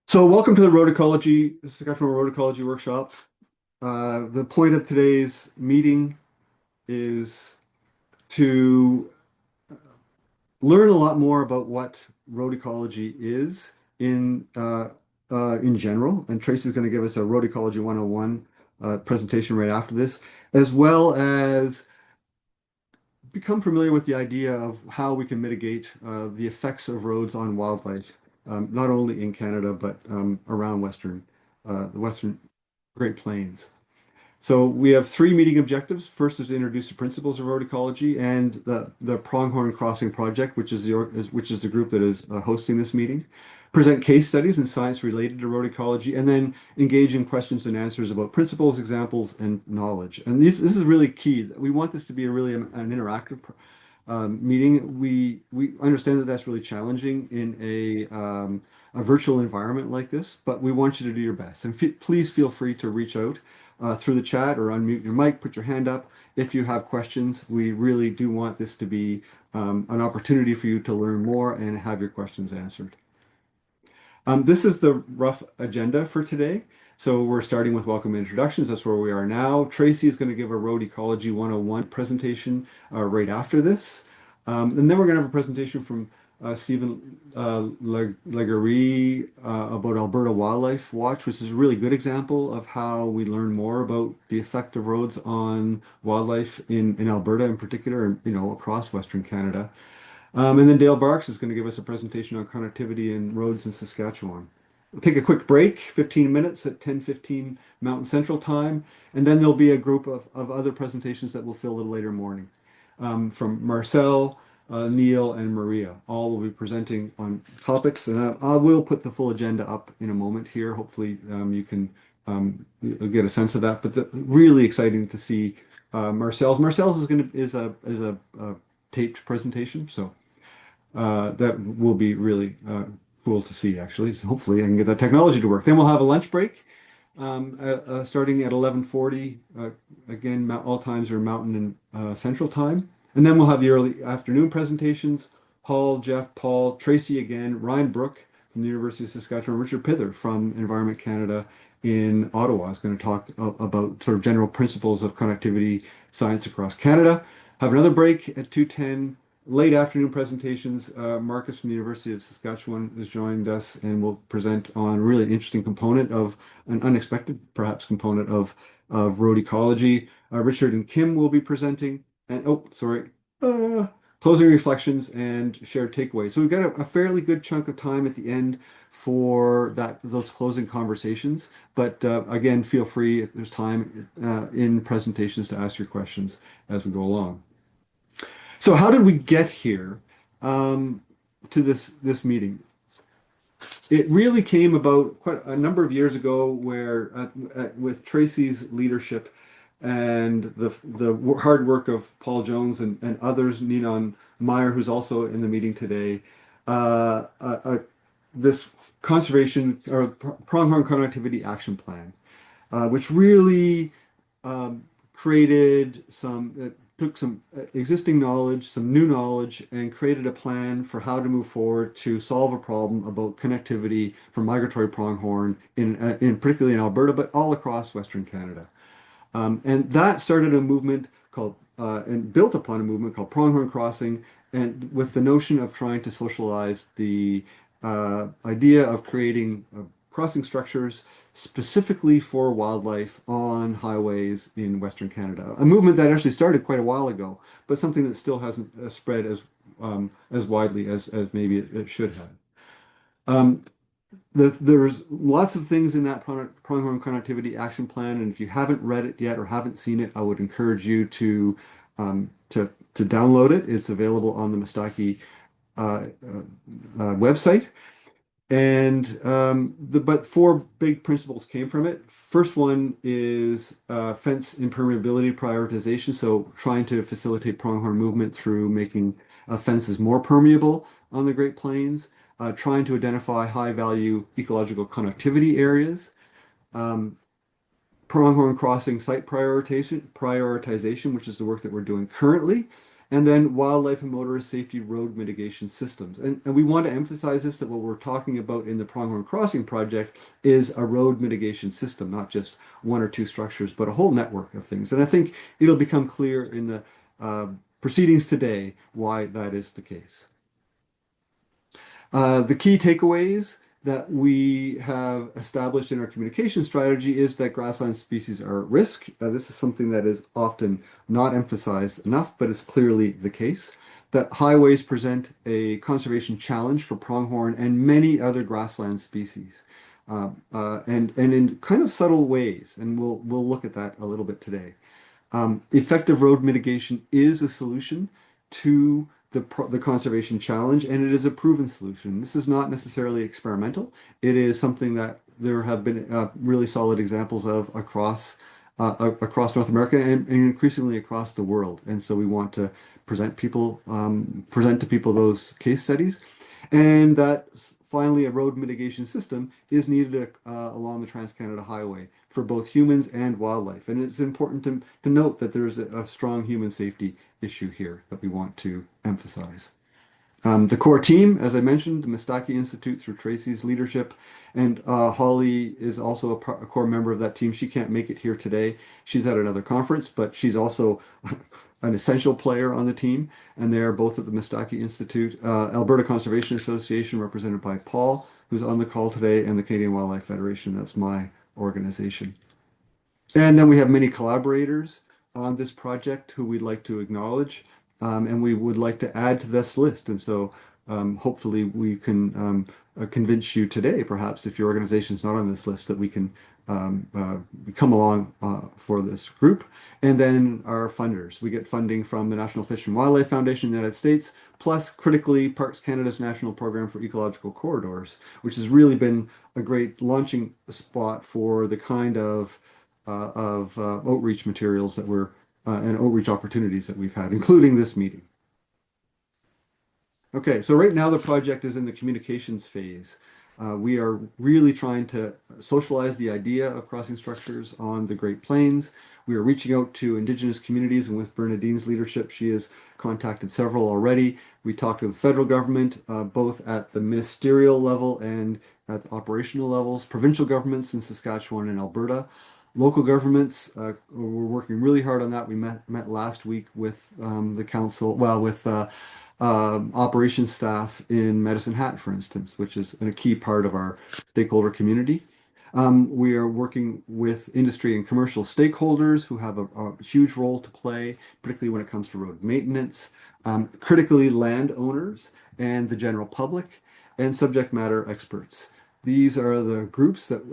So welcome to the Road Ecology, the Saskatchewan Road Ecology Workshop. The point of today's meeting is to learn a lot more about what road ecology is in general. And Tracy's going to give us a Road Ecology 101 presentation right after this, as well as become familiar with the idea of how we can mitigate the effects of roads on wildlife, not only in Canada, but around the Western Great Plains. So we have three meeting objectives. First is to introduce the principles of road ecology and the Pronghorn Crossing project, which is the group that is hosting this meeting. Present case studies and science related to road ecology, and then engage in questions and answers about principles, examples, and knowledge. And this is really key. We want this to be an interactive meeting. We understand that that's really challenging in a virtual environment like this, but we want you to do your best. And please feel free to reach out through the chat or unmute your mic, put your hand up if you have questions. We really do want this to be an opportunity for you to learn more and have your questions answered. This is the rough agenda for today. So we're starting with welcome introductions. That's where we are now. Tracy is going to give a Road Ecology 101 presentation right after this. And then we're going to have a presentation from Stephen Legarie about Alberta Wildlife Watch, which is a really good example of how we learn more about the effect of roads on wildlife in Alberta in particular, and across Western Canada. And then Dale Barks is going to give us a presentation on connectivity and roads in Saskatchewan. We'll take a quick break, 15 minutes at 10:15 Mountain Central Time, and then there'll be a group of other presentations that will fill a little later morning from Marcel, Neil, and Maria. All will be presenting on topics, and I will put the full agenda up in a moment here. Hopefully, you can get a sense of that. But really exciting to see Marcel's. Marcel's is a taped presentation, so that will be really cool to see, actually. So hopefully I can get that technology to work. Then we'll have a lunch break starting at 11:40. Again, all times are Mountain and Central Time. And then we'll have the early afternoon presentations. Paul, Jeff, Paul, Tracy again, Ryan Brook from the University of Saskatchewan, Richard Pither from Environment Canada in Ottawa is going to talk about sort of general principles of connectivity science across Canada. Have another break at 2:10. Late afternoon presentations. Marcus from the University of Saskatchewan has joined us and will present on a really interesting component of an unexpected, perhaps, component of road ecology. Richard and Kim will be presenting. And closing reflections and shared takeaways. So we've got a fairly good chunk of time at the end for those closing conversations. But again, feel free if there's time in presentations to ask your questions as we go along. So how did we get here to this meeting? It really came about quite a number of years ago, where with Tracy's leadership and the hard work of Paul Jones and others, Ninon Meyer, who's also in the meeting today, this conservation or Pronghorn Connectivity Action Plan, which really created took some existing knowledge, some new knowledge, and created a plan for how to move forward to solve a problem about connectivity for migratory pronghorn in particularly in Alberta, but all across Western Canada. And that started a movement called and built upon a movement called Pronghorn Crossing, and with the notion of trying to socialize the idea of creating crossing structures specifically for wildlife on highways in Western Canada. A movement that actually started quite a while ago, but something that still hasn't spread as widely as maybe it should have. There's lots of things in that Pronghorn Connectivity Action Plan, and if you haven't read it yet or haven't seen it, I would encourage you to download it. It's available on the Miistakis website. And but four big principles came from it. First one is fence impermeability prioritization, so trying to facilitate pronghorn movement through making fences more permeable on the Great Plains, trying to identify high-value ecological connectivity areas, pronghorn crossing site prioritization, which is the work that we're doing currently, and then wildlife and motorist safety road mitigation systems. And we want to emphasize this that what we're talking about in the Pronghorn Crossing project is a road mitigation system, not just one or two structures, but a whole network of things. And I think it'll become clear in the uh, proceedings today why that is the case. The key takeaways that we have established in our communication strategy is that grassland species are at risk. This is something that is often not emphasized enough, but it's clearly the case. That highways present a conservation challenge for pronghorn and many other grassland species, and in kind of subtle ways, and we'll look at that a little bit today. Effective road mitigation is a solution to the conservation challenge, and it is a proven solution. This is not necessarily experimental. It is something that there have been really solid examples of across North America and increasingly across the world. And so we want to present to people those case studies, and that finally a road mitigation system is needed along the Trans-Canada Highway for both humans and wildlife. And it's important to note that there's a strong human safety issue here that we want to emphasize. The core team, as I mentioned, the Miistakis Institute through Tracy's leadership, and Holly is also a core member of that team. She can't make it here today. She's at another conference, but she's also an essential player on the team, and they are both at the Miistakis Institute. Alberta Conservation Association, represented by Paul, who's on the call today, and the Canadian Wildlife Federation, that's my organization. And then we have many collaborators on this project who we'd like to acknowledge, and we would like to add to this list. And so hopefully we can convince you today, perhaps if your organization is not on this list, that we can come along for this group. And then our funders. We get funding from the National Fish and Wildlife Foundation in the United States, plus critically Parks Canada's National Program for Ecological Corridors, which has really been a great launching spot for the kind of outreach materials that we're and outreach opportunities that we've had, including this meeting. Okay, so right now the project is in the communications phase. We are really trying to socialize the idea of crossing structures on the Great Plains. We are reaching out to Indigenous communities, and with Bernadine's leadership, she has contacted several already. We talked to the federal government, both at the ministerial level and at the operational levels, provincial governments in Saskatchewan and Alberta. Local governments, we're working really hard on that. We met last week with the council, well, with operations staff in Medicine Hat, for instance, which is a key part of our stakeholder community. We are working with industry and commercial stakeholders who have a huge role to play, particularly when it comes to road maintenance, critically landowners and the general public, and subject matter experts. These are the groups that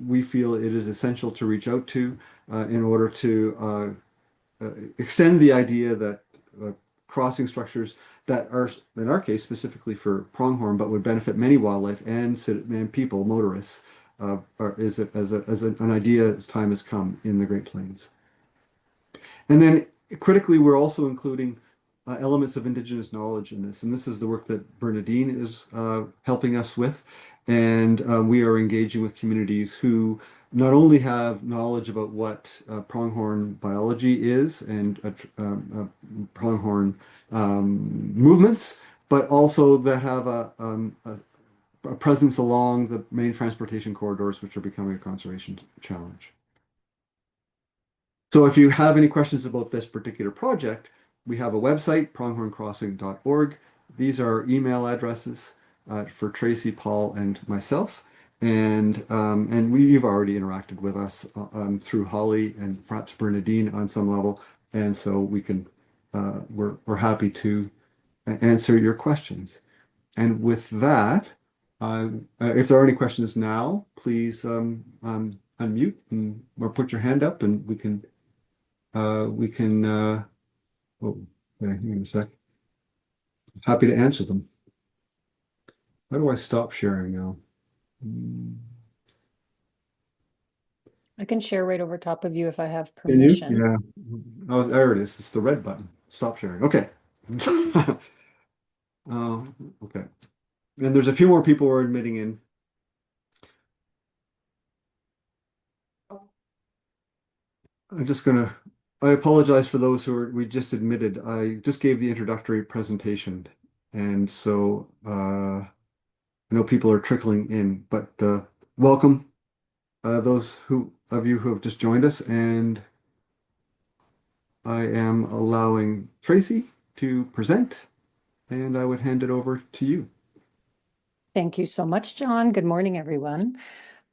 we feel it is essential to reach out to in order to extend the idea that crossing structures that are, in our case, specifically for pronghorn, but would benefit many wildlife and people, motorists, is an idea as time has come in the Great Plains. And then critically, we're also including elements of Indigenous knowledge in this. And this is the work that Bernadine is helping us with. And we are engaging with communities who not only have knowledge about what pronghorn biology is and pronghorn movements, but also that have a presence along the main transportation corridors, which are becoming a conservation challenge. So if you have any questions about this particular project, we have a website, pronghorncrossing.org. These are email addresses for Tracy, Paul, and myself. And you've already interacted with us through Holly and perhaps Bernadine on some level. And so we can, we're happy to answer your questions. And with that, if there are any questions now, please unmute or put your hand up and oh, hang on a sec. Happy to answer them. How do I stop sharing now? I can share right over top of you if I have Can you? permission. Yeah. Oh, there it is. It's the red button. Stop sharing. Okay. Okay. And there's a few more people we're admitting in. I'm just gonna I apologize for those we just admitted. I just gave the introductory presentation. And so I know people are trickling in, but welcome those of you who have just joined us. And I am allowing Tracy to present, and I would hand it over to you. Thank you so much, John. Good morning, everyone.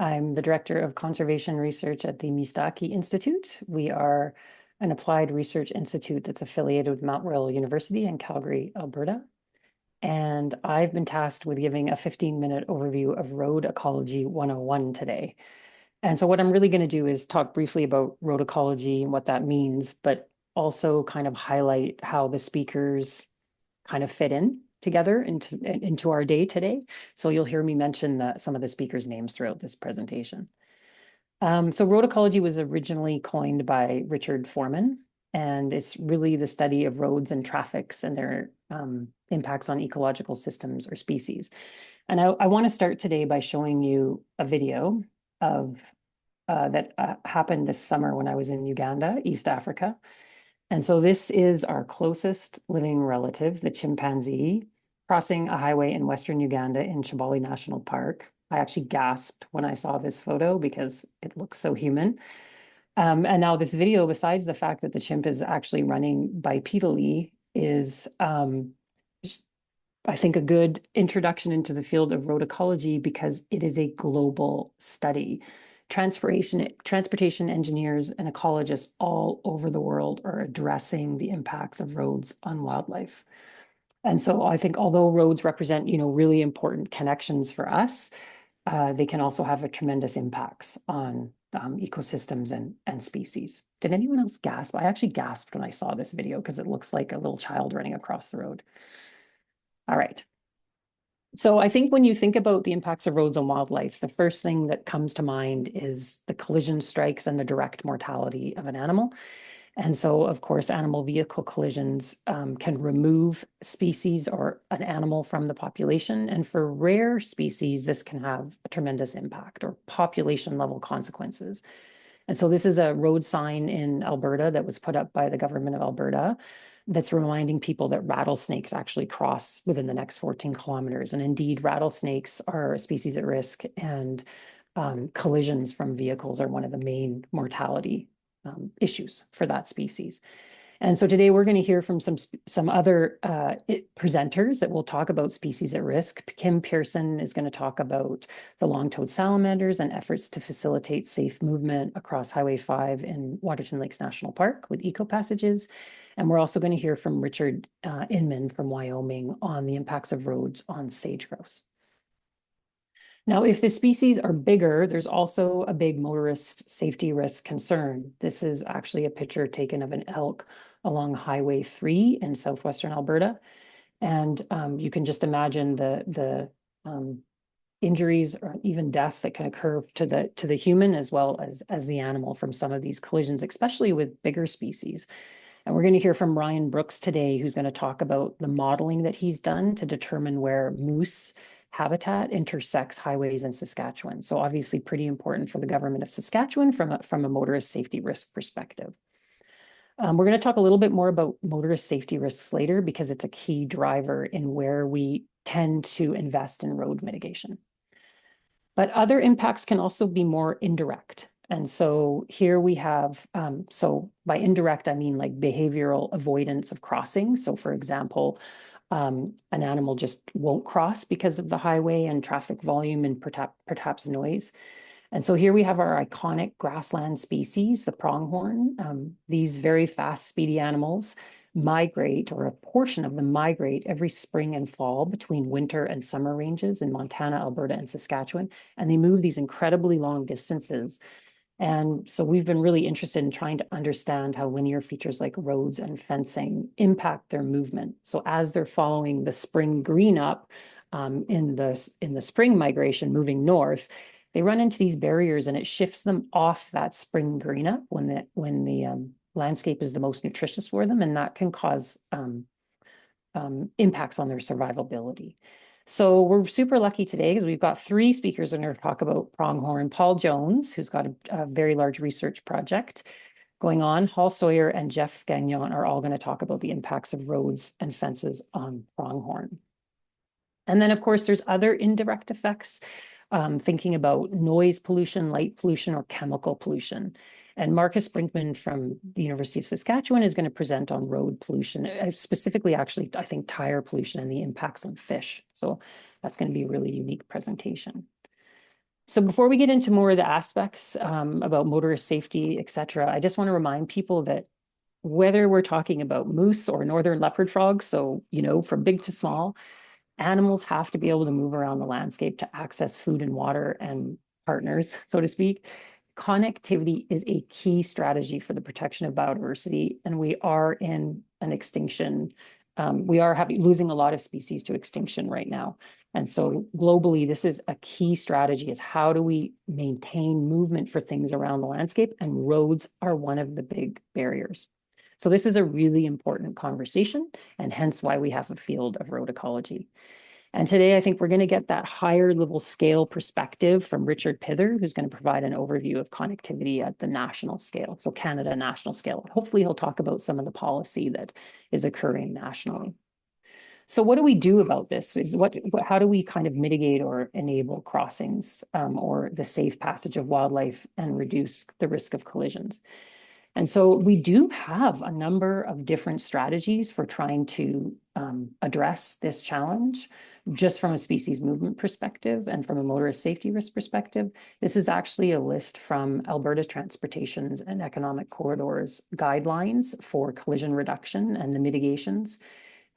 I'm the Director of Conservation Research at the Miistakis Institute. We are an applied research institute that's affiliated with Mount Royal University in Calgary, Alberta. And I've been tasked with giving a 15-minute overview of Road Ecology 101 today. And so what I'm really going to do is talk briefly about road ecology and what that means, but also kind of highlight how the speakers kind of fit in together into our day today. So you'll hear me mention some of the speakers' names throughout this presentation. So road ecology was originally coined by Richard Foreman, and it's really the study of roads and traffics and their impacts on ecological systems or species. And I want to start today by showing you a video of that happened this summer when I was in Uganda, East Africa. And so this is our closest living relative, the chimpanzee, crossing a highway in Western Uganda in Chibali National Park. I actually gasped when I saw this photo because it looks so human. And now this video, besides the fact that the chimp is actually running bipedally, is I think a good introduction into the field of road ecology because it is a global study. Transportation engineers and ecologists all over the world are addressing the impacts of roads on wildlife. And so I think although roads represent, really important connections for us, they can also have a tremendous impacts on ecosystems and species. Did anyone else gasp? I actually gasped when I saw this video because it looks like a little child running across the road. All right. So I think when you think about the impacts of roads on wildlife, the first thing that comes to mind is the collision strikes and the direct mortality of an animal. And so, of course, animal vehicle collisions can remove species or an animal from the population. And for rare species, this can have a tremendous impact or population level consequences. And so this is a road sign in Alberta that was put up by the government of Alberta that's reminding people that rattlesnakes actually cross within the next 14 kilometers. And indeed, rattlesnakes are a species at risk, and collisions from vehicles are one of the main mortality issues for that species. And so today we're going to hear from some other presenters that will talk about species at risk. Kim Pearson is going to talk about the long-toed salamanders and efforts to facilitate safe movement across Highway 5 in Waterton Lakes National Park with eco passages. And we're also going to hear from Richard Inman from Wyoming on the impacts of roads on sage grouse. Now, if the species are bigger, there's also a big motorist safety risk concern. This is actually a picture taken of an elk along Highway 3 in southwestern Alberta. And you can just imagine the injuries or even death that can occur to the human as well as the animal from some of these collisions, especially with bigger species. And we're going to hear from Ryan Brooks today, who's going to talk about the modeling that he's done to determine where moose habitat intersects highways in Saskatchewan. So obviously pretty important for the government of Saskatchewan from a motorist safety risk perspective. We're going to talk a little bit more about motorist safety risks later because it's a key driver in where we tend to invest in road mitigation. But other impacts can also be more indirect. And so here we have, so by indirect, I mean like behavioral avoidance of crossing. So for example, an animal just won't cross because of the highway and traffic volume and perhaps noise. And so here we have our iconic grassland species, the pronghorn. These very fast, speedy animals migrate, or a portion of them migrate every spring and fall between winter and summer ranges in Montana, Alberta, and Saskatchewan. And they move these incredibly long distances. And so we've been really interested in trying to understand how linear features like roads and fencing impact their movement. So as they're following the spring green up in the spring migration moving north, they run into these barriers and it shifts them off that spring green up when the landscape is the most nutritious for them, and that can cause impacts on their survivability. So we're super lucky today because we've got three speakers who are going to talk about pronghorn. Paul Jones, who's got a very large research project going on. Hall Sawyer and Jeff Gagnon are all going to talk about the impacts of roads and fences on pronghorn. And then, of course, there's other indirect effects, thinking about noise pollution, light pollution, or chemical pollution. And Marcus Brinkman from the University of Saskatchewan is going to present on road pollution, specifically, actually, I think, tire pollution and the impacts on fish. So that's going to be a really unique presentation. So before we get into more of the aspects about motorist safety, et cetera, I just want to remind people that whether we're talking about moose or northern leopard frogs, so, from big to small, animals have to be able to move around the landscape to access food and water and partners, so to speak. Connectivity is a key strategy for the protection of biodiversity, and we are in an extinction. We are losing a lot of species to extinction right now. And so globally, this is a key strategy, is how do we maintain movement for things around the landscape? And roads are one of the big barriers. So this is a really important conversation, and hence why we have a field of road ecology. And today, I think we're going to get that higher level scale perspective from Richard Pither, who's going to provide an overview of connectivity at the national scale, so Canada national scale. Hopefully, he'll talk about some of the policy that is occurring nationally. So what do we do about this? How do we kind of mitigate or enable crossings or the safe passage of wildlife and reduce the risk of collisions? And so we do have a number of different strategies for trying to address this challenge, just from a species movement perspective and from a motorist safety risk perspective. This is actually a list from Alberta Transportations and Economic Corridors guidelines for collision reduction and the mitigations.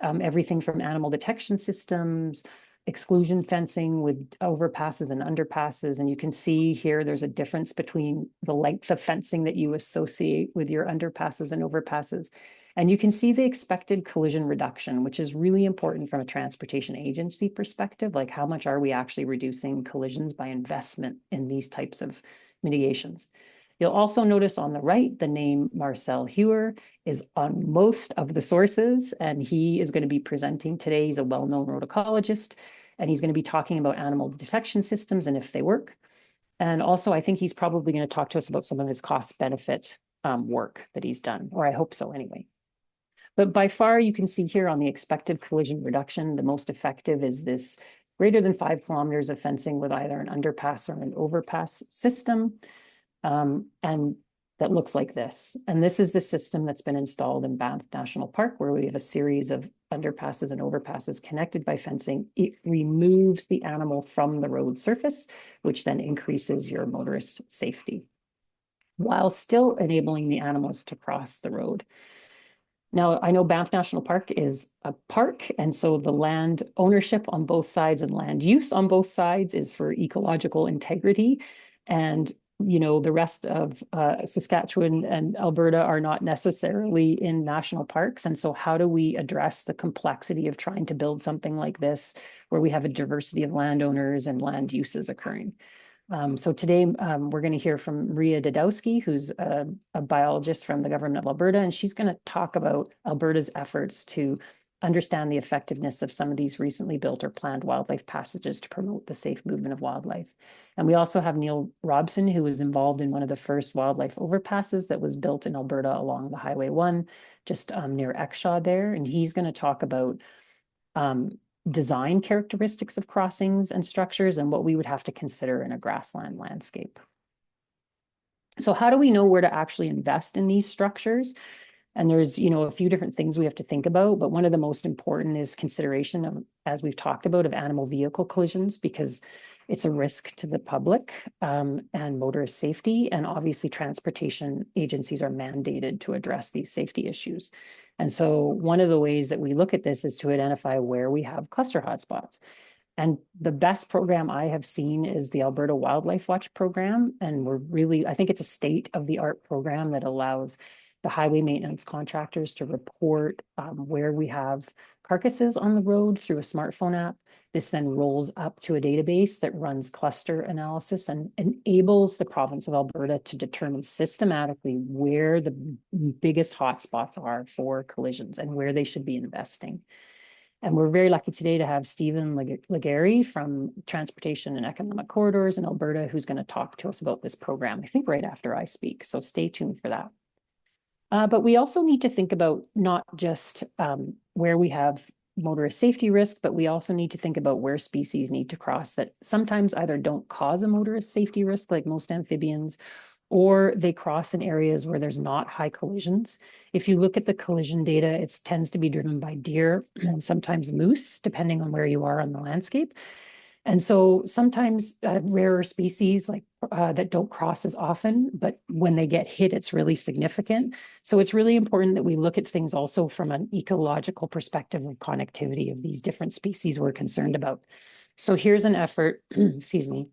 Everything from animal detection systems, exclusion fencing with overpasses and underpasses. And you can see here there's a difference between the length of fencing that you associate with your underpasses and overpasses. And you can see the expected collision reduction, which is really important from a transportation agency perspective. Like, how much are we actually reducing collisions by investment in these types of mitigations? You'll also notice on the right, the name Marcel Hewer is on most of the sources, and he is going to be presenting today. He's a well-known road ecologist, and he's going to be talking about animal detection systems and if they work. And also, I think he's probably going to talk to us about some of his cost-benefit work that he's done, or I hope so anyway. But by far, you can see here on the expected collision reduction, the most effective is this greater than 5 kilometers of fencing with either an underpass or an overpass system. And that looks like this. And this is the system that's been installed in Banff National Park, where we have a series of underpasses and overpasses connected by fencing. It removes the animal from the road surface, which then increases your motorist safety, while still enabling the animals to cross the road. Now, I know Banff National Park is a park, and so the land ownership on both sides and land use on both sides is for ecological integrity. And the rest of Saskatchewan and Alberta are not necessarily in national parks. And so how do we address the complexity of trying to build something like this, where we have a diversity of landowners and land uses occurring? So today we're going to hear from Ria Dudowski, who's a biologist from the government of Alberta, and she's going to talk about Alberta's efforts to understand the effectiveness of some of these recently built or planned wildlife passages to promote the safe movement of wildlife. And we also have Neil Robson, who was involved in one of the first wildlife overpasses that was built in Alberta along the Highway 1, just near Exshaw there. And he's going to talk about design characteristics of crossings and structures and what we would have to consider in a grassland landscape. So how do we know where to actually invest in these structures? And there's, a few different things we have to think about, but one of the most important is consideration of, as we've talked about, of animal vehicle collisions, because it's a risk to the public and motorist safety. And obviously transportation agencies are mandated to address these safety issues. And so one of the ways that we look at this is to identify where we have cluster hotspots. And the best program I have seen is the Alberta Wildlife Watch program. And I think it's a state-of-the-art program that allows the highway maintenance contractors to report where we have carcasses on the road through a smartphone app. This then rolls up to a database that runs cluster analysis and enables the province of Alberta to determine systematically where the biggest hotspots are for collisions and where they should be investing. And we're very lucky today to have Stephen Legary from Transportation and Economic Corridors in Alberta, who's going to talk to us about this program, I think right after I speak. So stay tuned for that. But we also need to think about not just where we have motorist safety risk, but we also need to think about where species need to cross that sometimes either don't cause a motorist safety risk, like most amphibians, or they cross in areas where there's not high collisions. If you look at the collision data, it tends to be driven by deer and sometimes moose, depending on where you are on the landscape. And so sometimes rarer species like that don't cross as often, but when they get hit, it's really significant. So it's really important that we look at things also from an ecological perspective of connectivity of these different species we're concerned about. So here's an effort, excuse me,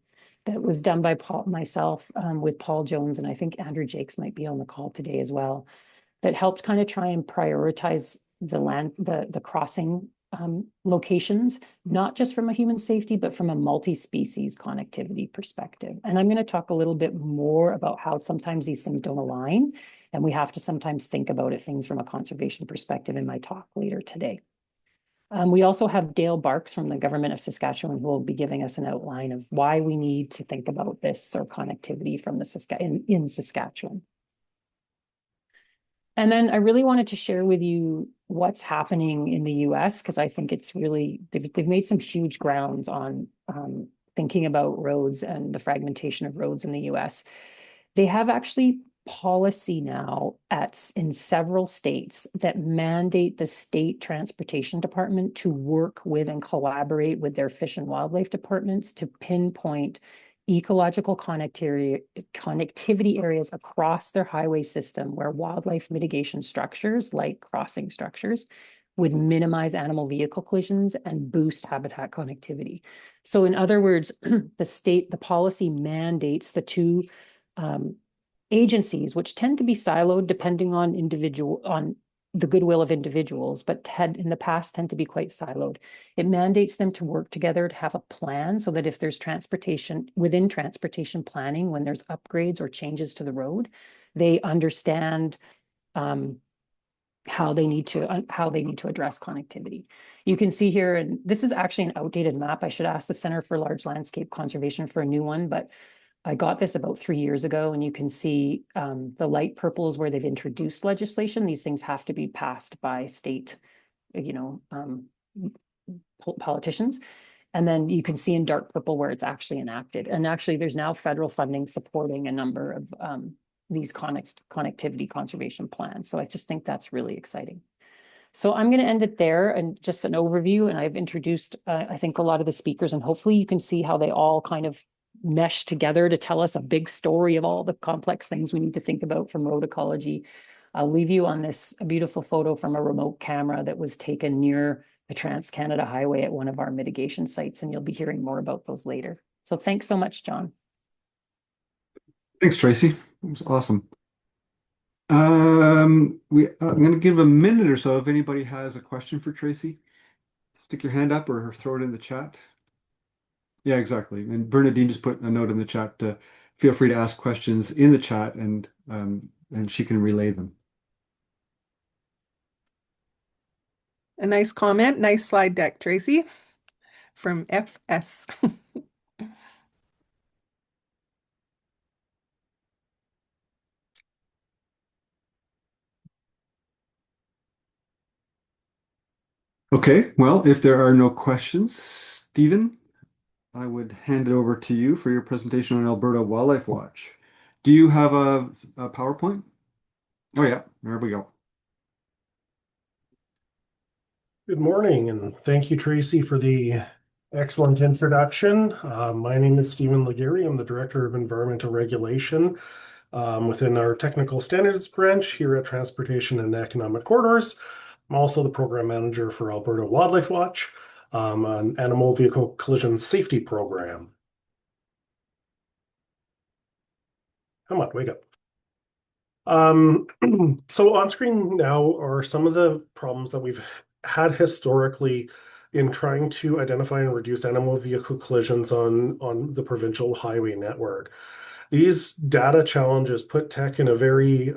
that was done by myself with Paul Jones, and I think Andrew Jakes might be on the call today as well, that helped kind of try and prioritize the crossing locations, not just from a human safety, but from a multi-species connectivity perspective. And I'm going to talk a little bit more about how sometimes these things don't align, and we have to sometimes think about it, things from a conservation perspective in my talk later today. We also have Dale Barks from the government of Saskatchewan who will be giving us an outline of why we need to think about this or connectivity from the in Saskatchewan. And then I really wanted to share with you what's happening in the US, because I think it's really, they've made some huge grounds on thinking about roads and the fragmentation of roads in the US. They have actually policy now in several states that mandate the state transportation department to work with and collaborate with their fish and wildlife departments to pinpoint ecological connectivity areas across their highway system where wildlife mitigation structures like crossing structures would minimize animal vehicle collisions and boost habitat connectivity. So in other words, the policy mandates the two agencies, which tend to be siloed depending on the goodwill of individuals, but had in the past tend to be quite siloed. It mandates them to work together to have a plan so that if there's within transportation planning, when there's upgrades or changes to the road, they understand how they need to address connectivity. You can see here, and this is actually an outdated map. I should ask the Center for Large Landscape Conservation for a new one, but I got this about 3 years ago, and you can see the light purple is where they've introduced legislation. These things have to be passed by state, politicians. And then you can see in dark purple where it's actually enacted. And actually, there's now federal funding supporting a number of these connectivity conservation plans. So I just think that's really exciting. So I'm going to end it there and just an overview. And I've introduced, I think, a lot of the speakers, and hopefully you can see how they all kind of mesh together to tell us a big story of all the complex things we need to think about from road ecology. I'll leave you on this beautiful photo from a remote camera that was taken near the Trans-Canada Highway at one of our mitigation sites, and you'll be hearing more about those later. So thanks so much, John. Thanks, Tracy. It was awesome. I'm going to give a minute or so if anybody has a question for Tracy. Stick your hand up or throw it in the chat. Yeah, exactly. And Bernadine just put a note in the chat to feel free to ask questions in the chat and she can relay them. A nice comment, nice slide deck, Tracy, from FS. Okay, well, if there are no questions, Stephen, I would hand it over to you for your presentation on Alberta Wildlife Watch. Do you have a PowerPoint? Oh yeah, there we go. Good morning, and thank you, Tracy, for the excellent introduction. My name is Stephen Laguerre. I'm the Director of Environmental Regulation within our Technical Standards branch here at Transportation and Economic Corridors. I'm also the Program Manager for Alberta Wildlife Watch, an animal vehicle collision safety program. Come on, wake up. So on screen now are some of the problems that we've had historically in trying to identify and reduce animal vehicle collisions on the provincial highway network. These data challenges put tech in a very,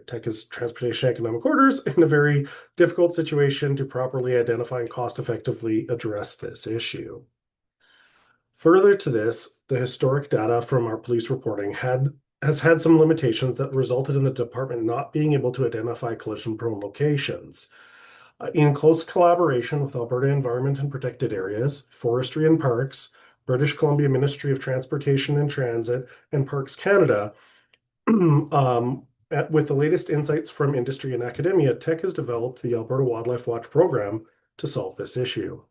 tech is Transportation Economic Corridors, in a very difficult situation to properly identify and cost effectively address this issue. Further to this, the historic data from our police reporting had has had some limitations that resulted in the department not being able to identify collision-prone locations. In close collaboration with Alberta Environment and Protected Areas, Forestry and Parks, British Columbia Ministry of Transportation and Transit, and Parks Canada, with the latest insights from industry and academia, Tech has developed the Alberta Wildlife Watch program to solve this issue.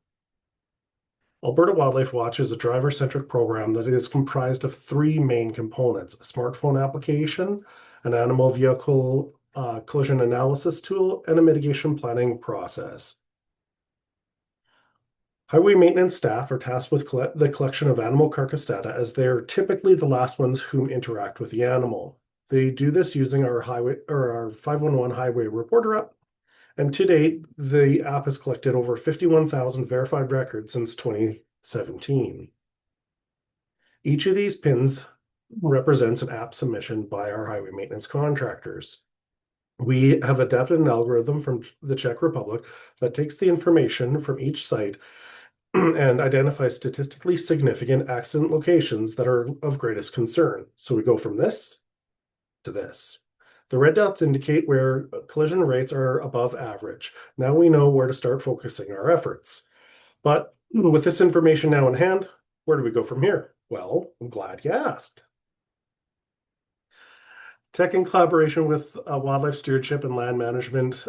Alberta Wildlife Watch is a driver-centric program that is comprised of three main components: a smartphone application, an animal vehicle collision analysis tool, and a mitigation planning process. Highway maintenance staff are tasked with the collection of animal carcass data, as they're typically the last ones who interact with the animal. They do this using our 511 highway reporter app, and to date, the app has collected over 51,000 verified records since 2017. Each of these pins represents an app submission by our highway maintenance contractors. We have adapted an algorithm from the Czech Republic that takes the information from each site and identifies statistically significant accident locations that are of greatest concern. So we go from this to this. The red dots indicate where collision rates are above average. Now we know where to start focusing our efforts. But with this information now in hand, where do we go from here? Well, I'm glad you asked. Tech, in collaboration with wildlife stewardship and land management,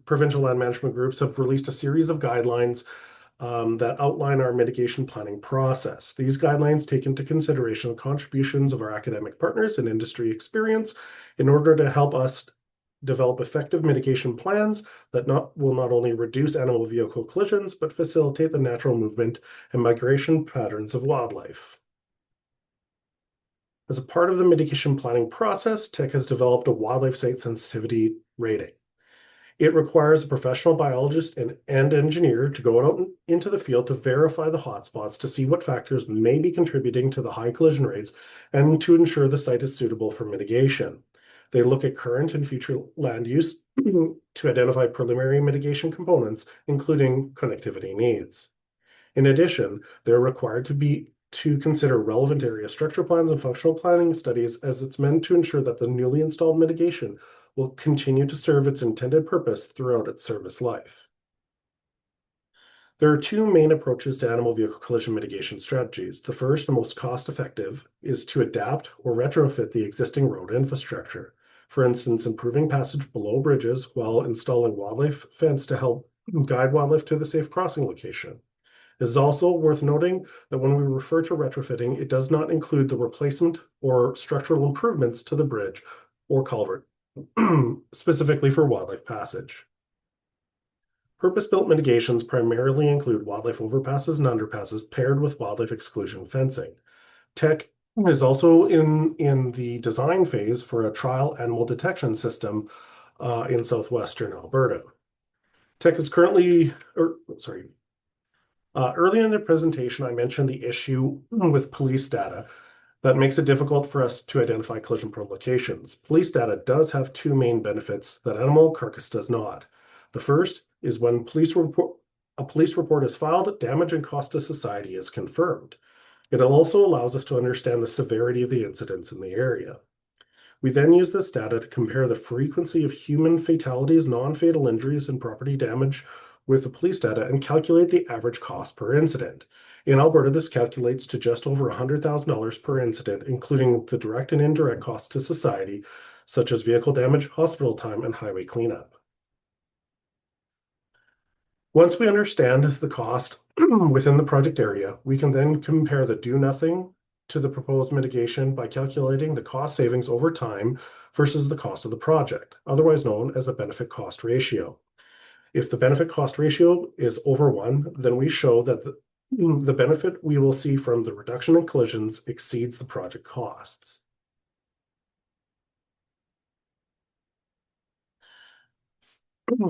provincial land management groups, have released a series of guidelines that outline our mitigation planning process. These guidelines take into consideration the contributions of our academic partners and industry experience in order to help us develop effective mitigation plans that will not only reduce animal vehicle collisions, but facilitate the natural movement and migration patterns of wildlife. As a part of the mitigation planning process, Tech has developed a wildlife site sensitivity rating. It requires a professional biologist and engineer to go out into the field to verify the hotspots to see what factors may be contributing to the high collision rates and to ensure the site is suitable for mitigation. They look at current and future land use to identify preliminary mitigation components, including connectivity needs. In addition, they're required to consider relevant area structure plans and functional planning studies, as it's meant to ensure that the newly installed mitigation will continue to serve its intended purpose throughout its service life. There are two main approaches to animal vehicle collision mitigation strategies. The first and most cost-effective is to adapt or retrofit the existing road infrastructure. For instance, improving passage below bridges while installing wildlife fence to help guide wildlife to the safe crossing location. It is also worth noting that when we refer to retrofitting, it does not include the replacement or structural improvements to the bridge or culvert, specifically for wildlife passage. Purpose-built mitigations primarily include wildlife overpasses and underpasses paired with wildlife exclusion fencing. Tech is also in the design phase for a trial animal detection system in southwestern Alberta. Tech is currently, earlier in the presentation, I mentioned the issue with police data that makes it difficult for us to identify collision-prone locations. Police data does have two main benefits that animal carcass does not. The first is when a police report is filed, damage and cost to society is confirmed. It also allows us to understand the severity of the incidents in the area. We then use this data to compare the frequency of human fatalities, non-fatal injuries, and property damage with the police data and calculate the average cost per incident. In Alberta, this calculates to just over $100,000 per incident, including the direct and indirect costs to society, such as vehicle damage, hospital time, and highway cleanup. Once we understand the cost within the project area, we can then compare the do-nothing to the proposed mitigation by calculating the cost savings over time versus the cost of the project, otherwise known as the benefit-cost ratio. If the benefit-cost ratio is over 1, then we show that the benefit we will see from the reduction in collisions exceeds the project costs.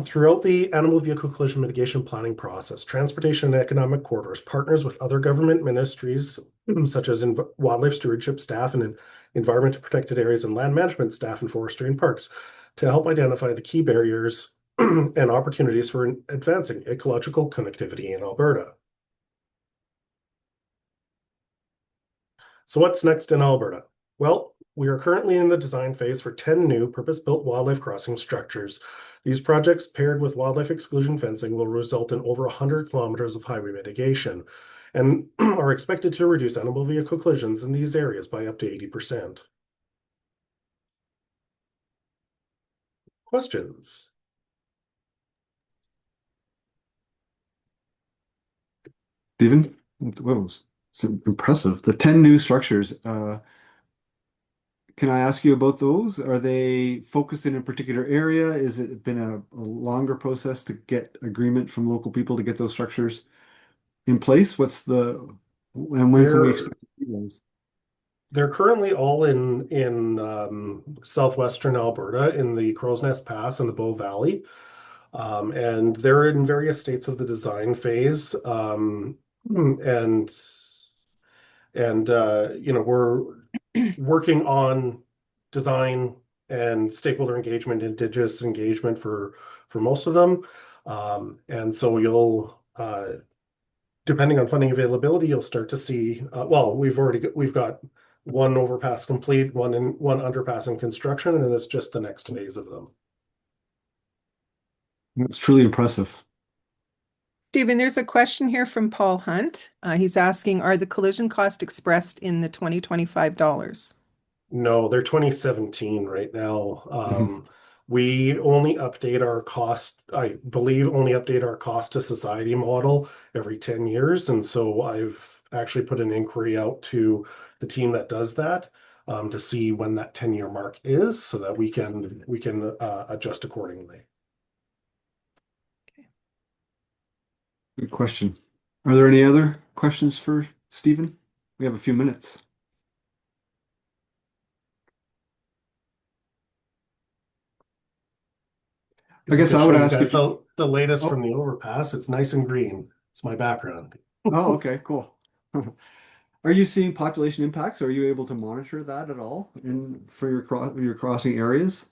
Throughout the animal vehicle collision mitigation planning process, Transportation and Economic Corridors partners with other government ministries, such as wildlife stewardship staff and environment protected areas and land management staff in forestry and parks, to help identify the key barriers and opportunities for advancing ecological connectivity in Alberta. So what's next in Alberta? Well, We are currently in the design phase for 10 new purpose-built wildlife crossing structures. These projects, paired with wildlife exclusion fencing, will result in over 100 kilometers of highway mitigation and are expected to reduce animal vehicle collisions in these areas by up to 80%. Questions? Stephen, whoa, it's impressive. The 10 new structures. Can I ask you about those? Are they focused in a particular area? Is it been a longer process to get agreement from local people to get those structures in place? And when can we They're expect to see those? they're currently all in southwestern Alberta in the Crow's Nest Pass and the Bow Valley. And they're in various states of the design phase. And we're working on design and stakeholder engagement, indigenous engagement for most of them. And so you'll depending on funding availability, you'll start to see, well, we've got one overpass complete, one underpass in construction, and then it's just the next phase of them. It's truly impressive. Stephen, there's a question here from Paul Hunt. He's asking, are the collision costs expressed in the 2025 dollars? No, they're 2017 right now. We only update our cost, I believe, only update our cost to society model every 10 years. And so I've actually put an inquiry out to the team that does that to see when that 10-year mark is so that we can adjust accordingly. Good question. Are there any other questions for Stephen? We have a few minutes. I guess I would ask if you, The latest from oh, the overpass. It's nice and green. It's my background. oh, okay, cool. Are you seeing population impacts? Are you able to monitor that at all for your crossing areas?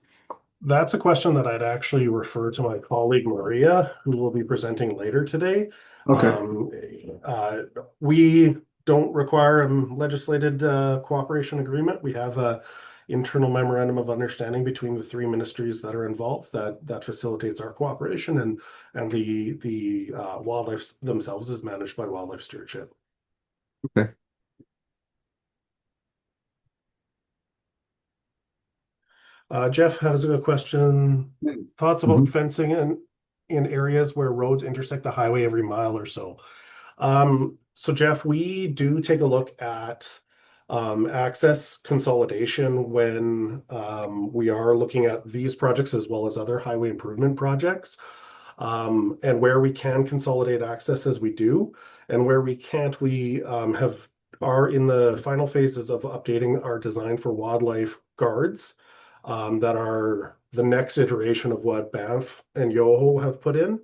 That's a question that I'd actually refer to my colleague Maria, who will be presenting later today. Okay. Uh, we don't require a legislated cooperation agreement. We have a internal memorandum of understanding between the three ministries that are involved that facilitates our cooperation, and the wildlife themselves is managed by Wildlife Stewardship. Okay. Jeff has a question. Thoughts about Mhm. fencing in areas where roads intersect the highway every mile or so. So Jeff, we do take a look at access consolidation when we are looking at these projects as well as other highway improvement projects. And where we can consolidate access as we do, and where we can't, we are in the final phases of updating our design for wildlife guards that are the next iteration of what Banff and Yoho have put in,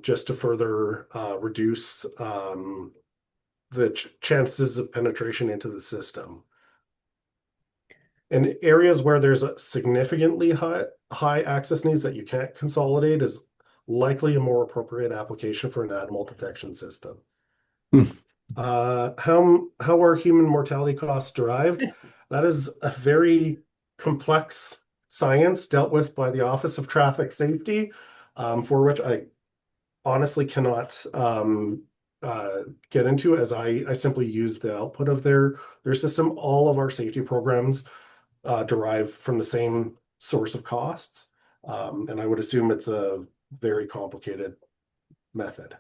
just to further reduce the chances of penetration into the system. In areas where there's a significantly high access needs that you can't consolidate is likely a more appropriate application for an animal detection system. Hmm. How are human mortality costs derived? That is a very complex science dealt with by the Office of Traffic Safety, for which I honestly cannot get into, as I simply use the output of their system. All of our safety programs derive from the same source of costs, and I would assume it's a very complicated method.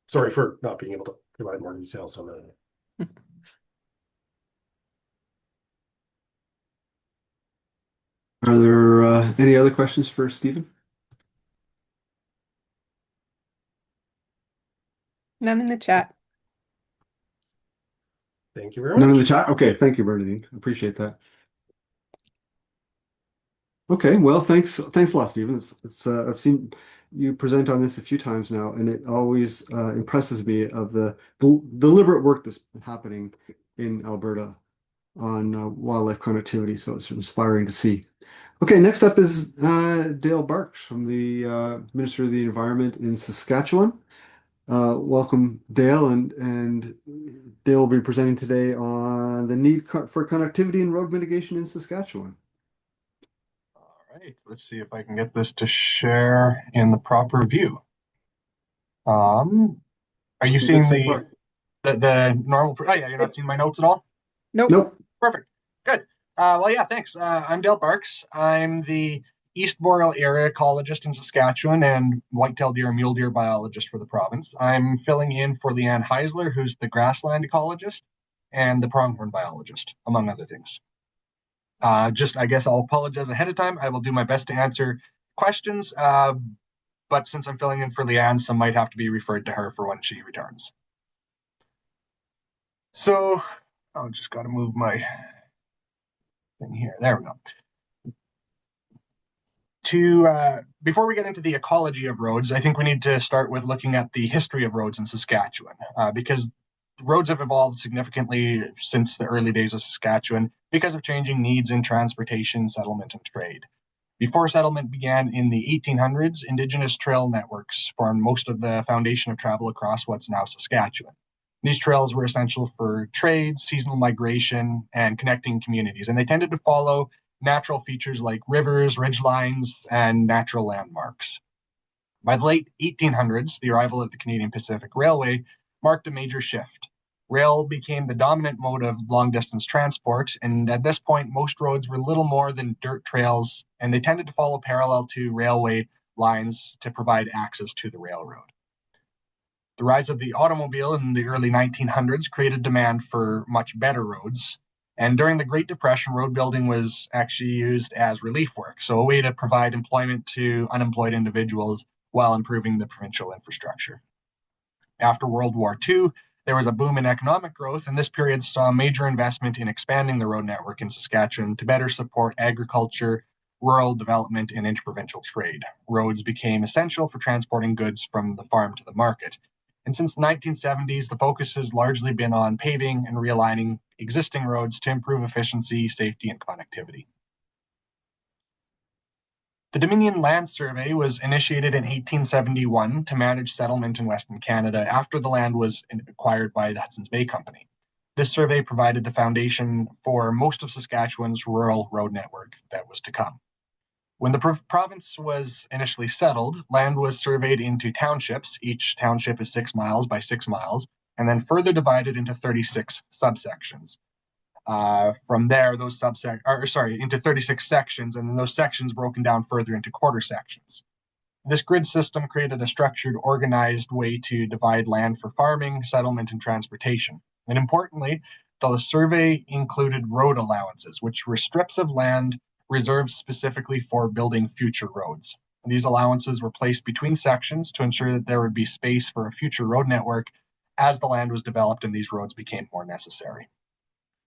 Sorry for not being able to provide more details on that. Are there any other questions for Stephen? None in the chat. Thank you very None in the much. chat? Okay, thank you, Bernadine. Appreciate that. Okay, well, thanks a lot, Stephen. I've seen you present on this a few times now, and it always impresses me of the deliberate work that's happening in Alberta on wildlife connectivity. So it's inspiring to see. Okay, next up is Dale Barks from the Minister of the Environment in Saskatchewan. Welcome, Dale, and Dale will be presenting today on the need for connectivity and road mitigation in Saskatchewan. All right, let's see if I can get this to share in the proper view. Are you Looking good seeing so far. the normal? Oh yeah, you're not Good. seeing my notes at all? Nope. Nope. Perfect. Good. Well, yeah, thanks. I'm Dale Barks. I'm the East Boreal area ecologist in Saskatchewan and white-tailed deer and mule deer biologist for the province. I'm filling in for Leanne Heisler, who's the grassland ecologist and the pronghorn biologist, among other things. I guess I'll apologize ahead of time. I will do my best to answer questions, but since I'm filling in for Leanne, some might have to be referred to her for when she returns. So I'll just got to move my thing here. There we go. Before we get into the ecology of roads, I think we need to start with looking at the history of roads in Saskatchewan, because roads have evolved significantly since the early days of Saskatchewan because of changing needs in transportation, settlement, and trade. Before settlement began in the 1800s, Indigenous trail networks formed most of the foundation of travel across what's now Saskatchewan. These trails were essential for trade, seasonal migration, and connecting communities, and they tended to follow natural features like rivers, ridgelines, and natural landmarks. By the late 1800s, the arrival of the Canadian Pacific Railway marked a major shift. Rail became the dominant mode of long distance transport, and at this point, most roads were little more than dirt trails, and they tended to follow parallel to railway lines to provide access to the railroad. The rise of the automobile in the early 1900s created demand for much better roads. And during the Great Depression, road building was actually used as relief work, so a way to provide employment to unemployed individuals while improving the provincial infrastructure. After World War II, there was a boom in economic growth, and this period saw major investment in expanding the road network in Saskatchewan to better support agriculture, rural development, and interprovincial trade. Roads became essential for transporting goods from the farm to the market. And since the 1970s, the focus has largely been on paving and realigning existing roads to improve efficiency, safety, and connectivity. The Dominion Land Survey was initiated in 1871 to manage settlement in Western Canada after the land was acquired by the Hudson's Bay Company. This survey provided the foundation for most of Saskatchewan's rural road network that was to come. When the province was initially settled, land was surveyed into townships. Each township is 6 miles by 6 miles, and then further divided into 36 subsections. From there, into 36 sections, and then those sections broken down further into quarter sections. This grid system created a structured, organized way to divide land for farming, settlement, and transportation. And importantly, the survey included road allowances, which were strips of land reserved specifically for building future roads. And these allowances were placed between sections to ensure that there would be space for a future road network as the land was developed and these roads became more necessary.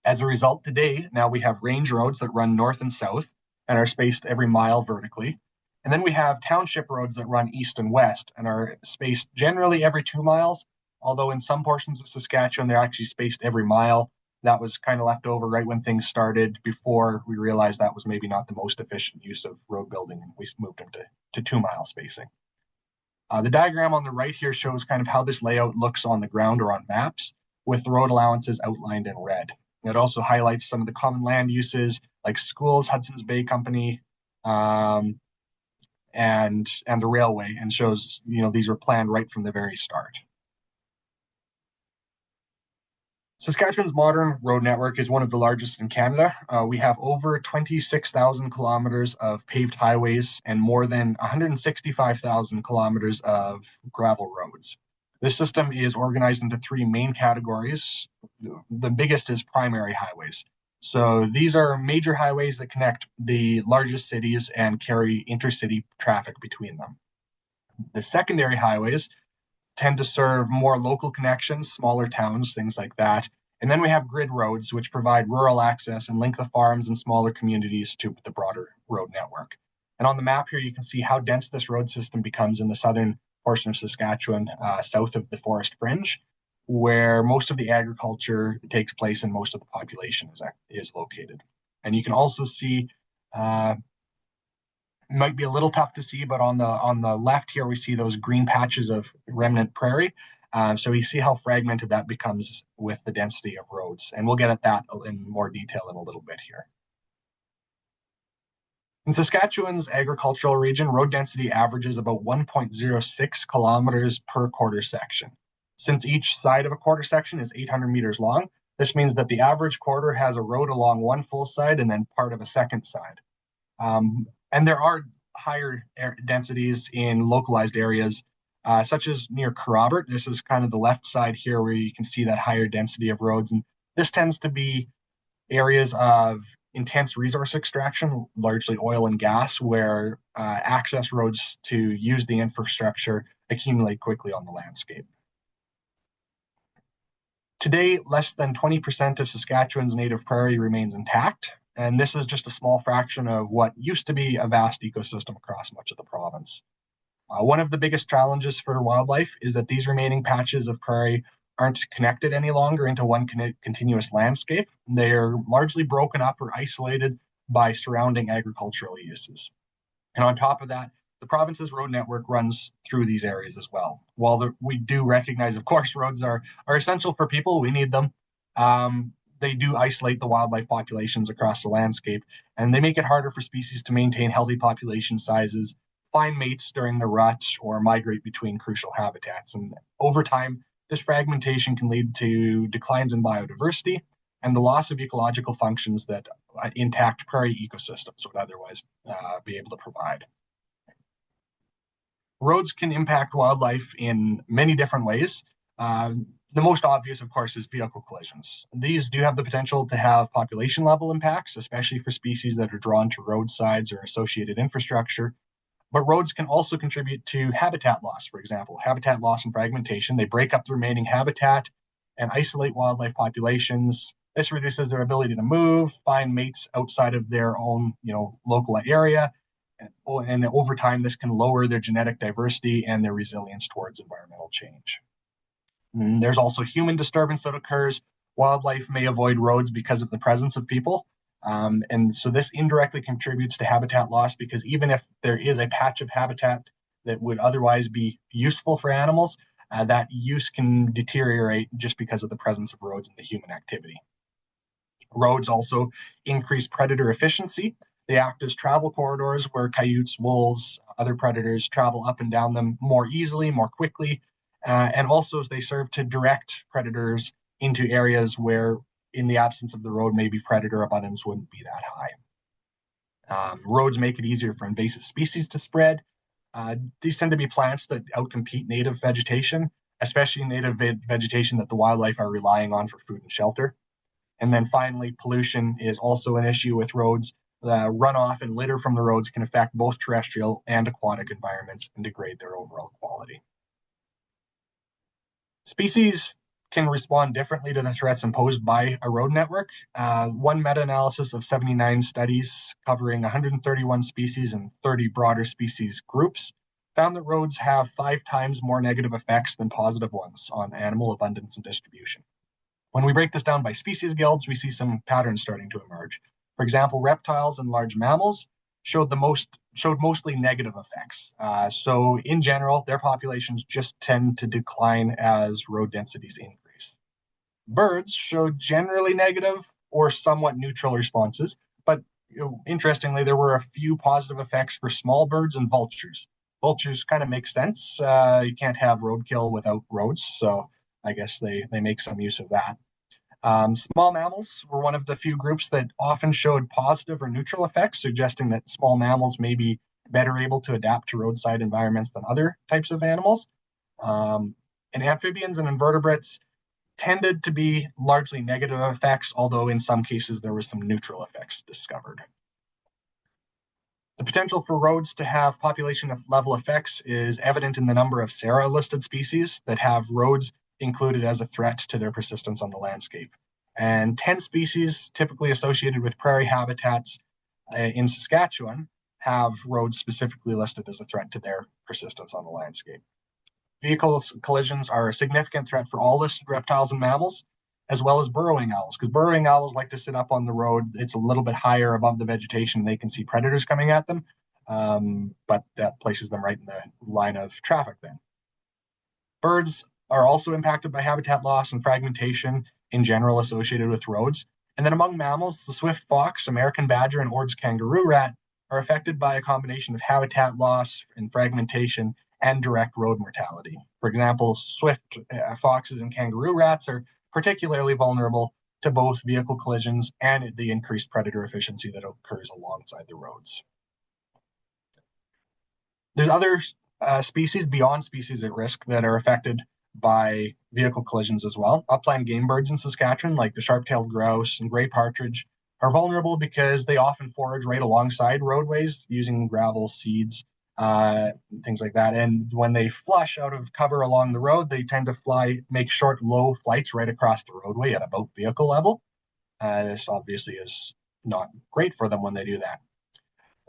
As a result, today, now we have range roads that run north and south and are spaced every mile vertically. And then we have township roads that run east and west and are spaced generally every 2 miles, although in some portions of Saskatchewan, they're actually spaced every mile. That was kind of left over right when things started before we realized that was maybe not the most efficient use of road building, and we moved them to 2 mile spacing. The diagram on the right here shows kind of how this layout looks on the ground or on maps, with the road allowances outlined in red. It also highlights some of the common land uses like schools, Hudson's Bay Company, and the railway, and shows these were planned right from the very start. Saskatchewan's modern road network is one of the largest in Canada. We have over 26,000 kilometers of paved highways and more than 165,000 kilometers of gravel roads. This system is organized into 3 main categories. The biggest is primary highways. So these are major highways that connect the largest cities and carry intercity traffic between them. The secondary highways tend to serve more local connections, smaller towns, things like that. And then we have grid roads, which provide rural access and link the farms and smaller communities to the broader road network. And on the map here, you can see how dense this road system becomes in the southern portion of Saskatchewan, south of the forest fringe, where most of the agriculture takes place and most of the population is located. And you can also see might be a little tough to see, but on the left here, we see those green patches of remnant prairie. So we see how fragmented that becomes with the density of roads. And we'll get at that in more detail in a little bit here. In Saskatchewan's agricultural region, road density averages about 1.06 kilometers per quarter section. Since each side of a quarter section is 800 meters long, this means that the average quarter has a road along one full side and then part of a second side. And there are higher densities in localized areas, such as near Kerrobert. This is kind of the left side here where you can see that higher density of roads. And this tends to be areas of intense resource extraction, largely oil and gas, where access roads to use the infrastructure accumulate quickly on the landscape. Today, less than 20% of Saskatchewan's native prairie remains intact, and this is just a small fraction of what used to be a vast ecosystem across much of the province. One of the biggest challenges for wildlife is that these remaining patches of prairie aren't connected any longer into one continuous landscape. They are largely broken up or isolated by surrounding agricultural uses. And on top of that, the province's road network runs through these areas as well. While we do recognize, of course, roads are essential for people, we need them. They do isolate the wildlife populations across the landscape, and they make it harder for species to maintain healthy population sizes, find mates during the rut, or migrate between crucial habitats. And over time, this fragmentation can lead to declines in biodiversity and the loss of ecological functions that intact prairie ecosystems would otherwise be able to provide. Roads can impact wildlife in many different ways. The most obvious, of course, is vehicle collisions. These do have the potential to have population level impacts, especially for species that are drawn to roadsides or associated infrastructure. But roads can also contribute to habitat loss, for example, habitat loss and fragmentation. They break up the remaining habitat and isolate wildlife populations. This reduces their ability to move, find mates outside of their own, local area. And over time, this can lower their genetic diversity and their resilience towards environmental change. There's also human disturbance that occurs. Wildlife may avoid roads because of the presence of people. And so this indirectly contributes to habitat loss, because even if there is a patch of habitat that would otherwise be useful for animals, that use can deteriorate just because of the presence of roads and the human activity. Roads also increase predator efficiency. They act as travel corridors where coyotes, wolves, other predators travel up and down them more easily, more quickly. And also they serve to direct predators into areas where, in the absence of the road, maybe predator abundance wouldn't be that high. Roads make it easier for invasive species to spread. These tend to be plants that outcompete native vegetation, especially native vegetation that the wildlife are relying on for food and shelter. And then finally, pollution is also an issue with roads. Runoff and litter from the roads can affect both terrestrial and aquatic environments and degrade their overall quality. Species can respond differently to the threats imposed by a road network. One meta-analysis of 79 studies covering 131 species and 30 broader species groups found that roads have 5 times more negative effects than positive ones on animal abundance and distribution. When we break this down by species guilds, we see some patterns starting to emerge. For example, reptiles and large mammals showed mostly negative effects. So in general, their populations just tend to decline as road densities increase. Birds showed generally negative or somewhat neutral responses, but interestingly, there were a few positive effects for small birds and vultures. Vultures kind of make sense. You can't have roadkill without roads, so I guess they make some use of that. Small mammals were one of the few groups that often showed positive or neutral effects, suggesting that small mammals may be better able to adapt to roadside environments than other types of animals. And amphibians and invertebrates tended to be largely negative effects, although in some cases there were some neutral effects discovered. The potential for roads to have population level effects is evident in the number of SARA listed species that have roads included as a threat to their persistence on the landscape. And 10 species typically associated with prairie habitats in Saskatchewan have roads specifically listed as a threat to their persistence on the landscape. Vehicle collisions are a significant threat for all listed reptiles and mammals, as well as burrowing owls, because burrowing owls like to sit up on the road. It's a little bit higher above the vegetation. They can see predators coming at them. but that places them right in the line of traffic then. Birds are also impacted by habitat loss and fragmentation in general associated with roads. And then among mammals, the swift fox, American badger, and Ord's kangaroo rat are affected by a combination of habitat loss and fragmentation and direct road mortality. For example, swift foxes and kangaroo rats are particularly vulnerable to both vehicle collisions and the increased predator efficiency that occurs alongside the roads. There's other species beyond species at risk that are affected by vehicle collisions as well. Upland game birds in Saskatchewan, like the sharp-tailed grouse and gray partridge, are vulnerable because they often forage right alongside roadways using gravel, seeds, things like that. And when they flush out of cover along the road, they tend to make short, low flights right across the roadway at about vehicle level. This obviously is not great for them when they do that.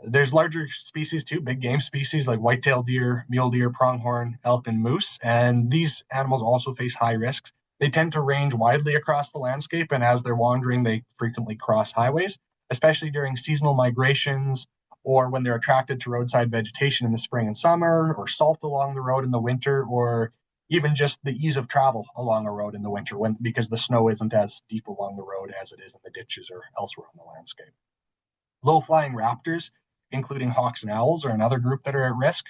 There's larger species too, big game species like white-tailed deer, mule deer, pronghorn, elk, and moose. And these animals also face high risks. They tend to range widely across the landscape, and as they're wandering, they frequently cross highways, especially during seasonal migrations or when they're attracted to roadside vegetation in the spring and summer, or salt along the road in the winter, or even just the ease of travel along a road in the winter because the snow isn't as deep along the road as it is in the ditches or elsewhere on the landscape. Low-flying raptors, including hawks and owls, are another group that are at risk.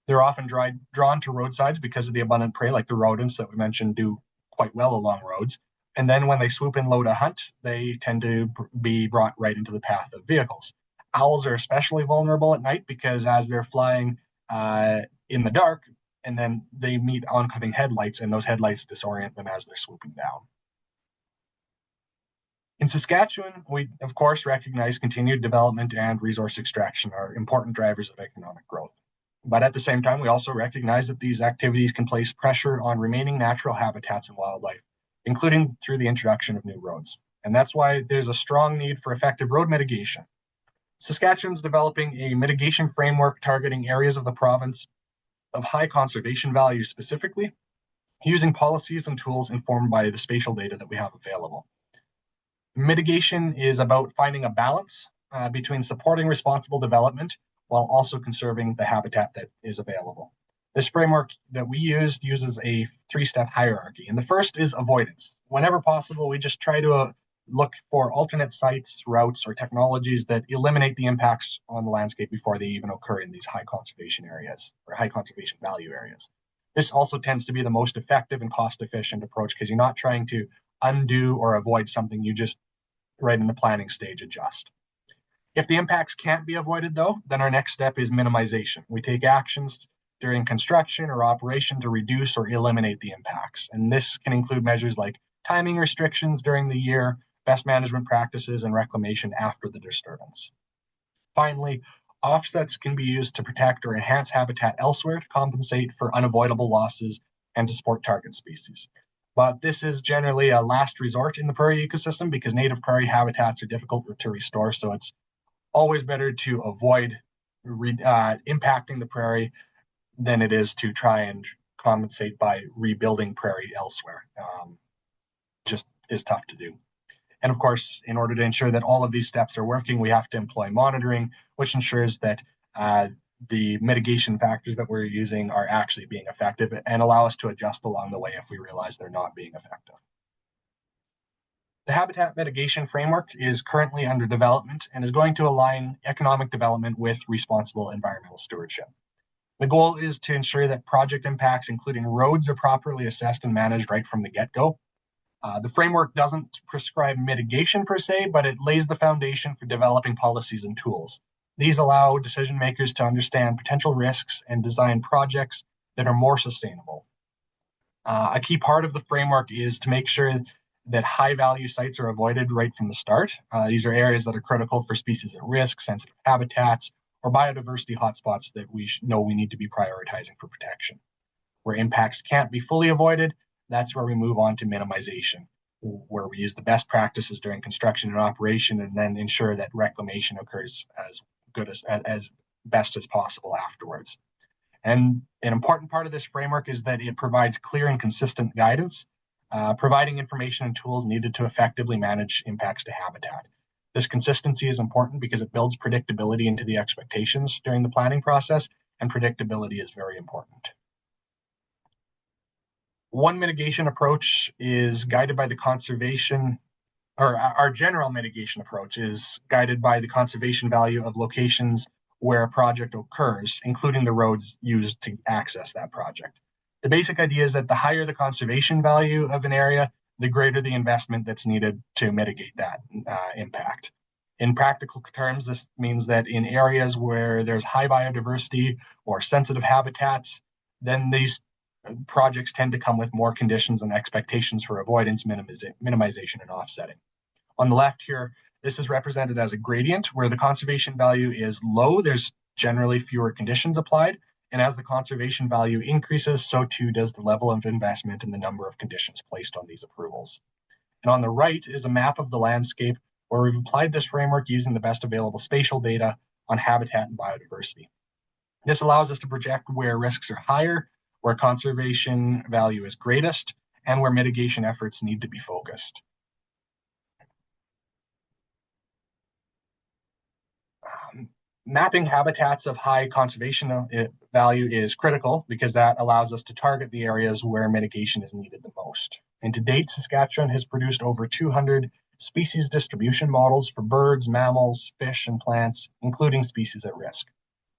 They're often drawn to roadsides because of the abundant prey, like the rodents that we mentioned do quite well along roads. And then when they swoop in low to hunt, they tend to be brought right into the path of vehicles. Owls are especially vulnerable at night because as they're flying in the dark, and then they meet oncoming headlights, and those headlights disorient them as they're swooping down. In Saskatchewan, we, of course, recognize continued development and resource extraction are important drivers of economic growth. But at the same time, we also recognize that these activities can place pressure on remaining natural habitats and wildlife, including through the introduction of new roads. And that's why there's a strong need for effective road mitigation. Saskatchewan's developing a mitigation framework targeting areas of the province of high conservation value specifically, using policies and tools informed by the spatial data that we have available. Mitigation is about finding a balance between supporting responsible development while also conserving the habitat that is available. This framework that we uses a three-step hierarchy. And the first is avoidance. Whenever possible, we just try to look for alternate sites, routes, or technologies that eliminate the impacts on the landscape before they even occur in these high conservation areas or high conservation value areas. This also tends to be the most effective and cost-efficient approach because you're not trying to undo or avoid something, you just right in the planning stage adjust. If the impacts can't be avoided though, then our next step is minimization. We take actions during construction or operation to reduce or eliminate the impacts. And this can include measures like timing restrictions during the year, best management practices, and reclamation after the disturbance. Finally, offsets can be used to protect or enhance habitat elsewhere to compensate for unavoidable losses and to support target species. But this is generally a last resort in the prairie ecosystem because native prairie habitats are difficult to restore, so it's always better to avoid impacting the prairie than it is to try and compensate by rebuilding prairie elsewhere. Just is tough to do. And of course, in order to ensure that all of these steps are working, we have to employ monitoring, which ensures that the mitigation factors that we're using are actually being effective and allow us to adjust along the way if we realize they're not being effective. The habitat mitigation framework is currently under development and is going to align economic development with responsible environmental stewardship. The goal is to ensure that project impacts, including roads, are properly assessed and managed right from the get-go. The framework doesn't prescribe mitigation per se, but it lays the foundation for developing policies and tools. These allow decision makers to understand potential risks and design projects that are more sustainable. A key part of the framework is to make sure that high value sites are avoided right from the start. These are areas that are critical for species at risk, sensitive habitats, or biodiversity hotspots that we know we need to be prioritizing for protection. Where impacts can't be fully avoided, that's where we move on to minimization, where we use the best practices during construction and operation and then ensure that reclamation occurs as best as possible afterwards. And an important part of this framework is that it provides clear and consistent guidance, providing information and tools needed to effectively manage impacts to habitat. This consistency is important because it builds predictability into the expectations during the planning process, and predictability is very important. One mitigation approach is guided by the conservation, or our general mitigation approach is guided by the conservation value of locations where a project occurs, including the roads used to access that project. The basic idea is that the higher the conservation value of an area, the greater the investment that's needed to mitigate that impact. In practical terms, this means that in areas where there's high biodiversity or sensitive habitats, then these projects tend to come with more conditions and expectations for avoidance, minimization, and offsetting. On the left here, this is represented as a gradient where the conservation value is low. There's generally fewer conditions applied. And as the conservation value increases, so too does the level of investment and the number of conditions placed on these approvals. And on the right is a map of the landscape where we've applied this framework using the best available spatial data on habitat and biodiversity. This allows us to project where risks are higher, where conservation value is greatest, and where mitigation efforts need to be focused. Mapping habitats of high conservation value is critical because that allows us to target the areas where mitigation is needed the most. And to date, Saskatchewan has produced over 200 species distribution models for birds, mammals, fish, and plants, including species at risk.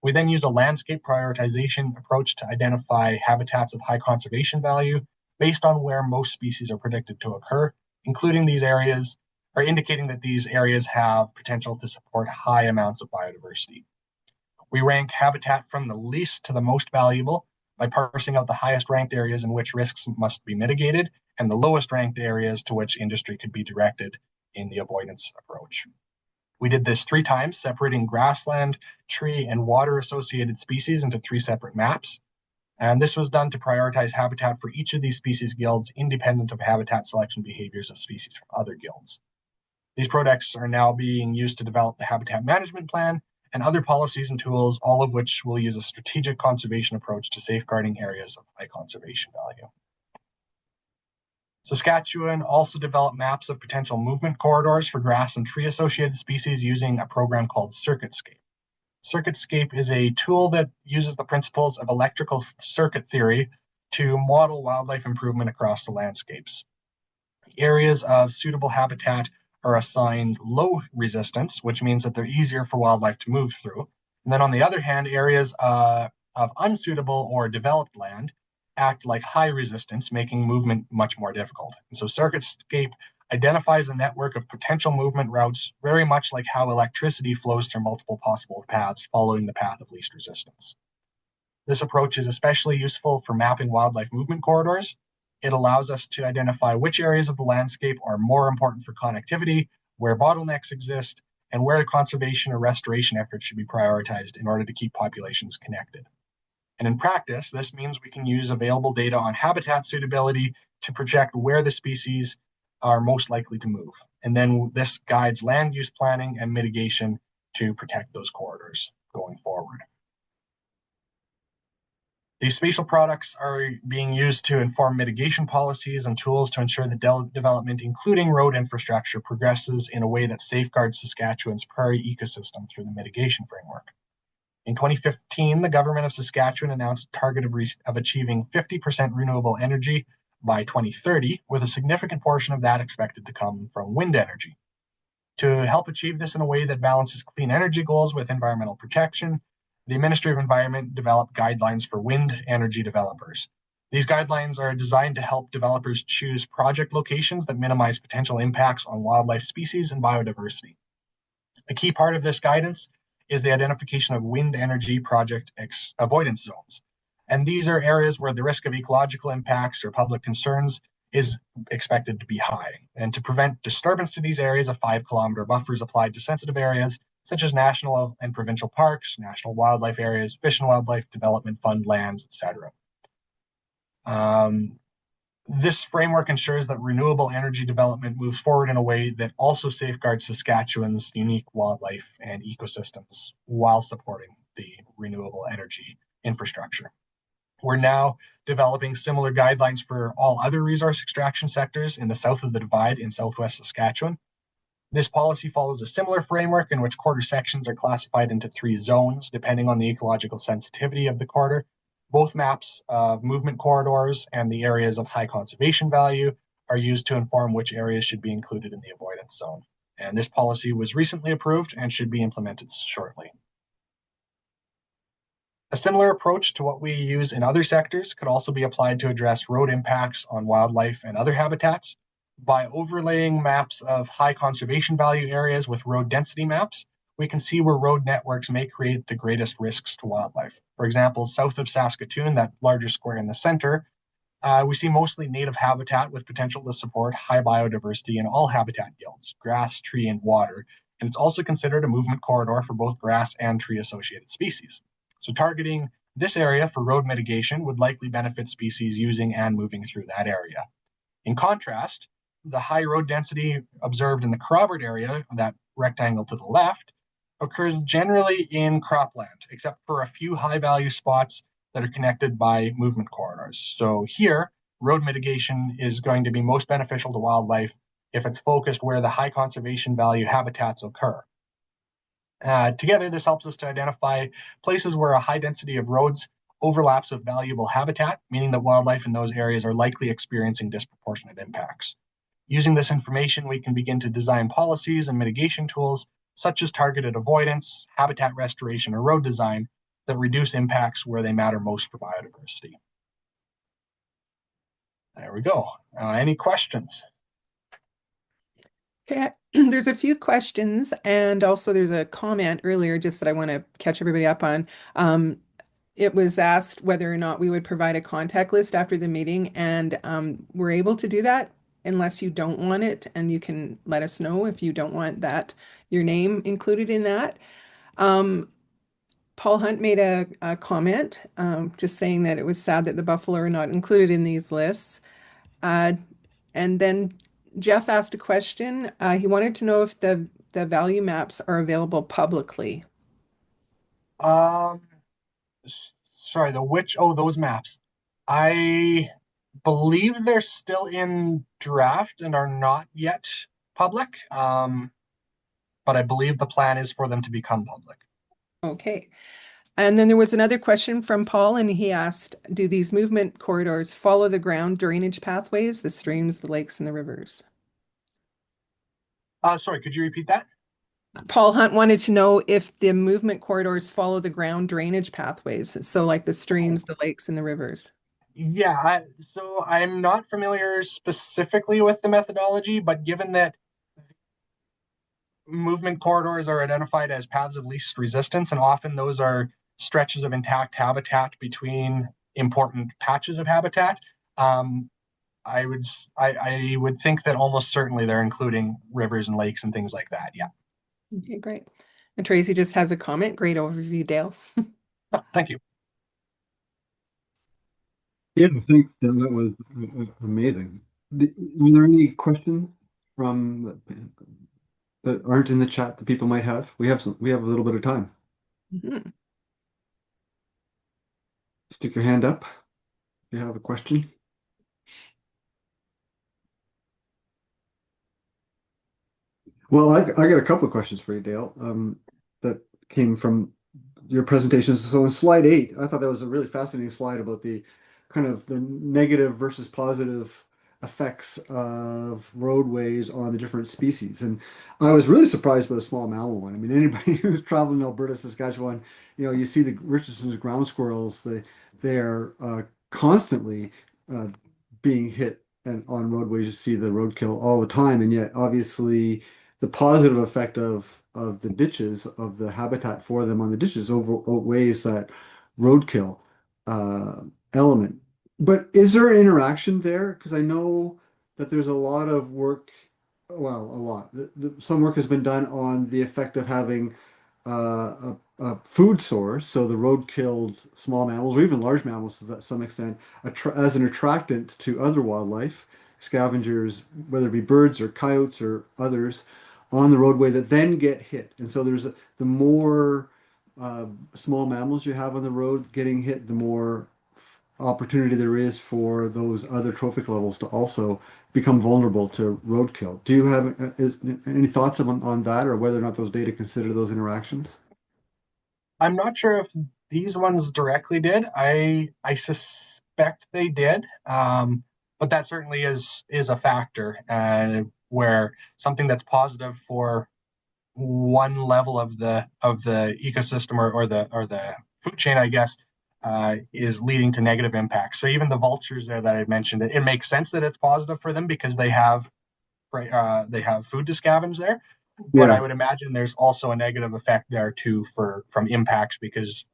We then use a landscape prioritization approach to identify habitats of high conservation value based on where most species are predicted to occur, including these areas, or indicating that these areas have potential to support high amounts of biodiversity. We rank habitat from the least to the most valuable by parsing out the highest ranked areas in which risks must be mitigated and the lowest ranked areas to which industry could be directed in the avoidance approach. We did this 3 times, separating grassland, tree, and water-associated species into 3 separate maps. And this was done to prioritize habitat for each of these species guilds, independent of habitat selection behaviors of species from other guilds. These products are now being used to develop the habitat management plan and other policies and tools, all of which will use a strategic conservation approach to safeguarding areas of high conservation value. Saskatchewan also developed maps of potential movement corridors for grass and tree-associated species using a program called CircuitScape. CircuitScape is a tool that uses the principles of electrical circuit theory to model wildlife improvement across the landscapes. Areas of suitable habitat are assigned low resistance, which means that they're easier for wildlife to move through. And then on the other hand, areas of unsuitable or developed land act like high resistance, making movement much more difficult. And so CircuitScape identifies a network of potential movement routes, very much like how electricity flows through multiple possible paths following the path of least resistance. This approach is especially useful for mapping wildlife movement corridors. It allows us to identify which areas of the landscape are more important for connectivity, where bottlenecks exist, and where conservation or restoration efforts should be prioritized in order to keep populations connected. And in practice, this means we can use available data on habitat suitability to project where the species are most likely to move. And then this guides land use planning and mitigation to protect those corridors going forward. These spatial products are being used to inform mitigation policies and tools to ensure that development, including road infrastructure, progresses in a way that safeguards Saskatchewan's prairie ecosystem through the mitigation framework. In 2015, the government of Saskatchewan announced a target of achieving 50% renewable energy by 2030, with a significant portion of that expected to come from wind energy. To help achieve this in a way that balances clean energy goals with environmental protection, the Ministry of Environment developed guidelines for wind energy developers. These guidelines are designed to help developers choose project locations that minimize potential impacts on wildlife species and biodiversity. A key part of this guidance is the identification of wind energy project avoidance zones. And these are areas where the risk of ecological impacts or public concerns is expected to be high. And to prevent disturbance to these areas, a 5-kilometer buffer is applied to sensitive areas such as national and provincial parks, national wildlife areas, Fish and Wildlife Development Fund lands, etc. This framework ensures that renewable energy development moves forward in a way that also safeguards Saskatchewan's unique wildlife and ecosystems while supporting the renewable energy infrastructure. We're now developing similar guidelines for all other resource extraction sectors in the south of the Divide in southwest Saskatchewan. This policy follows a similar framework in which quarter sections are classified into 3 zones, depending on the ecological sensitivity of the quarter. Both maps of movement corridors and the areas of high conservation value are used to inform which areas should be included in the avoidance zone. And this policy was recently approved and should be implemented shortly. A similar approach to what we use in other sectors could also be applied to address road impacts on wildlife and other habitats. By overlaying maps of high conservation value areas with road density maps, we can see where road networks may create the greatest risks to wildlife. For example, south of Saskatoon, that larger square in the center, we see mostly native habitat with potential to support high biodiversity in all habitat yields, grass, tree, and water. And it's also considered a movement corridor for both grass and tree associated species. So targeting this area for road mitigation would likely benefit species using and moving through that area. In contrast, the high road density observed in the Cropper area, that rectangle to the left, occurs generally in cropland, except for a few high value spots that are connected by movement corridors. So here, road mitigation is going to be most beneficial to wildlife if it's focused where the high conservation value habitats occur. Together, this helps us to identify places where a high density of roads overlaps with valuable habitat, meaning that wildlife in those areas are likely experiencing disproportionate impacts. Using this information, we can begin to design policies and mitigation tools, such as targeted avoidance, habitat restoration, or road design that reduce impacts where they matter most for biodiversity. There we go. Any questions? Okay, there's a few questions, and also there's a comment earlier just that I want to catch everybody up on. It was asked whether or not we would provide a contact list after the meeting, and we're able to do that unless you don't want it, and you can let us know if you don't want that, your name included in that. Paul Hunt made a comment just saying that it was sad that the buffalo are not included in these lists. And then Jeff asked a question. He wanted to know if the value maps are available publicly. Sorry, those maps. I believe they're still in draft and are not yet public. But I believe the plan is for them to become public. Okay. And then there was another question from Paul, and he asked, do these movement corridors follow the ground drainage pathways, the streams, the lakes, and the rivers? Sorry, could you repeat that? Paul Hunt wanted to know if the movement corridors follow the ground drainage pathways, so like the streams, the lakes, and the rivers. Yeah, so I'm not familiar specifically with the methodology, but given that movement corridors are identified as paths of least resistance, and often those are stretches of intact habitat between important patches of habitat, I would think that almost certainly they're including rivers and lakes and things like that. Yeah. Okay, great. And Tracy just has a comment. Great overview, Dale. Oh, thank you. Yeah, I think that was amazing. Were there any questions from that aren't in the chat that people might have? We have a little bit of time. Mhm. Stick your hand up if you have a question. Well, I got a couple of questions for you, Dale, that came from your presentations. So in slide 8, I thought that was a really fascinating slide about the kind of the negative versus positive effects of roadways on the different species. And I was really surprised by the small mammal one. I mean, anybody who's traveling in Alberta, Saskatchewan, you see the Richardson's ground squirrels, they're constantly uh, being hit and on roadways. You see the roadkill all the time, and yet obviously the positive effect of the ditches, of the habitat for them on the ditches outweighs that roadkill element. But is there an interaction there? Because I know that there's a lot of work, well, a lot. Some work has been done on the effect of having a food source, so the road-killed small mammals or even large mammals to some extent, as an attractant to other wildlife, scavengers, whether it be birds or coyotes or others, on the roadway that then get hit. And so the more small mammals you have on the road getting hit, the more opportunity there is for those other trophic levels to also become vulnerable to roadkill. Do you have any thoughts on that, or whether or not those data consider those interactions? I'm not sure if these ones directly did. I suspect they did, but that certainly is a factor where something that's positive for one level of the ecosystem or the food chain, I guess, is leading to negative impacts. So even the vultures there that I mentioned, it makes sense that it's positive for them because they have food to scavenge there. But I Yeah, would imagine there's also a negative effect there too for from impacts because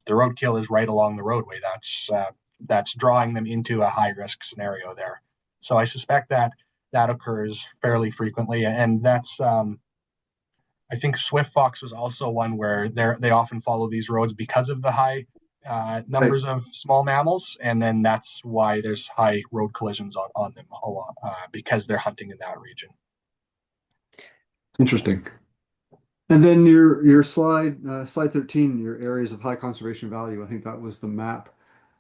the roadkill is right along the roadway. That's drawing them into a high risk scenario there. So I suspect that that occurs fairly frequently, and that's I think Swift Fox was also one where they often follow these roads because of the high right. numbers of small mammals, and then that's why there's high road collisions on them a lot because they're hunting in that region. Interesting. And then your slide 13, your areas of high conservation value. I think that was the map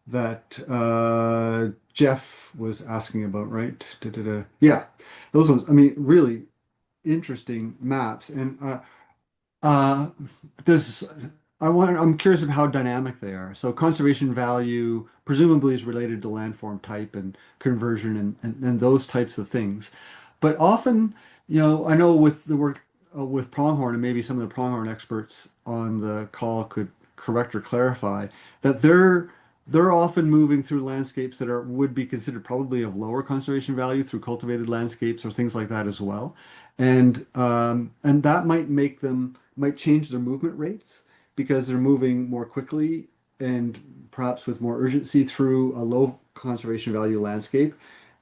that Jeff was asking about, right? Da-da-da. Yeah, those ones. I mean, really interesting maps. And uh, does I'm curious of how dynamic they are. So conservation value presumably is related to landform type and conversion and those types of things. But often, I know with the work with pronghorn, and maybe some of the pronghorn experts on the call could correct or clarify that they're often moving through landscapes that are would be considered probably of lower conservation value through cultivated landscapes or things like that as well. And that might change their movement rates because they're moving more quickly and perhaps with more urgency through a low conservation value landscape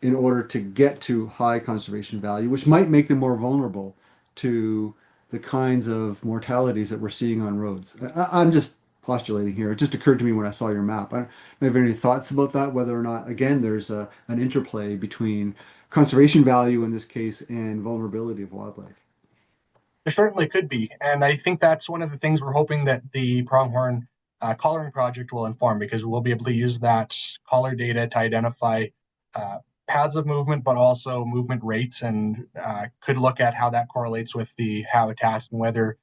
in order to get to high conservation value, which might make them more vulnerable to the kinds of mortalities that we're seeing on roads. I'm just postulating here. It just occurred to me when I saw your map. I don't have any thoughts about that, whether or not, again, there's an interplay between conservation value in this case and vulnerability of wildlife. There certainly could be, and I think that's one of the things we're hoping that the Pronghorn collaring project will inform because we'll be able to use that collar data to identify uh, paths of movement, but also movement rates, and could look at how that correlates with the habitat and whether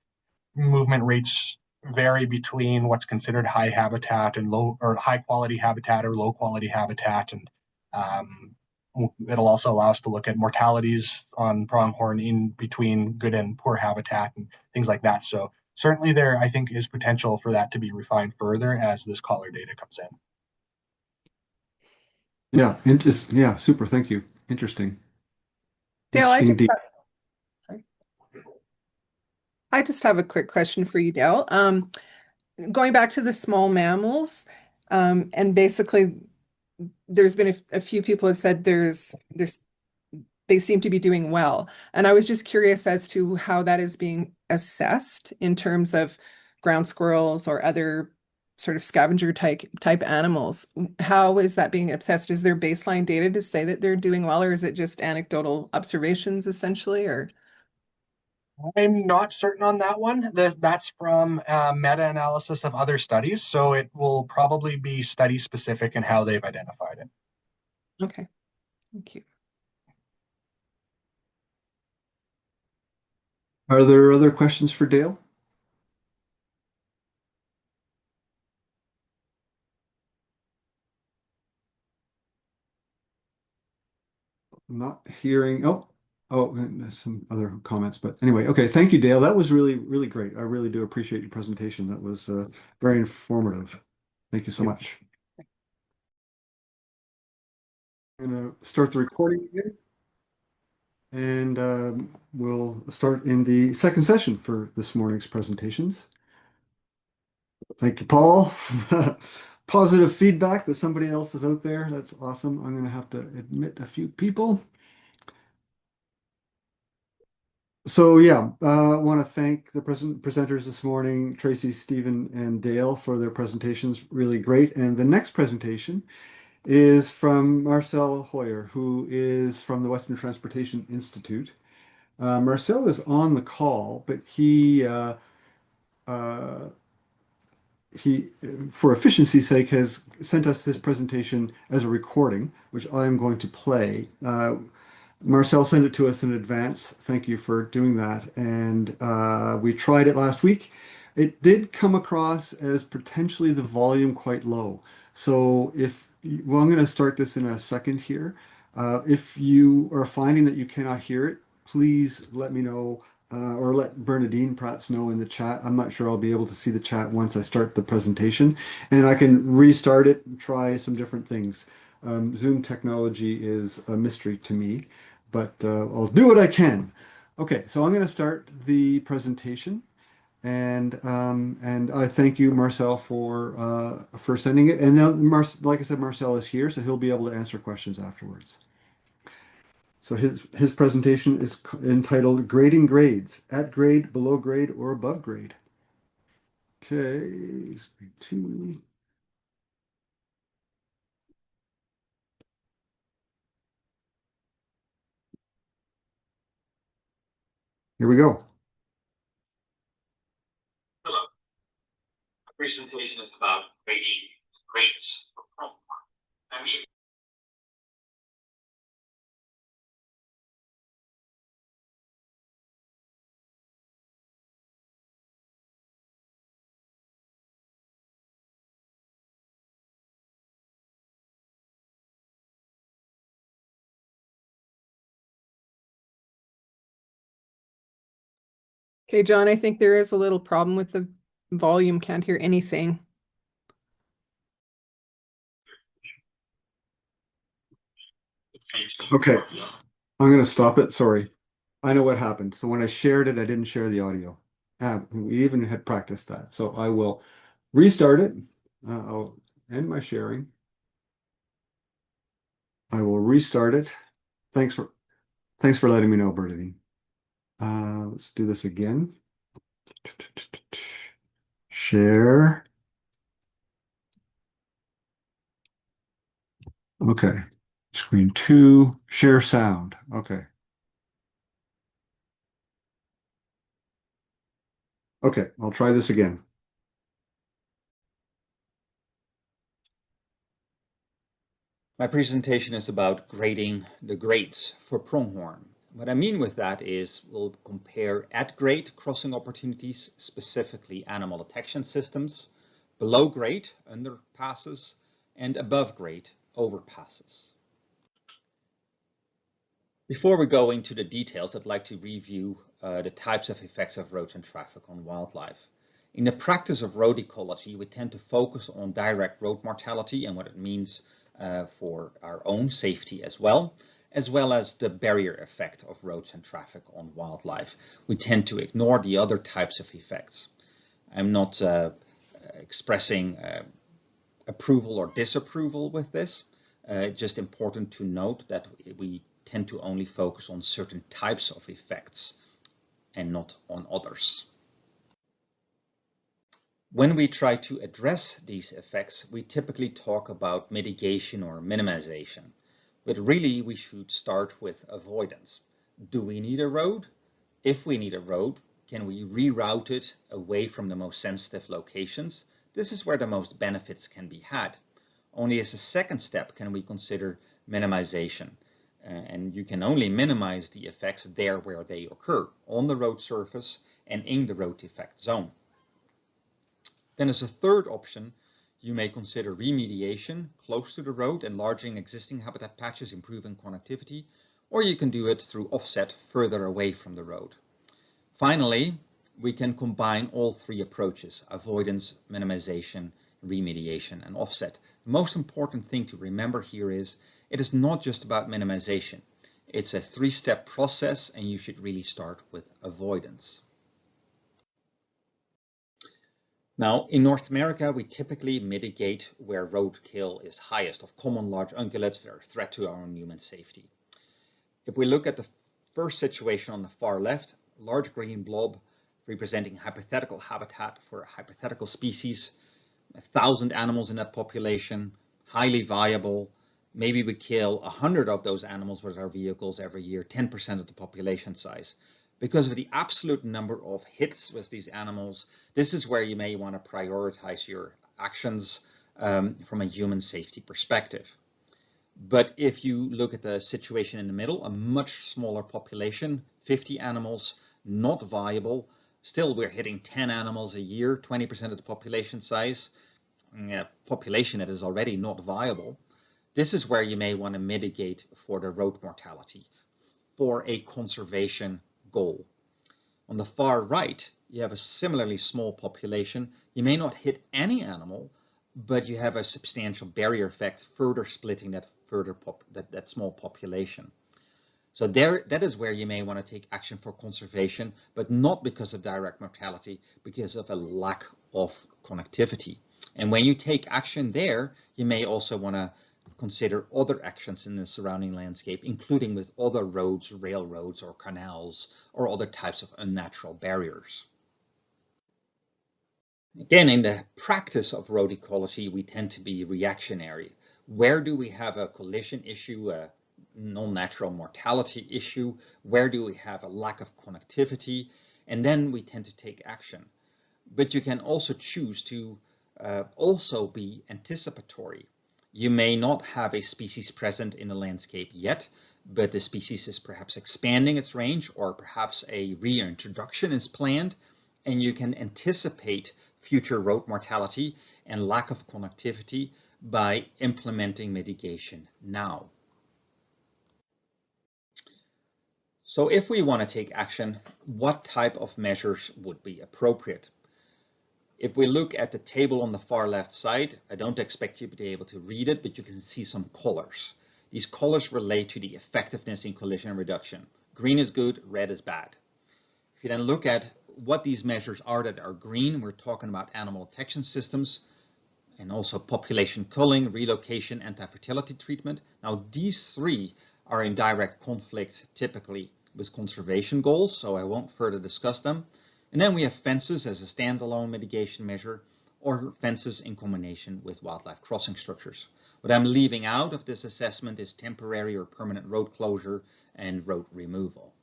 movement rates vary between what's considered high habitat and low or high quality habitat or low quality habitat. And um, it'll also allow us to look at mortalities on pronghorn in between good and poor habitat and things like that. So certainly there, I think, is potential for that to be refined further as this collar data comes in. Yeah, super. Thank you. Interesting. Dale, Interesting indeed. sorry. I just have a quick question for you, Dale. Going back to the small mammals, and basically there's been a few people have said there's they seem to be doing well. And I was just curious as to how that is being assessed in terms of ground squirrels or other sort of scavenger type animals. How is that being assessed? Is there baseline data to say that they're doing well, or is it just anecdotal observations essentially, or? I'm not certain on that one. That's from meta-analysis of other studies, so it will probably be study specific in how they've identified it. Okay, thank you. Are there other questions for Dale? I'm not hearing. And there's some other comments, but anyway, okay. Thank you, Dale. That was really, really great. I really do appreciate your presentation. That was very informative. Thank you so much. I'm gonna start the recording again, and we'll start in the second session for this morning's presentations. Thank you, Paul. Positive feedback that somebody else is out there. That's awesome. I'm gonna have to admit a few people. So yeah, I want to thank the presenters this morning, Tracy, Stephen, and Dale for their presentations. Really great. And the next presentation is from Marcel Hoyer, who is from the Western Transportation Institute. Marcel is on the call, but uh, he, for efficiency's sake, has sent us his presentation as a recording, which I am going to play. Marcel sent it to us in advance. Thank you for doing that. And we tried it last week. It did come across as potentially the volume quite low. So well, I'm going to start this in a second here. If you are finding that you cannot hear it, please let me know or let Bernadine perhaps know in the chat. I'm not sure I'll be able to see the chat once I start the presentation, and I can restart it and try some different things. Zoom technology is a mystery to me, but I'll do what I can. Okay, so I'm going to start the presentation, and I thank you, Marcel, for sending it. And now, like I said, Marcel is here, so he'll be able to answer questions afterwards. So his presentation is entitled "Grading Grades: At Grade, Below Grade, or Above Grade." Okay, screen two. Here we go. Hello. My presentation is about grading grades for pronghorn. I mean, Okay, John, I think there is a little problem with the volume. Can't hear anything. Okay, I'm going to stop it. Sorry. I know what happened. So when I shared it, I didn't share the audio. We even had practiced that. So I will restart it. I'll end my sharing. I will restart it. Thanks for letting me know, Bernadine. Let's do this again. Share. Okay. Screen two. Share sound. Okay. Okay, I'll try this again. My presentation is about grading the grades for pronghorn. What I mean with that is we'll compare at grade crossing opportunities, specifically animal detection systems, below grade underpasses, and above grade overpasses. Before we go into the details, I'd like to review the types of effects of roads and traffic on wildlife. In the practice of road ecology, we tend to focus on direct road mortality and what it means for our own safety as well as the barrier effect of roads and traffic on wildlife. We tend to ignore the other types of effects. I'm not expressing approval or disapproval with this. Just important to note that we tend to only focus on certain types of effects and not on others. When we try to address these effects, we typically talk about mitigation or minimization, but really we should start with avoidance. Do we need a road? If we need a road, can we reroute it away from the most sensitive locations? This is where the most benefits can be had. Only as a second step can we consider minimization. And you can only minimize the effects there where they occur, on the road surface and in the road effect zone. Then as a third option, you may consider remediation close to the road, enlarging existing habitat patches, improving connectivity, or you can do it through offset further away from the road. Finally, we can combine all three approaches: avoidance, minimization, remediation, and offset. The most important thing to remember here is it is not just about minimization. It's a three-step process, and you should really start with avoidance. Now, in North America, we typically mitigate where roadkill is highest. Of common large ungulates that are a threat to our own human safety. If we look at the first situation on the far left, large green blob representing hypothetical habitat for a hypothetical species, 1,000 animals in that population, highly viable. Maybe we kill 100 of those animals with our vehicles every year, 10% of the population size. Because of the absolute number of hits with these animals, this is where you may want to prioritize your actions from a human safety perspective. But if you look at the situation in the middle, a much smaller population, 50 animals, not viable. Still, we're hitting 10 animals a year, 20% of the population size, population that is already not viable. This is where you may want to mitigate for the road mortality for a conservation goal. On the far right, you have a similarly small population. You may not hit any animal, but you have a substantial barrier effect, further splitting that that small population. So that is where you may want to take action for conservation, but not because of direct mortality, because of a lack of connectivity. And when you take action there, you may also want to consider other actions in the surrounding landscape, including with other roads, railroads, or canals, or other types of unnatural barriers. Again, in the practice of road ecology, we tend to be reactionary. Where do we have a collision issue, a non-natural mortality issue? Where do we have a lack of connectivity? And then we tend to take action. But you can also choose to also be anticipatory. You may not have a species present in the landscape yet, but the species is perhaps expanding its range, or perhaps a reintroduction is planned, and you can anticipate future road mortality and lack of connectivity by implementing mitigation now. So if we want to take action, what type of measures would be appropriate? If we look at the table on the far left side, I don't expect you to be able to read it, but you can see some colors. These colors relate to the effectiveness in collision reduction. Green is good, red is bad. If you then look at what these measures are that are green, we're talking about animal detection systems and also population culling, relocation, anti-fertility treatment. Now, these three are in direct conflict typically with conservation goals, so I won't further discuss them. And then we have fences as a standalone mitigation measure, or fences in combination with wildlife crossing structures. What I'm leaving out of this assessment is temporary or permanent road closure and road removal.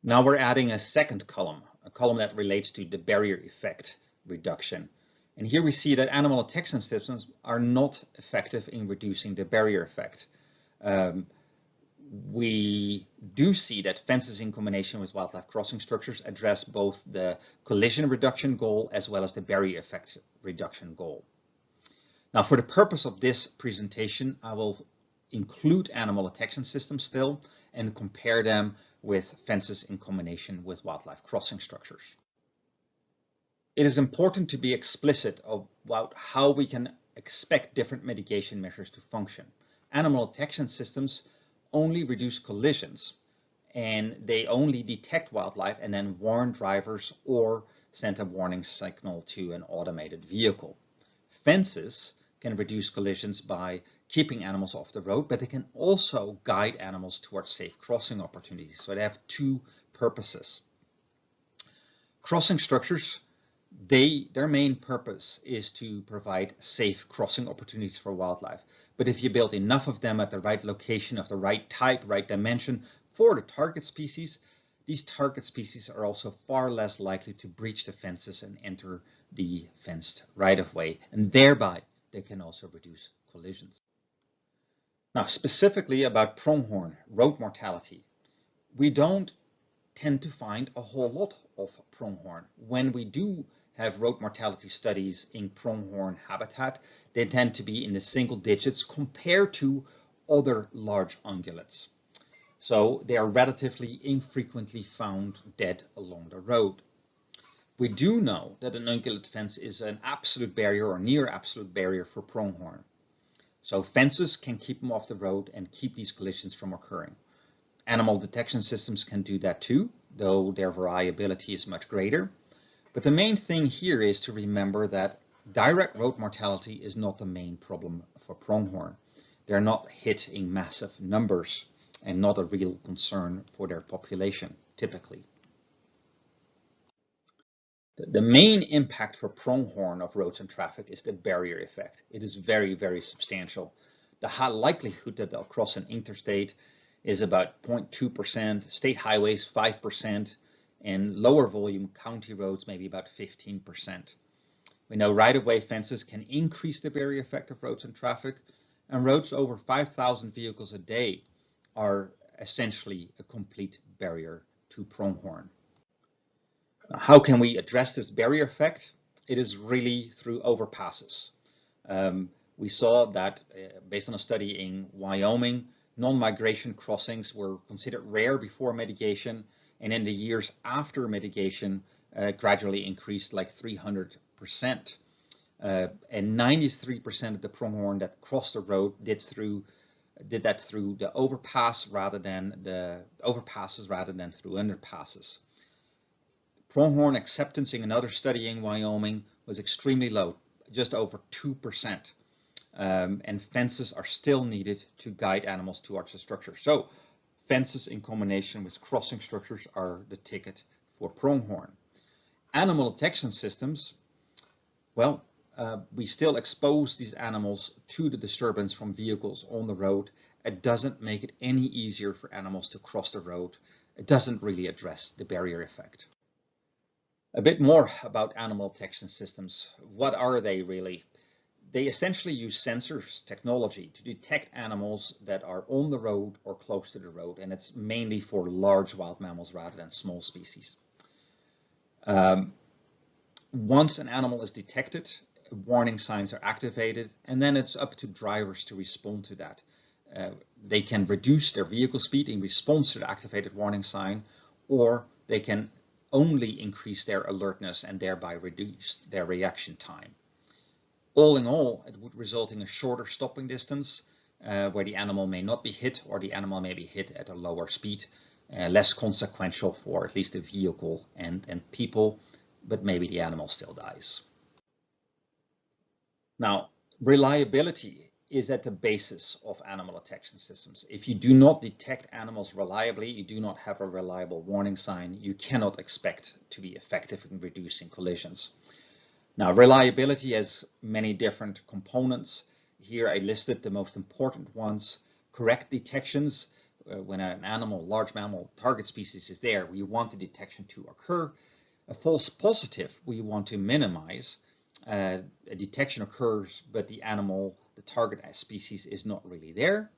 Now we're adding a second column, a column that relates to the barrier effect reduction. And here we see that animal detection systems are not effective in reducing the barrier effect. We do see that fences in combination with wildlife crossing structures address both the collision reduction goal as well as the barrier effect reduction goal. Now, for the purpose of this presentation, I will include animal detection systems still and compare them with fences in combination with wildlife crossing structures. It is important to be explicit about how we can expect different mitigation measures to function. Animal detection systems only reduce collisions, and they only detect wildlife and then warn drivers or send a warning signal to an automated vehicle. Fences can reduce collisions by keeping animals off the road, but they can also guide animals towards safe crossing opportunities. So they have two purposes. Crossing structures, their main purpose is to provide safe crossing opportunities for wildlife. But if you build enough of them at the right location, of the right type, right dimension for the target species, these target species are also far less likely to breach the fences and enter the fenced right-of-way, and thereby they can also reduce collisions. Now, specifically about pronghorn road mortality, we don't tend to find a whole lot of pronghorn. When we do have road mortality studies in pronghorn habitat, they tend to be in the single digits compared to other large ungulates. So they are relatively infrequently found dead along the road. We do know that an ungulate fence is an absolute barrier or near absolute barrier for pronghorn. So fences can keep them off the road and keep these collisions from occurring. Animal detection systems can do that too, though their variability is much greater. But the main thing here is to remember that direct road mortality is not the main problem for pronghorn. They're not hit in massive numbers and not a real concern for their population, typically. The main impact for pronghorn of roads and traffic is the barrier effect. It is very, very substantial. The high likelihood that they'll cross an interstate is about 0.2%, state highways 5%, and lower volume county roads maybe about 15%. We know right-of-way fences can increase the barrier effect of roads and traffic, and roads over 5,000 vehicles a day are essentially a complete barrier to pronghorn. Now, how can we address this barrier effect? It is really through overpasses. We saw that based on a study in Wyoming, non-migration crossings were considered rare before mitigation, and in the years after mitigation gradually increased like 300%. And 93% of the pronghorn that crossed the road did that through the overpasses rather than through underpasses. Pronghorn acceptance in another study in Wyoming was extremely low, just over 2%. And fences are still needed to guide animals towards the structure. So fences in combination with crossing structures are the ticket for pronghorn. Animal detection systems, well, we still expose these animals to the disturbance from vehicles on the road. It doesn't make it any easier for animals to cross the road. It doesn't really address the barrier effect. A bit more about animal detection systems. What are they really? They essentially use sensors technology to detect animals that are on the road or close to the road, and it's mainly for large wild mammals rather than small species. Once an animal is detected, warning signs are activated, and then it's up to drivers to respond to that. They can reduce their vehicle speed in response to the activated warning sign, or they can only increase their alertness and thereby reduce their reaction time. All in all, it would result in a shorter stopping distance where the animal may not be hit, or the animal may be hit at a lower speed, less consequential for at least the vehicle and people, but maybe the animal still dies. Now, reliability is at the basis of animal detection systems. If you do not detect animals reliably, you do not have a reliable warning sign, you cannot expect to be effective in reducing collisions. Now, reliability has many different components. Here I listed the most important ones. Correct detections, when an animal, large mammal target species is there, we want the detection to occur. A false positive, we want to minimize. A detection occurs, but the animal, the target species, is not really there.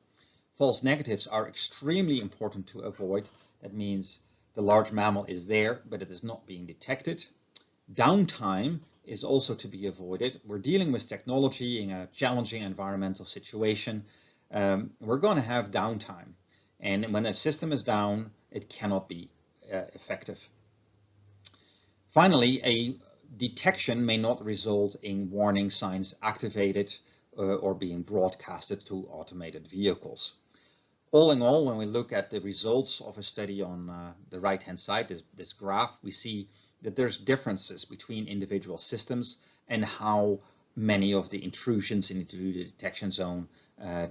False negatives are extremely important to avoid. That means the large mammal is there, but it is not being detected. Downtime is also to be avoided. We're dealing with technology in a challenging environmental situation. We're going to have downtime. And when a system is down, it cannot be effective. Finally, a detection may not result in warning signs activated or being broadcasted to automated vehicles. All in all, when we look at the results of a study on the right-hand side, this graph, we see that there's differences between individual systems and how many of the intrusions into the detection zone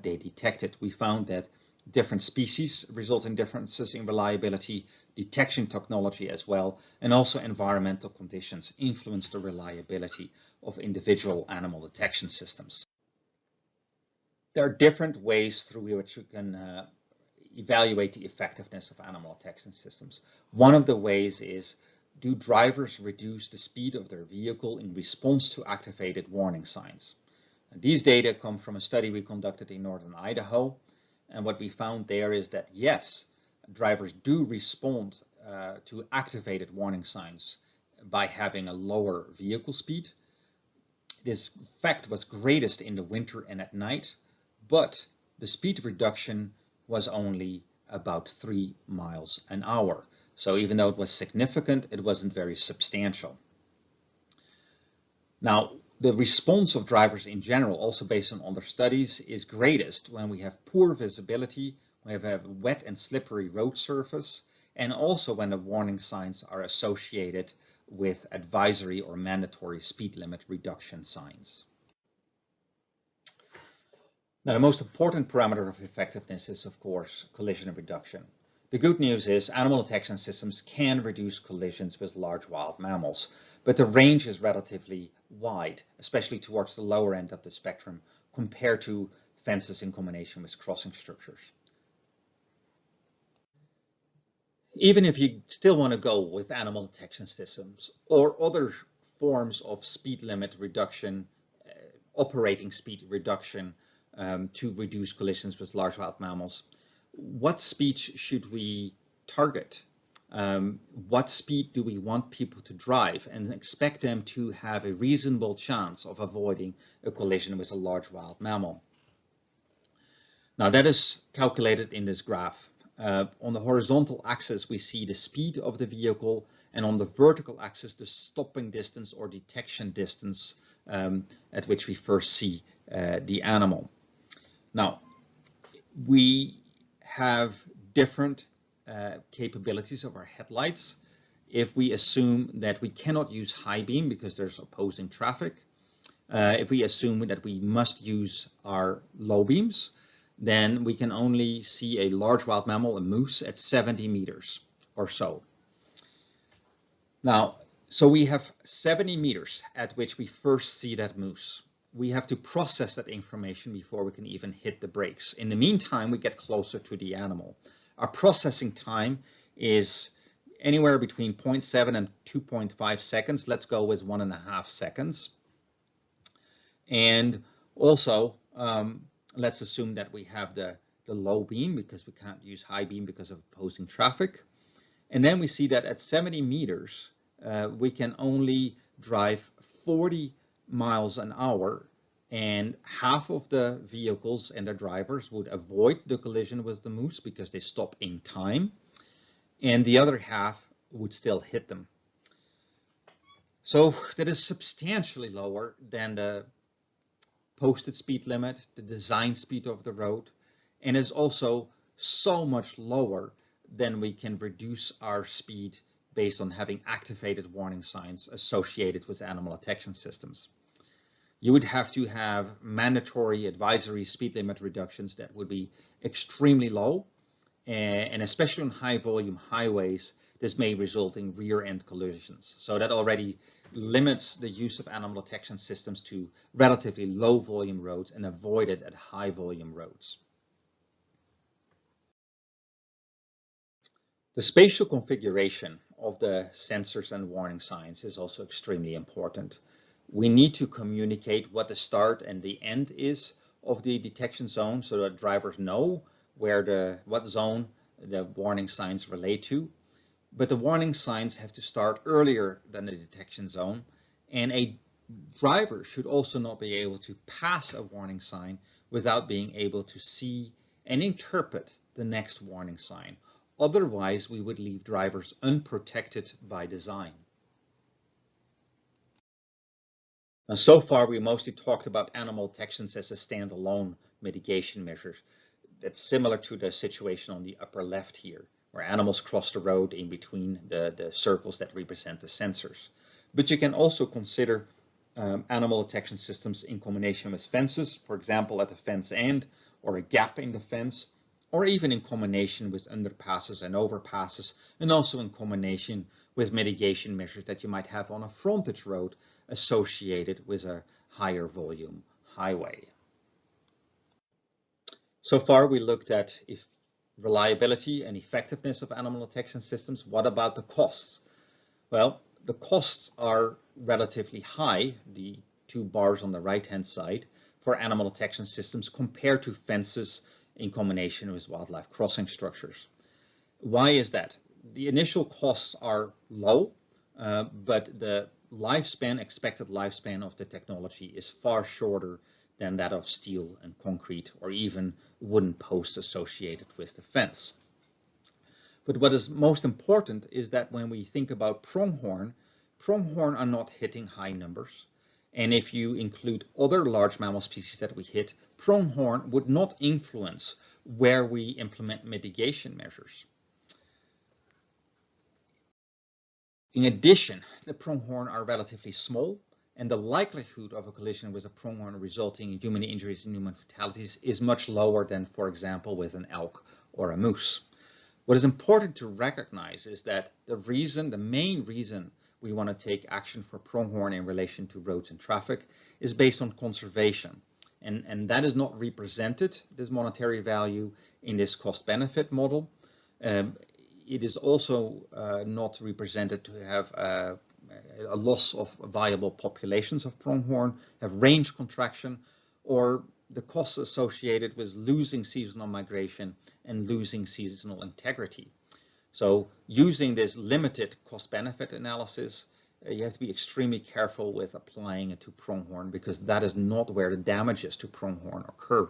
they detected. We found that different species result in differences in reliability, detection technology as well, and also environmental conditions influence the reliability of individual animal detection systems. There are different ways through which you can evaluate the effectiveness of animal detection systems. One of the ways is, do drivers reduce the speed of their vehicle in response to activated warning signs? And these data come from a study we conducted in northern Idaho. And what we found there is that, yes, drivers do respond to activated warning signs by having a lower vehicle speed. This effect was greatest in the winter and at night, but the speed reduction was only about 3 miles an hour. So even though it was significant, it wasn't very substantial. Now, the response of drivers in general, also based on other studies, is greatest when we have poor visibility, when we have a wet and slippery road surface, and also when the warning signs are associated with advisory or mandatory speed limit reduction signs. Now, the most important parameter of effectiveness is, of course, collision reduction. The good news is animal detection systems can reduce collisions with large wild mammals, but the range is relatively wide, especially towards the lower end of the spectrum, compared to fences in combination with crossing structures. Even if you still want to go with animal detection systems or other forms of speed limit reduction, operating speed reduction, to reduce collisions with large wild mammals. What speed should we target? What speed do we want people to drive and expect them to have a reasonable chance of avoiding a collision with a large wild mammal? Now that is calculated in this graph. On the horizontal axis, we see the speed of the vehicle, and on the vertical axis, the stopping distance or detection distance at which we first see the animal. Now, we have different capabilities of our headlights. If we assume that we cannot use high beam because there's opposing traffic, if we assume that we must use our low beams, then we can only see a large wild mammal, a moose, at 70 meters or so. Now, so we have 70 meters at which we first see that moose. We have to process that information before we can even hit the brakes. In the meantime, we get closer to the animal. Our processing time is anywhere between 0.7 and 2.5 seconds. Let's go with 1.5 seconds. And also, let's assume that we have the low beam because we can't use high beam because of opposing traffic. And then we see that at 70 meters, we can only drive 40 miles an hour, and half of the vehicles and their drivers would avoid the collision with the moose because they stop in time, and the other half would still hit them. So that is substantially lower than the posted speed limit, the design speed of the road, and is also so much lower than we can reduce our speed based on having activated warning signs associated with animal detection systems. You would have to have mandatory advisory speed limit reductions that would be extremely low, and especially on high volume highways, this may result in rear end collisions. So that already limits the use of animal detection systems to relatively low volume roads and avoid it at high volume roads. The spatial configuration of the sensors and warning signs is also extremely important. We need to communicate what the start and the end is of the detection zone so that drivers know what zone the warning signs relate to. But the warning signs have to start earlier than the detection zone, and a driver should also not be able to pass a warning sign without being able to see and interpret the next warning sign. Otherwise, we would leave drivers unprotected by design. Now, so far, we mostly talked about animal detections as a standalone mitigation measure. That's similar to the situation on the upper left here, where animals cross the road in between the circles that represent the sensors. But you can also consider animal detection systems in combination with fences, for example, at the fence end or a gap in the fence, or even in combination with underpasses and overpasses, and also in combination with mitigation measures that you might have on a frontage road associated with a higher volume highway. So far, we looked at reliability and effectiveness of animal detection systems. What about the costs? Well, the costs are relatively high, the two bars on the right-hand side, for animal detection systems compared to fences in combination with wildlife crossing structures. Why is that? The initial costs are low, but the expected lifespan of the technology is far shorter than that of steel and concrete or even wooden posts associated with the fence. But what is most important is that when we think about pronghorn are not hitting high numbers. And if you include other large mammal species that we hit, pronghorn would not influence where we implement mitigation measures. In addition, the pronghorn are relatively small, and the likelihood of a collision with a pronghorn resulting in human injuries and human fatalities is much lower than, for example, with an elk or a moose. What is important to recognize is that the main reason we want to take action for pronghorn in relation to roads and traffic is based on conservation. And that is not represented, this monetary value, in this cost-benefit model. It is also not represented to have a loss of viable populations of pronghorn, have range contraction, or the costs associated with losing seasonal migration and losing seasonal integrity. So using this limited cost-benefit analysis, you have to be extremely careful with applying it to pronghorn because that is not where the damages to pronghorn occur.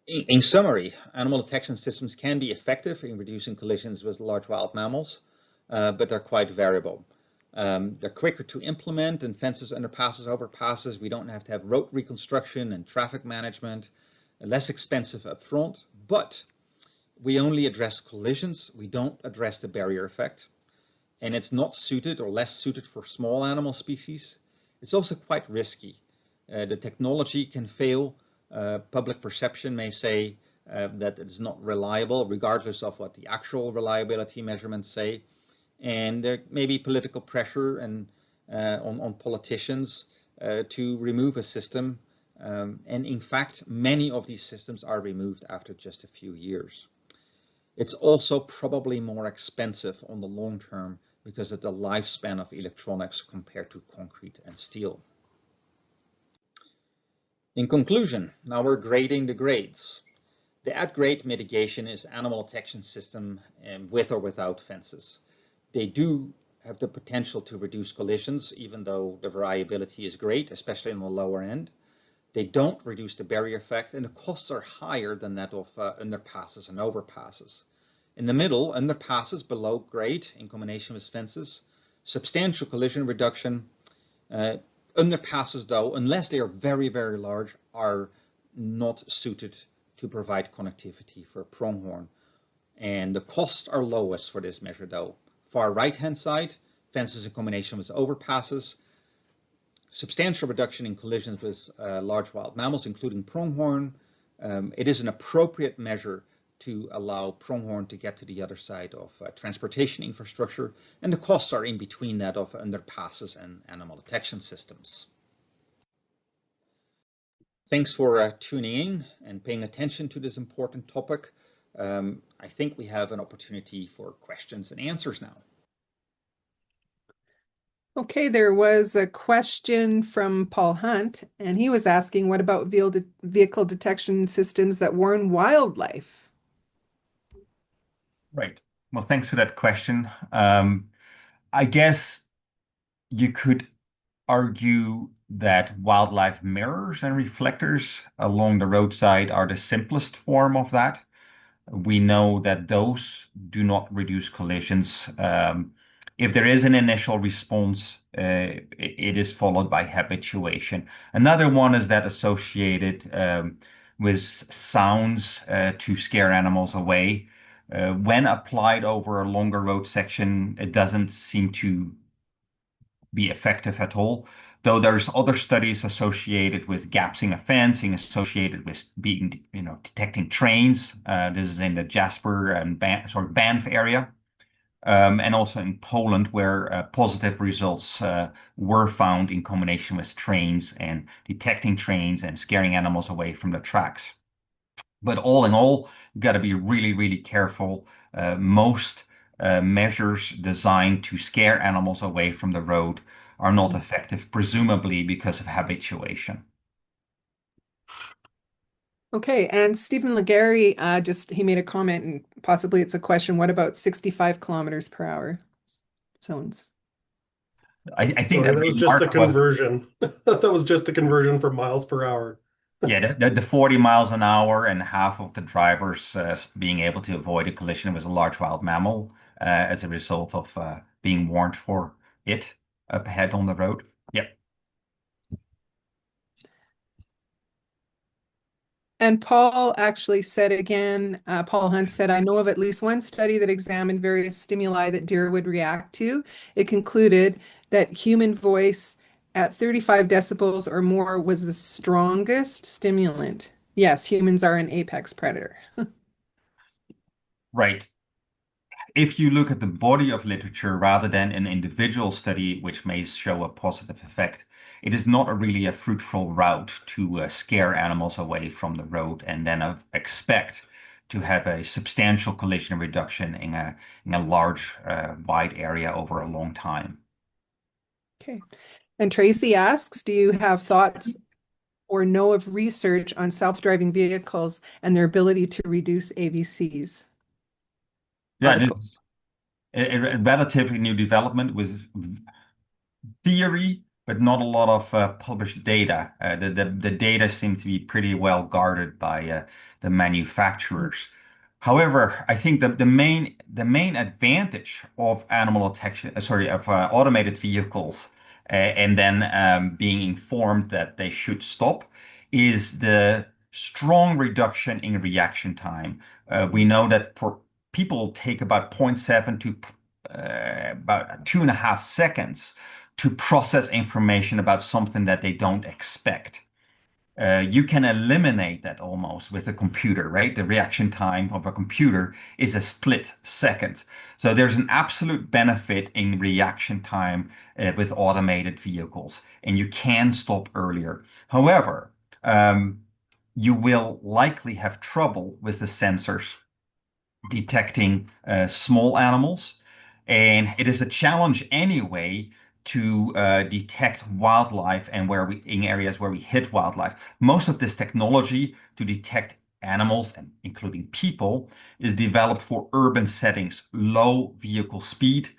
In summary, animal detection systems can be effective in reducing collisions with large wild mammals, but they're quite variable. They're quicker to implement than fences, underpasses, overpasses. We don't have to have road reconstruction and traffic management, less expensive upfront, but we only address collisions. We don't address the barrier effect. And it's not suited or less suited for small animal species. It's also quite risky. The technology can fail. Public perception may say that it's not reliable, regardless of what the actual reliability measurements say. And there may be political pressure and on politicians to remove a system. And in fact, many of these systems are removed after just a few years. It's also probably more expensive on the long term because of the lifespan of electronics compared to concrete and steel. In conclusion, now we're grading the grades. The at-grade mitigation is animal detection system with or without fences. They do have the potential to reduce collisions, even though the variability is great, especially in the lower end. They don't reduce the barrier effect, and the costs are higher than that of underpasses and overpasses. In the middle, underpasses below grade in combination with fences, substantial collision reduction. Underpasses, though, unless they are very, very large, are not suited to provide connectivity for pronghorn. And the costs are lowest for this measure, though. Far right-hand side, fences in combination with overpasses. Substantial reduction in collisions with large wild mammals, including pronghorn. It is an appropriate measure to allow pronghorn to get to the other side of transportation infrastructure, and the costs are in between that of underpasses and animal detection systems. Thanks for tuning in and paying attention to this important topic. I think we have an opportunity for questions and answers now. Okay, there was a question from Paul Hunt, and he was asking, what about vehicle detection systems that warn wildlife? Right. Well, thanks for that question. I guess you could argue that wildlife mirrors and reflectors along the roadside are the simplest form of that. We know that those do not reduce collisions. If there is an initial response, it is followed by habituation. Another one is that associated with sounds to scare animals away. When applied over a longer road section, it doesn't seem to be effective at all. Though there's other studies associated with gaps in a fencing, associated with being, detecting trains. This is in the Jasper and Banff area. And also in Poland, where positive results were found in combination with trains and detecting trains and scaring animals away from the tracks. But all in all, you got to be really, really careful. Most measures designed to scare animals away from the road are not effective, presumably because of habituation. Okay, and Stephen Legary he made a comment, and possibly it's a question. What about 65 kilometers per hour zones? I think Sorry, that was just the conversion. That was just the conversion from miles per hour. Yeah, the 40 miles an hour and half of the drivers being able to avoid a collision with a large wild mammal as a result of being warned for it up ahead on the road. Yep. And Paul actually said again, Paul Hunt said, I know of at least one study that examined various stimuli that deer would react to. It concluded that human voice at 35 decibels or more was the strongest stimulant. Yes, humans are an apex predator. Right. If you look at the body of literature rather than an individual study which may show a positive effect, it is not really a fruitful route to scare animals away from the road and then expect to have a substantial collision reduction in a large, wide area over a long time. Okay. And Tracy asks, do you have thoughts or know of research on self-driving vehicles and their ability to reduce AVCs? Yeah, this is a relatively new development with theory, but not a lot of published data. The data seem to be pretty well guarded by the manufacturers. However, I think the main advantage of animal detection, sorry, of automated vehicles, and then being informed that they should stop, is the strong reduction in reaction time. We know that for people take about zero point 0.7 to about 2.5 seconds to process information about something that they don't expect. You can eliminate that almost with a computer, right? The reaction time of a computer is a split second. So there's an absolute benefit in reaction time with automated vehicles, and you can stop earlier. However, you will likely have trouble with the sensors detecting small animals. And it is a challenge anyway to detect wildlife and in areas where we hit wildlife. Most of this technology to detect animals, and including people, is developed for urban settings, low vehicle speed.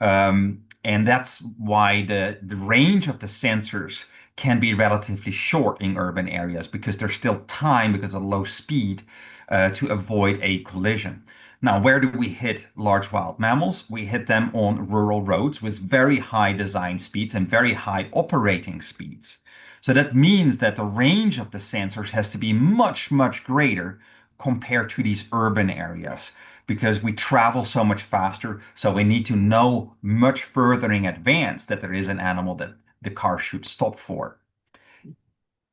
And that's why the range of the sensors can be relatively short in urban areas because there's still time because of low speed to avoid a collision. Now, where do we hit large wild mammals? We hit them on rural roads with very high design speeds and very high operating speeds. So that means that the range of the sensors has to be much, much greater compared to these urban areas because we travel so much faster. So we need to know much further in advance that there is an animal that the car should stop for.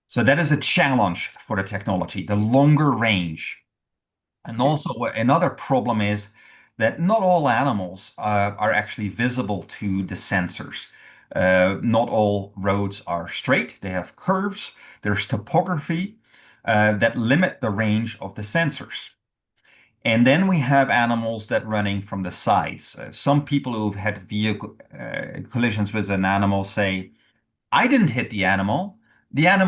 So that is a challenge for the technology, the longer range. And also, another problem is that not all animals are actually visible to the sensors. Not all roads are straight. They have curves. There's topography that limit the range of the sensors. And then we have animals that running from the sides. Some people who've had vehicle collisions with an animal say, I didn't hit the animal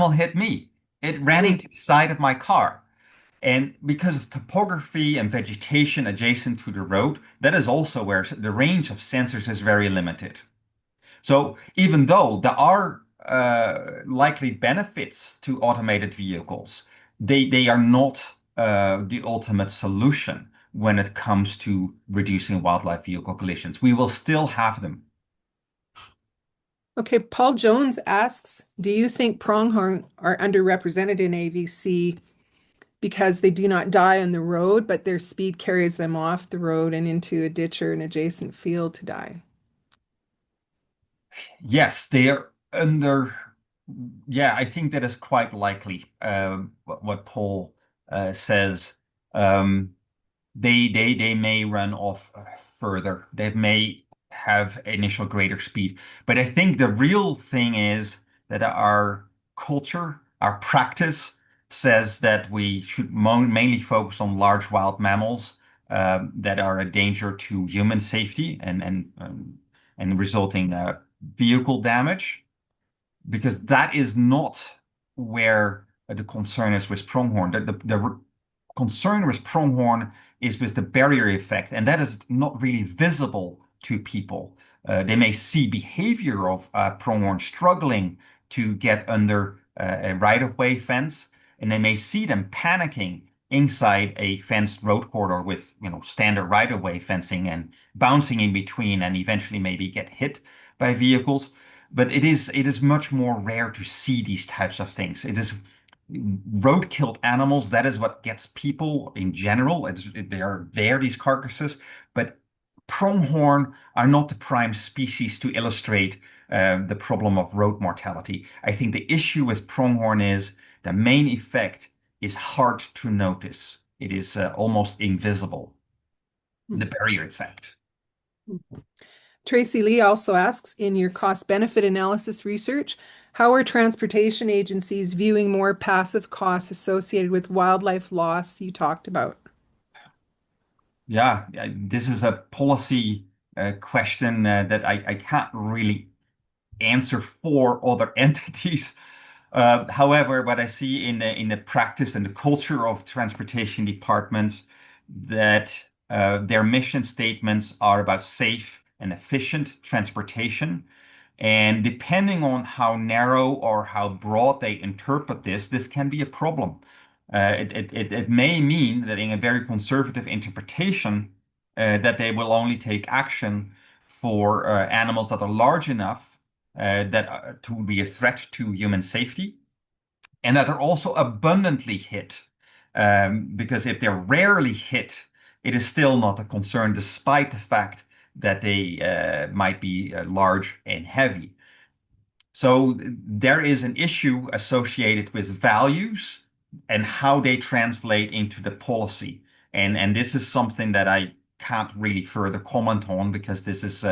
hit me. It ran into the side of my car. And because of topography and vegetation adjacent to the road, that is also where the range of sensors is very limited. So even though there are likely benefits to automated vehicles, they are not the ultimate solution when it comes to reducing wildlife vehicle collisions. We will still have them. Okay, Paul Jones asks, do you think pronghorn are underrepresented in AVC because they do not die on the road, but their speed carries them off the road and into a ditch or an adjacent field to die? Yes, they are under. Yeah, I think that is quite likely. What Paul says. Um, they may run off further. They may have initial greater speed. But I think the real thing is that our culture, our practice says that we should mainly focus on large wild mammals that are a danger to human safety and resulting vehicle damage, because that is not where the concern is with pronghorn. The concern with pronghorn is with the barrier effect, and that is not really visible to people. They may see behavior of pronghorn struggling to get under a right-of-way fence, and they may see them panicking inside a fenced road corridor with, standard right-of-way fencing and bouncing in between, and eventually maybe get hit by vehicles. But it is much more rare to see these types of things. It is road-killed animals. That is what gets people in general. They are there, these carcasses. But pronghorn are not the prime species to illustrate the problem of road mortality. I think the issue with pronghorn is the main effect is hard to notice. It is almost invisible, the barrier effect. Tracy Lee also asks, in your cost-benefit analysis research, how are transportation agencies viewing more passive costs associated with wildlife loss you talked about? Yeah, this is a policy question that I can't really answer for other entities. However, what I see in the practice and the culture of transportation departments, that their mission statements are about safe and efficient transportation. And depending on how narrow or how broad they interpret this can be a problem. It may mean that in a very conservative interpretation, that they will only take action for animals that are large enough to be a threat to human safety, and that are also abundantly hit. Because if they're rarely hit, it is still not a concern, despite the fact that they might be large and heavy. So there is an issue associated with values and how they translate into the policy. And this is something that I can't really further comment on, because this is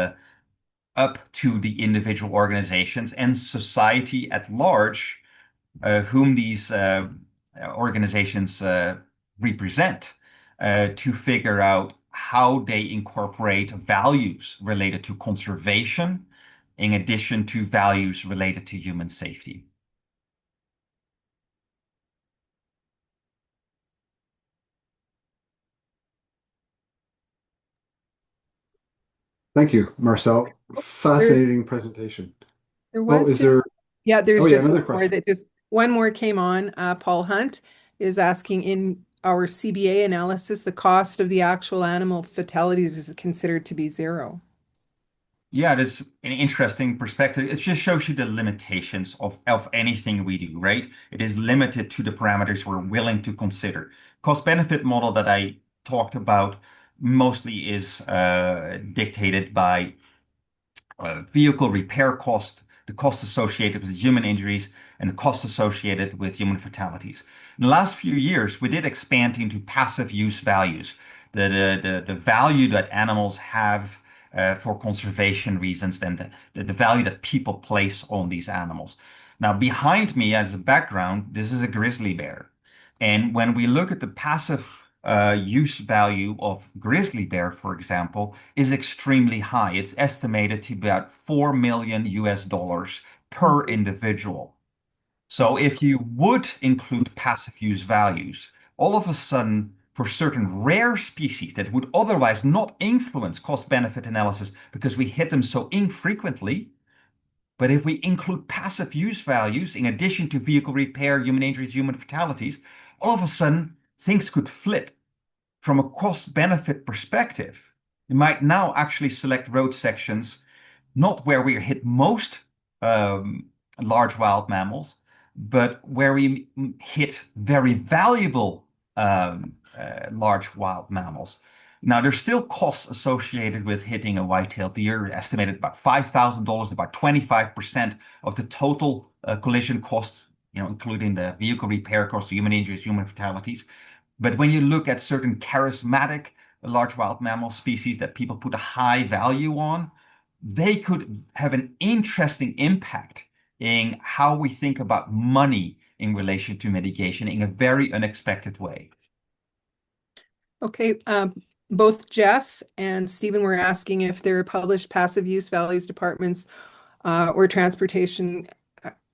up to the individual organizations and society at large, whom these organizations represent, to figure out how they incorporate values related to conservation in addition to values related to human safety. Thank you, Marcel. There, Fascinating presentation. there Oh, was is just, there? yeah, there's Oh, yeah, just another one more question. that just, one more came on. Paul Hunt is asking, in our CBA analysis, the cost of the actual animal fatalities is considered to be zero. Yeah, that's an interesting perspective. It just shows you the limitations of anything we do, right? It is limited to the parameters we're willing to consider. Cost benefit model that I talked about mostly is dictated by vehicle repair cost, the cost associated with human injuries, and the cost associated with human fatalities. In the last few years, we did expand into passive use values, the value that animals have for conservation reasons, and the value that people place on these animals. Now, behind me as a background, this is a grizzly bear. And when we look at the passive use value of grizzly bear, for example, is extremely high. It's estimated to be about 4 million US dollars per individual. So if you would include passive use values, all of a sudden, for certain rare species that would otherwise not influence cost benefit analysis because we hit them so infrequently, but if we include passive use values in addition to vehicle repair, human injuries, human fatalities, all of a sudden things could flip. From a cost benefit perspective, you might now actually select road sections not where we hit most um, large wild mammals, but where we hit very valuable large wild mammals. Now, there's still costs associated with hitting a white-tailed deer, estimated about $5,000, about 25% of the total collision costs, including the vehicle repair costs, human injuries, human fatalities. But when you look at certain charismatic large wild mammal species that people put a high value on, they could have an interesting impact in how we think about money in relation to mitigation in a very unexpected way. Okay, both Jeff and Stephen were asking if there are published passive use values departments or transportation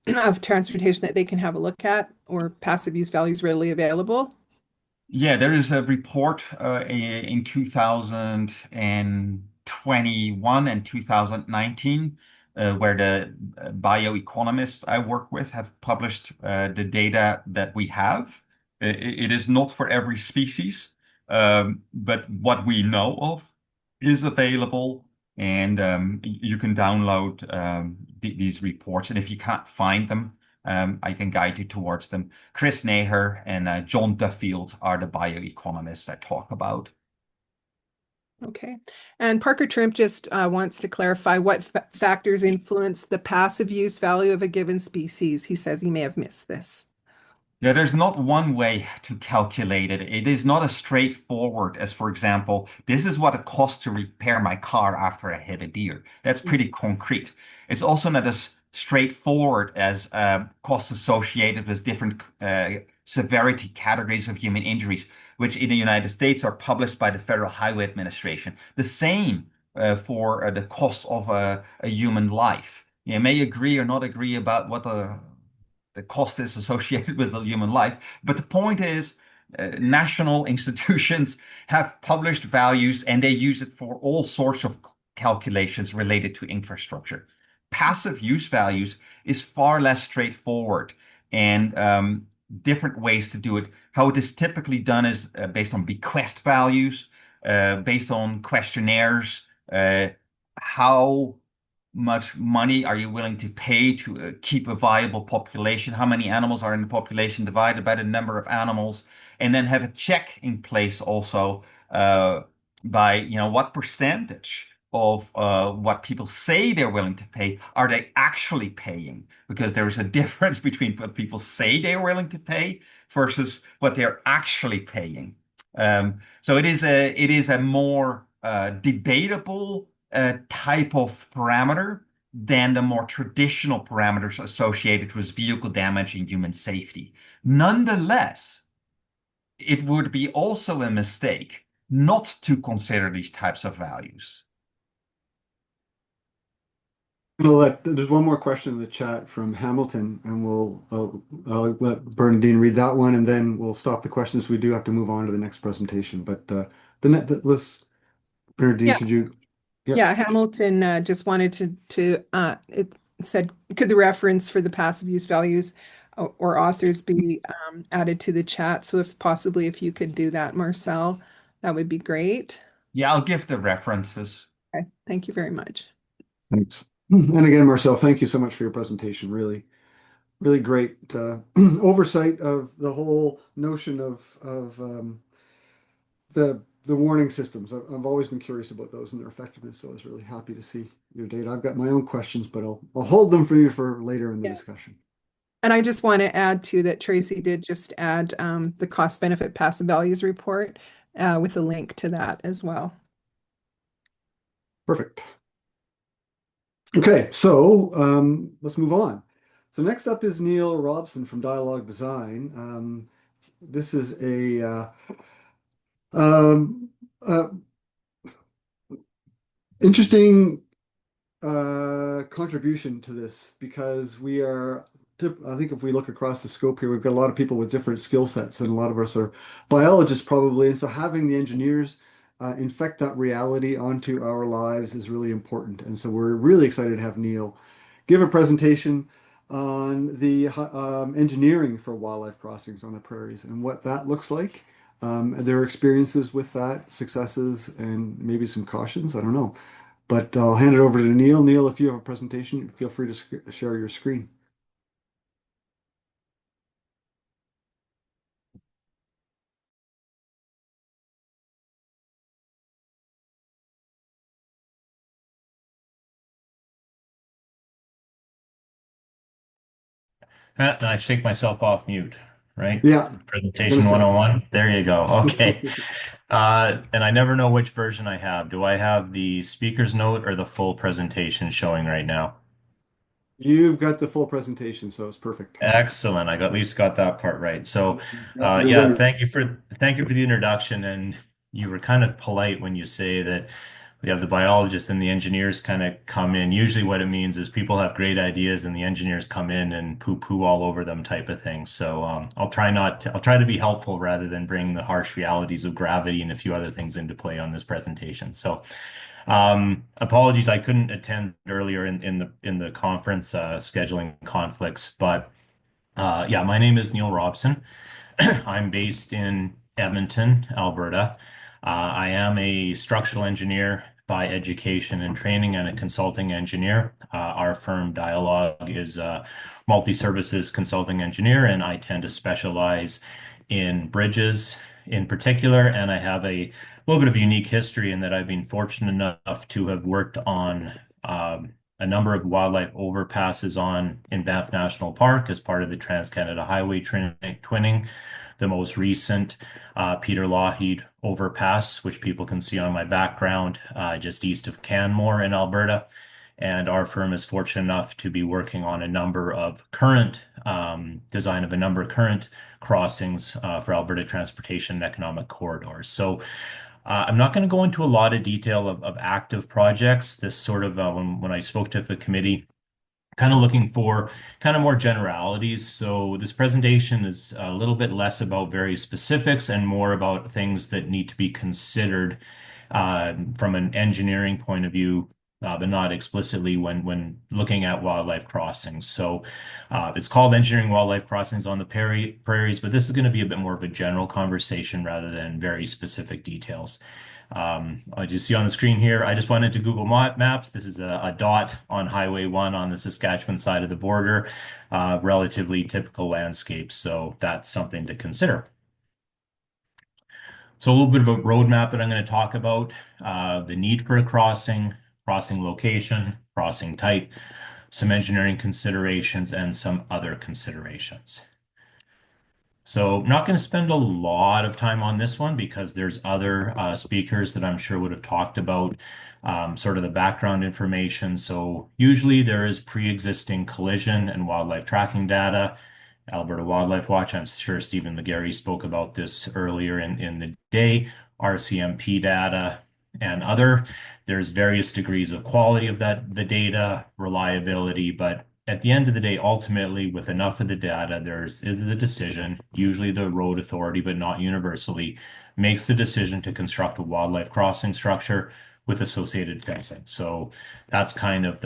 of transportation that they can have a look at, or passive use values readily available. Yeah, there is a report in 2021 and 2019 where the bioeconomists I work with have published the data that we have. It is not for every species, but what we know of is available, and you can download these reports. And if you can't find them, I can guide you towards them. Chris Naher and John Duffield are the bioeconomists I talk about. Okay. And Parker Trimp just wants to clarify what factors influence the passive use value of a given species. He says he may have missed this. Yeah, there's not one way to calculate it. It is not as straightforward as, for example, this is what it costs to repair my car after I hit a deer. That's pretty concrete. It's also not as straightforward as costs associated with different severity categories of human injuries, which in the United States are published by the Federal Highway Administration. The same for the cost of a human life. You may agree or not agree about what the cost is associated with a human life. But the point is, national institutions have published values and they use it for all sorts of calculations related to infrastructure. Passive use values is far less straightforward and different ways to do it. How it is typically done is based on bequest values, based on questionnaires, how much money are you willing to pay to keep a viable population? How many animals are in the population divided by the number of animals? And then have a check in place also by, what percentage of what people say they're willing to pay are they actually paying? Because there is a difference between what people say they're willing to pay versus what they're actually paying. So it is a more debatable type of parameter than the more traditional parameters associated with vehicle damage and human safety. Nonetheless, it would be also a mistake not to consider these types of values. There's one more question in the chat from Hamilton, and I'll let Bernadine read that one, and then we'll stop the questions. We do have to move on to the next presentation, but let's, Bernadine, Yeah. could you? Yep. Yeah, Hamilton just wanted to it said, could the reference for the passive use values or authors be added to the chat? So if you could do that, Marcel, that would be great. Yeah, I'll give the references. Okay, thank you very much. Thanks. And again, Marcel, thank you so much for your presentation. Really, really great oversight of the whole notion of the warning systems. I've always been curious about those and their effectiveness, so I was really happy to see your data. I've got my own questions, but I'll hold them for you for later in the discussion. And I just want to add too that Tracy did just add the cost benefit passive values report with a link to that as well. Perfect. Okay, so let's move on. So next up is Neil Robson from Dialogue Design. This is a interesting contribution to this because I think if we look across the scope here, we've got a lot of people with different skill sets, and a lot of us are biologists probably. And so having the engineers infect that reality onto our lives is really important. And so we're really excited to have Neil give a presentation on the engineering for wildlife crossings on the prairies and what that looks like, their experiences with that, successes, and maybe some cautions. I don't know. But I'll hand it over to Neil. Neil, if you have a presentation, feel free to share your screen. I take myself off mute, right? Yeah. Presentation 101. There you go. Okay. And I never know which version I have. Do I have the speaker's note or the full presentation showing right now? You've got the full presentation, so it's perfect. Excellent. At least got that part right. So, Yeah, thank you for the introduction. And you were kind of polite when you say that we have the biologists and the engineers kind of come in. Usually what it means is people have great ideas and the engineers come in and poo-poo all over them type of thing. So I'll try to be helpful rather than bring the harsh realities of gravity and a few other things into play on this presentation. So apologies, I couldn't attend earlier in the conference, scheduling conflicts, but my name is Neil Robson. I'm based in Edmonton, Alberta. I am a structural engineer by education and training and a consulting engineer. Our firm Dialogue is a multi-services consulting engineer, and I tend to specialize in bridges in particular. And I have a little bit of a unique history in that I've been fortunate enough to have worked on a number of wildlife overpasses in Banff National Park as part of the Trans-Canada Highway twinning. The most recent Peter Lougheed overpass, which people can see on my background, just east of Canmore in Alberta. And our firm is fortunate enough to be working on a number of current design of a number of current crossings for Alberta transportation and economic corridors. So I'm not going to go into a lot of detail of active projects. This sort of, when I spoke to the committee kind of looking for kind of more generalities. So this presentation is a little bit less about very specifics and more about things that need to be considered from an engineering point of view, but not explicitly when looking at wildlife crossings. So it's called Engineering Wildlife Crossings on the Prairies, but this is going to be a bit more of a general conversation rather than very specific details. As you see on the screen here, I just went into Google Maps. This is a dot on Highway 1 on the Saskatchewan side of the border, relatively typical landscape. So that's something to consider. So a little bit of a roadmap that I'm going to talk about, the need for a crossing, crossing location, crossing type, some engineering considerations, and some other considerations. So I'm not going to spend a lot of time on this one because there's other speakers that I'm sure would have talked about sort of the background information. So usually there is pre-existing collision and wildlife tracking data. Alberta Wildlife Watch, I'm sure Stephen McGarry spoke about this earlier in the day, RCMP data and other. There's various degrees of quality of the data, reliability, but at the end of the day, ultimately, with enough of the data, there's the decision, usually the road authority, but not universally, makes the decision to construct a wildlife crossing structure with associated fencing. So that's kind of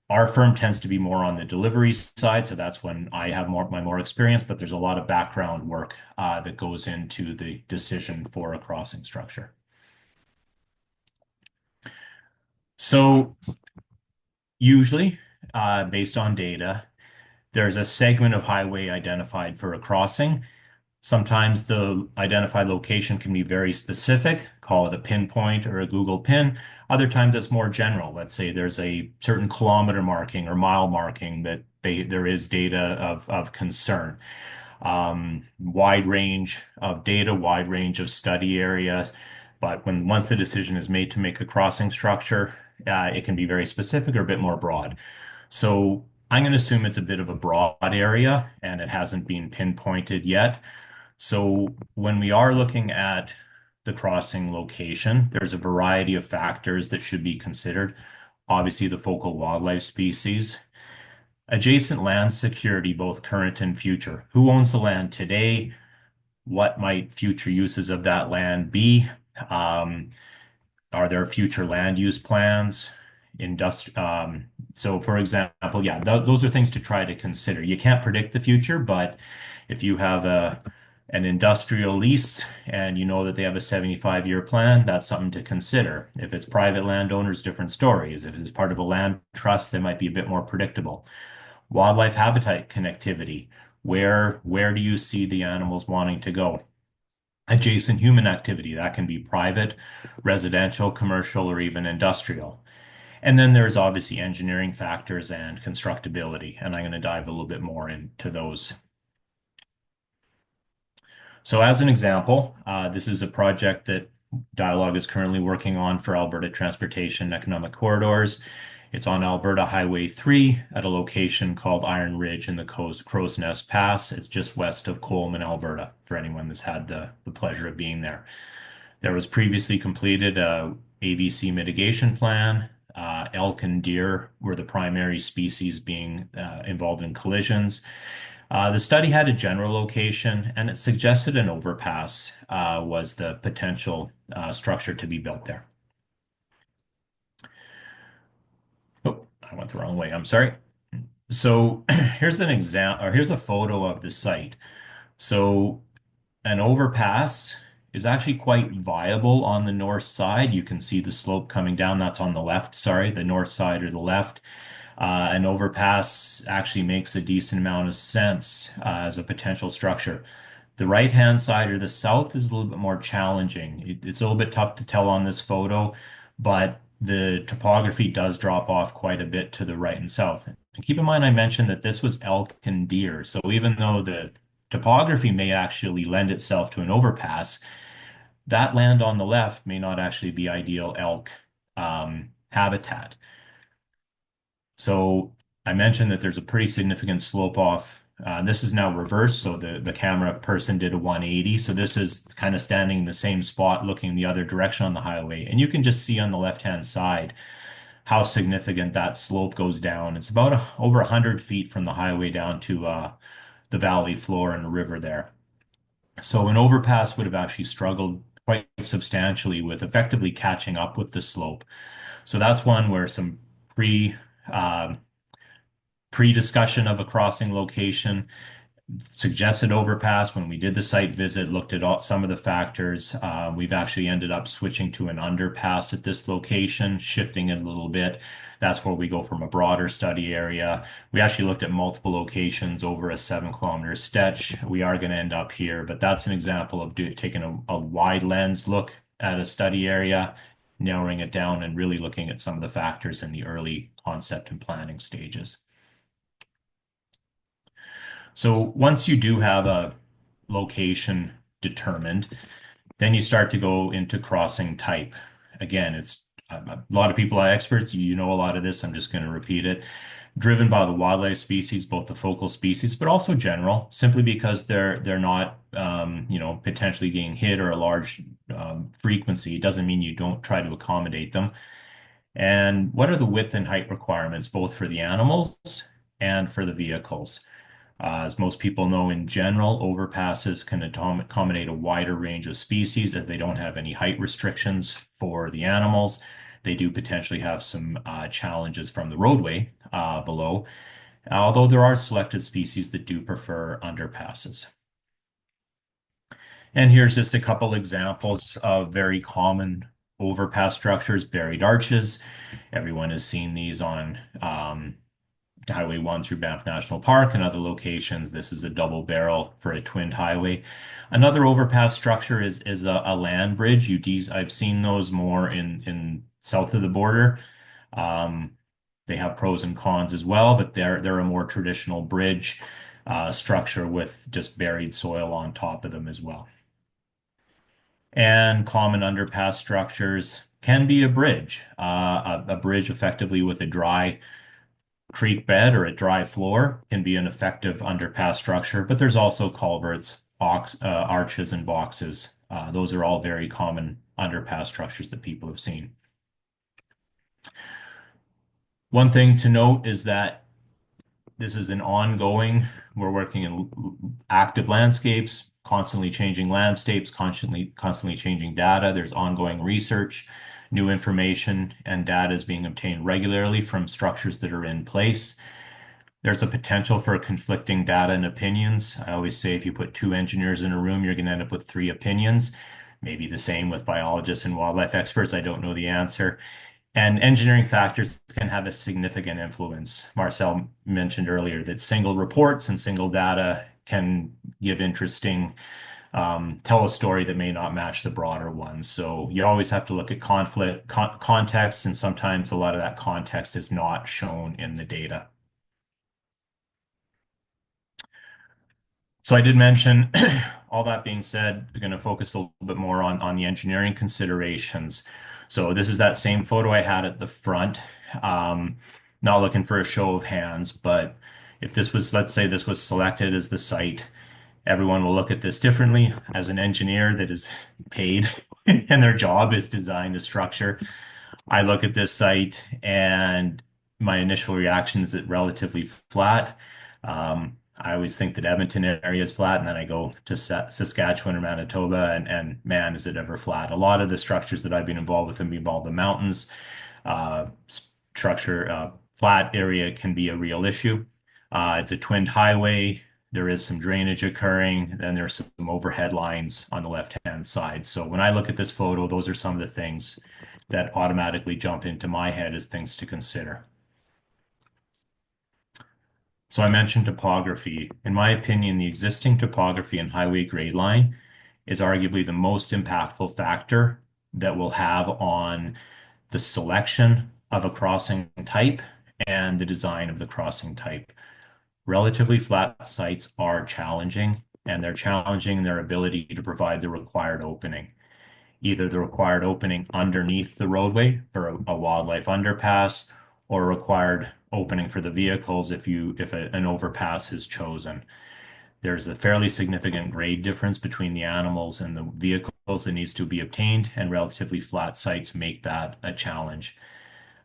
our firm tends to be more on the delivery side, so that's when I have my more experience, but there's a lot of background work that goes into the decision for a crossing structure. So usually, based on data, there's a segment of highway identified for a crossing. Sometimes the identified location can be very specific, call it a pinpoint or a Google pin. Other times it's more general. Let's say there's a certain kilometer marking or mile marking that there is data of concern. Wide range of data, wide range of study areas. But once the decision is made to make a crossing structure, it can be very specific or a bit more broad. So I'm going to assume it's a bit of a broad area and it hasn't been pinpointed yet. So when we are looking at the crossing location, there's a variety of factors that should be considered. Obviously, the focal wildlife species, adjacent land security, both current and future. Who owns the land today? What might future uses of that land be? Are there future land use plans? So for example, yeah, those are things to try to consider. You can't predict the future, but if you have an industrial lease and you know that they have a 75-year plan, that's something to consider. If it's private landowners, different stories. If it's part of a land trust, they might be a bit more predictable. Wildlife habitat connectivity. Where do you see the animals wanting to go? Adjacent human activity. That can be private, residential, commercial, or even industrial. And then there's obviously engineering factors and constructability, and I'm going to dive a little bit more into those. So as an example, this is a project that Dialogue is currently working on for Alberta Transportation Economic Corridors. It's on Alberta Highway 3 at a location called Iron Ridge in the Crow's Nest Pass. It's just west of Coleman, Alberta, for anyone that's had the pleasure of being there. There was previously completed a AVC mitigation plan. Elk and deer were the primary species being involved in collisions. The study had a general location, and it suggested an overpass was the potential structure to be built there. Oh, I went the wrong way. I'm sorry. So here's an example, or here's a photo of the site. So an overpass is actually quite viable on the north side. You can see the slope coming down. That's on the left, sorry, the north side or the left. An overpass actually makes a decent amount of sense as a potential structure. The right-hand side or the south is a little bit more challenging. It's a little bit tough to tell on this photo, but the topography does drop off quite a bit to the right and south. And keep in mind, I mentioned that this was elk and deer. So even though the topography may actually lend itself to an overpass, that land on the left may not actually be ideal elk habitat. So I mentioned that there's a pretty significant slope off. This is now reversed, so the camera person did a 180. So this is kind of standing in the same spot, looking the other direction on the highway. And you can just see on the left-hand side how significant that slope goes down. It's about over 100 feet from the highway down to the valley floor and the river there. So an overpass would have actually struggled quite substantially with effectively catching up with the slope. So that's one where some pre um, pre-discussion of a crossing location suggested overpass. When we did the site visit, looked at some of the factors. We've actually ended up switching to an underpass at this location, shifting it a little bit. That's where we go from a broader study area. We actually looked at multiple locations over a 7 kilometer stretch. We are going to end up here, but that's an example of taking a wide lens look at a study area, narrowing it down, and really looking at some of the factors in the early concept and planning stages. So once you do have a location determined, then you start to go into crossing type. Again, it's a lot of people are experts. You know a lot of this. I'm just going to repeat it. Driven by the wildlife species, both the focal species, but also general, simply because they're not potentially getting hit or a large frequency. It doesn't mean you don't try to accommodate them. And what are the width and height requirements, both for the animals and for the vehicles? As most people know, in general, overpasses can accommodate a wider range of species as they don't have any height restrictions for the animals. They do potentially have some challenges from the roadway below, although there are selected species that do prefer underpasses. And here's just a couple examples of very common overpass structures: buried arches. Everyone has seen these on Highway 1 through Banff National Park and other locations. This is a double barrel for a twinned highway. Another overpass structure is a land bridge. I've seen those more in south of the border. They have pros and cons as well, but they're a more traditional bridge structure with just buried soil on top of them as well. And common underpass structures can be a bridge, a bridge effectively with a dry creek bed or a dry floor can be an effective underpass structure, but there's also culverts, arches, and boxes. Those are all very common underpass structures that people have seen. One thing to note is that this is an ongoing, we're working in active landscapes, constantly changing landscapes, constantly changing data. There's ongoing research, new information, and data is being obtained regularly from structures that are in place. There's a potential for conflicting data and opinions. I always say if you put two engineers in a room, you're going to end up with three opinions. Maybe the same with biologists and wildlife experts. I don't know the answer. And engineering factors can have a significant influence. Marcel mentioned earlier that single reports and single data can give interesting, tell a story that may not match the broader one. So you always have to look at context, and sometimes a lot of that context is not shown in the data. So I did mention, all that being said, we're going to focus a little bit more on the engineering considerations. So this is that same photo I had at the front. Not looking for a show of hands, but if this was, let's say this was selected as the site, everyone will look at this differently. As an engineer that is paid and their job is design a structure, I look at this site and my initial reaction is it relatively flat. I always think that Edmonton area is flat, and then I go to Saskatchewan or Manitoba, and man, is it ever flat. A lot of the structures that I've been involved with involve the mountains. Flat area can be a real issue. It's a twinned highway. There is some drainage occurring, then there's some overhead lines on the left-hand side. So when I look at this photo, those are some of the things that automatically jump into my head as things to consider. So I mentioned topography. In my opinion, the existing topography and highway grade line is arguably the most impactful factor that will have on the selection of a crossing type and the design of the crossing type. Relatively flat sites are challenging, and they're challenging in their ability to provide the required opening. Either the required opening underneath the roadway for a wildlife underpass, or required opening for the vehicles if an overpass is chosen. There's a fairly significant grade difference between the animals and the vehicles that needs to be obtained, and relatively flat sites make that a challenge.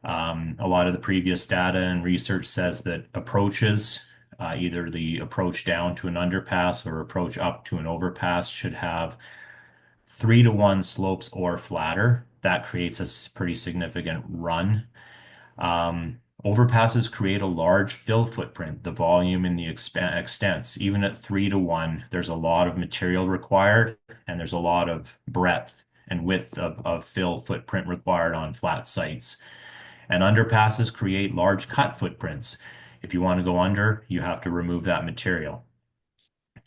A lot of the previous data and research says that approaches, either the approach down to an underpass or approach up to an overpass, should have 3-to-1 slopes or flatter. That creates a pretty significant run. Overpasses create a large fill footprint, the volume in the extents. Even at 3-to-1, there's a lot of material required, and there's a lot of breadth and width of fill footprint required on flat sites. And underpasses create large cut footprints. If you want to go under, you have to remove that material.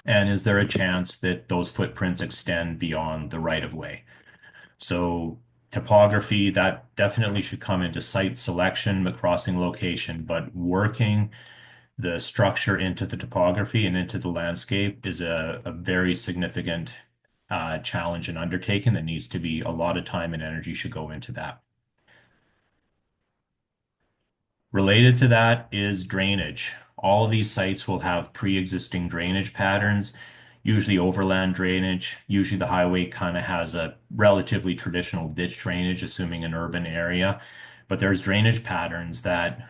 And is there a chance that those footprints extend beyond the right of way? So topography, that definitely should come into site selection, but crossing location, but working the structure into the topography and into the landscape is a very significant challenge and undertaking that needs to be a lot of time and energy should go into that. Related to that is drainage. All of these sites will have pre-existing drainage patterns, usually overland drainage. Usually the highway kind of has a relatively traditional ditch drainage, assuming an urban area. But there's drainage patterns that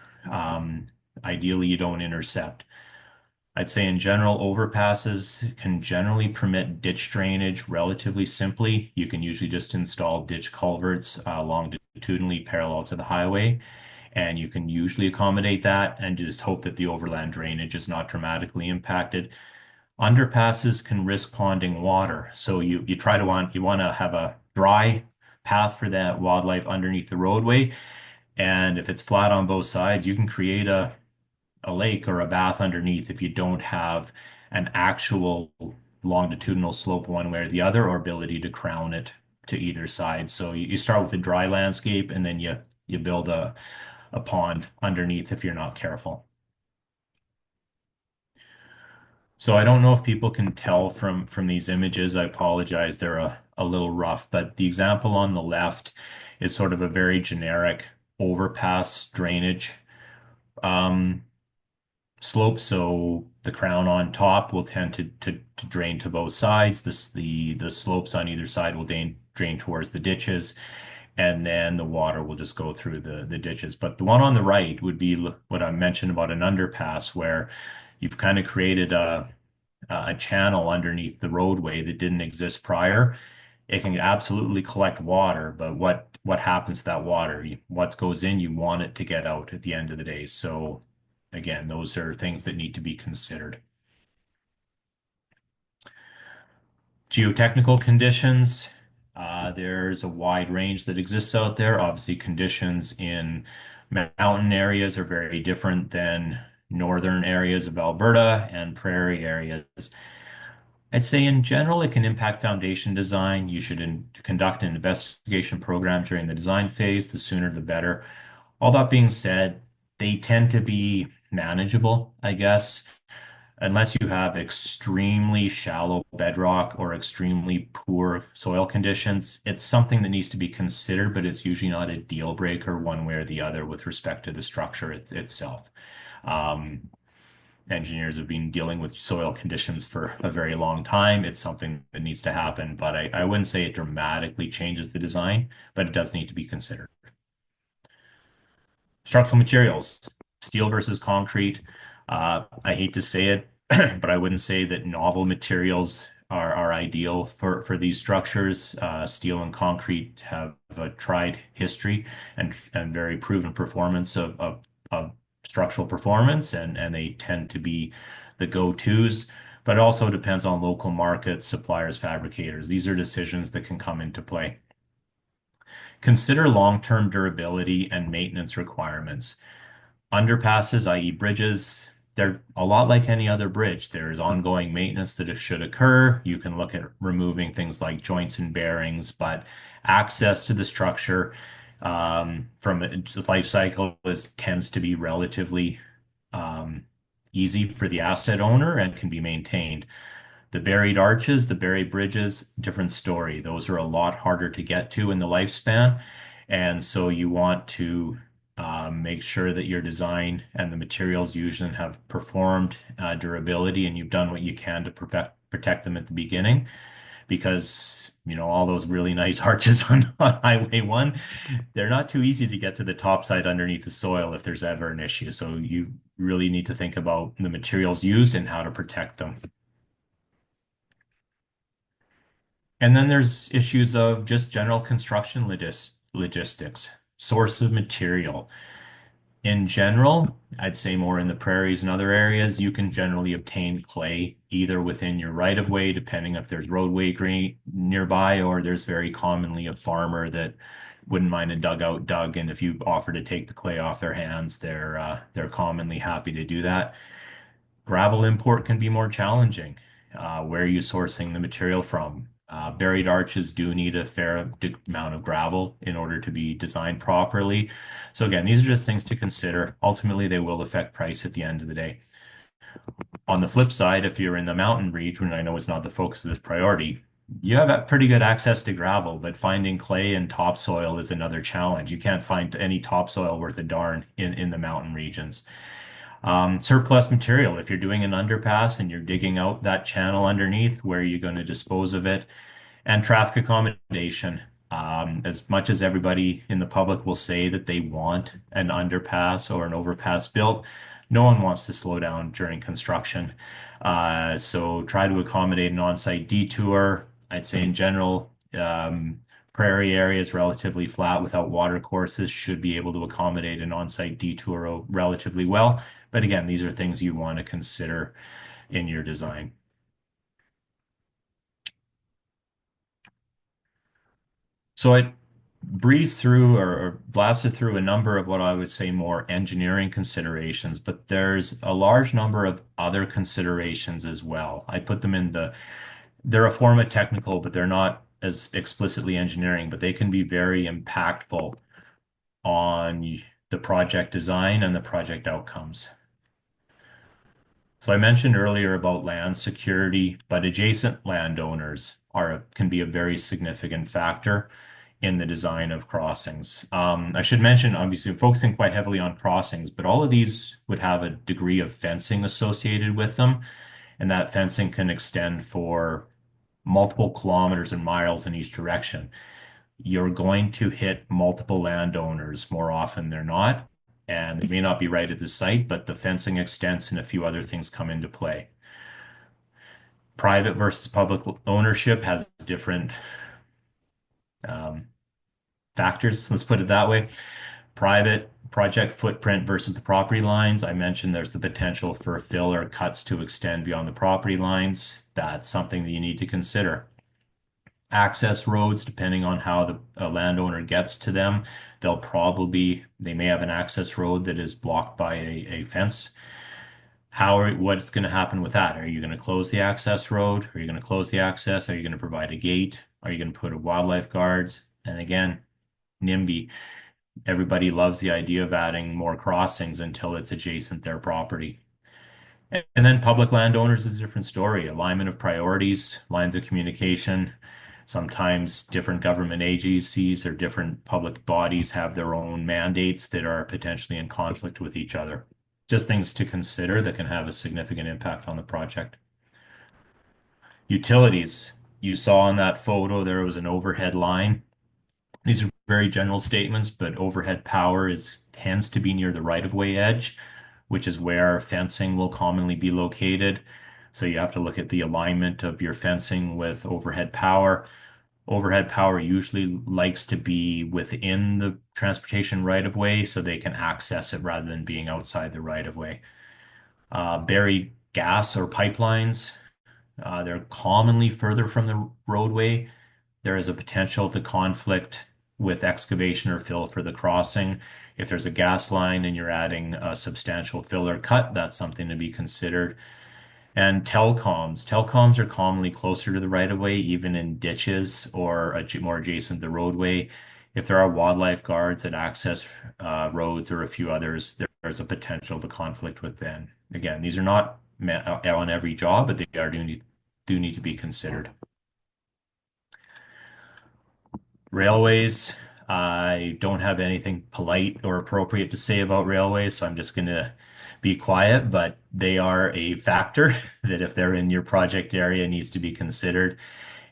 ideally you don't intercept. I'd say in general, overpasses can generally permit ditch drainage relatively simply. You can usually just install ditch culverts longitudinally parallel to the highway, and you can usually accommodate that and just hope that the overland drainage is not dramatically impacted. Underpasses can risk ponding water, so you want to have a dry path for that wildlife underneath the roadway, and if it's flat on both sides, you can create a lake or a bath underneath if you don't have an actual longitudinal slope one way or the other, or ability to crown it to either side. So you start with a dry landscape, and then you build a pond underneath if you're not careful. So I don't know if people can tell from these images. I apologize, they're a little rough, but the example on the left is sort of a very generic overpass drainage slope. So the crown on top will tend to drain to both sides. The slopes on either side will drain towards the ditches, and then the water will just go through the ditches. But the one on the right would be what I mentioned about an underpass, where you've kind of created a channel underneath the roadway that didn't exist prior. It can absolutely collect water, but what happens to that water? What goes in, you want it to get out at the end of the day. So again, those are things that need to be considered. Geotechnical conditions. There's a wide range that exists out there. Obviously, conditions in mountain areas are very different than northern areas of Alberta and prairie areas. I'd say in general, it can impact foundation design. You should conduct an investigation program during the design phase. The sooner, the better. All that being said, they tend to be manageable, I guess, unless you have extremely shallow bedrock or extremely poor soil conditions. It's something that needs to be considered, but it's usually not a deal breaker one way or the other with respect to the structure itself. Engineers have been dealing with soil conditions for a very long time. It's something that needs to happen, but I wouldn't say it dramatically changes the design, but it does need to be considered. Structural materials, steel versus concrete. I hate to say it, but I wouldn't say that novel materials are ideal for these structures. Steel and concrete have a tried history and very proven performance of structural performance, and they tend to be the go-tos. But it also depends on local markets, suppliers, fabricators. These are decisions that can come into play. Consider long-term durability and maintenance requirements. Underpasses, i.e. bridges, they're a lot like any other bridge. There's ongoing maintenance that should occur. You can look at removing things like joints and bearings, but access to the structure from its life cycle tends to be relatively easy for the asset owner and can be maintained. The buried arches, the buried bridges, different story. Those are a lot harder to get to in the lifespan. And so you want to make sure that your design and the materials used have performed durability, and you've done what you can to protect them at the beginning. because, all those really nice arches on Highway 1, they're not too easy to get to the top side underneath the soil if there's ever an issue. So you really need to think about the materials used and how to protect them. And then there's issues of just general construction logistics, source of material. In general, I'd say more in the prairies and other areas, you can generally obtain clay either within your right of way, depending if there's roadway green nearby, or there's very commonly a farmer that wouldn't mind a dugout dug, and if you offer to take the clay off their hands, they're commonly happy to do that. Gravel import can be more challenging. Where are you sourcing the material from? Buried arches do need a fair amount of gravel in order to be designed properly. So again, these are just things to consider. Ultimately, they will affect price at the end of the day. On the flip side, if you're in the mountain region, and I know it's not the focus of this priority, you have pretty good access to gravel, but finding clay and topsoil is another challenge. You can't find any topsoil worth a darn in the mountain regions. Surplus material, if you're doing an underpass and you're digging out that channel underneath, where are you going to dispose of it? And traffic accommodation. As much as everybody in the public will say that they want an underpass or an overpass built, no one wants to slow down during construction. So try to accommodate an on-site detour. I'd say in general, prairie areas relatively flat without water courses should be able to accommodate an on-site detour relatively well. But again, these are things you want to consider in your design. So I breezed through or blasted through a number of what I would say more engineering considerations, but there's a large number of other considerations as well. I put them they're a form of technical, but they're not as explicitly engineering, but they can be very impactful on the project design and the project outcomes. So I mentioned earlier about land security, but adjacent landowners can be a very significant factor in the design of crossings. I should mention, obviously, I'm focusing quite heavily on crossings, but all of these would have a degree of fencing associated with them, and that fencing can extend for multiple kilometers and miles in each direction. You're going to hit multiple landowners more often than not, and they may not be right at the site, but the fencing extents and a few other things come into play. Private versus public ownership has different factors, let's put it that way. Private project footprint versus the property lines. I mentioned there's the potential for fill or cuts to extend beyond the property lines. That's something that you need to consider. Access roads, depending on how the landowner gets to them, they may have an access road that is blocked by a fence. What's going to happen with that? Are you going to close the access road? Are you going to close the access? Are you going to provide a gate? Are you going to put a wildlife guards? And again, NIMBY. Everybody loves the idea of adding more crossings until it's adjacent their property. And then public landowners is a different story. Alignment of priorities, lines of communication. Sometimes different government agencies or different public bodies have their own mandates that are potentially in conflict with each other. Just things to consider that can have a significant impact on the project. Utilities. You saw in that photo there was an overhead line. These are very general statements, but overhead power tends to be near the right-of-way edge, which is where fencing will commonly be located. So you have to look at the alignment of your fencing with overhead power. Overhead power usually likes to be within the transportation right-of-way so they can access it rather than being outside the right-of-way. Buried gas or pipelines, they're commonly further from the roadway. There is a potential to conflict with excavation or fill for the crossing. If there's a gas line and you're adding a substantial fill or cut, that's something to be considered. And telecoms are commonly closer to the right of way, even in ditches or more adjacent to the roadway. If there are wildlife guards at access roads or a few others, there's a potential to conflict with them. Again, these are not on every job, but they do need to be considered. Railways, I don't have anything polite or appropriate to say about railways, so I'm just going to be quiet, but they are a factor that if they're in your project area needs to be considered.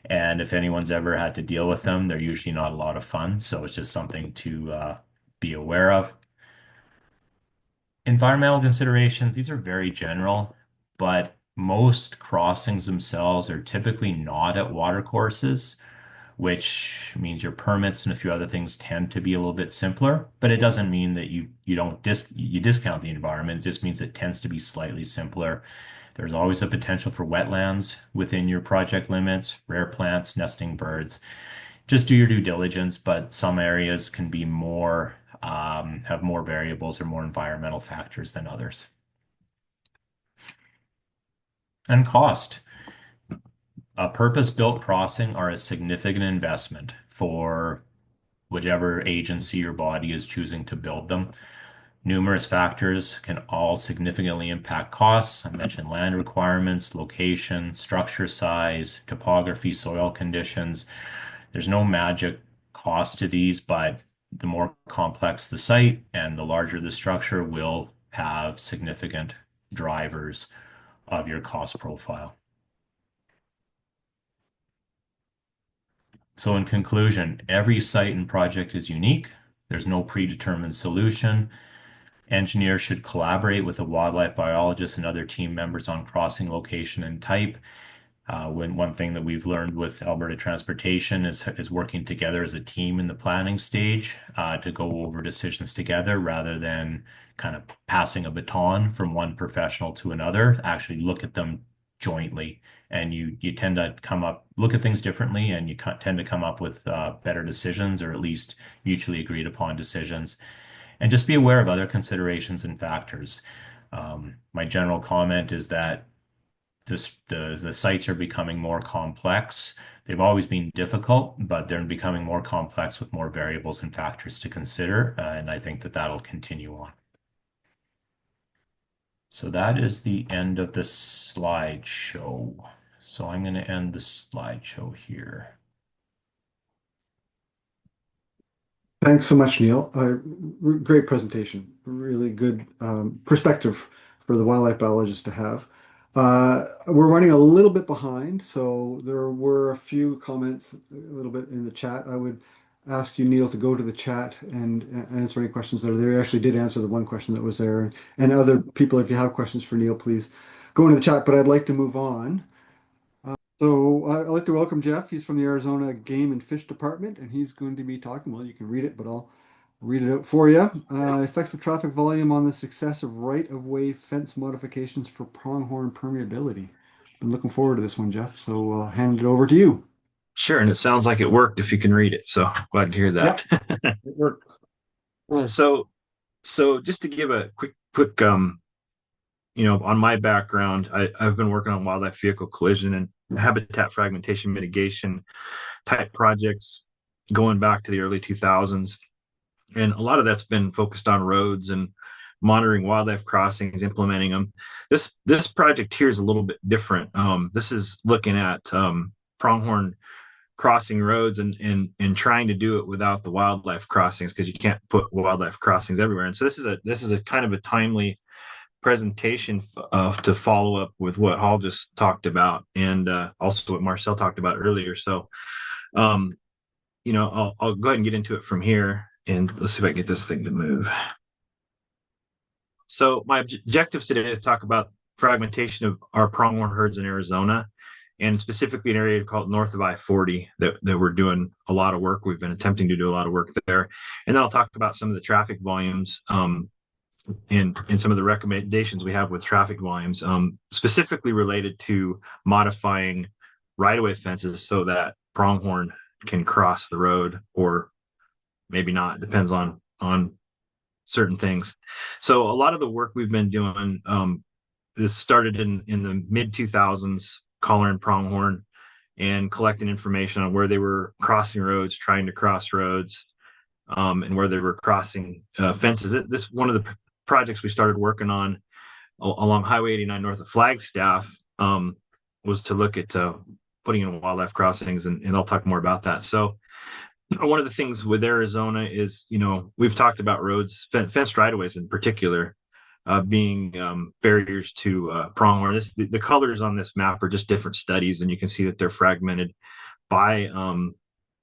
And if anyone's ever had to deal with them, they're usually not a lot of fun. So it's just something to be aware of. Environmental considerations, these are very general, but most crossings themselves are typically not at watercourses, which means your permits and a few other things tend to be a little bit simpler. But it doesn't mean that you discount the environment. It just means it tends to be slightly simpler. There's always a potential for wetlands within your project limits, rare plants, nesting birds. Just do your due diligence, but some areas can be more, have more variables or more environmental factors than others. And cost. A purpose-built crossing are a significant investment for whichever agency or body is choosing to build them. Numerous factors can all significantly impact costs. I mentioned land requirements, location, structure size, topography, soil conditions. There's no magic cost to these, but the more complex the site and the larger the structure will have significant drivers of your cost profile. So in conclusion, every site and project is unique. There's no predetermined solution. Engineers should collaborate with the wildlife biologists and other team members on crossing location and type. One thing that we've learned with Alberta Transportation is working together as a team in the planning stage to go over decisions together rather than kind of passing a baton from one professional to another. Actually look at them jointly, and you tend to look at things differently, and you tend to come up with better decisions, or at least mutually agreed upon decisions. And just be aware of other considerations and factors. My general comment is that the sites are becoming more complex. They've always been difficult, but they're becoming more complex with more variables and factors to consider, and I think that that'll continue on. So that is the end of the slideshow. So I'm going to end the slideshow here. Thanks so much, Neil. Great presentation. Really good perspective for the wildlife biologist to have. We're running a little bit behind, so there were a few comments a little bit in the chat. I would ask you, Neil, to go to the chat and answer any questions that are there. You actually did answer the one question that was there. And other people, if you have questions for Neil, please go into the chat, but I'd like to move on. So I'd like to welcome Jeff. He's from the Arizona Game and Fish Department, and he's going to be talking. Well, you can read it, but I'll read it out for you. Effects of traffic volume on the success of right-of-way fence modifications for pronghorn permeability. Been looking forward to this one, Jeff. So I'll hand it over to you. Sure, and it sounds like it worked if you can read it. So glad to hear that. Yep, it worked. So just to give a quick on my background, I've been working on wildlife vehicle collision and habitat fragmentation mitigation type projects going back to the early 2000s. And a lot of that's been focused on roads and monitoring wildlife crossings, implementing them. This project here is a little bit different. This is looking at pronghorn crossing roads and trying to do it without the wildlife crossings, because you can't put wildlife crossings everywhere. And so this is a kind of a timely presentation to follow up with what Hall just talked about, and also what Marcel talked about earlier. So I'll go ahead and get into it from here, and let's see if I can get this thing to move. So my objectives today is to talk about fragmentation of our pronghorn herds in Arizona, and specifically an area called north of I-40 that we're doing a lot of work. We've been attempting to do a lot of work there. And then I'll talk about some of the traffic volumes and some of the recommendations we have with traffic volumes, specifically related to modifying right-of-way fences so that pronghorn can cross the road, or maybe not, depends on certain things. So a lot of the work we've been doing, this started in the mid-2000s, collaring pronghorn and collecting information on where they were crossing roads, trying to cross roads, and where they were crossing fences. This one of the projects we started working on along Highway 89 north of Flagstaff was to look at putting in wildlife crossings, and I'll talk more about that. So one of the things with Arizona is, we've talked about roads, fenced right-of-ways in particular, being barriers to pronghorn. The colors on this map are just different studies, and you can see that they're fragmented by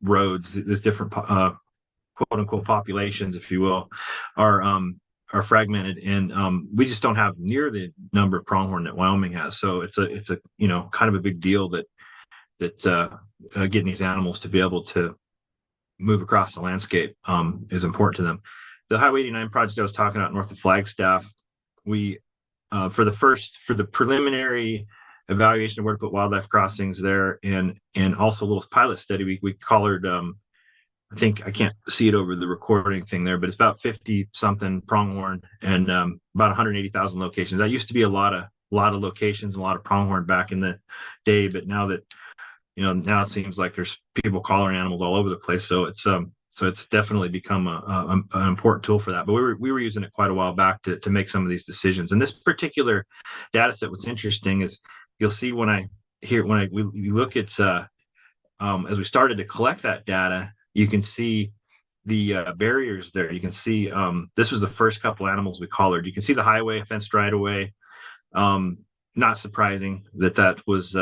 roads, there's different quote unquote populations, if you will, are fragmented, and we just don't have near the number of pronghorn that Wyoming has. So it's a kind of a big deal that getting these animals to be able to move across the landscape is important to them. The Highway 89 project I was talking about north of Flagstaff, we for the preliminary evaluation of where to put wildlife crossings there, and also a little pilot study, we collared I think I can't see it over the recording thing there, but it's about 50 something pronghorn and about 180,000 locations. That used to be a lot of locations and a lot of pronghorn back in the day, but now it seems like there's people collaring animals all over the place. So it's definitely become an important tool for that. But we were using it quite a while back to make some of these decisions. And this particular data set, what's interesting is you'll see when we look at as we started to collect that data, you can see the barriers there. You can see this was the first couple animals we collared. You can see the highway fenced right away. Not surprising that was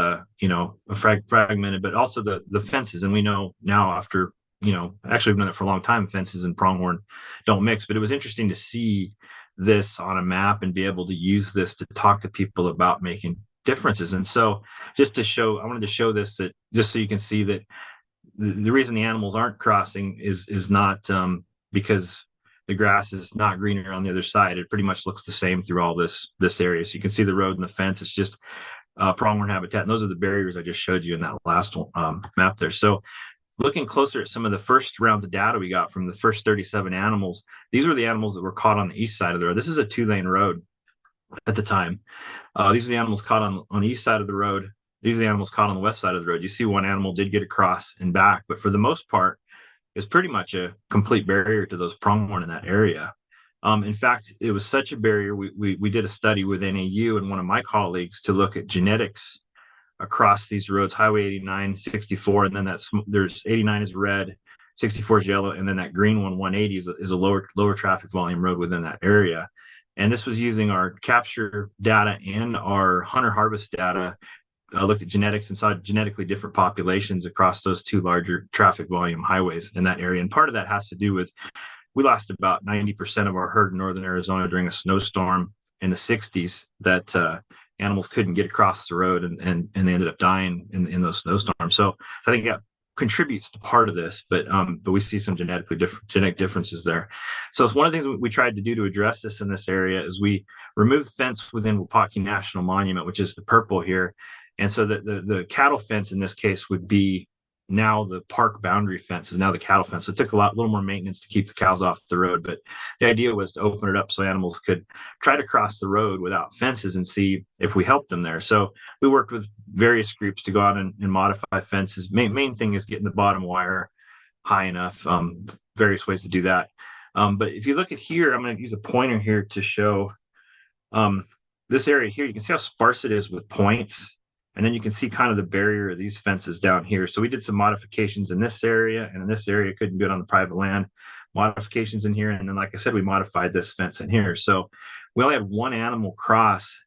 fragmented, but also the fences. And we know now after actually we've known it for a long time, fences and pronghorn don't mix. But it was interesting to see this on a map and be able to use this to talk to people about making differences. And so I wanted to show this, that just so you can see that the reason the animals aren't crossing is not because the grass is not greener on the other side. It pretty much looks the same through all this area. So you can see the road and the fence. It's just pronghorn habitat. And those are the barriers I just showed you in that last map there. So looking closer at some of the first rounds of data we got from the first 37 animals, these were the animals that were caught on the east side of the road. This is a 2-lane road at the time. These are the animals caught on the east side of the road. These are the animals caught on the west side of the road. You see one animal did get across and back, but for the most part, it's pretty much a complete barrier to those pronghorn in that area. In fact, it was such a barrier, we did a study with NAU and one of my colleagues to look at genetics across these roads, Highway 89, 64, and then there's 89 is red, 64 is yellow, and then that green one, 180, is a lower traffic volume road within that area. And this was using our capture data and our hunter harvest data. Looked at genetics and saw genetically different populations across those two larger traffic volume highways in that area. And part of that has to do with we lost about 90% of our herd in northern Arizona during a snowstorm in the 60s that animals couldn't get across the road and they ended up dying in those snowstorms. So I think that contributes to part of this, but we see some genetic differences there. So it's one of the things we tried to do to address this in this area is we removed fence within Wapaki National Monument, which is the purple here. And so the cattle fence in this case would be now the park boundary fence is now the cattle fence. So it took a little more maintenance to keep the cows off the road. But the idea was to open it up so animals could try to cross the road without fences and see if we helped them there. So we worked with various groups to go out and modify fences. Main thing is getting the bottom wire high enough, various ways to do that. But if you look at here, I'm going to use a pointer here to show this area here. You can see how sparse it is with points. And then you can see kind of the barrier of these fences down here. So we did some modifications in this area, and in this area couldn't do it on the private land. Modifications in here, and then like I said, we modified this fence in here. So we only had one animal cross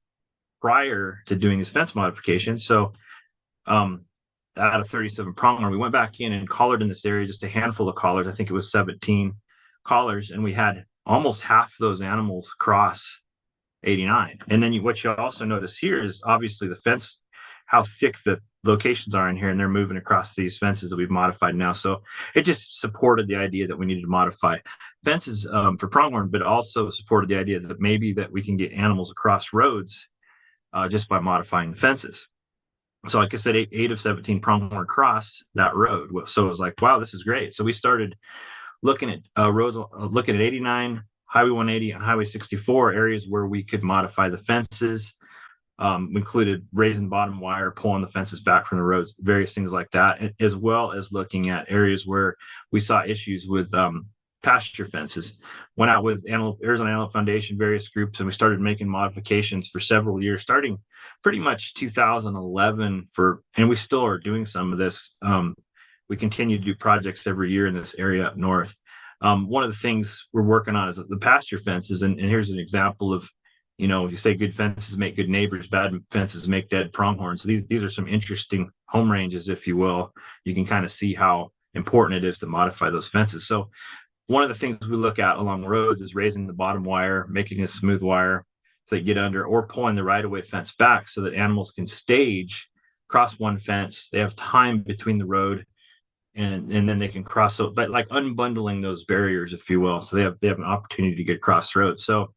prior to doing these fence modifications. So out of 37 pronghorn, we went back in and collared in this area just a handful of collars. I think it was 17 collars, and we had almost half of those animals cross 89. And then what you also notice here is obviously the fence, how thick the locations are in here, and they're moving across these fences that we've modified now. So it just supported the idea that we needed to modify fences for pronghorn, but also supported the idea that maybe that we can get animals across roads just by modifying the fences. So like I said, 8 of 17 pronghorn crossed that road. So it was like, wow, this is great. So we started looking at roads, looking at 89, Highway 180, and Highway 64, areas where we could modify the fences. We included raising bottom wire, pulling the fences back from the roads, various things like that, as well as looking at areas where we saw issues with pasture fences. Went out with Arizona Antelope Foundation, various groups, and we started making modifications for several years, starting pretty much 2011 and we still are doing some of this. We continue to do projects every year in this area up north. One of the things we're working on is the pasture fences, and here's an example of You say good fences make good neighbors, bad fences make dead pronghorn. So these are some interesting home ranges, if you will. You can kind of see how important it is to modify those fences. So one of the things we look at along roads is raising the bottom wire, making a smooth wire so they get under, or pulling the right-of-way fence back so that animals can stage cross one fence. They have time between the road and then they can cross, but like unbundling those barriers, if you will, so they have an opportunity to get across roads. So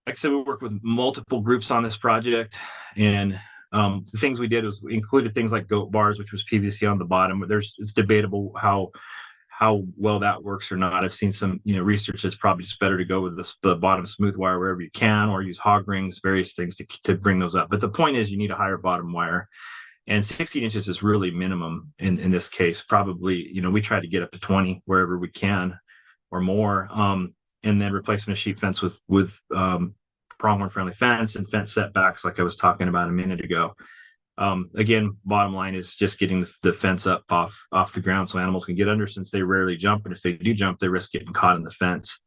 like I said, we worked with multiple groups on this project, and the things we did was we included things like goat bars, which was PVC on the bottom. It's debatable how well that works or not. I've seen some research that's probably just better to go with the bottom smooth wire wherever you can, or use hog rings, various things to bring those up. But the point is, you need a higher bottom wire, and 16 inches is really minimum in this case. Probably, we try to get up to 20 wherever we can or more. And then replacement of sheep fence with pronghorn friendly fence and fence setbacks, like I was talking about a minute ago. Again, bottom line is just getting the fence up off the ground so animals can get under, since they rarely jump, and if they do jump, they risk getting caught in the fence.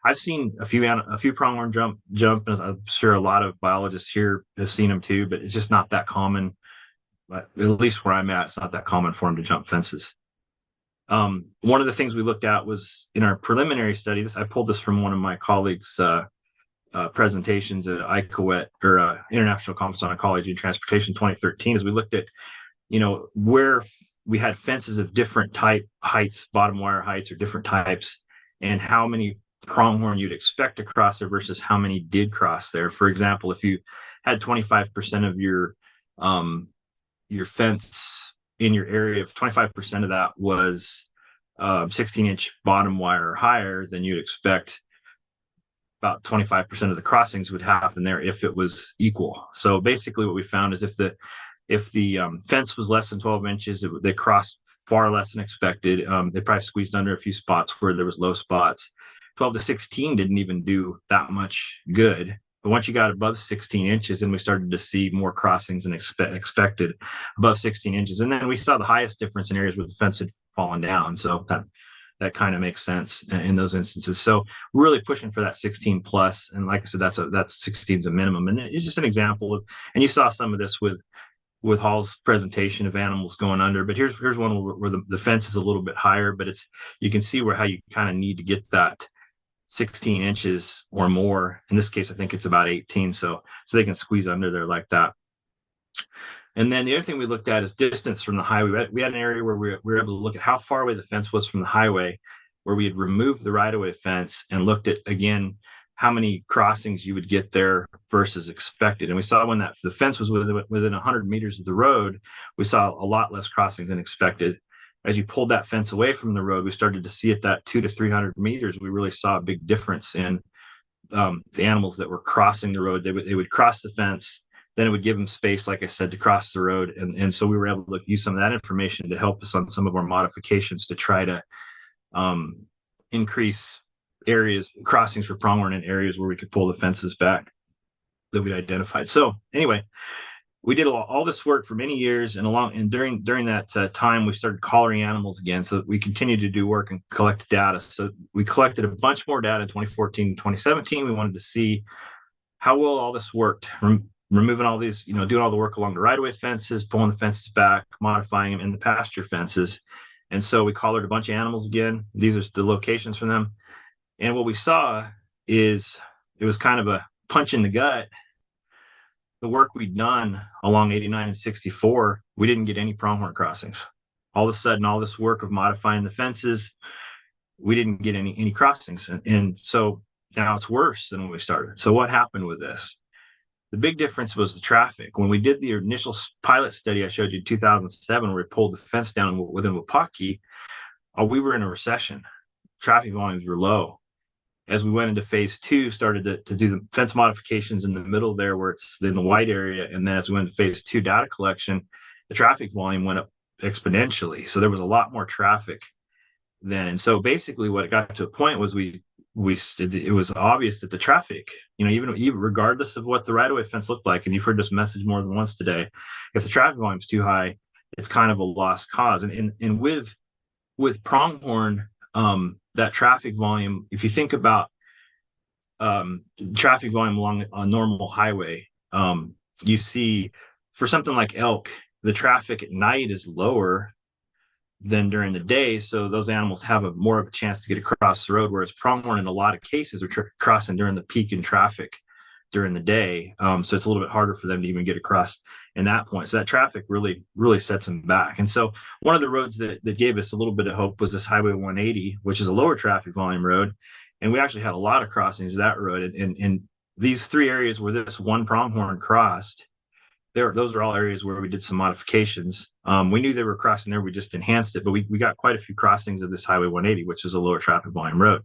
I've seen a few pronghorn jump, and I'm sure a lot of biologists here have seen them too, but it's just not that common. But at least where I'm at, it's not that common for them to jump fences. One of the things we looked at was in our preliminary study. I pulled this from one of my colleagues' presentations at ICOET, or International Conference on Ecology and Transportation 2013, as we looked at, where we had fences of different heights, bottom wire heights, or different types, and how many pronghorn you'd expect to cross there versus how many did cross there. For example, if you had 25% of your fence in your area, if 25% of that was 16-inch bottom wire or higher, then you'd expect about 25% of the crossings would happen there if it was equal. So basically what we found is if the fence was less than 12 inches, they crossed far less than expected. They probably squeezed under a few spots where there was low spots. 12 to 16 didn't even do that much good. But once you got above 16 inches, then we started to see more crossings than expected above 16 inches. And then we saw the highest difference in areas where the fence had fallen down. So that kind of makes sense in those instances. So really pushing for that 16 plus. And like I said, that's 16 is a minimum. And it's just an example of, and you saw some of this with Hall's presentation of animals going under, but here's one where the fence is a little bit higher, but you can see how you kind of need to get that 16 inches or more. In this case, I think it's about 18. So they can squeeze under there like that. And then the other thing we looked at is distance from the highway. We had an area where we were able to look at how far away the fence was from the highway, where we had removed the right-of-way fence and looked at, again, how many crossings you would get there versus expected. And we saw when the fence was within 100 meters of the road, we saw a lot less crossings than expected. As you pulled that fence away from the road, we started to see at that 200 to 300 meters, we really saw a big difference in the animals that were crossing the road. They would cross the fence, then it would give them space, like I said, to cross the road. And so we were able to use some of that information to help us on some of our modifications to try to increase crossings for pronghorn in areas where we could pull the fences back that we identified. So anyway, we did all this work for many years, and during that time, we started collaring animals again. So we continued to do work and collect data. So we collected a bunch more data in 2014 and 2017. We wanted to see how well all this worked, removing all these, doing all the work along the right-of-way fences, pulling the fences back, modifying them, and the pasture fences. And so we collared a bunch of animals again. These are the locations for them. And what we saw is it was kind of a punch in the gut. The work we'd done along 89 and 64, we didn't get any pronghorn crossings. All of a sudden, all this work of modifying the fences, we didn't get any crossings. And so now it's worse than when we started. So what happened with this? The big difference was the traffic. When we did the initial pilot study I showed you in 2007, where we pulled the fence down within Wapaki, we were in a recession. Traffic volumes were low. As we went into phase 2, started to do the fence modifications in the middle there where it's in the white area. And then as we went to phase 2 data collection, the traffic volume went up exponentially. So there was a lot more traffic then. And so basically what it got to a point was it was obvious that the traffic, even regardless of what the right-of-way fence looked like, and you've heard this message more than once today, if the traffic volume is too high, it's kind of a lost cause. And with pronghorn, that traffic volume, if you think about traffic volume along a normal highway, you see for something like elk, the traffic at night is lower than during the day, so those animals have more of a chance to get across the road. Whereas pronghorn, in a lot of cases, are crossing during the peak in traffic during the day, so it's a little bit harder for them to even get across in that point. So that traffic really sets them back. And so one of the roads that gave us a little bit of hope was this Highway 180, which is a lower traffic volume road, and we actually had a lot of crossings of that road. And these three areas where this one pronghorn crossed, those are all areas where we did some modifications. We knew they were crossing there, we just enhanced it, but we got quite a few crossings of this Highway 180, which is a lower traffic volume road.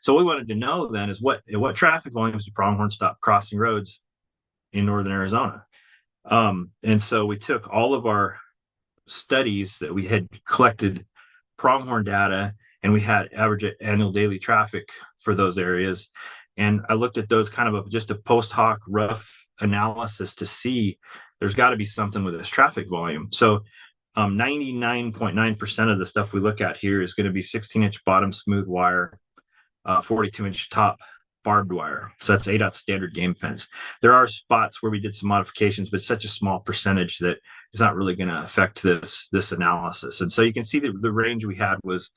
So what we wanted to know then is what traffic volumes do pronghorn stop crossing roads in northern Arizona? And so we took all of our studies that we had collected pronghorn data, and we had average annual daily traffic for those areas. And I looked at those kind of just a post hoc rough analysis to see there's got to be something with this traffic volume. So 99.9% of the stuff we look at here is going to be 16-inch bottom smooth wire, 42-inch top barbed wire. So that's ADOT standard game fence. There are spots where we did some modifications, but such a small percentage that it's not really going to affect this analysis. And so you can see that the range we had was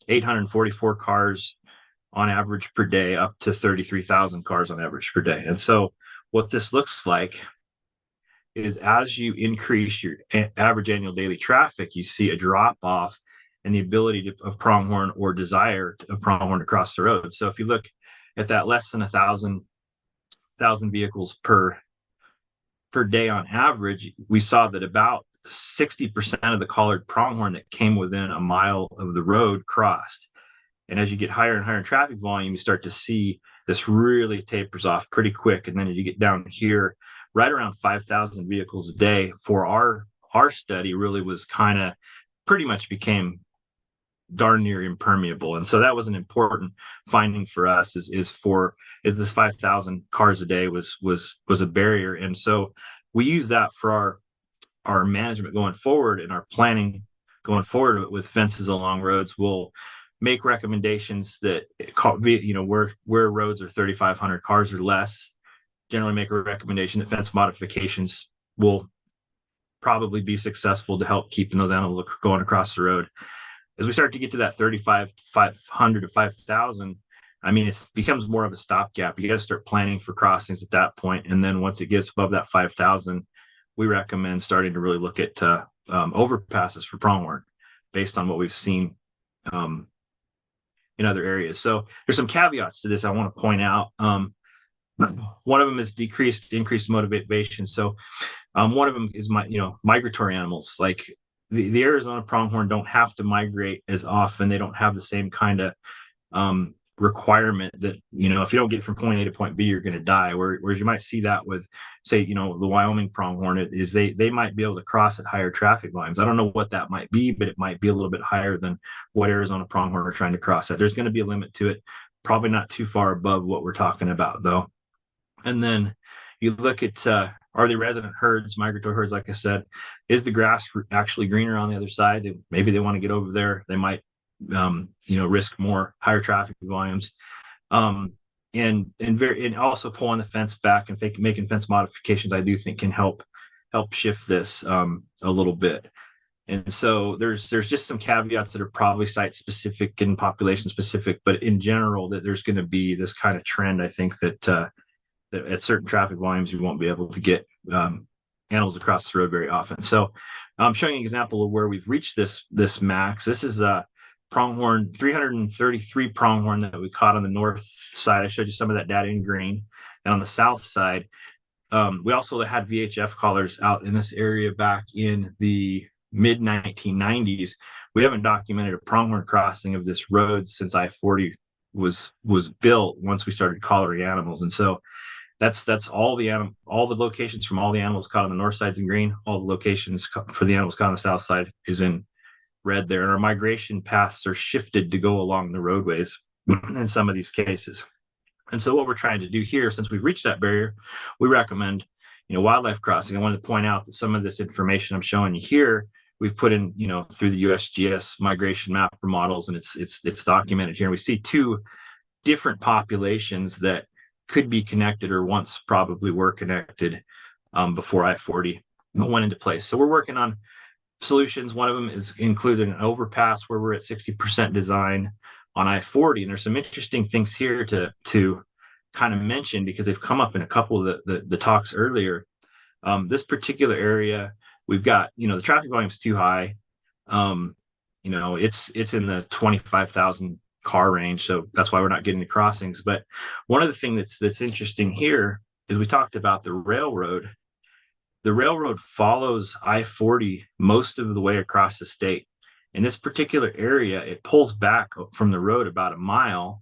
844 cars on average per day, up to 33,000 cars on average per day. And so what this looks like is as you increase your average annual daily traffic, you see a drop off in the ability of pronghorn or desire of pronghorn to cross the road. So if you look at that less than 1,000 vehicles per day on average, we saw that about 60% of the collared pronghorn that came within a mile of the road crossed. And as you get higher and higher in traffic volume, you start to see this really tapers off pretty quick. And then as you get down here, right around 5,000 vehicles a day for our study really was kind of pretty much became darn near impermeable. And so that was an important finding for us is this 5,000 cars a day was a barrier. And so we use that for our management going forward and our planning going forward with fences along roads. We'll make recommendations that where roads are 3,500 cars or less, generally make a recommendation that fence modifications will probably be successful to help keeping those animals going across the road. As we start to get to that 3,500 to 5,000, I mean, it becomes more of a stopgap. You got to start planning for crossings at that point. And then once it gets above that 5,000, we recommend starting to really look at overpasses for pronghorn based on what we've seen in other areas. So there's some caveats to this I want to point out. One of them is increased motivation. So one of them is migratory animals. Like the Arizona pronghorn don't have to migrate as often. They don't have the same kind of requirement that, if you don't get from point A to point B, you're going to die. Whereas you might see that with, say, the Wyoming pronghorn is they might be able to cross at higher traffic volumes. I don't know what that might be, but it might be a little bit higher than what Arizona pronghorn are trying to cross at. There's going to be a limit to it, probably not too far above what we're talking about though. And then you look at, are they resident herds, migratory herds? Like I said, is the grass actually greener on the other side? Maybe they want to get over there. They might, risk more higher traffic volumes, and also pulling the fence back and making fence modifications. I do think can help shift this a little bit. And so there's just some caveats that are probably site specific and population specific, but in general, that there's going to be this kind of trend. I think that at certain traffic volumes, you won't be able to get animals across the road very often. So I'm showing you an example of where we've reached this max. This is pronghorn, 333 pronghorn that we caught on the north side. I showed you some of that data in green. And on the south side, we also had VHF collars out in this area back in the mid 1990s. We haven't documented a pronghorn crossing of this road since I-40 was built once we started collaring animals. And so that's all the locations from all the animals caught on the north side's in green. All the locations for the animals caught on the south side is in red there. And our migration paths are shifted to go along the roadways in some of these cases. And so what we're trying to do here, since we've reached that barrier, we recommend, wildlife crossing. I wanted to point out that some of this information I'm showing you here, we've put in, through the USGS migration mapper models, and it's documented here. We see two different populations that could be connected or once probably were connected before I-40 went into place. So we're working on solutions. One of them is included an overpass where we're at 60% design on I-40. And there's some interesting things here to kind of mention because they've come up in a couple of the talks earlier. This particular area, we've got, the traffic volume is too high. It's in the 25,000 car range, so that's why we're not getting the crossings. But one of the things that's interesting here is we talked about the railroad. The railroad follows I-40 most of the way across the state. In this particular area, it pulls back from the road about a mile.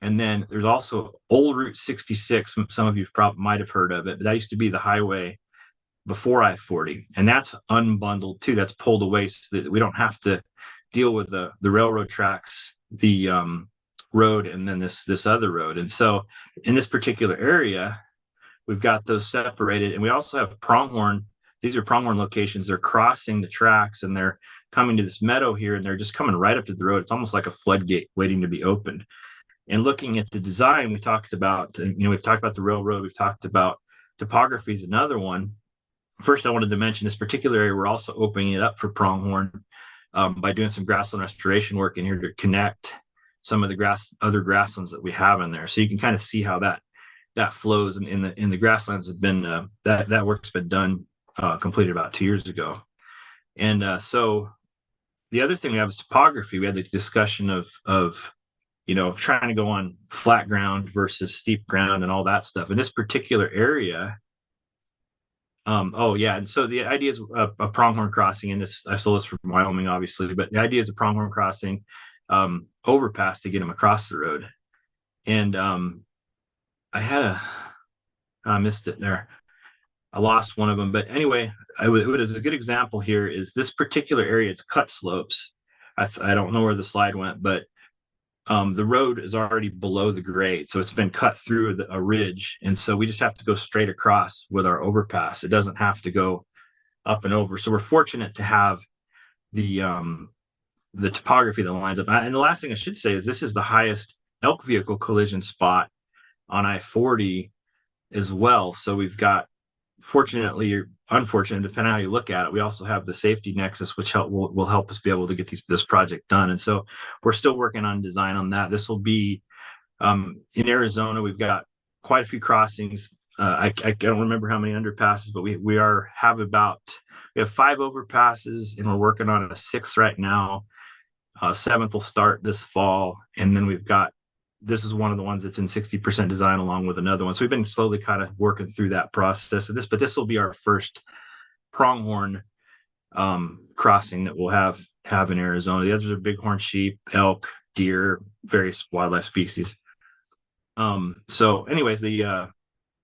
And then there's also old Route 66. Some of you might have heard of it, but that used to be the highway before I-40. And that's unbundled too. That's pulled away so that we don't have to deal with the railroad tracks, the road, and then this other road. And so in this particular area, we've got those separated. And we also have pronghorn. These are pronghorn locations. They're crossing the tracks and they're coming to this meadow here, and they're just coming right up to the road. It's almost like a floodgate waiting to be opened. And looking at the design, we've talked about the railroad, we've talked about topography is another one. First, I wanted to mention this particular area. We're also opening it up for pronghorn by doing some grassland restoration work in here to connect some of the other grasslands that we have in there. So you can kind of see how that flows in the grasslands have been that work's been done completed about 2 years ago. And so the other thing we have is topography. We had the discussion of trying to go on flat ground versus steep ground and all that stuff. In this particular area, and so the idea is a pronghorn crossing, and I stole this from Wyoming, obviously, but the idea is a pronghorn crossing overpass to get them across the road. And I missed it there. I lost one of them, but anyway, it was a good example here is this particular area. It's cut slopes. I don't know where the slide went, but the road is already below the grade, so it's been cut through a ridge, and so we just have to go straight across with our overpass. It doesn't have to go up and over. So we're fortunate to have the topography that lines up. And the last thing I should say is this is the highest elk vehicle collision spot on I-40 as well. So we've got, fortunately or unfortunate, depending on how you look at it, we also have the safety nexus, which will help us be able to get this project done. And so we're still working on design on that. This will be in Arizona. We've got quite a few crossings. I don't remember how many underpasses, but we have 5 overpasses, and we're working on a 6th right now. 7th will start this fall, and then this is one of the ones that's in 60% design along with another one. So we've been slowly kind of working through that process of this, but this will be our first pronghorn crossing that we'll have in Arizona. The others are bighorn sheep, elk, deer, various wildlife species. So anyways, the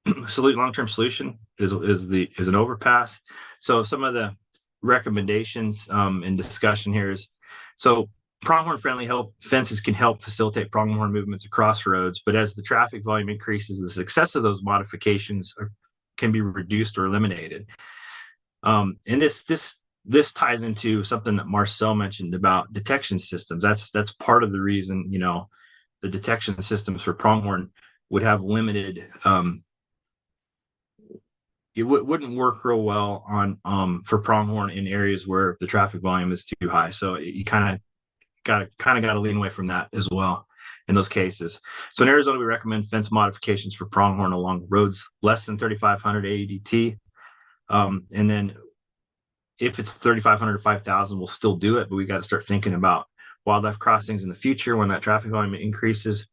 long-term solution is an overpass. So some of the recommendations and discussion here is, so pronghorn-friendly fences can help facilitate pronghorn movements across roads, but as the traffic volume increases, the success of those modifications can be reduced or eliminated. And this ties into something that Marcel mentioned about detection systems. That's part of the reason, the detection systems for pronghorn would have limited. It wouldn't work real well on for pronghorn in areas where the traffic volume is too high. So you kind of got to lean away from that as well in those cases. So in Arizona, we recommend fence modifications for pronghorn along roads less than 3,500 AEDT. And then if it's 3,500 to 5,000, we'll still do it, but we got to start thinking about wildlife crossings in the future when that traffic volume increases.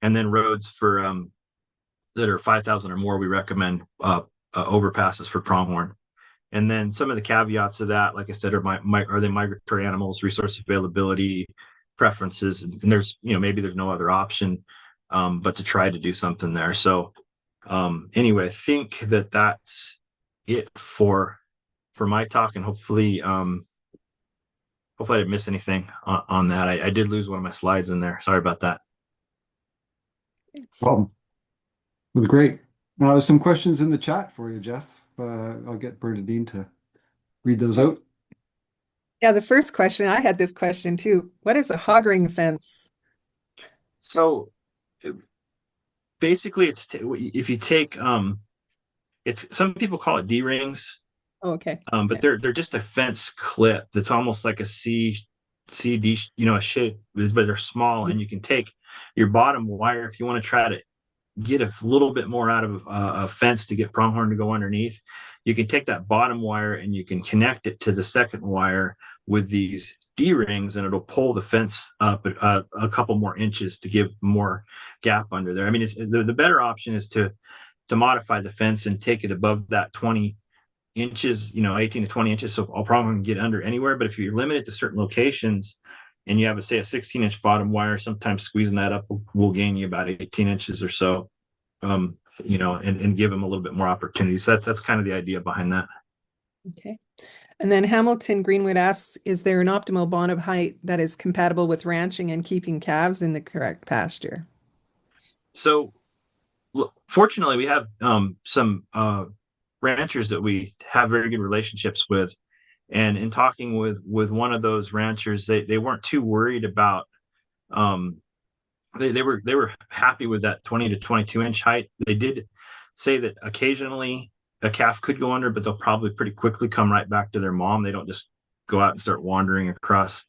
And then roads for that are 5,000 or more, we recommend overpasses for pronghorn. And then some of the caveats of that, like I said, are they migratory animals, resource availability, preferences, and there's maybe there's no other option but to try to do something there. So anyway, I think that's it for my talk, and hopefully I didn't miss anything on that. I did lose one of my slides in there. Sorry about that. Problem. It was great. There's some questions in the chat for you, Jeff. I'll get Bernadine to read those out. Yeah, the first question, I had this question too. What is a hog ring fence? So basically if you take it's some people call it D rings, Oh, okay. but they're just a fence clip that's almost like a CD, a shape, but they're small, and you can take your bottom wire if you want to try to get a little bit more out of a fence to get pronghorn to go underneath. You can take that bottom wire and you can connect it to the second wire with these D rings, and it'll pull the fence up a couple more inches to give more gap under there. I mean, the better option is to modify the fence and take it above that 20 inches, 18 to 20 inches. So I'll probably get under anywhere. But if you're limited to certain locations and you have, a 16-inch bottom wire, sometimes squeezing that up will gain you about 18 inches or so, and give them a little bit more opportunity. So that's kind of the idea behind that. Okay. And then Hamilton Greenwood asks, is there an optimal bond of height that is compatible with ranching and keeping calves in the correct pasture? So fortunately, we have some ranchers that we have very good relationships with. And in talking with one of those ranchers, they weren't too worried about they were happy with that 20 to 22 inch height. They did say that occasionally a calf could go under, but they'll probably pretty quickly come right back to their mom. They don't just go out and start wandering across,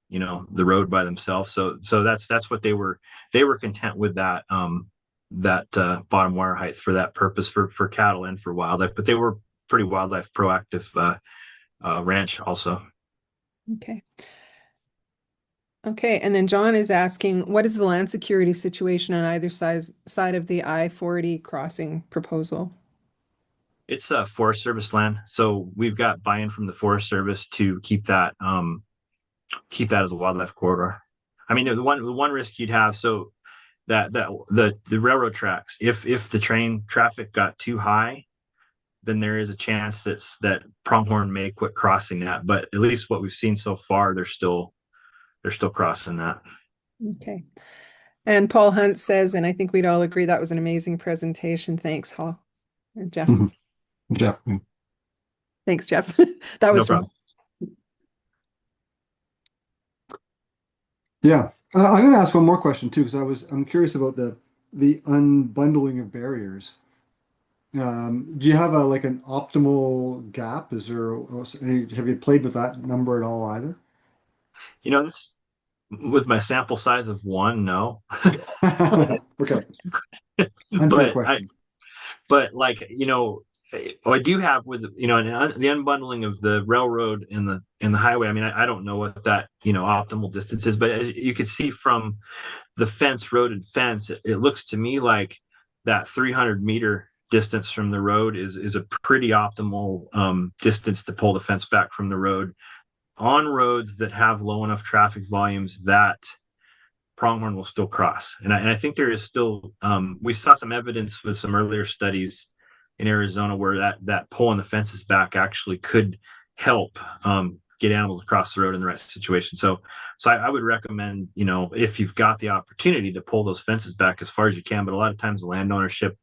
the road by themselves. So that's what they were content with that bottom wire height for that purpose for cattle and for wildlife. But they were pretty wildlife proactive ranch also. Okay. Okay, and then John is asking, what is the land security situation on either side of the I-40 crossing proposal? It's a Forest Service land, so we've got buy-in from the Forest Service to keep that as a wildlife corridor. I mean, the one risk you'd have, so that the railroad tracks, if the train traffic got too high, then there is a chance that pronghorn may quit crossing that. But at least what we've seen so far, they're still crossing that. Okay. And Paul Hunt says, and I think we'd all agree that was an amazing presentation. Thanks, Jeff. Jeff. Thanks, Jeff. That was No problem. Yeah, I'm going to ask one more question too, because I'm curious about the unbundling of barriers. Do you have an optimal gap? Have you played with that number at all either? This with my sample size of one, no. Okay. Unfair question. I do have with the unbundling of the railroad and the highway. I mean, I don't know what that optimal distance is, but as you could see from the roaded fence, it looks to me like that 300-meter distance from the road is a pretty optimal distance to pull the fence back from the road on roads that have low enough traffic volumes that pronghorn will still cross. And I think there is still we saw some evidence with some earlier studies in Arizona where that pulling the fences back actually could help get animals across the road in the right situation. So I would recommend, if you've got the opportunity to pull those fences back as far as you can, but a lot of times the land ownership,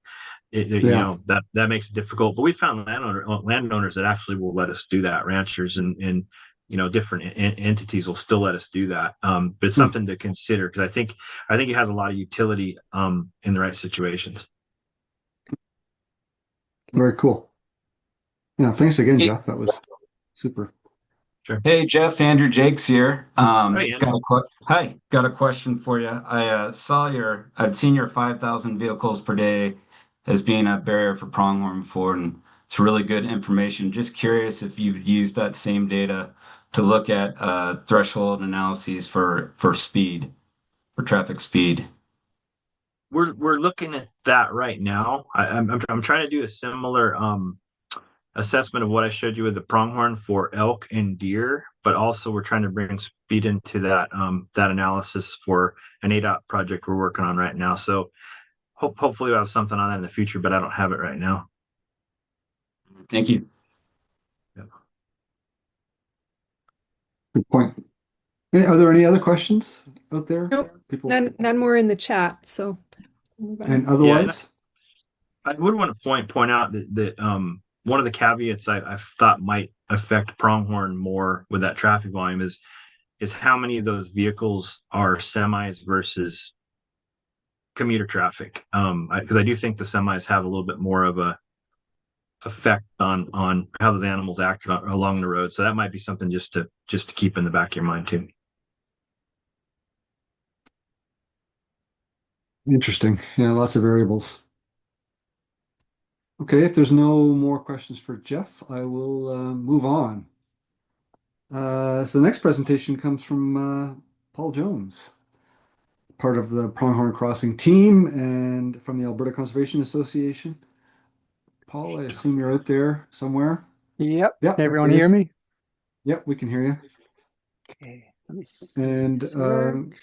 that makes it difficult. But we found landowners that actually will let us do that. Ranchers and different entities will still let us do that. But it's something to consider because I think it has a lot of utility in the right situations. Very cool. Yeah, thanks again, Jeff. That was super. Sure. Hey, Jeff, Andrew Jakes here. Hi, Got a question for you. I've seen your 5,000 vehicles per day as being a barrier for pronghorn before, and it's really good information. Just curious if you've used that same data to look at threshold analyses for speed, for traffic speed. We're looking at that right now. I'm trying to do a similar assessment of what I showed you with the pronghorn for elk and deer, but also we're trying to bring speed into that analysis for an ADOT project we're working on right now. So hopefully we'll have something on that in the future, but I don't have it right now. Thank you. Yeah. Good point. Are there any other questions out there? Nope. People? None more in the chat. So, and otherwise, I would want to point out that one of the caveats I thought might affect pronghorn more with that traffic volume is how many of those vehicles are semis versus commuter traffic. Because I do think the semis have a little bit more of a effect on how those animals act along the road. So that might be something just to keep in the back of your mind too. Interesting. Yeah, lots of variables. Okay, if there's no more questions for Jeff, I will move on. So the next presentation comes from Paul Jones, part of the Pronghorn Crossing team and from the Alberta Conservation Association. Paul, I assume you're out there somewhere. Yep. Yep, Can there everyone he hear is. me? Yep, we can hear you. Okay. Let me see And if this works.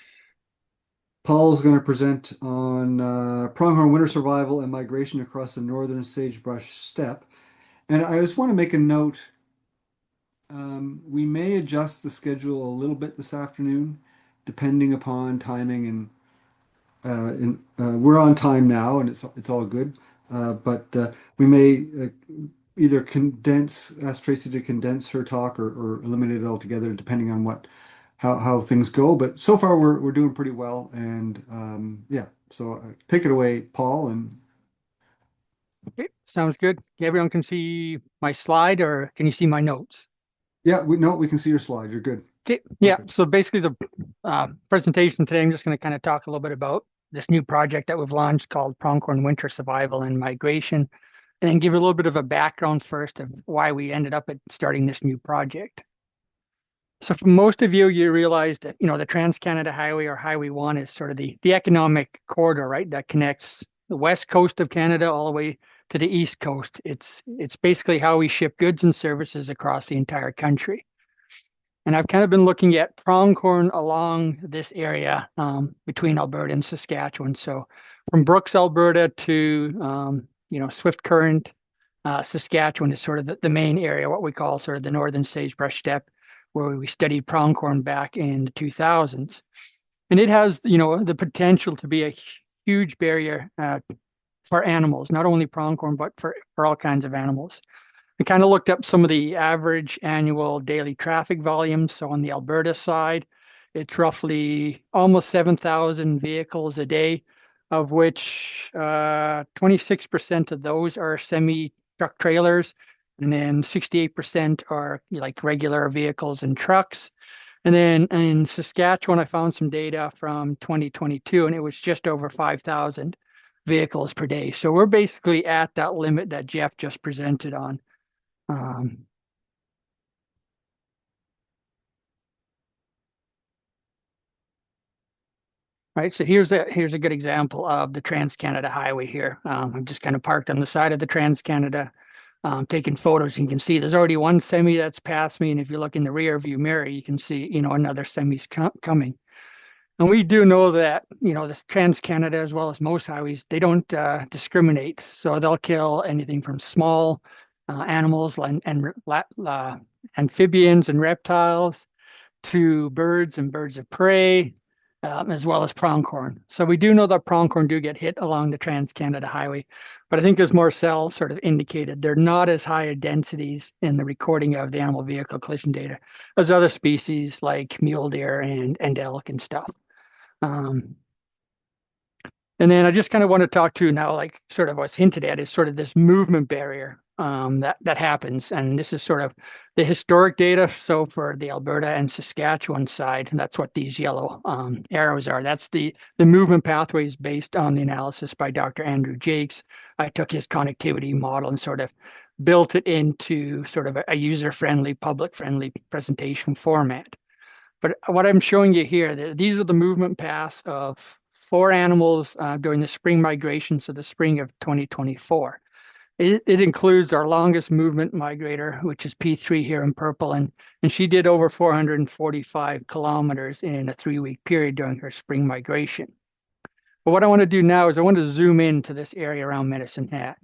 Paul's going to present on pronghorn winter survival and migration across the northern sagebrush steppe. And I just want to make a note. We may adjust the schedule a little bit this afternoon, depending upon timing and we're on time now, and it's all good. But we may either ask Tracy to condense her talk or eliminate it altogether, depending on how things go. But so far we're doing pretty well, and yeah. So take it away, Paul. And Okay, sounds good. Everyone can see my slide, or can you see my notes? yeah, we can see your slide. You're good. Okay, yeah. Perfect. So basically, the presentation today, I'm just going to kind of talk a little bit about this new project that we've launched called Pronghorn Winter Survival and Migration, and then give a little bit of a background first of why we ended up at starting this new project. So for most of you, you realize that, the Trans-Canada Highway, or Highway 1, is sort of the economic corridor, right? That connects the west coast of Canada all the way to the east coast. It's basically how we ship goods and services across the entire country. And I've kind of been looking at pronghorn along this area between Alberta and Saskatchewan. So from Brooks, Alberta to, Swift Current, Saskatchewan is sort of the main area, what we call sort of the northern sagebrush steppe, where we studied pronghorn back in the 2000s. And it has, the potential to be a huge barrier for animals, not only pronghorn, but for all kinds of animals. I kind of looked up some of the average annual daily traffic volumes. So on the Alberta side, it's roughly almost 7,000 vehicles a day, of which 26% of those are semi-truck trailers, and then 68% are like regular vehicles and trucks. And then in Saskatchewan, I found some data from 2022, and it was just over 5,000 vehicles per day. So we're basically at that limit that Jeff just presented on. Right, so here's a good example of the Trans-Canada Highway here. I'm just kind of parked on the side of the Trans-Canada, taking photos. You can see there's already one semi that's passed me, and if you look in the rear view mirror, you can see another semi's coming. And we do know that this Trans-Canada, as well as most highways, they don't discriminate. So they'll kill anything from small animals and amphibians and reptiles to birds and birds of prey, as well as pronghorn. So we do know that pronghorn do get hit along the Trans-Canada Highway, but I think as Marcel sort of indicated, they're not as high densities in the recording of the animal vehicle collision data as other species like mule deer and elk and stuff. And then I just kind of want to talk to now, like sort of what's hinted at is sort of this movement barrier that happens. And this is sort of the historic data. So for the Alberta and Saskatchewan side, and that's what these yellow arrows are. That's the movement pathways based on the analysis by Dr. Andrew Jakes. I took his connectivity model and sort of built it into sort of a user-friendly, public-friendly presentation format. But what I'm showing you here, these are the movement paths of 4 animals during the spring migration, so the spring of 2024. It includes our longest movement migrator, which is P3 here in purple, and she did over 445 kilometers in a 3-week period during her spring migration. But what I want to do now is I want to zoom into this area around Medicine Hat.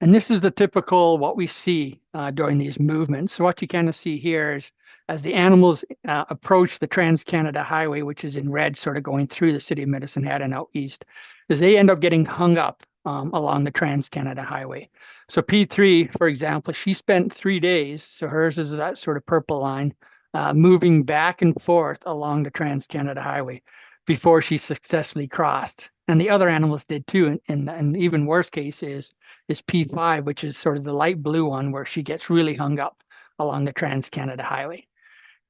And this is the typical what we see during these movements. So what you kind of see here is as the animals approach the Trans-Canada Highway, which is in red, sort of going through the city of Medicine Hat and out east, is they end up getting hung up along the Trans-Canada Highway. So P3, for example, she spent 3 days, so hers is that sort of purple line, moving back and forth along the Trans-Canada Highway before she successfully crossed And the other animals did too. And even worse case is P5, which is sort of the light blue one where she gets really hung up along the Trans-Canada Highway.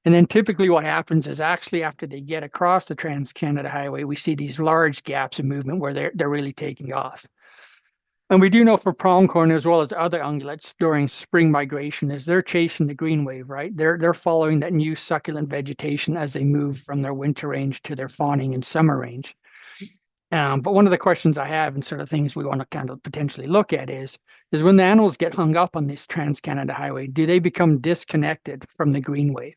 And then typically what happens is actually after they get across the Trans-Canada Highway, we see these large gaps in movement where they're really taking off. And we do know for pronghorn as well as other ungulates during spring migration is they're chasing the green wave, right? They're following that new succulent vegetation as they move from their winter range to their fawning and summer range. But one of the questions I have and sort of things we want to kind of potentially look at is when the animals get hung up on this Trans-Canada Highway, do they become disconnected from the green wave?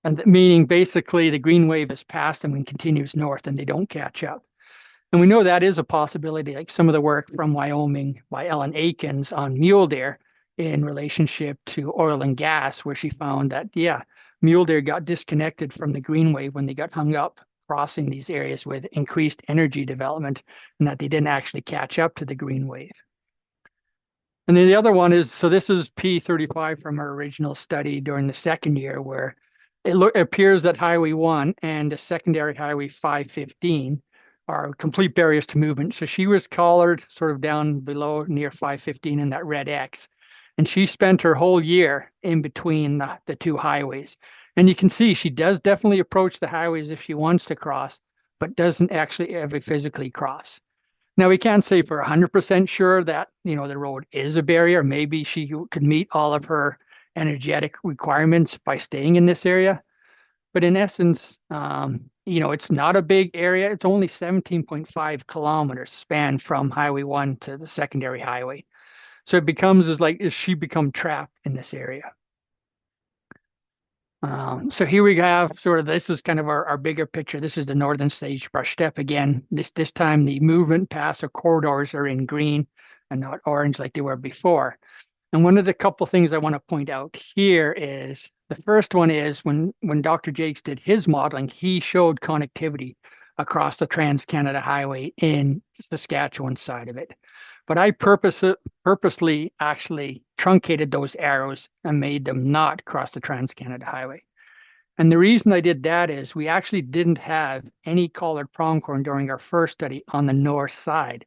And meaning basically the green wave is past them and continues north and they don't catch up. And we know that is a possibility, like some of the work from Wyoming by Ellen Akins on mule deer in relationship to oil and gas, where she found that, yeah, mule deer got disconnected from the green wave when they got hung up crossing these areas with increased energy development, and that they didn't actually catch up to the green wave. And then the other one is, so this is P35 from our original study during the second year, where it appears that Highway 1 and the secondary Highway 515 are complete barriers to movement. So she was collared sort of down below near 515 in that red X. And she spent her whole year in between the two highways. And you can see she does definitely approach the highways if she wants to cross, but doesn't actually ever physically cross. Now, we can't say for 100% sure that, the road is a barrier. Maybe she could meet all of her energetic requirements by staying in this area. But in essence, it's not a big area. It's only 17.5 kilometers span from Highway 1 to the secondary highway. So it becomes is she become trapped in this area? So here we have sort of, this is kind of our bigger picture. This is the northern sagebrush steppe again. This time the movement paths or corridors are in green and not orange like they were before. And one of the couple things I want to point out here is the first one is when Dr. Jakes did his modeling, he showed connectivity across the Trans-Canada Highway in Saskatchewan side of it. But I purposely actually truncated those arrows and made them not cross the Trans-Canada Highway. And the reason I did that is we actually didn't have any collared pronghorn during our first study on the north side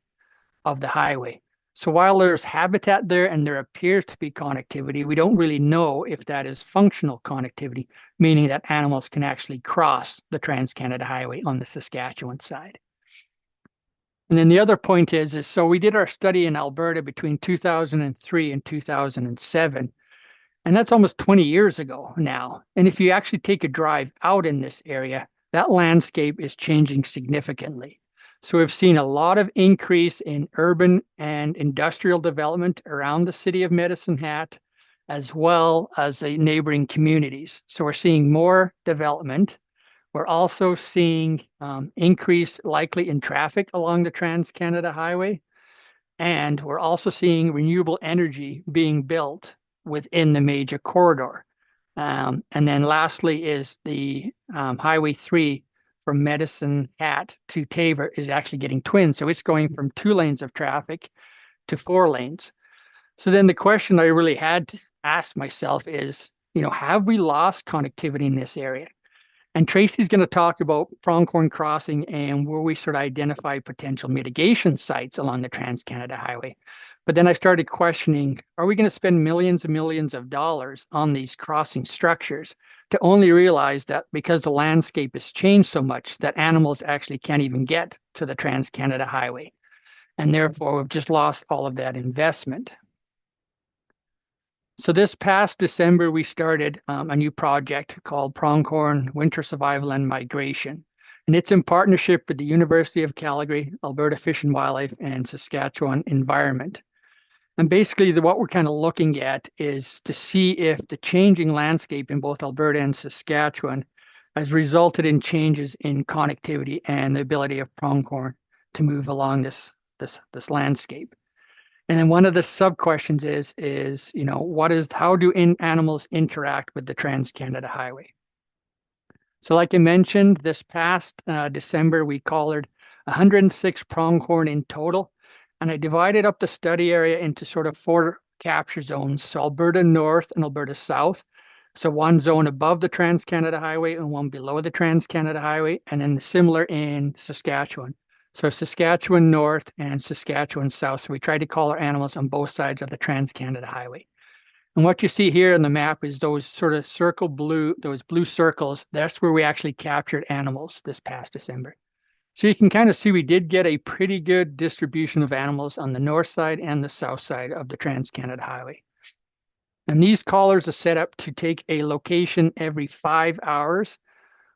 of the highway. So while there's habitat there and there appears to be connectivity, we don't really know if that is functional connectivity, meaning that animals can actually cross the Trans-Canada Highway on the Saskatchewan side. And then the other point is so we did our study in Alberta between 2003 and 2007, and that's almost 20 years ago now. And if you actually take a drive out in this area, that landscape is changing significantly. So we've seen a lot of increase in urban and industrial development around the city of Medicine Hat, as well as the neighboring communities. So we're seeing more development. We're also seeing increase likely in traffic along the Trans-Canada Highway. And we're also seeing renewable energy being built within the major corridor. And then lastly is the Highway 3 from Medicine Hat to Taber is actually getting twins. So it's going from 2 lanes of traffic to 4 lanes. So then the question I really had to ask myself is, have we lost connectivity in this area? And Tracy's going to talk about pronghorn crossing and where we sort of identify potential mitigation sites along the Trans-Canada Highway. But then I started questioning, are we going to spend millions and millions of dollars on these crossing structures to only realize that because the landscape has changed so much that animals actually can't even get to the Trans-Canada Highway? And therefore, we've just lost all of that investment. So this past December, we started a new project called Pronghorn Winter Survival and Migration. And it's in partnership with the University of Calgary, Alberta Fish and Wildlife, and Saskatchewan Environment. And basically what we're kind of looking at is to see if the changing landscape in both Alberta and Saskatchewan has resulted in changes in connectivity and the ability of pronghorn to move along this landscape. And then one of the sub questions is how do animals interact with the Trans-Canada Highway? So like I mentioned, this past December, we collared 106 pronghorn in total. And I divided up the study area into sort of 4 capture zones. So Alberta North and Alberta South. So one zone above the Trans-Canada Highway and one below the Trans-Canada Highway. And then similar in Saskatchewan. So Saskatchewan North and Saskatchewan South. So we tried to collar animals on both sides of the Trans-Canada Highway. And what you see here on the map is those sort of those blue circles. That's where we actually captured animals this past December. So you can kind of see we did get a pretty good distribution of animals on the north side and the south side of the Trans-Canada Highway. And these collars are set up to take a location every 5 hours.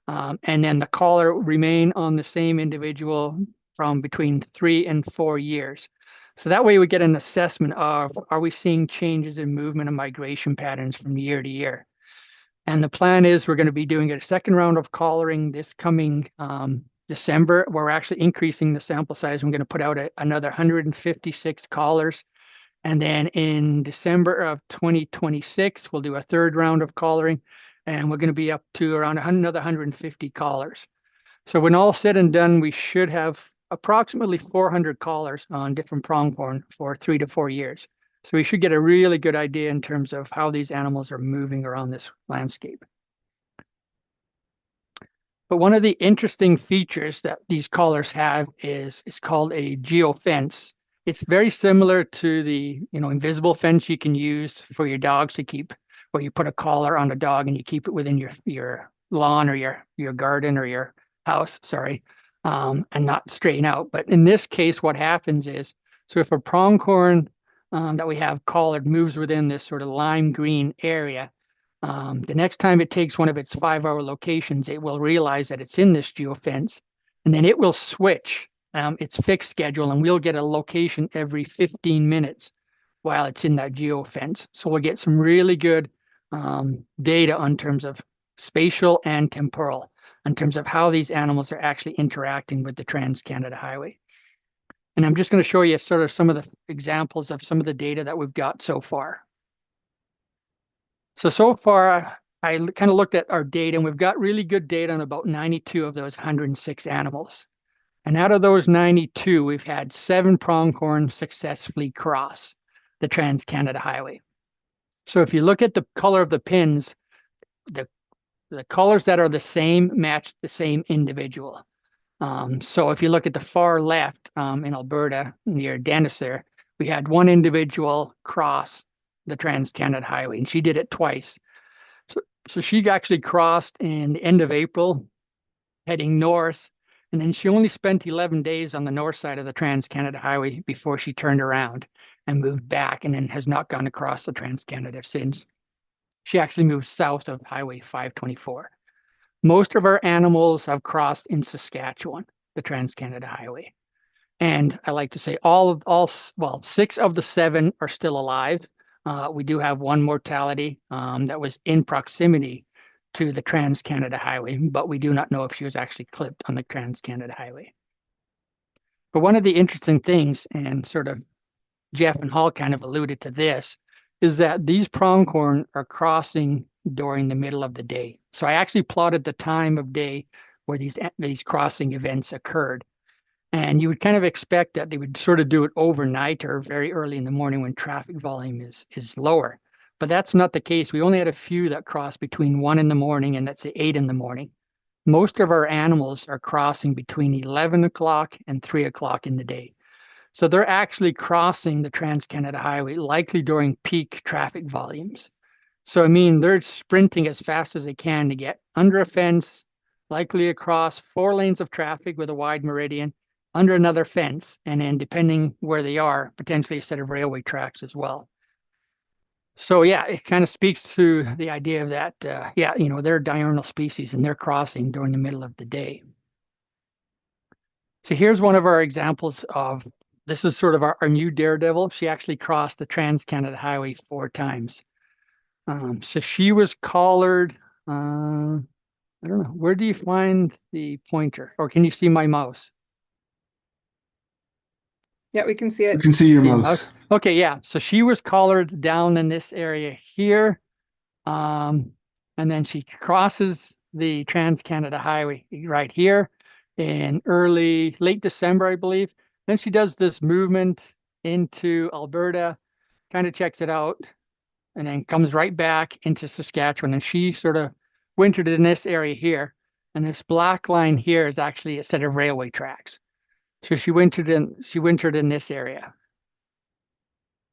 And then the collar remain on the same individual from between 3 and 4 years. So that way we get an assessment of, are we seeing changes in movement and migration patterns from year to year? And the plan is we're going to be doing a second round of collaring this coming December. We're actually increasing the sample size. I'm going to put out another 156 collars. And then in December of 2026, we'll do a third round of collaring, and we're going to be up to around another 150 collars. So when all said and done, we should have approximately 400 collars on different pronghorn for 3 to 4 years. So we should get a really good idea in terms of how these animals are moving around this landscape. But one of the interesting features that these collars have is it's called a geofence. It's very similar to the invisible fence you can use for your dogs to keep, where you put a collar on a dog and you keep it within your lawn or your garden or your house, and not straighten out. But in this case, what happens is, so if a pronghorn that we have collared moves within this sort of lime green area, the next time it takes one of its 5-hour locations, it will realize that it's in this geofence, and then it will switch its fixed schedule, and we'll get a location every 15 minutes while it's in that geofence. So we'll get some really good data in terms of spatial and temporal, in terms of how these animals are actually interacting with the Trans-Canada Highway. And I'm just going to show you sort of some of the examples of some of the data that we've got so far. So far, I kind of looked at our data, and we've got really good data on about 92 of those 106 animals. And out of those 92, we've had 7 pronghorn successfully cross the Trans-Canada Highway. So if you look at the color of the pins, the colors that are the same match the same individual. So if you look at the far left in Alberta, near Dennis there, we had one individual cross the Trans-Canada Highway, and she did it twice. So she actually crossed in the end of April, heading north, and then she only spent 11 days on the north side of the Trans-Canada Highway before she turned around and moved back, and then has not gone across the Trans-Canada since. She actually moved south of Highway 524. Most of our animals have crossed in Saskatchewan, the Trans-Canada Highway. And I like to say well, 6 of the 7 are still alive. We do have one mortality that was in proximity to the Trans-Canada Highway, but we do not know if she was actually clipped on the Trans-Canada Highway. But one of the interesting things, and sort of Jeff and Hall kind of alluded to this, is that these pronghorn are crossing during the middle of the day. So I actually plotted the time of day where these crossing events occurred. And you would kind of expect that they would sort of do it overnight or very early in the morning when traffic volume is lower. But that's not the case. We only had a few that crossed between 1 in the morning and let's say 8 in the morning. Most of our animals are crossing between 11 o'clock and 3 o'clock in the day. So they're actually crossing the Trans-Canada Highway, likely during peak traffic volumes. So, I mean, they're sprinting as fast as they can to get under a fence, likely across 4 lanes of traffic with a wide meridian, under another fence, and then depending where they are, potentially a set of railway tracks as well. So yeah, it kind of speaks to the idea of that, they're a diurnal species and they're crossing during the middle of the day. So here's one of our examples of, this is sort of our new daredevil. She actually crossed the Trans-Canada Highway 4 times. So she was collared, I don't know, where do you find the pointer? Or can you see my mouse? Yeah, we can see it. You can see your mouse. Okay, yeah. So she was collared down in this area here. And then she crosses the Trans-Canada Highway right here in late December, I believe. Then she does this movement into Alberta, kind of checks it out, and then comes right back into Saskatchewan. And she sort of wintered in this area here. And this black line here is actually a set of railway tracks. So she wintered in this area.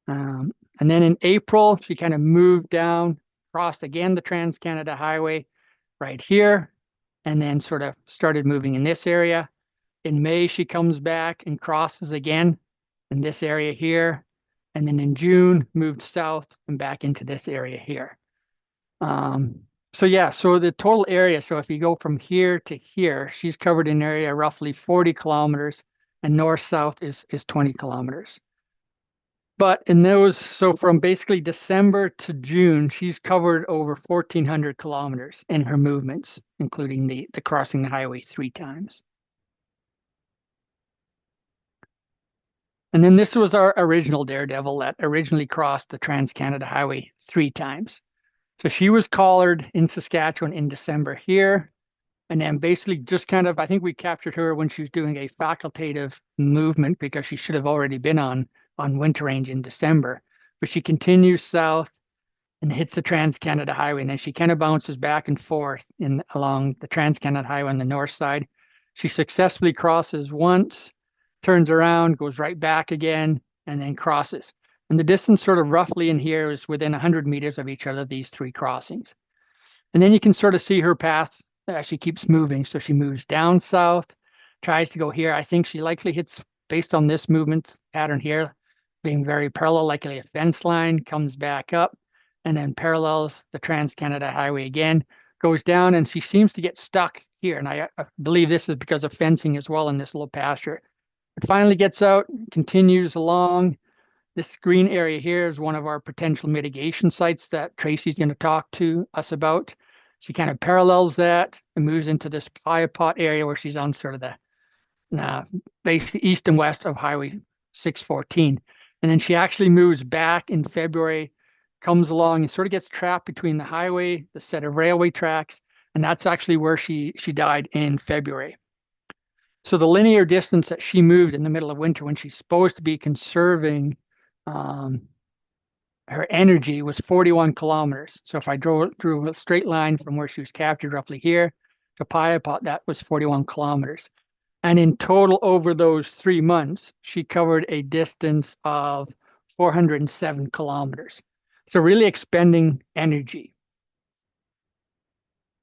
And then in April, she kind of moved down, crossed again the Trans-Canada Highway right here, and then sort of started moving in this area. In May, she comes back and crosses again in this area here. And then in June, moved south and back into this area here. So yeah, so the total area, so if you go from here to here, she's covered an area roughly 40 kilometers, and north-south is 20 kilometers. But in those, so from basically December to June, she's covered over 1,400 kilometers in her movements, including the crossing the highway 3 times. And then this was our original daredevil that originally crossed the Trans-Canada Highway 3 times. So she was collared in Saskatchewan in December here. And then basically just kind of, I think we captured her when she was doing a facultative movement because she should have already been on winter range in December. But she continues south and hits the Trans-Canada Highway. And then she kind of bounces back and forth along the Trans-Canada Highway on the north side. She successfully crosses once, turns around, goes right back again, and then crosses. And the distance sort of roughly in here is within 100 meters of each other, these 3 crossings. And then you can sort of see her path as she keeps moving. So she moves down south, tries to go here. I think she likely hits, based on this movement pattern here, being very parallel, likely a fence line, comes back up, and then parallels the Trans-Canada Highway again, goes down, and she seems to get stuck here. And I believe this is because of fencing as well in this little pasture. It finally gets out, continues along. This green area here is one of our potential mitigation sites that Tracy's going to talk to us about. She kind of parallels that and moves into this Playa Pot area where she's on sort of the basically east and west of Highway 614. And then she actually moves back in February, comes along and sort of gets trapped between the highway, the set of railway tracks, and that's actually where she died in February. So the linear distance that she moved in the middle of winter when she's supposed to be conserving her energy was 41 kilometers. So if I drew a straight line from where she was captured roughly here to Payapot, that was 41 kilometers. And in total over those 3 months, she covered a distance of 407 kilometers. So really expending energy.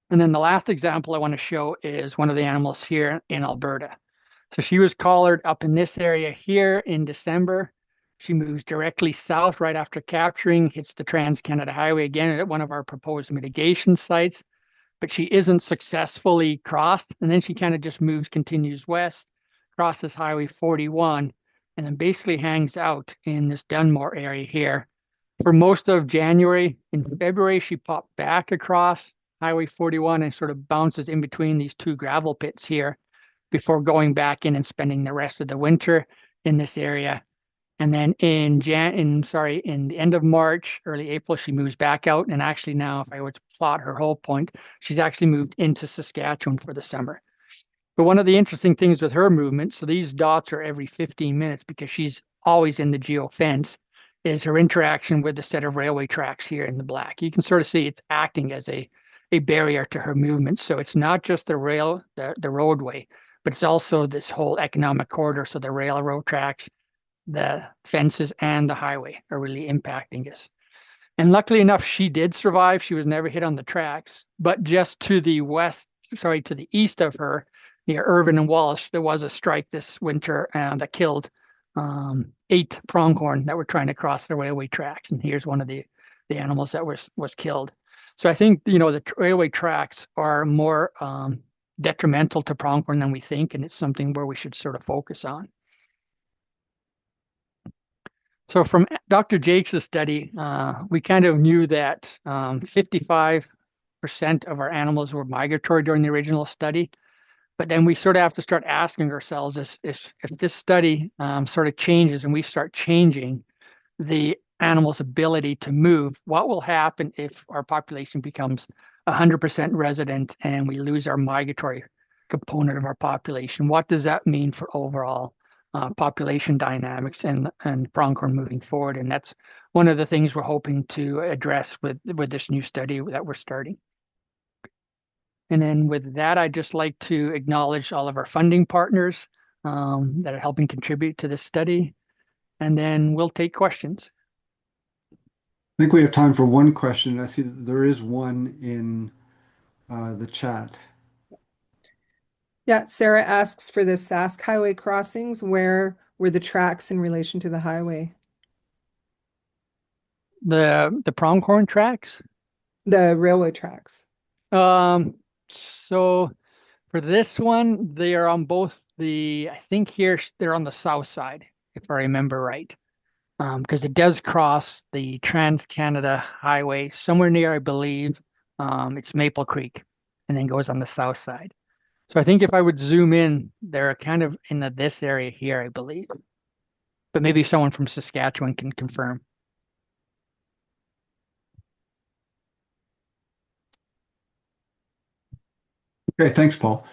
And then the last example I want to show is one of the animals here in Alberta. So she was collared up in this area here in December. She moves directly south right after capturing, hits the Trans-Canada Highway again at one of our proposed mitigation sites, but she isn't successfully crossed. And then she kind of just continues west, crosses Highway 41, and then basically hangs out in this Dunmore area here. For most of January, in February, she popped back across Highway 41 and sort of bounces in between these 2 gravel pits here before going back in and spending the rest of the winter in this area. And then in the end of March, early April, she moves back out. And actually now, if I were to plot her whole point, she's actually moved into Saskatchewan for the summer. But one of the interesting things with her movement, so these dots are every 15 minutes because she's always in the geofence, is her interaction with the set of railway tracks here in the black. You can sort of see it's acting as a barrier to her movement. So it's not just the roadway, but it's also this whole economic corridor. So the railroad tracks, the fences, and the highway are really impacting us. And luckily enough, she did survive. She was never hit on the tracks, but just to the east of her, near Irvine and Walsh, there was a strike this winter that killed 8 pronghorn that were trying to cross the railway tracks. And here's one of the animals that was killed. So I think, the railway tracks are more detrimental to pronghorn than we think, and it's something where we should sort of focus on. So from Dr. Jakes' study, we kind of knew that 55% of our animals were migratory during the original study. But then we sort of have to start asking ourselves if this study sort of changes and we start changing the animal's ability to move, what will happen if our population becomes 100% resident and we lose our migratory component of our population? What does that mean for overall population dynamics and pronghorn moving forward? And that's one of the things we're hoping to address with this new study that we're starting. And then with that, I'd just like to acknowledge all of our funding partners. that are helping contribute to this study. And then we'll take questions. I think we have time for one question. I see that there is one in the chat. Yeah, Sarah asks for the Sask highway crossings. Where were the tracks in relation to the highway? The pronghorn tracks. The railway tracks. So for this one, they are on both I think here they're on the south side, if I remember right. Because it does cross the Trans-Canada Highway somewhere near, I believe, it's Maple Creek, and then goes on the south side. So I think if I would zoom in, they're kind of in this area here, I believe. But maybe someone from Saskatchewan can confirm. Okay, thanks, Paul.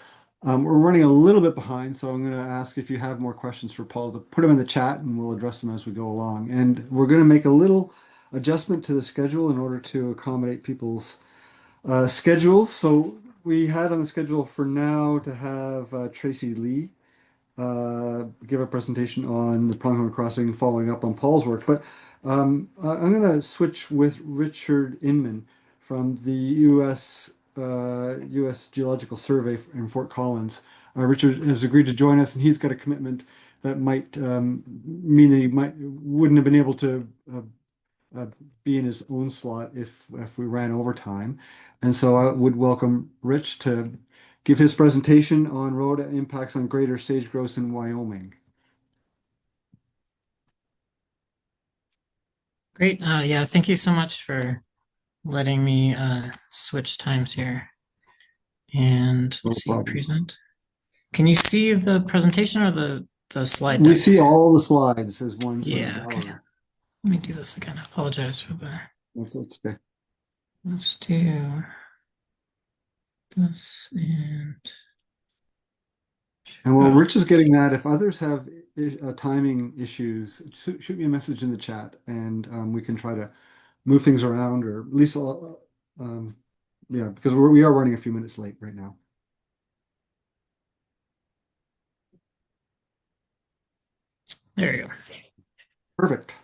We're running a little bit behind, so I'm going to ask if you have more questions for Paul to put them in the chat and we'll address them as we go along. And we're going to make a little adjustment to the schedule in order to accommodate people's schedules. So we had on the schedule for now to have Tracy Lee give a presentation on the Pronghorn Crossing following up on Paul's work. But I'm going to switch with Richard Inman from the U.S. Geological Survey in Fort Collins. Richard has agreed to join us, and he's got a commitment that might mean that he wouldn't have been able to be in his own slot if we ran over time. And so I would welcome Rich to give his presentation on road impacts on greater sage grouse in Wyoming. Great. Yeah, thank you so much for letting me switch times here. And let's see, present. Can you see the presentation or the slide deck? We see all the slides as one sort of okay. gallery. Let me do this again. I apologize for the. That's okay. Let's do this and while Rich is getting that, if others have timing issues, shoot me a message in the chat, and we can try to move things around, or at least, yeah, because we are running a few minutes late right now. There you go. Perfect.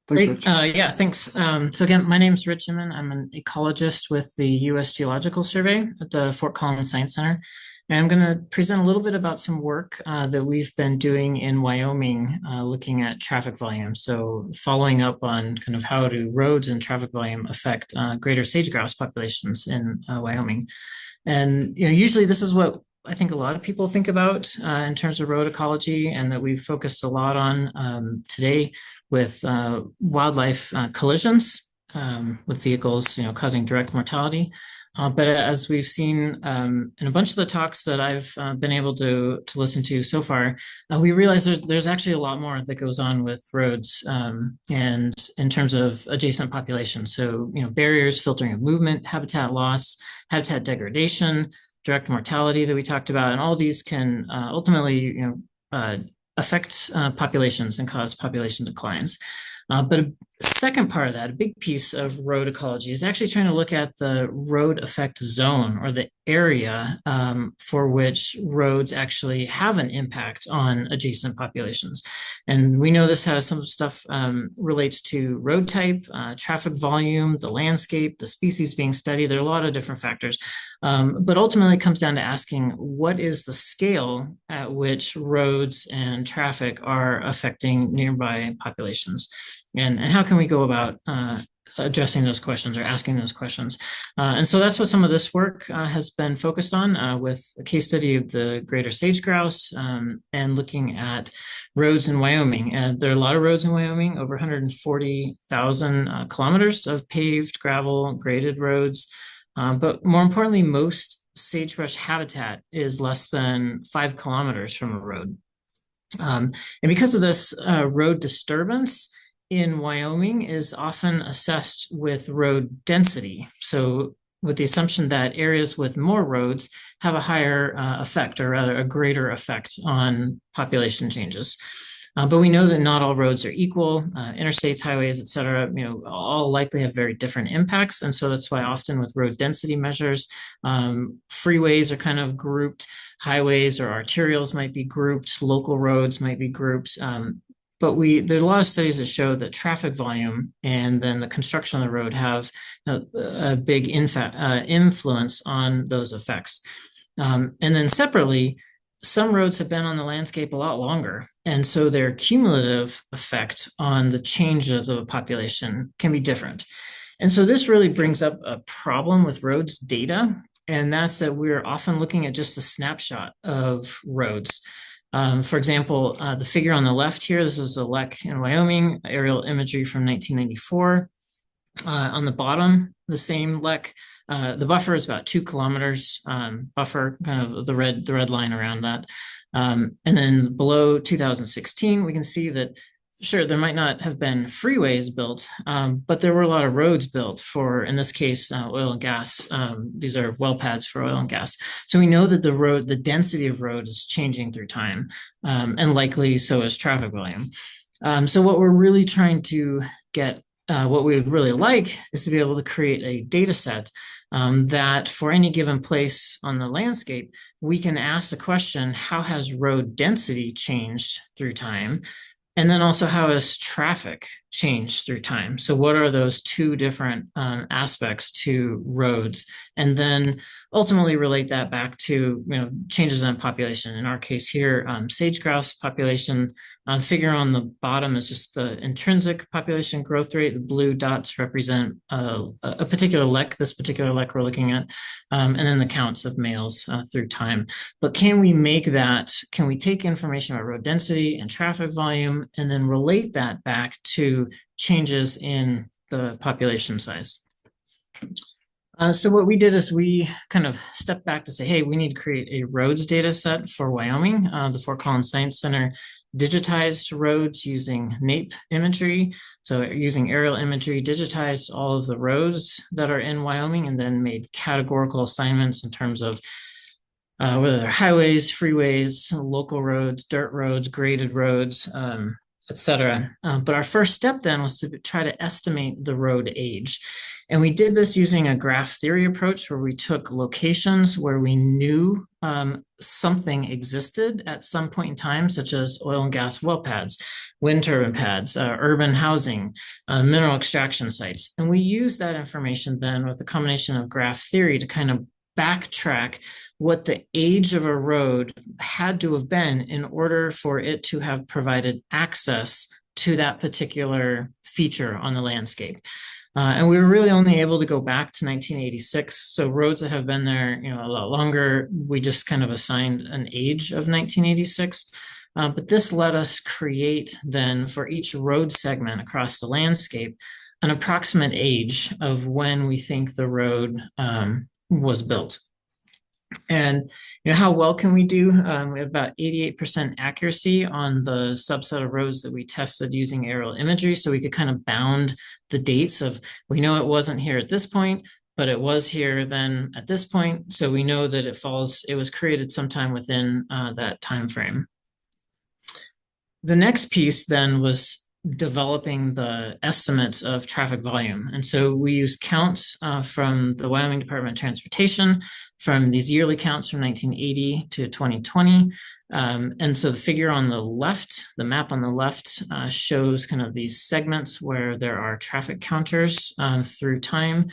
Thanks, Rich. Yeah, thanks. So again, my name is Rich Inman. I'm an ecologist with the U.S. Geological Survey at the Fort Collins Science Center. And I'm going to present a little bit about some work that we've been doing in Wyoming, looking at traffic volume. So following up on kind of how do roads and traffic volume affect greater sage grouse populations in Wyoming. And usually this is what I think a lot of people think about in terms of road ecology, and that we've focused a lot on today with wildlife collisions with vehicles, causing direct mortality. But as we've seen in a bunch of the talks that I've been able to listen to so far, we realize there's actually a lot more that goes on with roads and in terms of adjacent populations. So, barriers, filtering of movement, habitat loss, habitat degradation, direct mortality that we talked about, and all of these can ultimately, affect populations and cause population declines. But a second part of that, a big piece of road ecology, is actually trying to look at the road effect zone, or the area for which roads actually have an impact on adjacent populations. And we know this has some stuff relates to road type, traffic volume, the landscape, the species being studied. There are a lot of different factors. But ultimately it comes down to asking, what is the scale at which roads and traffic are affecting nearby populations? And how can we go about addressing those questions or asking those questions? And so that's what some of this work has been focused on with a case study of the greater sage grouse and looking at roads in Wyoming. There are a lot of roads in Wyoming, over 140,000 kilometers of paved, gravel, graded roads. But more importantly, most sagebrush habitat is less than 5 kilometers from a road. And because of this, road disturbance in Wyoming is often assessed with road density. So with the assumption that areas with more roads have a higher effect, or rather a greater effect on population changes. But we know that not all roads are equal. Interstates, highways, et cetera, all likely have very different impacts. And so that's why often with road density measures, freeways are kind of grouped, highways or arterials might be grouped, local roads might be grouped. But there's a lot of studies that show that traffic volume and then the construction of the road have a big influence on those effects. And then separately, some roads have been on the landscape a lot longer. And so their cumulative effect on the changes of a population can be different. And so this really brings up a problem with roads data. And that's that we're often looking at just a snapshot of roads. For example, the figure on the left here, this is a LEC in Wyoming, aerial imagery from 1994. On the bottom, the same LEC, the buffer is about 2 kilometers buffer, kind of the red line around that. And then below 2016, we can see that, sure, there might not have been freeways built, but there were a lot of roads built for, in this case, oil and gas. These are well pads for oil and gas. So we know that the density of road is changing through time, and likely so is traffic volume. So what we're really trying to get, what we would really like is to be able to create a data set that for any given place on the landscape, we can ask the question, how has road density changed through time? And then also, how has traffic changed through time? So what are those two different aspects to roads? And then ultimately relate that back to changes in population. In our case here, sage grouse population. The figure on the bottom is just the intrinsic population growth rate. The blue dots represent a particular LEC, this particular LEC we're looking at, and then the counts of males through time. But can we take information about road density and traffic volume and then relate that back to changes in the population size? So what we did is we kind of stepped back to say, hey, we need to create a roads data set for Wyoming. The Fort Collins Science Center digitized roads using NAPE imagery. So using aerial imagery, digitized all of the roads that are in Wyoming and then made categorical assignments in terms of whether they're highways, freeways, local roads, dirt roads, graded roads, etc. But our first step then was to try to estimate the road age. And we did this using a graph theory approach where we took locations where we knew something existed at some point in time, such as oil and gas well pads, wind turbine pads, urban housing, mineral extraction sites. And we used that information then with a combination of graph theory to kind of backtrack what the age of a road had to have been in order for it to have provided access to that particular feature on the landscape. And we were really only able to go back to 1986. So roads that have been there, a lot longer, we just kind of assigned an age of 1986. But this let us create then for each road segment across the landscape, an approximate age of when we think the road was built. And how well can we do? We have about 88% accuracy on the subset of roads that we tested using aerial imagery. So we could kind of bound the dates of, we know it wasn't here at this point, but it was here then at this point. So we know that it was created sometime within that time frame. The next piece then was developing the estimates of traffic volume. And so we used counts from the Wyoming Department of Transportation, from these yearly counts from 1980 to 2020. And so the figure on the left, the map on the left, shows kind of these segments where there are traffic counters through time.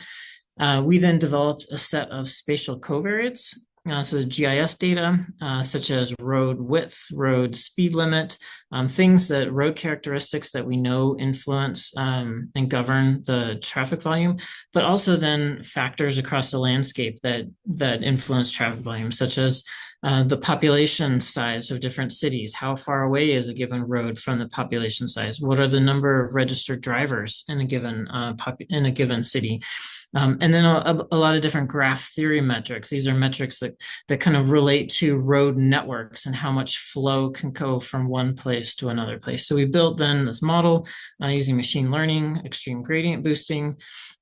We then developed a set of spatial covariates. So the GIS data, such as road width, road speed limit, road characteristics that we know influence and govern the traffic volume, but also then factors across the landscape that influence traffic volume, such as the population size of different cities. How far away is a given road from the population size? What are the number of registered drivers in a given city? And then a lot of different graph theory metrics. These are metrics that kind of relate to road networks and how much flow can go from one place to another place. So we built then this model using machine learning, extreme gradient boosting,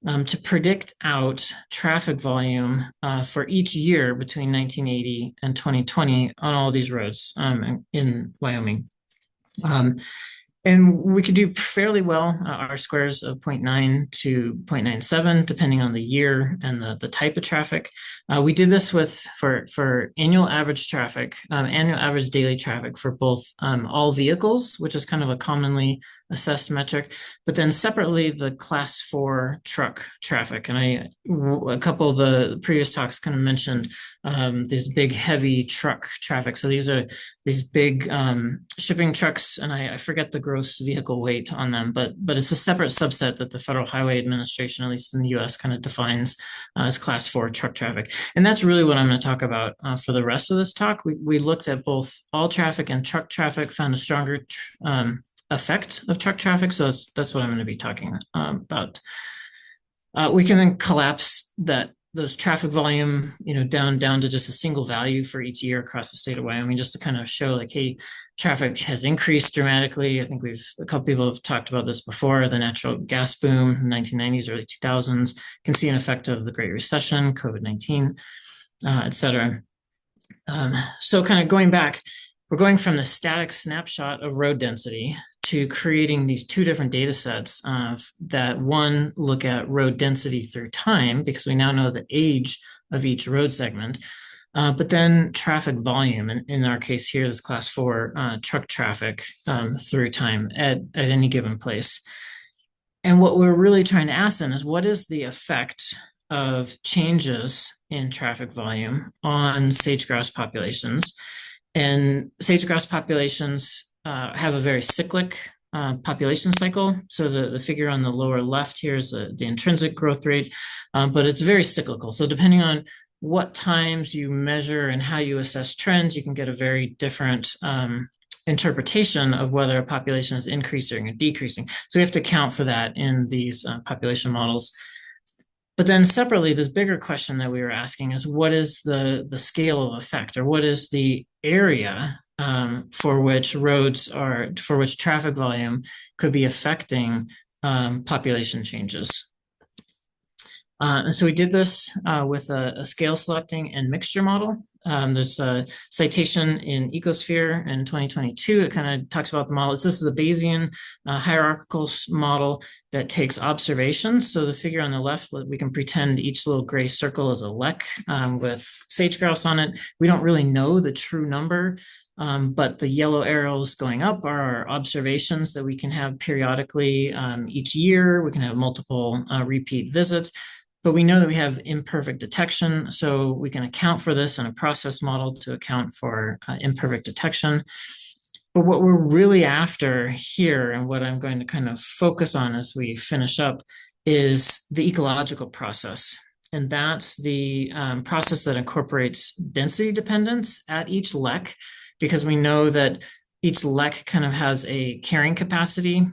to predict out traffic volume for each year between 1980 and 2020 on all these roads in Wyoming. And we could do fairly well. Our squares of 0.9 to 0.97, depending on the year and the type of traffic. We did this for annual average traffic, annual average daily traffic for both all vehicles, which is kind of a commonly assessed metric, but then separately the class 4 truck traffic. And a couple of the previous talks kind of mentioned these big heavy truck traffic. So these are these big shipping trucks, and I forget the gross vehicle weight on them, but it's a separate subset that the Federal Highway Administration, at least in the US, kind of defines as class 4 truck traffic. And that's really what I'm going to talk about for the rest of this talk. We looked at both all traffic and truck traffic, found a stronger effect of truck traffic. So that's what I'm going to be talking about. We can then collapse those traffic volume, down to just a single value for each year across the state of Wyoming, just to kind of show like, hey, traffic has increased dramatically. I think a couple people have talked about this before, the natural gas boom, 1990s, early 2000s, can see an effect of the Great Recession, COVID-19, et cetera. So kind of going back, we're going from the static snapshot of road density to creating these two different data sets that one look at road density through time, because we now know the age of each road segment, but then traffic volume, in our case here, this class 4 truck traffic through time at any given place. And what we're really trying to ask then is, what is the effect of changes in traffic volume on sage-grouse populations? And sage-grouse populations have a very cyclic population cycle. So the figure on the lower left here is the intrinsic growth rate, but it's very cyclical. So depending on what times you measure and how you assess trends, you can get a very different interpretation of whether a population is increasing or decreasing. So we have to account for that in these population models. But then separately, this bigger question that we were asking is, what is the scale of effect, or what is the area for which traffic volume could be affecting population changes? And so we did this with a scale selecting and mixture model. There's a citation in Ecosphere in 2022. It kind of talks about the model. This is a Bayesian hierarchical model that takes observations. So the figure on the left, we can pretend each little gray circle is a lek with sage grouse on it. We don't really know the true number, but the yellow arrows going up are our observations that we can have periodically each year. We can have multiple repeat visits. But we know that we have imperfect detection, so we can account for this in a process model to account for imperfect detection. But what we're really after here, and what I'm going to kind of focus on as we finish up, is the ecological process. And that's the process that incorporates density dependence at each lek, because we know that each lek kind of has a carrying capacity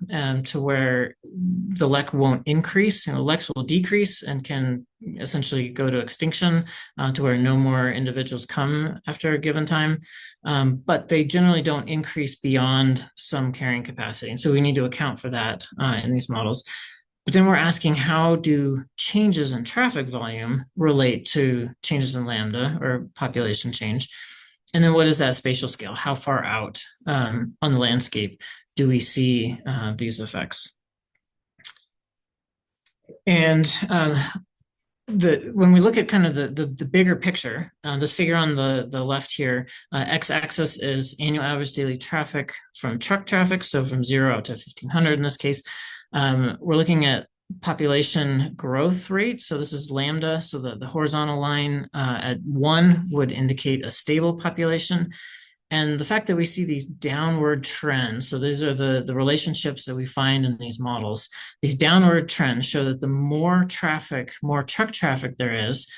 to where the lek won't increase. Leks will decrease and can essentially go to extinction to where no more individuals come after a given time. But they generally don't increase beyond some carrying capacity. And so we need to account for that in these models. But then we're asking, how do changes in traffic volume relate to changes in lambda or population change? And then what is that spatial scale? How far out on the landscape do we see these effects? And when we look at kind of the bigger picture, this figure on the left here, x-axis is annual average daily traffic from truck traffic, so from 0 out to 1,500 in this case. We're looking at population growth rate. So this is lambda. So the horizontal line at 1 would indicate a stable population. And the fact that we see these downward trends, so these are the relationships that we find in these models. These downward trends show that the more traffic, more truck traffic there is,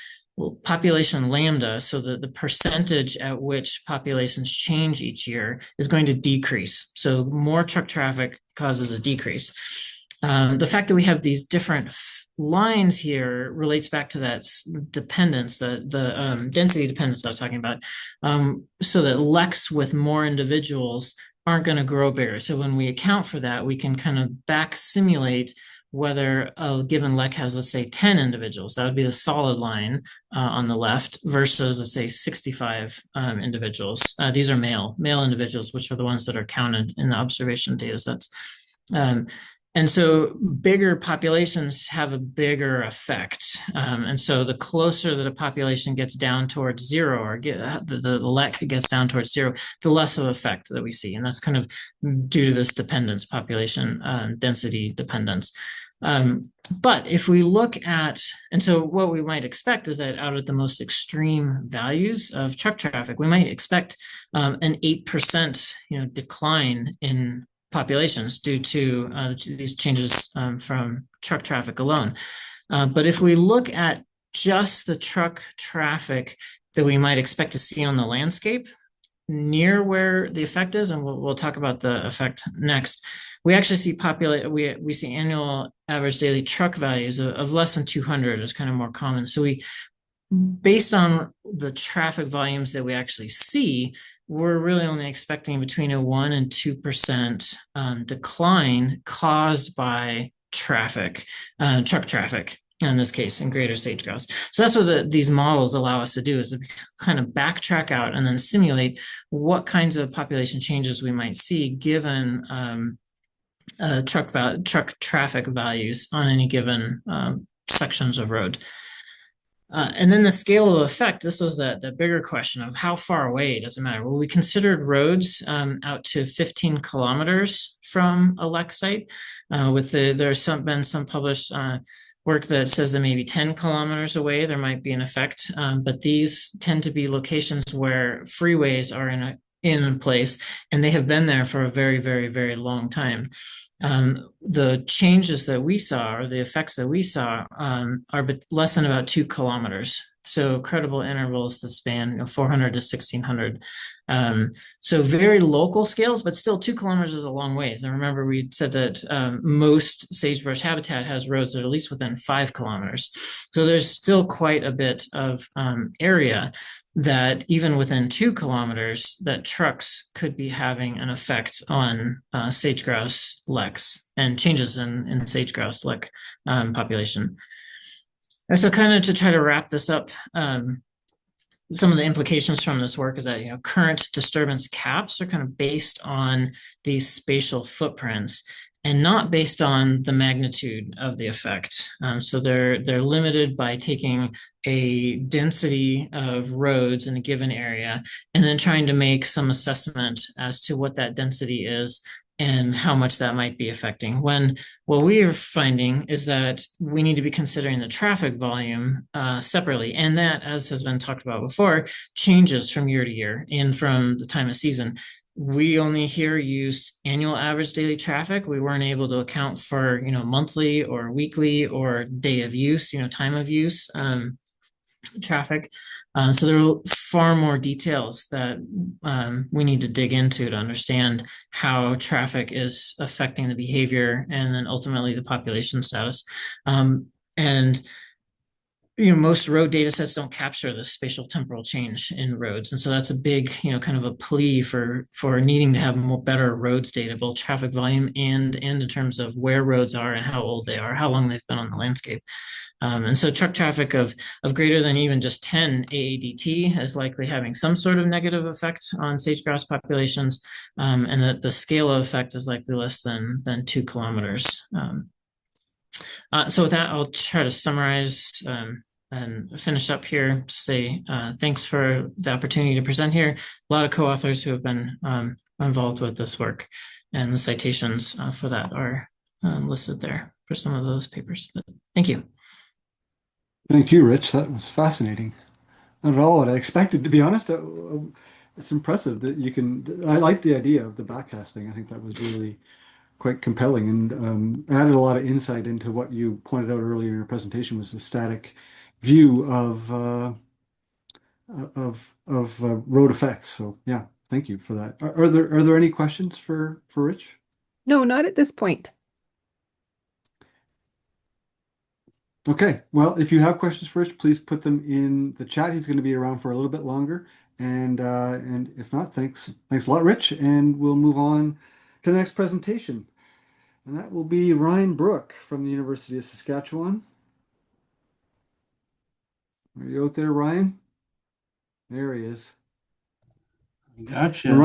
population lambda, so the percentage at which populations change each year, is going to decrease. So more truck traffic causes a decrease. The fact that we have these different lines here relates back to that dependence, the density dependence I was talking about, so that leks with more individuals aren't going to grow bigger. So when we account for that, we can kind of back simulate whether a given lek has, let's say, 10 individuals. That would be the solid line on the left versus, let's say, 65 individuals. These are male individuals, which are the ones that are counted in the observation data sets. And so bigger populations have a bigger effect. And so the closer that a population gets down towards zero, or the lek gets down towards zero, the less of effect that we see. And that's kind of due to this dependence, population density dependence. But if we look at, and so what we might expect is that out of the most extreme values of truck traffic, we might expect an 8% decline in populations due to these changes from truck traffic alone. But if we look at just the truck traffic that we might expect to see on the landscape near where the effect is, and we'll talk about the effect next, we actually see we see annual average daily truck values of less than 200 is kind of more common. So based on the traffic volumes that we actually see, we're really only expecting between a 1 and 2% decline caused by truck traffic, in this case, in greater sage grouse. So that's what these models allow us to do, is to kind of backtrack out and then simulate what kinds of population changes we might see given truck traffic values on any given sections of road. And then the scale of effect, this was the bigger question of how far away does it matter? Well, we considered roads out to 15 kilometers from a lek site. There's been some published work that says that maybe 10 kilometers away there might be an effect, but these tend to be locations where freeways are in place, and they have been there for a very, very, very long time. The changes that we saw, or the effects that we saw, are less than about 2 kilometers. So credible intervals that span 400 to 1600. So very local scales, but still 2 kilometers is a long ways. And remember, we said that most sagebrush habitat has roads that are at least within 5 kilometers. So there's still quite a bit of area that even within 2 kilometers, that trucks could be having an effect on sage grouse leks and changes in sage grouse lek population. And so kind of to try to wrap this up, some of the implications from this work is that current disturbance caps are kind of based on these spatial footprints and not based on the magnitude of the effect. So they're limited by taking a density of roads in a given area and then trying to make some assessment as to what that density is and how much that might be affecting. When what we are finding is that we need to be considering the traffic volume separately, and that, as has been talked about before, changes from year to year and from the time of season. We only here used annual average daily traffic. We weren't able to account for monthly or weekly or day of use, time of use traffic. So there are far more details that we need to dig into to understand how traffic is affecting the behavior and then ultimately the population status. And most road data sets don't capture the spatial temporal change in roads. And so that's a big, kind of a plea for needing to have more better roads data, both traffic volume and in terms of where roads are and how old they are, how long they've been on the landscape. And so truck traffic of greater than even just 10 AADT is likely having some sort of negative effect on sage grouse populations, and that the scale of effect is likely less than 2 kilometers. So with that, I'll try to summarize and finish up here to say thanks for the opportunity to present here. A lot of co-authors who have been involved with this work, and the citations for that are listed there for some of those papers. But thank you. Thank you, Rich. That was fascinating. Not at all what I expected, to be honest. It's impressive that you can. I like the idea of the backcasting. I think that was really quite compelling and added a lot of insight into what you pointed out earlier in your presentation was the static view of road effects. So yeah, thank you for that. Are there any questions for Rich? No, not at this point. Okay, well, if you have questions for Rich, please put them in the chat. He's going to be around for a little bit longer, and if not, thanks a lot, Rich, and we'll move on to the next presentation. And that will be Ryan Brook from the University of Saskatchewan. Are you out there, Ryan? There he is. Gotcha. And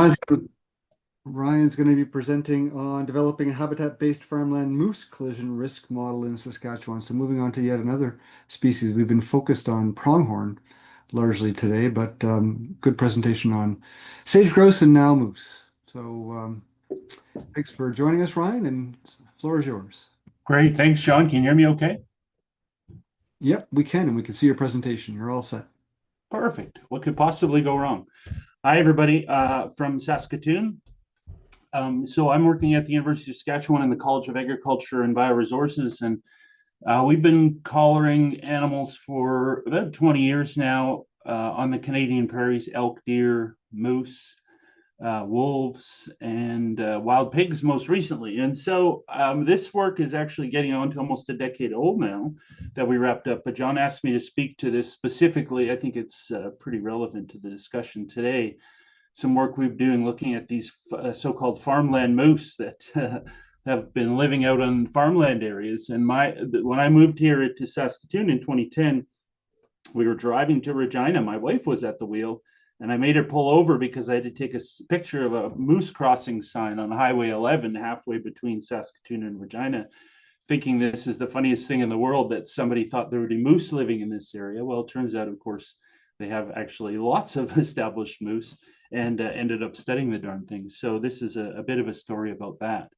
Ryan's going to be presenting on developing a habitat-based farmland moose collision risk model in Saskatchewan. So moving on to yet another species. We've been focused on pronghorn largely today, but good presentation on sage grouse and now moose. So thanks for joining us, Ryan, and the floor is yours. Great. Thanks, John. Can you hear me okay? Yep, we can, and we can see your presentation. You're all set. Perfect. What could possibly go wrong? Hi, everybody from Saskatoon. So I'm working at the University of Saskatchewan in the College of Agriculture and Bioresources, and we've been collaring animals for about 20 years now on the Canadian prairies: elk, deer, moose, wolves, and wild pigs most recently. And so this work is actually getting on to almost a decade old now that we wrapped up. But John asked me to speak to this specifically. I think it's pretty relevant to the discussion today. Some work we've been doing looking at these so-called farmland moose that have been living out on farmland areas. And when I moved here to Saskatoon in 2010, we were driving to Regina. My wife was at the wheel, and I made her pull over because I had to take a picture of a moose crossing sign on Highway 11 halfway between Saskatoon and Regina, thinking this is the funniest thing in the world that somebody thought there would be moose living in this area. Well, it turns out, of course, they have actually lots of established moose and ended up studying the darn things. So this is a bit of a story about that.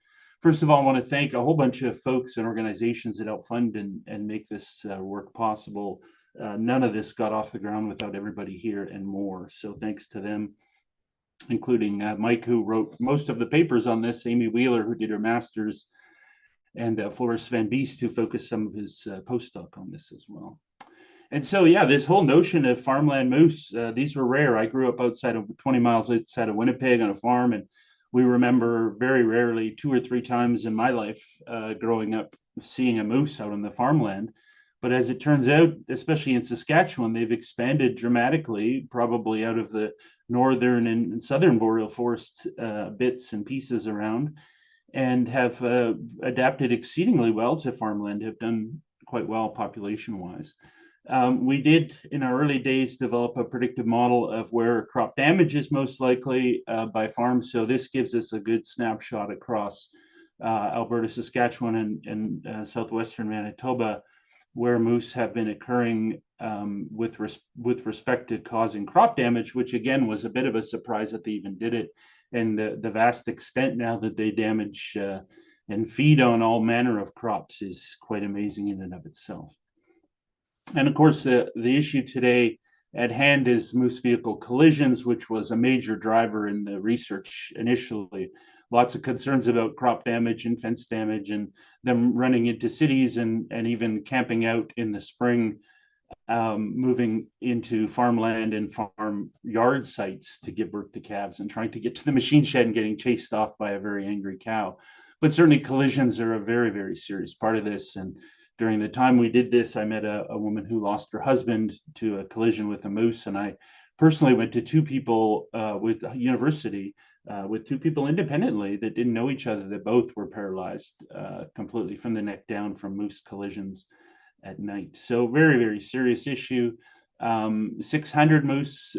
First of all, I want to thank a whole bunch of folks and organizations that help fund and make this work possible. None of this got off the ground without everybody here and more. So thanks to them, including Mike, who wrote most of the papers on this, Amy Wheeler, who did her master's, and Floris Van Beest, who focused some of his postdoc on this as well. And so, yeah, this whole notion of farmland moose, these were rare. I grew up outside of 20 miles outside of Winnipeg on a farm, and we remember very rarely 2 or 3 times in my life growing up seeing a moose out on the farmland. But as it turns out, especially in Saskatchewan, they've expanded dramatically, probably out of the northern and southern boreal forest bits and pieces around, and have adapted exceedingly well to farmland, have done quite well population-wise. We did, in our early days, develop a predictive model of where crop damage is most likely by farms. So this gives us a good snapshot across Alberta, Saskatchewan, and southwestern Manitoba, where moose have been occurring with respect to causing crop damage, which again was a bit of a surprise that they even did it. And the vast extent now that they damage and feed on all manner of crops is quite amazing in and of itself. And of course, the issue today at hand is moose vehicle collisions, which was a major driver in the research initially. Lots of concerns about crop damage and fence damage and them running into cities and even camping out in the spring, moving into farmland and farm yard sites to give birth to calves and trying to get to the machine shed and getting chased off by a very angry cow. But certainly collisions are a very, very serious part of this. And during the time we did this, I met a woman who lost her husband to a collision with a moose. And I personally went to two people with university, with two people independently that didn't know each other, that both were paralyzed completely from the neck down from moose collisions at night. So very, very serious issue. 600 moose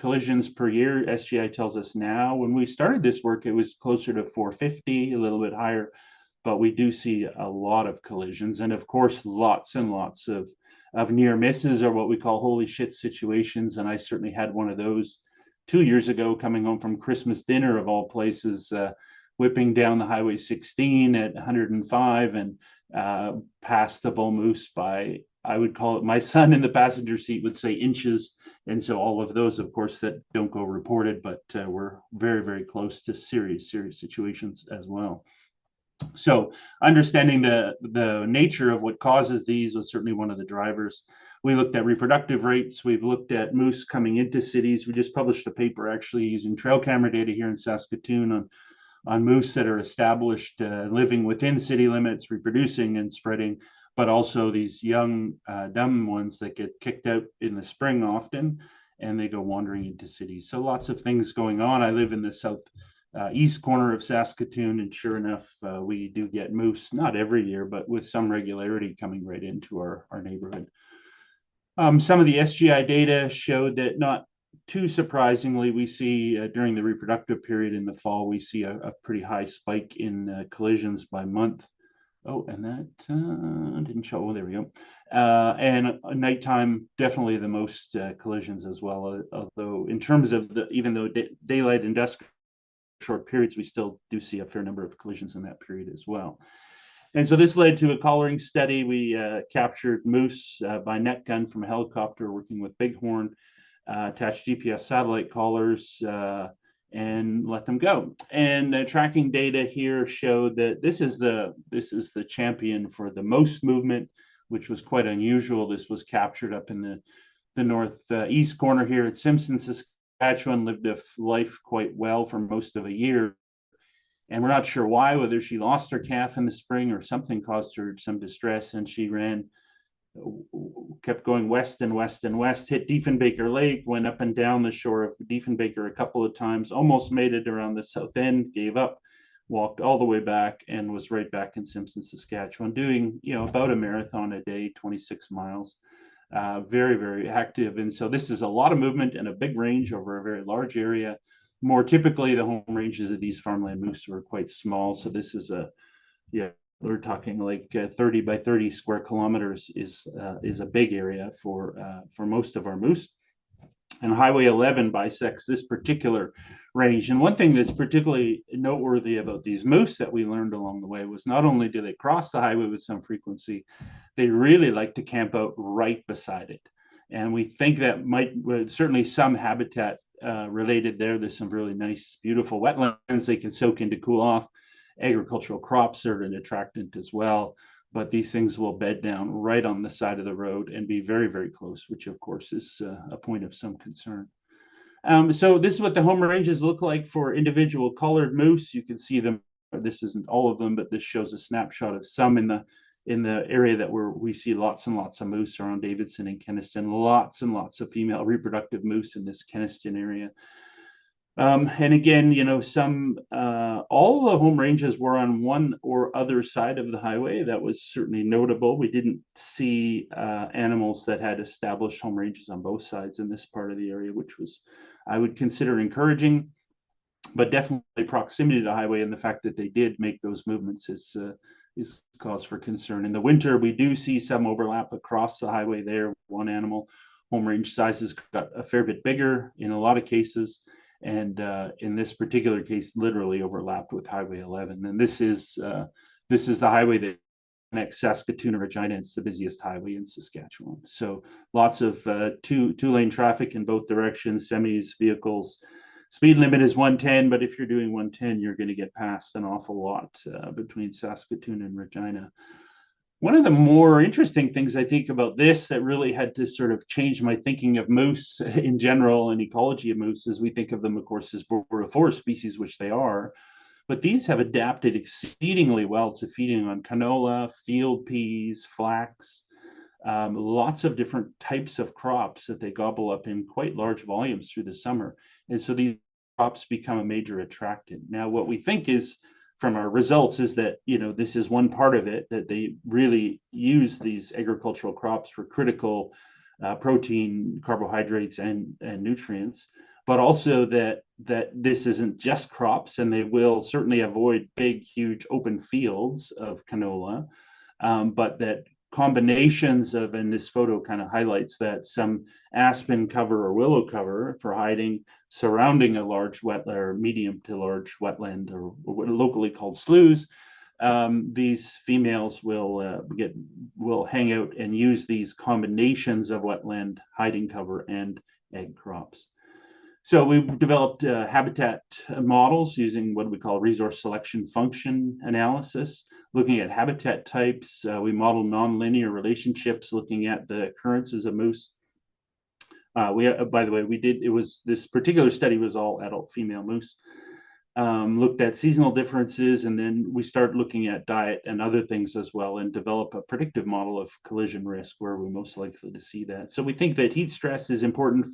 collisions per year, SGI tells us now. When we started this work, it was closer to 450, a little bit higher. But we do see a lot of collisions, and of course, lots and lots of near misses, or what we call holy shit situations. And I certainly had one of those 2 years ago, coming home from Christmas dinner of all places, whipping down the Highway 16 at 105 and past the bull moose by, I would call it, my son in the passenger seat would say inches. And so all of those, of course, that don't go reported, but we're very, very close to serious situations as well. So understanding the nature of what causes these was certainly one of the drivers. We looked at reproductive rates. We've looked at moose coming into cities. We just published a paper actually using trail camera data here in Saskatoon on moose that are established, living within city limits, reproducing and spreading, but also these young, dumb ones that get kicked out in the spring often, and they go wandering into cities. So lots of things going on. I live in the east corner of Saskatoon, and sure enough, we do get moose, not every year, but with some regularity coming right into our neighborhood. Some of the SGI data showed that, not too surprisingly, we see during the reproductive period in the fall, we see a pretty high spike in collisions by month. Oh, and that didn't show. Oh, there we go. And nighttime, definitely the most collisions as well. Although in terms of even though daylight and dusk short periods, we still do see a fair number of collisions in that period as well. And so this led to a collaring study. We captured moose by net gun from a helicopter working with bighorn, attached GPS satellite collars, and let them go. And tracking data here showed that this is the champion for the most movement, which was quite unusual. This was captured up in the northeast corner here at Simpson, Saskatchewan. Lived a life quite well for most of a year. And we're not sure why, whether she lost her calf in the spring or something caused her some distress, and she kept going west and west and west, hit Diefenbaker Lake, went up and down the shore of Diefenbaker a couple of times, almost made it around the south end, gave up, walked all the way back, and was right back in Simpson, Saskatchewan, doing about a marathon a day, 26 miles. Very, very active. And so this is a lot of movement and a big range over a very large area. More typically, the home ranges of these farmland moose are quite small. So this is we're talking like 30 by 30 square kilometers is a big area for most of our moose. And Highway 11 bisects this particular range. And one thing that's particularly noteworthy about these moose that we learned along the way was not only do they cross the highway with some frequency, they really like to camp out right beside it. And we think that might certainly some habitat related there. There's some really nice, beautiful wetlands they can soak in to cool off. Agricultural crops are an attractant as well, but these things will bed down right on the side of the road and be very, very close, which of course is a point of some concern. So this is what the home ranges look like for individual colored moose. You can see them. This isn't all of them, but this shows a snapshot of some in the area that we see lots and lots of moose around Davidson and Kenaston. Lots and lots of female reproductive moose in this Kenaston area. And again, all the home ranges were on one or other side of the highway. That was certainly notable. We didn't see animals that had established home ranges on both sides in this part of the area, which was, I would consider, encouraging. But definitely proximity to the highway and the fact that they did make those movements is cause for concern. In the winter, we do see some overlap across the highway there. One animal home range sizes got a fair bit bigger in a lot of cases. And in this particular case, literally overlapped with Highway 11. And this is the highway that connects Saskatoon and Regina. It's the busiest highway in Saskatchewan. So lots of two-lane traffic in both directions, semis, vehicles. Speed limit is 110, but if you're doing 110, you're going to get past an awful lot between Saskatoon and Regina. One of the more interesting things I think about this that really had to sort of change my thinking of moose in general and ecology of moose is we think of them, of course, as forest species, which they are, but these have adapted exceedingly well to feeding on canola, field peas, flax, lots of different types of crops that they gobble up in quite large volumes through the summer. And so these crops become a major attractant. Now, what we think is, from our results, is that this is one part of it, that they really use these agricultural crops for critical protein, carbohydrates, and nutrients, but also that this isn't just crops, and they will certainly avoid big, huge open fields of canola, but that combinations of, and this photo kind of highlights that, some aspen cover or willow cover for hiding surrounding a large wetland or medium to large wetland, or what are locally called sloughs. These females will hang out and use these combinations of wetland hiding cover and egg crops. So we've developed habitat models using what we call resource selection function analysis, looking at habitat types. We model nonlinear relationships, looking at the occurrences of moose. By the way, this particular study was all adult female moose. Looked at seasonal differences, and then we start looking at diet and other things as well, and develop a predictive model of collision risk where we're most likely to see that. So we think that heat stress is important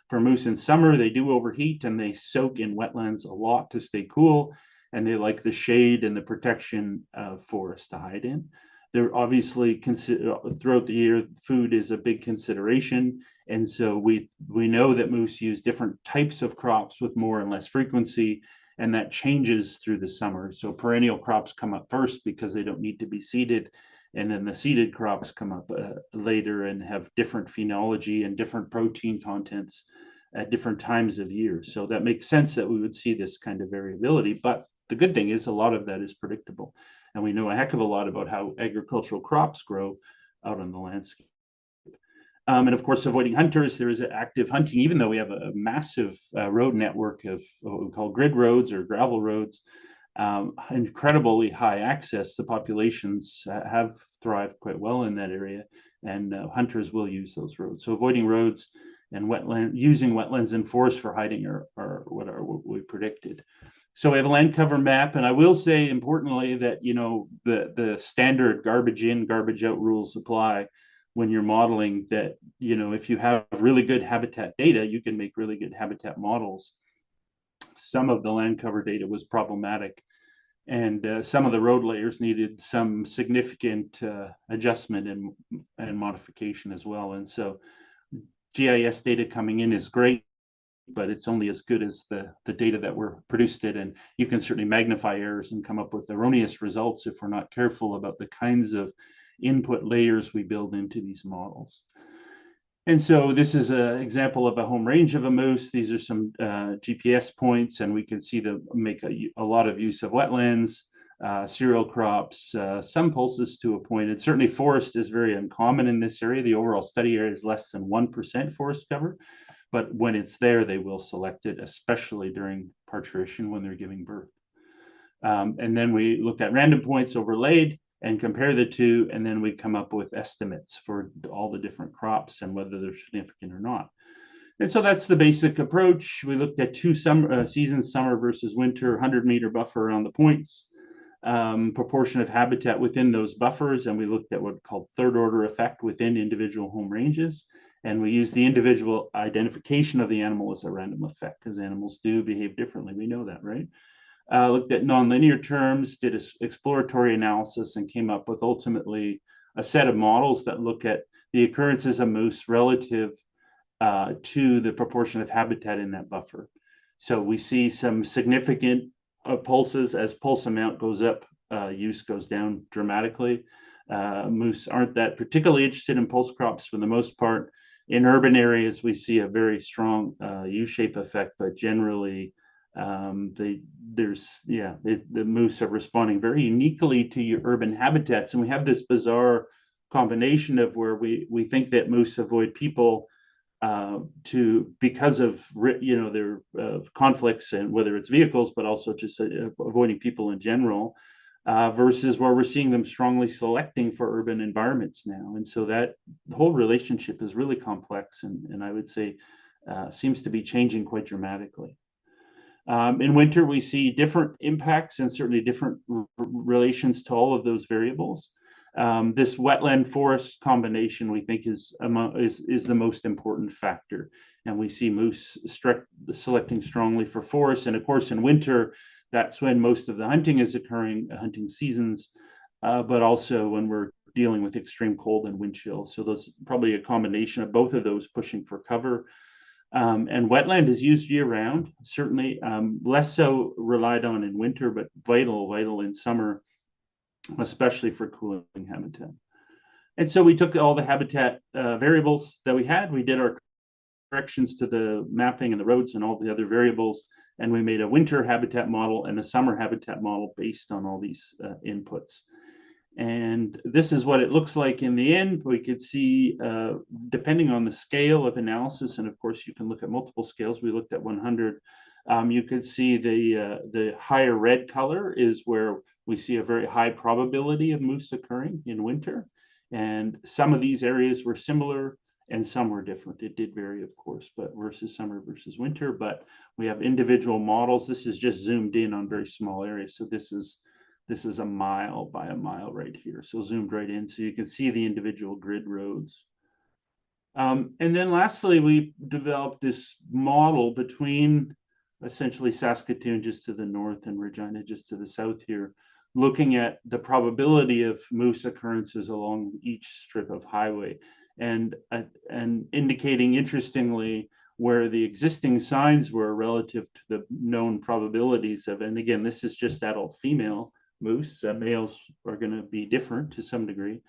for moose in summer, they do overheat and they soak in wetlands a lot to stay cool, and they like the shade and the protection of forest to hide in. They're obviously throughout the year, food is a big consideration, and so we know that moose use different types of crops with more and less frequency, and that changes through the summer. So perennial crops come up first because they don't need to be seeded, and then the seeded crops come up later and have different phenology and different protein contents at different times of year. So that makes sense that we would see this kind of variability. But the good thing is a lot of that is predictable. And we know a heck of a lot about how agricultural crops grow out on the landscape. And of course, avoiding hunters, there is active hunting, even though we have a massive road network of what we call grid roads or gravel roads, incredibly high access. The populations have thrived quite well in that area, and hunters will use those roads. So avoiding roads and using wetlands and forests for hiding are what we predicted. So we have a land cover map, and I will say importantly that the standard garbage in, garbage out rules apply when you're modeling that. If you have really good habitat data, you can make really good habitat models. Some of the land cover data was problematic, and some of the road layers needed some significant adjustment and modification as well. And so GIS data coming in is great, but it's only as good as the data that were produced it. And you can certainly magnify errors and come up with erroneous results if we're not careful about the kinds of input layers we build into these models. And so this is an example of a home range of a moose. These are some GPS points, and we can see them make a lot of use of wetlands, cereal crops, some pulses to a point. And certainly forest is very uncommon in this area. The overall study area is less than 1% forest cover, but when it's there, they will select it, especially during parturition when they're giving birth. And then we look at random points overlaid and compare the two, and then we come up with estimates for all the different crops and whether they're significant or not. And so that's the basic approach. We looked at two seasons, summer versus winter, 100-meter buffer around the points, proportion of habitat within those buffers, and we looked at what's called third order effect within individual home ranges. And we use the individual identification of the animal as a random effect, because animals do behave differently. We know that, right? Looked at nonlinear terms, did an exploratory analysis, and came up with ultimately a set of models that look at the occurrences of moose relative to the proportion of habitat in that buffer. So we see some significant pulses. As pulse amount goes up, use goes down dramatically. Moose aren't that particularly interested in pulse crops for the most part. In urban areas, we see a very strong U-shape effect, but generally, the moose are responding very uniquely to your urban habitats. And we have this bizarre combination of where we think that moose avoid people because of their conflicts, and whether it's vehicles, but also just avoiding people in general, versus where we're seeing them strongly selecting for urban environments now. And so that whole relationship is really complex, and I would say seems to be changing quite dramatically. In winter, we see different impacts and certainly different relations to all of those variables. This wetland forest combination, we think, is the most important factor. And we see moose selecting strongly for forests. And of course, in winter, that's when most of the hunting is occurring, hunting seasons, but also when we're dealing with extreme cold and wind chill. So there's probably a combination of both of those pushing for cover. And wetland is used year round, certainly less so relied on in winter, but vital in summer, especially for cooling habitat. And so we took all the habitat variables that we had. We did our corrections to the mapping and the roads and all the other variables, and we made a winter habitat model and a summer habitat model based on all these inputs. And this is what it looks like in the end. We could see, depending on the scale of analysis, and of course you can look at multiple scales. We looked at 100. You could see the higher red color is where we see a very high probability of moose occurring in winter. And some of these areas were similar and some were different. It did vary, of course, but versus summer versus winter. But we have individual models. This is just zoomed in on very small areas. So this is a mile by a mile right here. So zoomed right in so you can see the individual grid roads. And then lastly, we developed this model between essentially Saskatoon just to the north and Regina just to the south here, looking at the probability of moose occurrences along each strip of highway, and indicating, interestingly, where the existing signs were relative to the known probabilities of. And again, this is just adult female moose. Males are going to be different to some degree,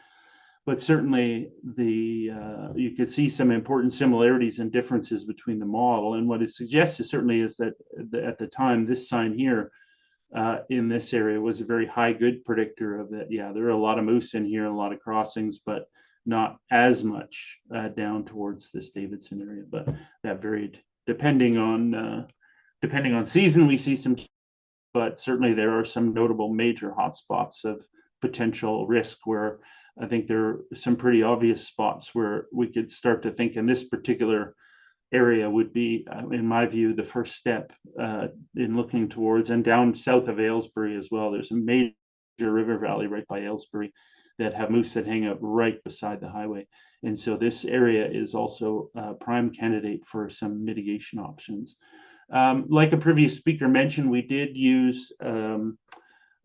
but certainly you could see some important similarities and differences between the model. And what it suggests is certainly is that at the time, this sign here in this area was a very high good predictor of that. Yeah, there are a lot of moose in here, a lot of crossings, but not as much down towards this Davidson area. But that varied depending on season. We see some, but certainly there are some notable major hotspots of potential risk where I think there are some pretty obvious spots where we could start to think in this particular area would be, in my view, the first step in looking towards, and down south of Aylesbury as well. There's a major river valley right by Aylesbury that have moose that hang out right beside the highway. And so this area is also a prime candidate for some mitigation options. Like a previous speaker mentioned, we did use the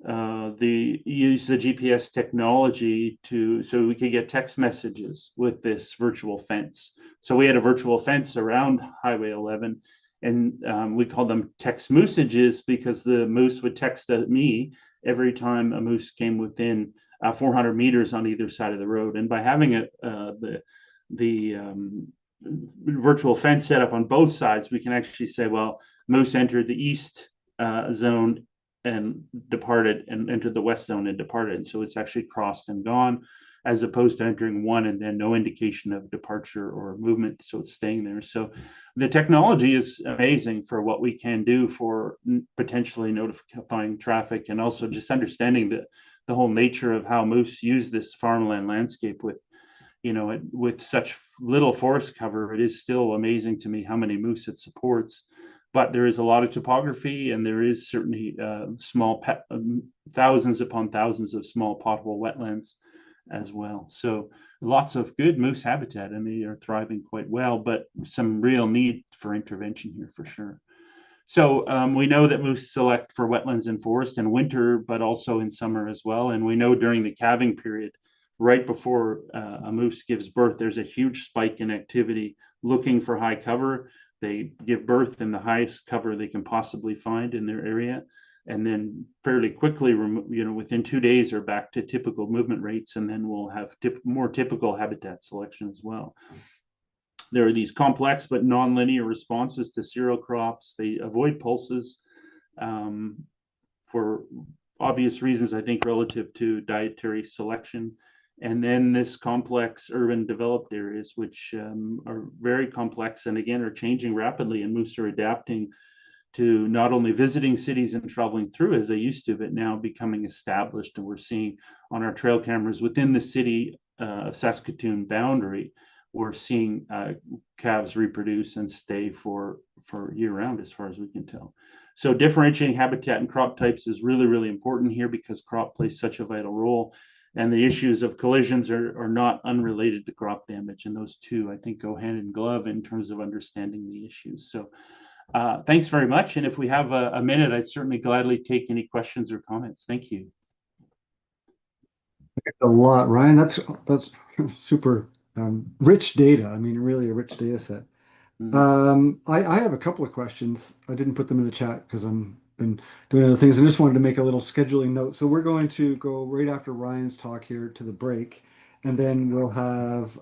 GPS technology so we could get text messages with this virtual fence. So we had a virtual fence around Highway 11, and we called them text moosages because the moose would text me every time a moose came within 400 meters on either side of the road. And by having the virtual fence set up on both sides, we can actually say, well, moose entered the east zone and departed, and entered the west zone and departed. And so it's actually crossed and gone, as opposed to entering one and then no indication of departure or movement. So it's staying there. So the technology is amazing for what we can do for potentially notifying traffic, and also just understanding the whole nature of how moose use this farmland landscape with, with such little forest cover. It is still amazing to me how many moose it supports. But there is a lot of topography, and there is certainly thousands upon thousands of small potable wetlands as well. So lots of good moose habitat, and they are thriving quite well, but some real need for intervention here for sure. So we know that moose select for wetlands and forest in winter, but also in summer as well. And we know during the calving period, right before a moose gives birth, there's a huge spike in activity looking for high cover. They give birth in the highest cover they can possibly find in their area, and then fairly quickly, within 2 days, are back to typical movement rates, and then we'll have more typical habitat selection as well. There are these complex but nonlinear responses to cereal crops. They avoid pulses for obvious reasons, I think, relative to dietary selection. And then this complex urban developed areas, which are very complex and again are changing rapidly, and moose are adapting to not only visiting cities and traveling through as they used to, but now becoming established. And we're seeing on our trail cameras within the city of Saskatoon boundary, we're seeing calves reproduce and stay for year round, as far as we can tell. So differentiating habitat and crop types is really, really important here, because crop plays such a vital role. And the issues of collisions are not unrelated to crop damage. And those two, I think, go hand in glove in terms of understanding the issues. So thanks very much. And if we have a minute, I'd certainly gladly take any questions or comments. Thank you. A lot, Ryan. That's super rich data. I mean, really a rich data set. I have a couple of questions. I didn't put them in the chat because I'm been doing other things. I just wanted to make a little scheduling note. So we're going to go right after Ryan's talk here to the break, and then we'll have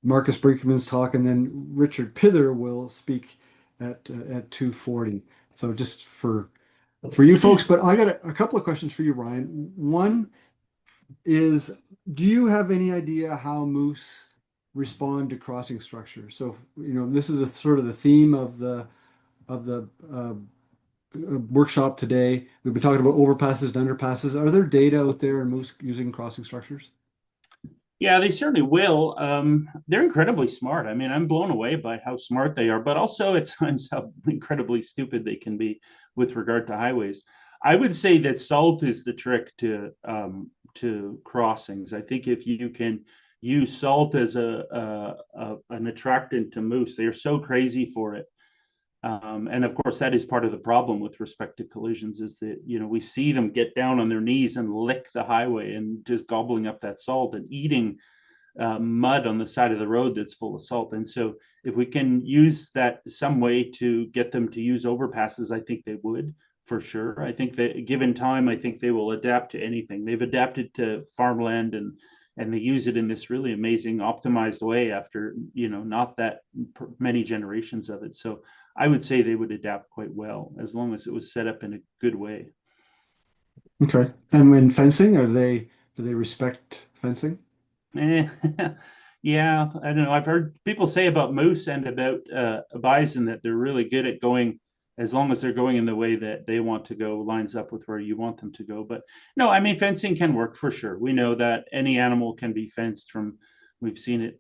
Marcus Brinkman's talk, and then Richard Pither will speak at 2:40. So just for you folks, but I got a couple of questions for you, Ryan. One is, do you have any idea how moose respond to crossing structures? So, this is a sort of the theme of the workshop today. We've been talking about overpasses and underpasses. Are there data out there in moose using crossing structures? Yeah, they certainly will. They're incredibly smart. I mean, I'm blown away by how smart they are, but also at times how incredibly stupid they can be with regard to highways. I would say that salt is the trick to crossings. I think if you can use salt as an attractant to moose. They are so crazy for it. And of course, that is part of the problem with respect to collisions is that, we see them get down on their knees and lick the highway and just gobbling up that salt and eating mud on the side of the road that's full of salt. And so if we can use that some way to get them to use overpasses, I think they would for sure. I think that given time, I think they will adapt to anything. They've adapted to farmland and they use it in this really amazing optimized way after, not that many generations of it. So I would say they would adapt quite well as long as it was set up in a good way. Okay. And when fencing, do they respect fencing? Yeah, I don't know. I've heard people say about moose and about bison that they're really good at going as long as they're going in the way that they want to go, lines up with where you want them to go. But no, I mean, fencing can work for sure. We know that any animal can be fenced from, we've seen it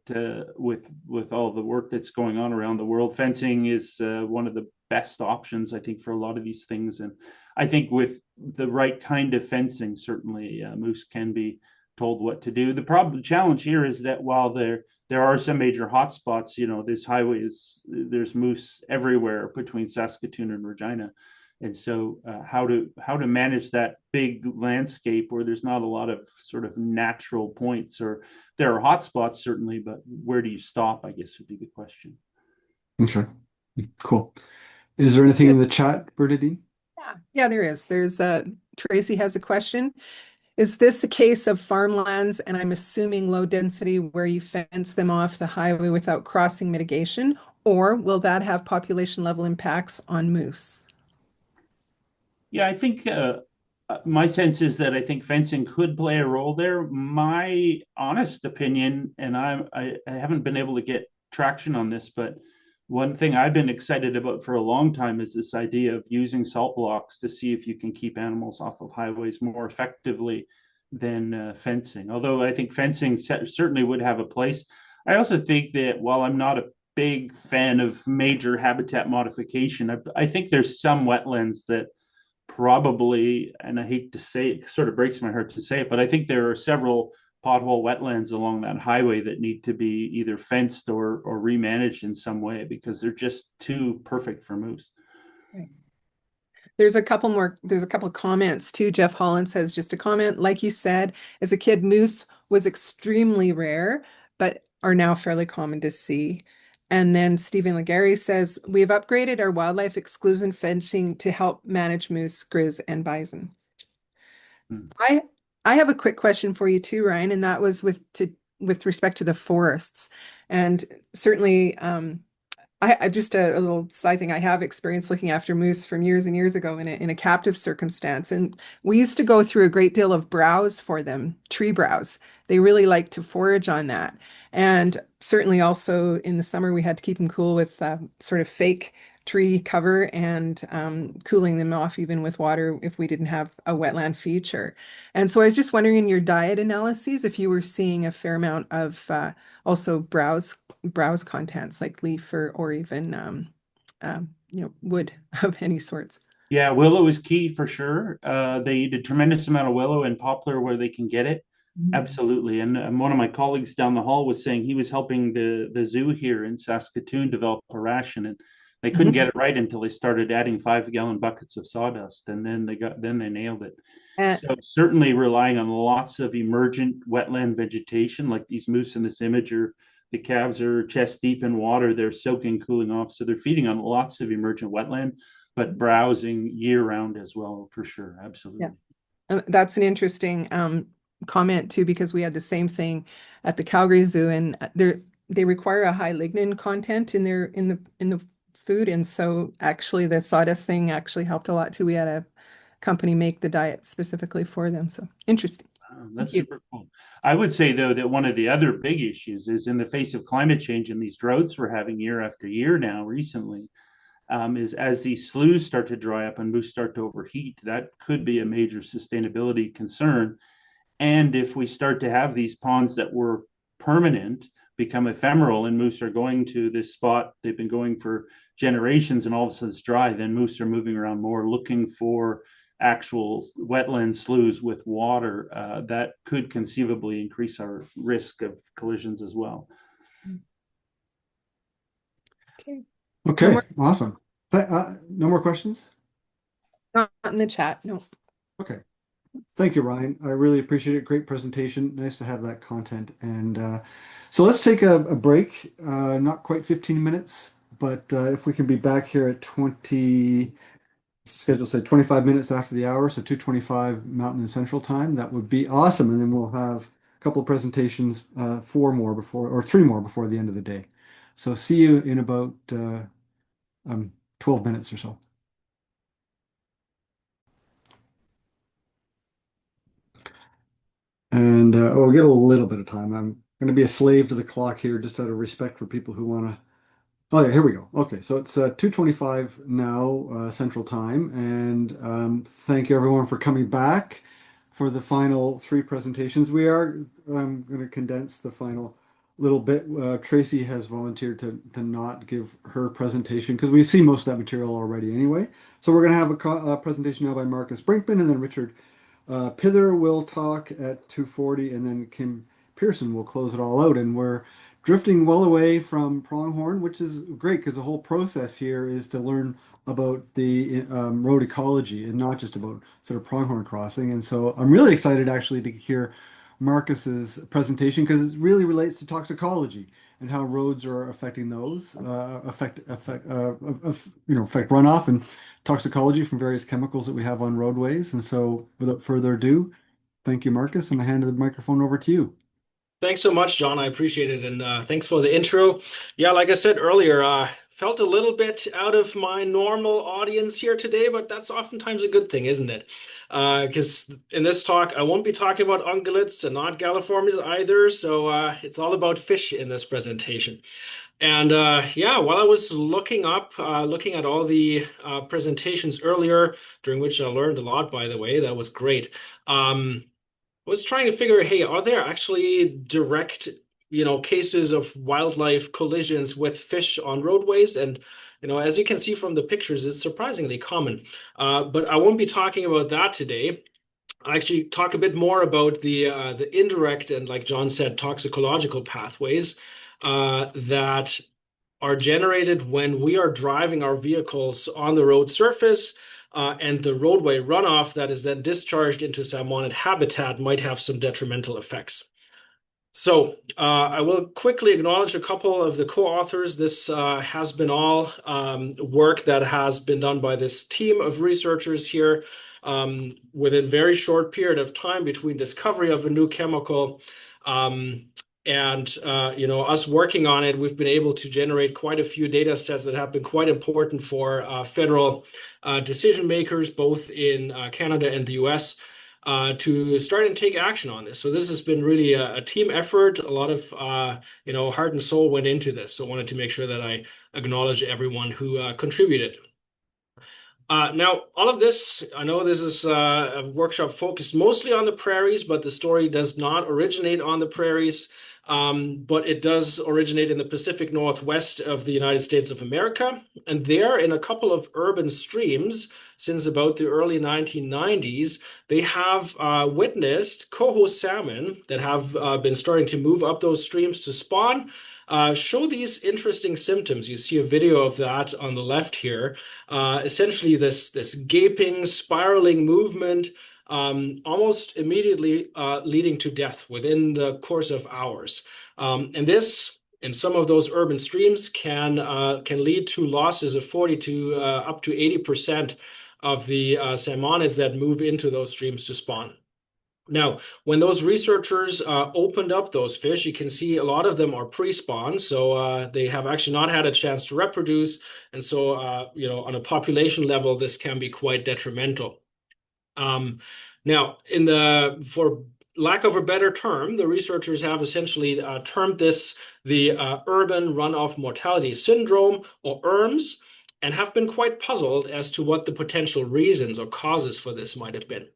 with all the work that's going on around the world. Fencing is one of the best options, I think, for a lot of these things. And I think with the right kind of fencing, certainly moose can be told what to do. The challenge here is that while there are some major hotspots, this highway there's moose everywhere between Saskatoon and Regina, and so how to manage that big landscape where there's not a lot of sort of natural points, or there are hotspots certainly, but where do you stop, I guess would be the question. Okay, cool. Is there anything in the chat, Bernadine? Yeah, there is. There's Tracy has a question. Is this a case of farmlands, and I'm assuming low density, where you fence them off the highway without crossing mitigation, or will that have population level impacts on moose? Yeah, I think my sense is that I think fencing could play a role there. My honest opinion, and I haven't been able to get traction on this, but one thing I've been excited about for a long time is this idea of using salt blocks to see if you can keep animals off of highways more effectively than fencing. Although I think fencing certainly would have a place. I also think that while I'm not a big fan of major habitat modification, I think there's some wetlands that probably, and I hate to say it, sort of breaks my heart to say it, but I think there are several pothole wetlands along that highway that need to be either fenced or remanaged in some way because they're just too perfect for moose. Right. There's a couple of comments too. Jeff Holland says, just a comment, like you said, as a kid, moose was extremely rare, but are now fairly common to see. And then Stephen Legary says, we've upgraded our wildlife exclusion fencing to help manage moose, grizz, and bison. I have a quick question for you too, Ryan, and that was with respect to the forests. And certainly, I just a little side thing. I have experience looking after moose from years and years ago in a captive circumstance, and we used to go through a great deal of browse for them, tree browse. They really like to forage on that, and certainly also in the summer we had to keep them cool with sort of fake tree cover and cooling them off even with water if we didn't have a wetland feature. And so I was just wondering in your diet analyses if you were seeing a fair amount of also browse contents like leaf or even wood of any sorts. Yeah, willow is key for sure. They eat a tremendous amount of willow and poplar where they can get it. Absolutely. And one of my colleagues down the hall was saying he was helping the zoo here in Saskatoon develop a ration, and they couldn't get it right until they started adding 5-gallon buckets of sawdust, and then they nailed it. So certainly relying on lots of emergent wetland vegetation, like these moose in this image, or the calves are chest deep in water, they're soaking, cooling off. So they're feeding on lots of emergent wetland, but browsing year round as well, for sure. Absolutely. Yeah. That's an interesting comment too, because we had the same thing at the Calgary Zoo, and they require a high lignin content in the food, and so actually the sawdust thing actually helped a lot too. We had a company make the diet specifically for them, so interesting. That's super cool. I would say though that one of the other big issues is in the face of climate change and these droughts we're having year after year now recently, is as these sloughs start to dry up and moose start to overheat, that could be a major sustainability concern. And if we start to have these ponds that were permanent become ephemeral, and moose are going to this spot they've been going for generations, and all of a sudden it's dry, then moose are moving around more looking for actual wetland sloughs with water, that could conceivably increase our risk of collisions as well. Okay. Okay, awesome. No more questions? Not in the chat, no. Okay. Thank you, Ryan. I really appreciate it. Great presentation. Nice to have that content. And so let's take a break. Not quite 15 minutes, but if we can be back here at 20, schedule say 25 minutes after the hour, so 2:25 Mountain and Central Time, that would be awesome. And then we'll have a couple of presentations, 3 more before the end of the day. So see you in about 12 minutes or so. And we'll get a little bit of time. I'm going to be a slave to the clock here just out of respect for people who want to. Oh, yeah, here we go. Okay, so it's 2:25 now, Central Time. And thank you everyone for coming back for the final 3 presentations. We are going to condense the final little bit. Tracy has volunteered to not give her presentation because we see most of that material already anyway. So we're going to have a presentation now by Marcus Brinkman, and then Richard Pither will talk at 2:40, and then Kim Pearson will close it all out. And we're drifting well away from pronghorn, which is great because the whole process here is to learn about the road ecology and not just about sort of pronghorn crossing. And so I'm really excited actually to hear Marcus's presentation because it really relates to toxicology and how roads are affecting those, affect runoff and toxicology from various chemicals that we have on roadways. And so without further ado, thank you, Marcus, and I hand the microphone over to you. Thanks so much, John. I appreciate it. And thanks for the intro. Yeah, like I said earlier, felt a little bit out of my normal audience here today, but that's oftentimes a good thing, isn't it? Because in this talk, I won't be talking about ungulates and not galliformes either. So it's all about fish in this presentation. And yeah, while I was looking at all the presentations earlier, during which I learned a lot, by the way, that was great. Was trying to figure, hey, are there actually direct, cases of wildlife collisions with fish on roadways? And, as you can see from the pictures, it's surprisingly common. But I won't be talking about that today. I actually talk a bit more about the indirect and, like John said, toxicological pathways that are generated when we are driving our vehicles on the road surface, and the roadway runoff that is then discharged into salmonid habitat might have some detrimental effects. So I will quickly acknowledge a couple of the co-authors. This has been all work that has been done by this team of researchers here within a very short period of time between discovery of a new chemical and us working on it. We've been able to generate quite a few data sets that have been quite important for federal decision makers, both in Canada and the US, to start and take action on this. So this has been really a team effort. A lot of heart and soul went into this. So I wanted to make sure that I acknowledge everyone who contributed. Now, all of this, I know this is a workshop focused mostly on the prairies, but the story does not originate on the prairies. But it does originate in the Pacific Northwest of the United States of America. And there, in a couple of urban streams, since about the early 1990s, they have witnessed coho salmon that have been starting to move up those streams to spawn, show these interesting symptoms. You see a video of that on the left here. Essentially, this gaping, spiraling movement, almost immediately leading to death within the course of hours. And this, in some of those urban streams, can lead to losses of 40 to up to 80% of the salmonids that move into those streams to spawn. Now, when those researchers opened up those fish, you can see a lot of them are pre-spawn, so they have actually not had a chance to reproduce. And so, on a population level, this can be quite detrimental. Now, for lack of a better term, the researchers have essentially termed this the urban runoff mortality syndrome, or ERMS, and have been quite puzzled as to what the potential reasons or causes for this might have been.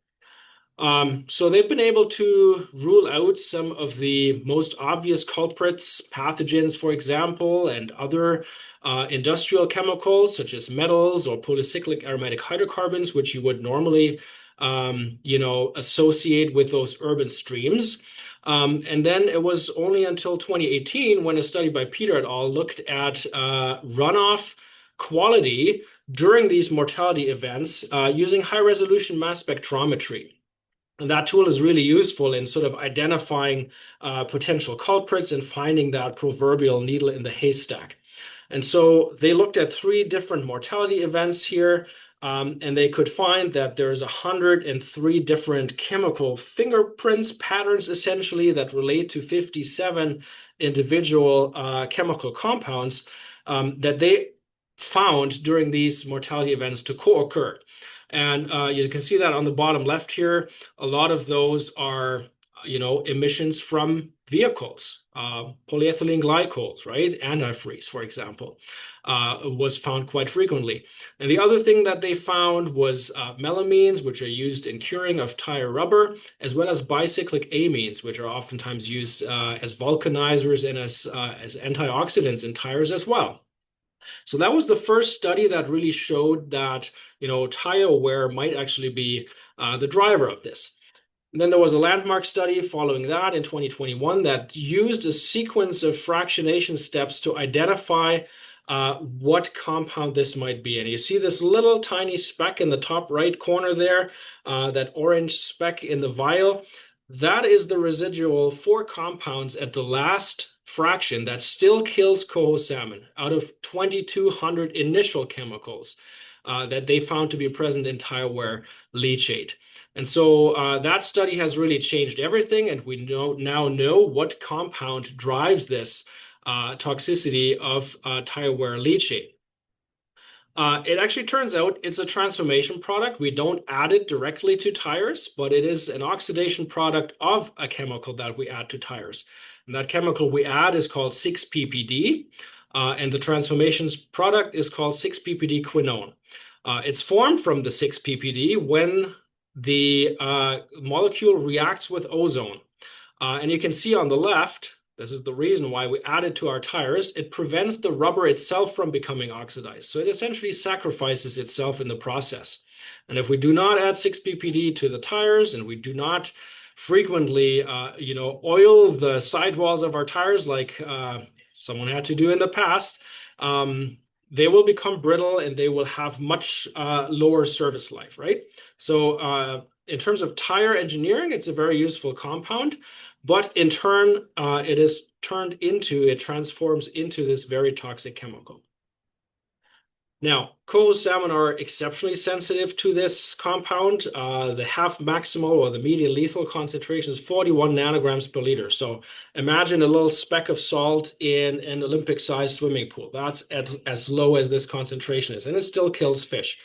So they've been able to rule out some of the most obvious culprits, pathogens, for example, and other industrial chemicals such as metals or polycyclic aromatic hydrocarbons, which you would normally, associate with those urban streams. And then it was only until 2018 when a study by Peter et al. Looked at runoff quality during these mortality events using high-resolution mass spectrometry. And that tool is really useful in sort of identifying potential culprits and finding that proverbial needle in the haystack. And so they looked at 3 different mortality events here, and they could find that there's 103 different chemical fingerprints, patterns essentially, that relate to 57 individual chemical compounds that they found during these mortality events to co-occur. And you can see that on the bottom left here, a lot of those are, emissions from vehicles, polyethylene glycols, right? Antifreeze, for example, was found quite frequently. And the other thing that they found was melamines, which are used in curing of tire rubber, as well as bicyclic amines, which are oftentimes used as vulcanizers and as antioxidants in tires as well. So that was the first study that really showed that, tire wear might actually be the driver of this. And then there was a landmark study following that in 2021 that used a sequence of fractionation steps to identify what compound this might be. And you see this little tiny speck in the top right corner there, that orange speck in the vial. That is the residual 4 compounds at the last fraction that still kills coho salmon out of 2,200 initial chemicals that they found to be present in tire wear leachate. And so that study has really changed everything, and we now know what compound drives this toxicity of tire wear leachate. It actually turns out it's a transformation product. We don't add it directly to tires, but it is an oxidation product of a chemical that we add to tires. And that chemical we add is called 6-PPD, and the transformations product is called 6-PPD quinone. It's formed from the 6-PPD when the molecule reacts with ozone. And you can see on the left, this is the reason why we add it to our tires. It prevents the rubber itself from becoming oxidized. So it essentially sacrifices itself in the process. And if we do not add 6-PPD to the tires, and we do not frequently, oil the sidewalls of our tires like someone had to do in the past, they will become brittle and they will have much lower service life, right? So in terms of tire engineering, it's a very useful compound, but in turn, it transforms into this very toxic chemical. Now, coho salmon are exceptionally sensitive to this compound. The half maximal or the median lethal concentration is 41 nanograms per liter. So imagine a little speck of salt in an Olympic-sized swimming pool. That's as low as this concentration is, and it still kills fish.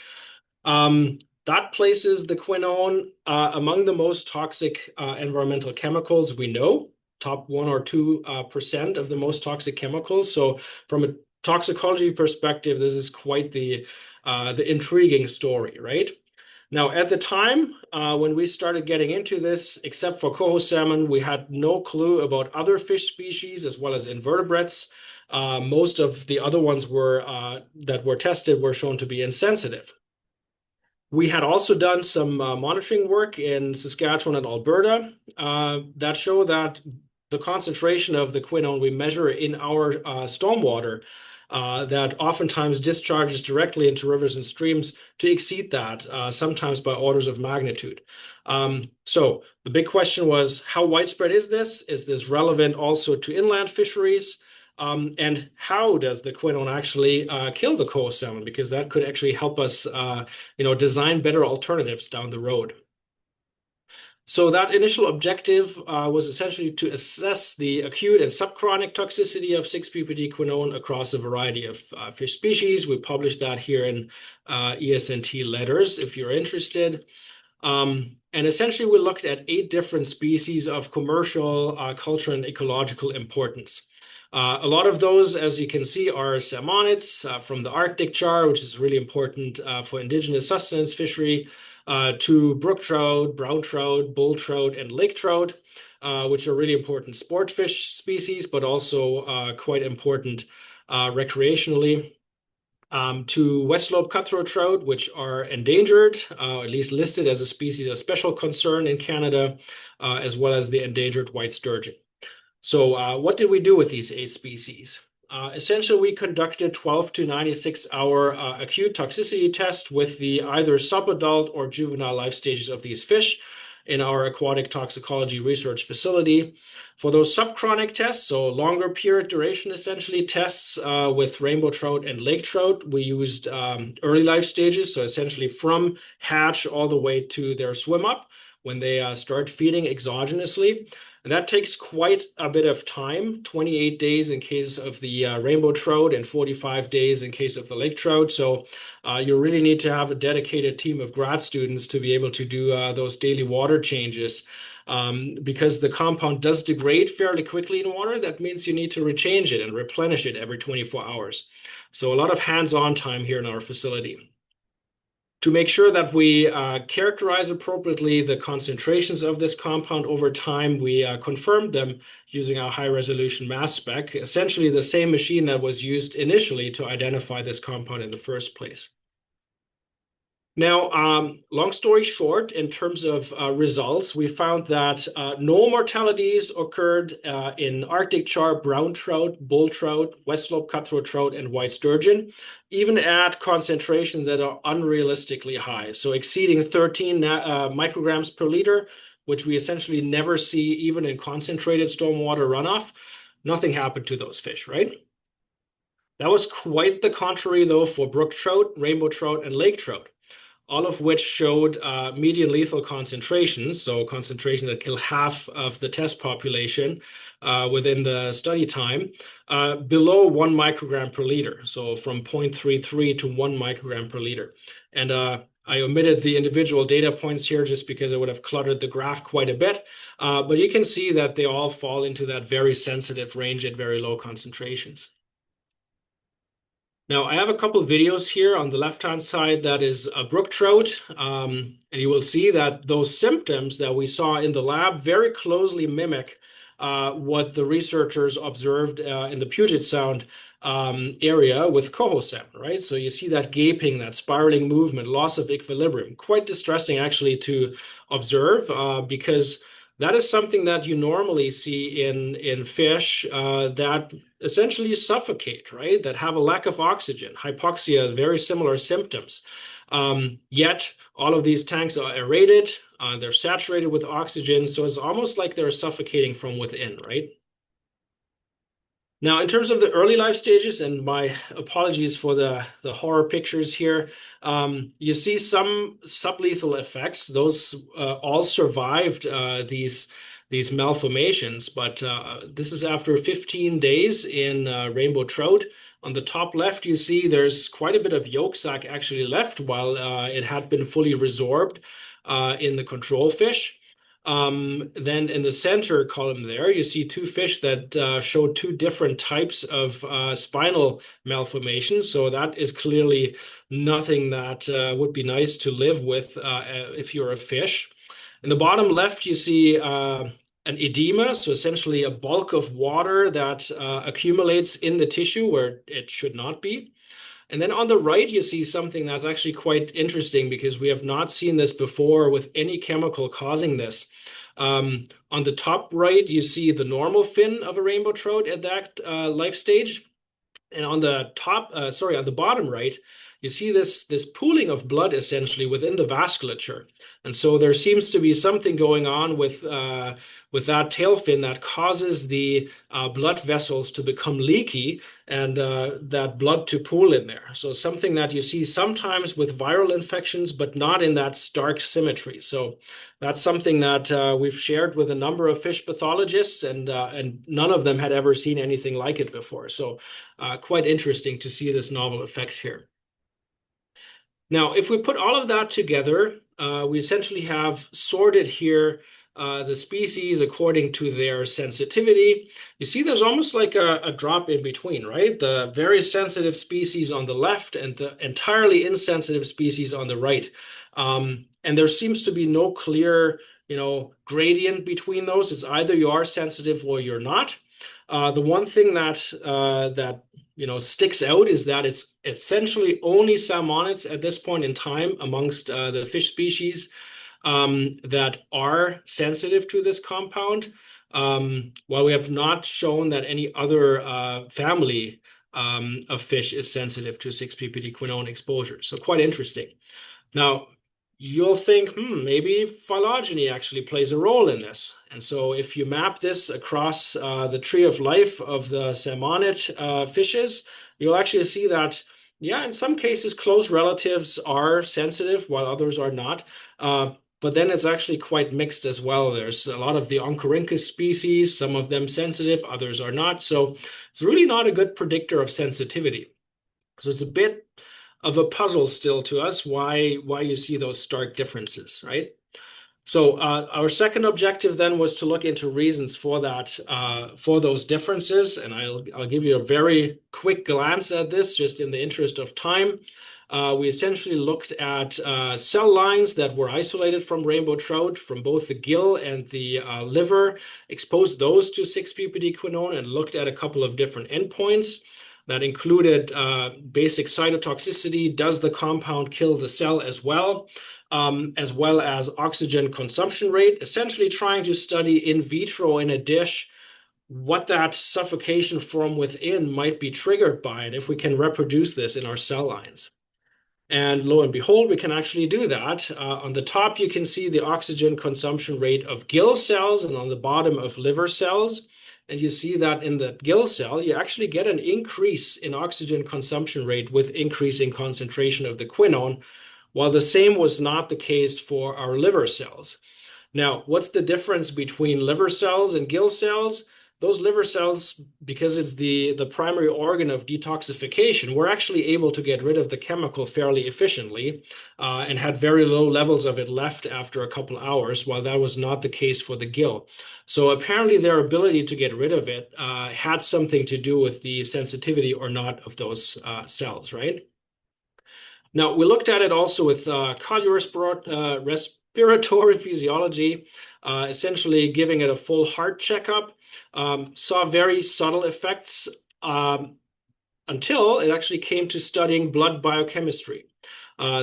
That places the quinone among the most toxic environmental chemicals we know, top 1 or 2% of the most toxic chemicals. So from a toxicology perspective, this is quite the intriguing story, right? Now, at the time when we started getting into this, except for coho salmon, we had no clue about other fish species as well as invertebrates. Most of the other ones that were tested were shown to be insensitive. We had also done some monitoring work in Saskatchewan and Alberta that show that the concentration of the quinone we measure in our stormwater that oftentimes discharges directly into rivers and streams to exceed that, sometimes by orders of magnitude. So the big question was, how widespread is this? Is this relevant also to inland fisheries? And how does the quinone actually kill the coho salmon? Because that could actually help us, design better alternatives down the road. So that initial objective was essentially to assess the acute and subchronic toxicity of 6-PPD quinone across a variety of fish species. We published that here in ESNT letters if you're interested. And essentially, we looked at 8 different species of commercial, cultural, and ecological importance. A lot of those, as you can see, are salmonids from the Arctic char, which is really important for indigenous sustenance fishery. to brook trout, brown trout, bull trout, and lake trout, which are really important sport fish species, but also quite important recreationally. To west slope cutthroat trout, which are endangered, at least listed as a species of special concern in Canada, as well as the endangered white sturgeon. So what did we do with these 8 species? Essentially, we conducted 12 to 96-hour acute toxicity tests with the either subadult or juvenile life stages of these fish in our aquatic toxicology research facility. For those subchronic tests, so longer period duration essentially tests with rainbow trout and lake trout, we used early life stages, so essentially from hatch all the way to their swim up when they start feeding exogenously. And that takes quite a bit of time, 28 days in case of the rainbow trout and 45 days in case of the lake trout. So you really need to have a dedicated team of grad students to be able to do those daily water changes. Because the compound does degrade fairly quickly in water, that means you need to rechange it and replenish it every 24 hours. So a lot of hands-on time here in our facility. To make sure that we characterize appropriately the concentrations of this compound over time, we confirmed them using our high-resolution mass spec, essentially the same machine that was used initially to identify this compound in the first place. Now, long story short, in terms of results, we found that no mortalities occurred in Arctic char, brown trout, bull trout, west slope cutthroat trout, and white sturgeon, even at concentrations that are unrealistically high, so exceeding 13 micrograms per liter, which we essentially never see even in concentrated stormwater runoff. Nothing happened to those fish, right? That was quite the contrary, though, for brook trout, rainbow trout, and lake trout, all of which showed median lethal concentrations, so concentrations that kill half of the test population within the study time, below 1 microgram per liter, so from 0.33 to 1 microgram per liter. And I omitted the individual data points here just because it would have cluttered the graph quite a bit, but you can see that they all fall into that very sensitive range at very low concentrations. Now, I have a couple of videos here on the left-hand side that is a brook trout, and you will see that those symptoms that we saw in the lab very closely mimic what the researchers observed in the Puget Sound area with coho salmon, right? So you see that gaping, that spiraling movement, loss of equilibrium, quite distressing actually to observe because that is something that you normally see in fish that essentially suffocate, right? That have a lack of oxygen, hypoxia, very similar symptoms. Yet all of these tanks are aerated, they're saturated with oxygen, so it's almost like they're suffocating from within, right? Now, in terms of the early life stages, and my apologies for the horror pictures here, you see some sublethal effects. Those all survived these malformations, but this is after 15 days in rainbow trout. On the top left, you see there's quite a bit of yolk sac actually left while it had been fully resorbed in the control fish. Then in the center column there, you see 2 fish that show 2 different types of spinal malformations. So that is clearly nothing that would be nice to live with if you're a fish. In the bottom left, you see an edema, so essentially a bulk of water that accumulates in the tissue where it should not be. And then on the right, you see something that's actually quite interesting because we have not seen this before with any chemical causing this. On the top right, you see the normal fin of a rainbow trout at that life stage. And on the on the bottom right, you see this pooling of blood essentially within the vasculature. And so there seems to be something going on with that tail fin that causes the blood vessels to become leaky and that blood to pool in there. So something that you see sometimes with viral infections, but not in that stark symmetry. So that's something that we've shared with a number of fish pathologists, and none of them had ever seen anything like it before. So quite interesting to see this novel effect here. Now, if we put all of that together, we essentially have sorted here the species according to their sensitivity, you see there's almost like a drop in between, right? The very sensitive species on the left and the entirely insensitive species on the right. And there seems to be no clear, gradient between those. It's either you are sensitive or you're not. The one thing that sticks out is that it's essentially only salmonids at this point in time amongst the fish species that are sensitive to this compound, while we have not shown that any other family of fish is sensitive to 6-ppd quinone exposure. So quite interesting. Now, you'll think, maybe phylogeny actually plays a role in this. And so if you map this across the tree of life of the salmonid fishes, you'll actually see that, yeah, in some cases, close relatives are sensitive while others are not. But then it's actually quite mixed as well. There's a lot of the Oncorhynchus species, some of them sensitive, others are not. So it's really not a good predictor of sensitivity. So it's a bit of a puzzle still to us why you see those stark differences, right? So our second objective then was to look into reasons for that, for those differences, and I'll give you a very quick glance at this just in the interest of time. We essentially looked at cell lines that were isolated from rainbow trout from both the gill and the liver, exposed those to 6-ppd quinone, and looked at a couple of different endpoints. That included basic cytotoxicity. Does the compound kill the cell as well as oxygen consumption rate, essentially trying to study in vitro in a dish what that suffocation from within might be triggered by, and if we can reproduce this in our cell lines. And lo and behold, we can actually do that. On the top, you can see the oxygen consumption rate of gill cells, and on the bottom of liver cells. And you see that in the gill cell, you actually get an increase in oxygen consumption rate with increasing concentration of the quinone, while the same was not the case for our liver cells. Now, what's the difference between liver cells and gill cells? Those liver cells, because it's the primary organ of detoxification, we're actually able to get rid of the chemical fairly efficiently and had very low levels of it left after a couple hours, while that was not the case for the gill. So apparently their ability to get rid of it had something to do with the sensitivity or not of those cells, right? Now, we looked at it also with cardiorespiratory physiology, essentially giving it a full heart checkup. Saw very subtle effects until it actually came to studying blood biochemistry.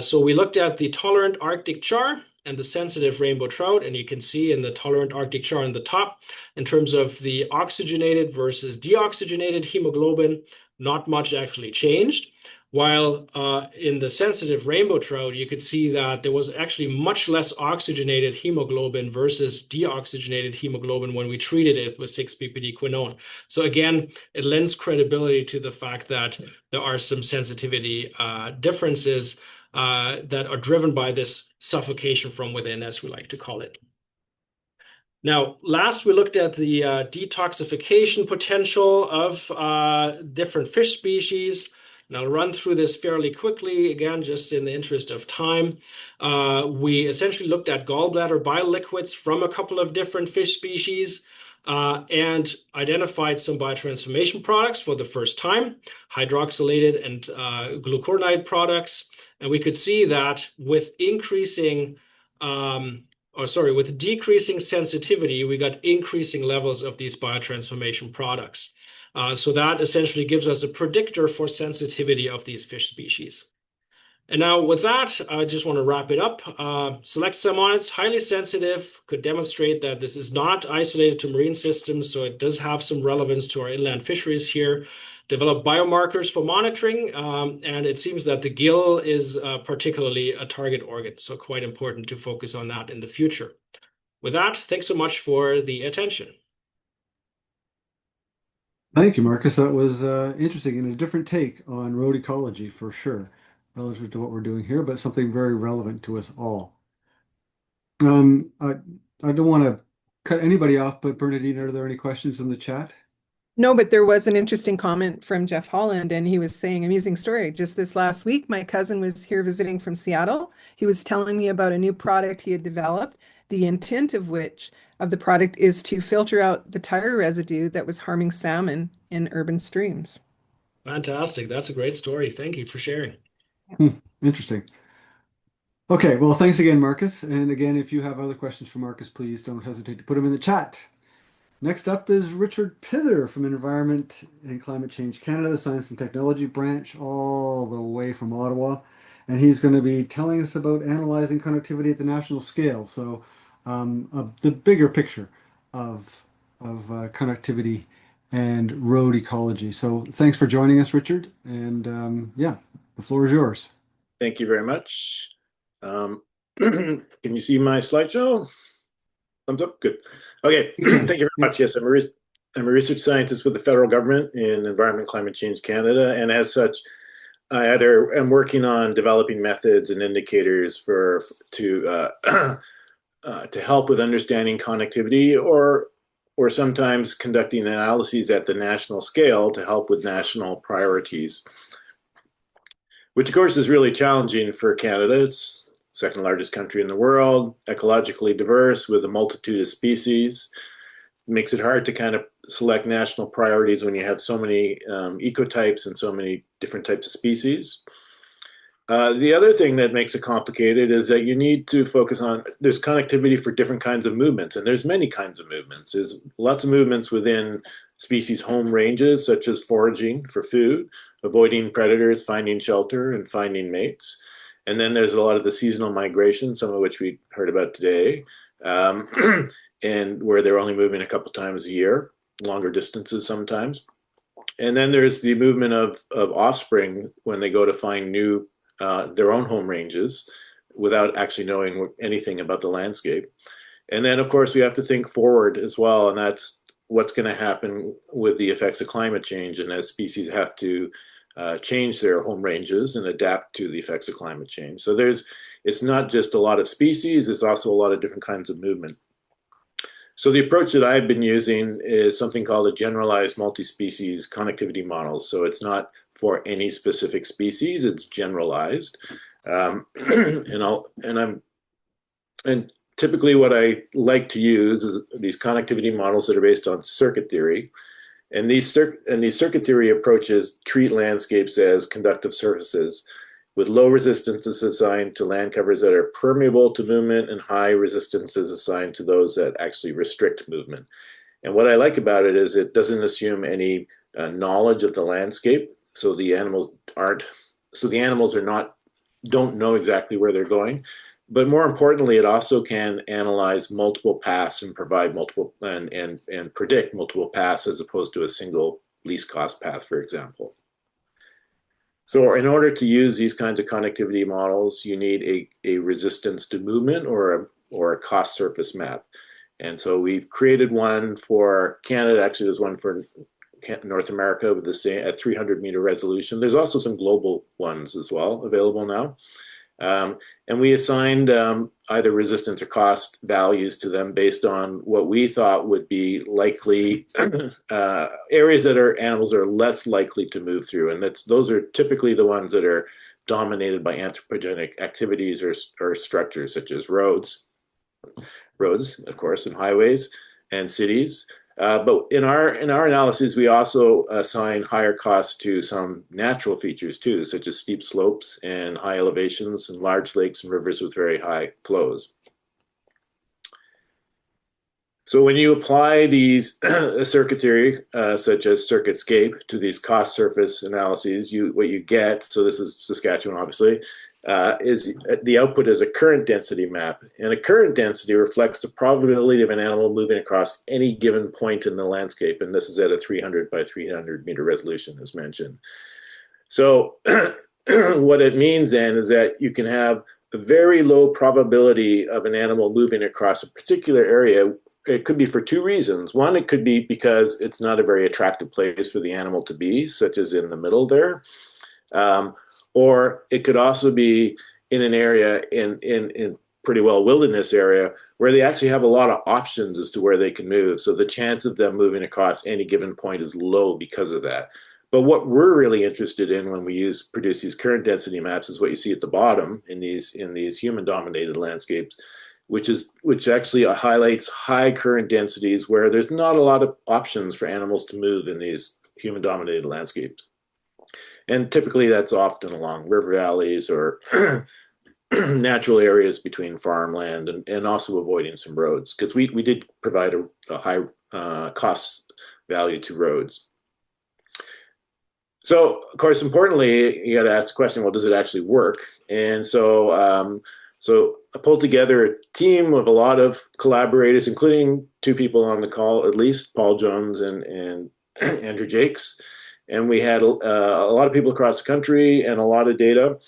So we looked at the tolerant Arctic char and the sensitive rainbow trout, and you can see in the tolerant Arctic char on the top, in terms of the oxygenated versus deoxygenated hemoglobin, not much actually changed. While in the sensitive rainbow trout, you could see that there was actually much less oxygenated hemoglobin versus deoxygenated hemoglobin when we treated it with 6-ppd quinone. So again, it lends credibility to the fact that there are some sensitivity differences that are driven by this suffocation from within, as we like to call it. Now, last we looked at the detoxification potential of different fish species. And I'll run through this fairly quickly, again, just in the interest of time. We essentially looked at gallbladder bile liquids from a couple of different fish species and identified some biotransformation products for the first time, hydroxylated and glucuronide products. And we could see that with with decreasing sensitivity, we got increasing levels of these biotransformation products. So that essentially gives us a predictor for sensitivity of these fish species. And now with that, I just want to wrap it up. Select salmonids, highly sensitive, could demonstrate that this is not isolated to marine systems, so it does have some relevance to our inland fisheries here. Develop biomarkers for monitoring, and it seems that the gill is particularly a target organ, so quite important to focus on that in the future. With that, thanks so much for the attention. Thank you, Marcus. That was interesting and a different take on road ecology for sure, relative to what we're doing here, but something very relevant to us all. I don't want to cut anybody off, but Bernadine, are there any questions in the chat? No, but there was an interesting comment from Jeff Holland, and he was saying, amusing story. Just this last week, my cousin was here visiting from Seattle. He was telling me about a new product he had developed the intent of the product is to filter out the tire residue that was harming salmon in urban streams. Fantastic. That's a great story. Thank you for sharing. Interesting. Okay, well, thanks again, Marcus. And again, if you have other questions for Marcus, please don't hesitate to put them in the chat. Next up is Richard Pither from Environment and Climate Change Canada, the Science and Technology branch, all the way from Ottawa. And he's going to be telling us about analyzing connectivity at the national scale. So the bigger picture of connectivity and road ecology. So thanks for joining us, Richard. And yeah, the floor is yours. Thank you very much. Can you see my slideshow? Thumbs up. Good. Okay. Thank you very much. Yes, I'm a research scientist with the federal government in Environment and Climate Change Canada, and as such, I either am working on developing methods and indicators to help with understanding connectivity, or sometimes conducting analyses at the national scale to help with national priorities, which of course is really challenging for Canada. It's second largest country in the world, ecologically diverse with a multitude of species. It makes it hard to kind of select national priorities when you have so many ecotypes and so many different types of species. The other thing that makes it complicated is that you need to focus on, there's connectivity for different kinds of movements, and there's many kinds of movements. There's lots of movements within species home ranges, such as foraging for food, avoiding predators, finding shelter, and finding mates. And then there's a lot of the seasonal migration, some of which we heard about today, and where they're only moving a couple times a year, longer distances sometimes. And then there's the movement of offspring when they go to find new, their own home ranges without actually knowing anything about the landscape. And then, of course, we have to think forward as well, and that's what's going to happen with the effects of climate change, and as species have to change their home ranges and adapt to the effects of climate change. So it's not just a lot of species, it's also a lot of different kinds of movement. So the approach that I've been using is something called a generalized multi-species connectivity model. So it's not for any specific species, it's generalized. And typically what I like to use is these connectivity models that are based on circuit theory. And these circuit theory approaches treat landscapes as conductive surfaces with low resistances assigned to land covers that are permeable to movement and high resistances assigned to those that actually restrict movement. And what I like about it is it doesn't assume any knowledge of the landscape. So the animals don't know exactly where they're going. But more importantly, it also can analyze multiple paths and provide multiple and predict multiple paths as opposed to a single least cost path, for example. So in order to use these kinds of connectivity models, you need a resistance to movement or a cost surface map. And so we've created one for Canada. Actually, there's one for North America with the same at 300-meter resolution. There's also some global ones as well available now. And we assigned either resistance or cost values to them based on what we thought would be likely areas that animals are less likely to move through. And those are typically the ones that are dominated by anthropogenic activities or structures such as roads, of course, and highways and cities. But in our analyses, we also assign higher costs to some natural features too, such as steep slopes and high elevations and large lakes and rivers with very high flows. So when you apply these circuit theory, such as circuitscape, to these cost surface analyses, what you get, so this is Saskatchewan obviously, is the output is a current density map. And a current density reflects the probability of an animal moving across any given point in the landscape. And this is at a 300 by 300 meter resolution, as mentioned. So what it means then is that you can have a very low probability of an animal moving across a particular area. It could be for two reasons. One, it could be because it's not a very attractive place for the animal to be, such as in the middle there. Or it could also be in an area in pretty well wilderness area where they actually have a lot of options as to where they can move. So the chance of them moving across any given point is low because of that. But what we're really interested in when we produce these current density maps is what you see at the bottom in these human-dominated landscapes, which actually highlights high current densities where there's not a lot of options for animals to move in these human-dominated landscapes. And typically that's often along river valleys or natural areas between farmland, and also avoiding some roads, because we did provide a high cost value to roads. So, of course, importantly, you got to ask the question, well, does it actually work? And so I pulled together a team of a lot of collaborators, including two people on the call, at least, Paul Jones and Andrew Jakes. And we had a lot of people across the country and a lot of data.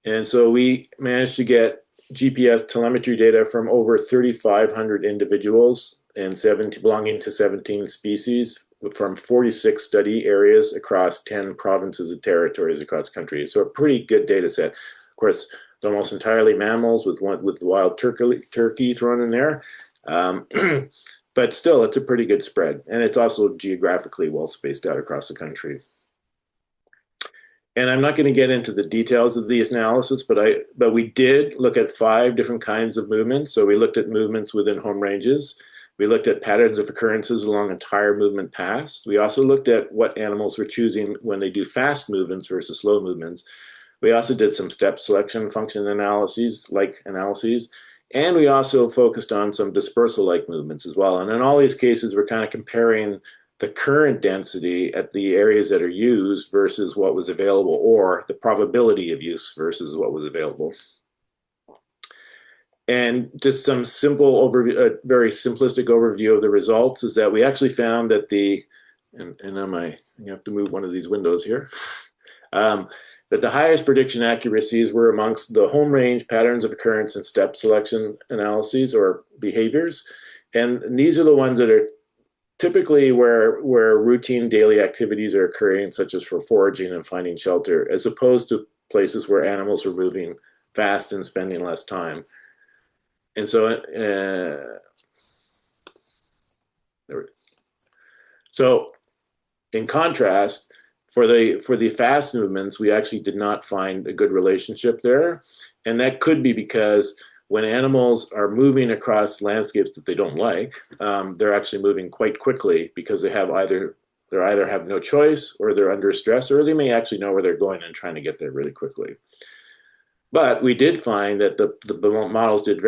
And so we managed to get GPS telemetry data from over 3,500 individuals and belonging to 17 species from 46 study areas across 10 provinces and territories across the country. So a pretty good data set. Of course, almost entirely mammals with wild turkey thrown in there. But still, it's a pretty good spread. And it's also geographically well spaced out across the country. And I'm not going to get into the details of these analysis, but we did look at 5 different kinds of movements. So we looked at movements within home ranges. We looked at patterns of occurrences along entire movement paths. We also looked at what animals were choosing when they do fast movements versus slow movements. We also did some step selection function analyses, and we also focused on some dispersal-like movements as well. And in all these cases, we're kind of comparing the current density at the areas that are used versus what was available, or the probability of use versus what was available. And just some simple overview, a very simplistic overview of the results is that we actually found that you have to move one of these windows here, that the highest prediction accuracies were amongst the home range patterns of occurrence and step selection analyses or behaviors. And these are the ones that are typically where routine daily activities are occurring, such as for foraging and finding shelter, as opposed to places where animals are moving fast and spending less time. And so, in contrast, for the fast movements, we actually did not find a good relationship there, and that could be because when animals are moving across landscapes that they don't like, they're actually moving quite quickly because they either have no choice, or they're under stress, or they may actually know where they're going and trying to get there really quickly. But we did find that the models did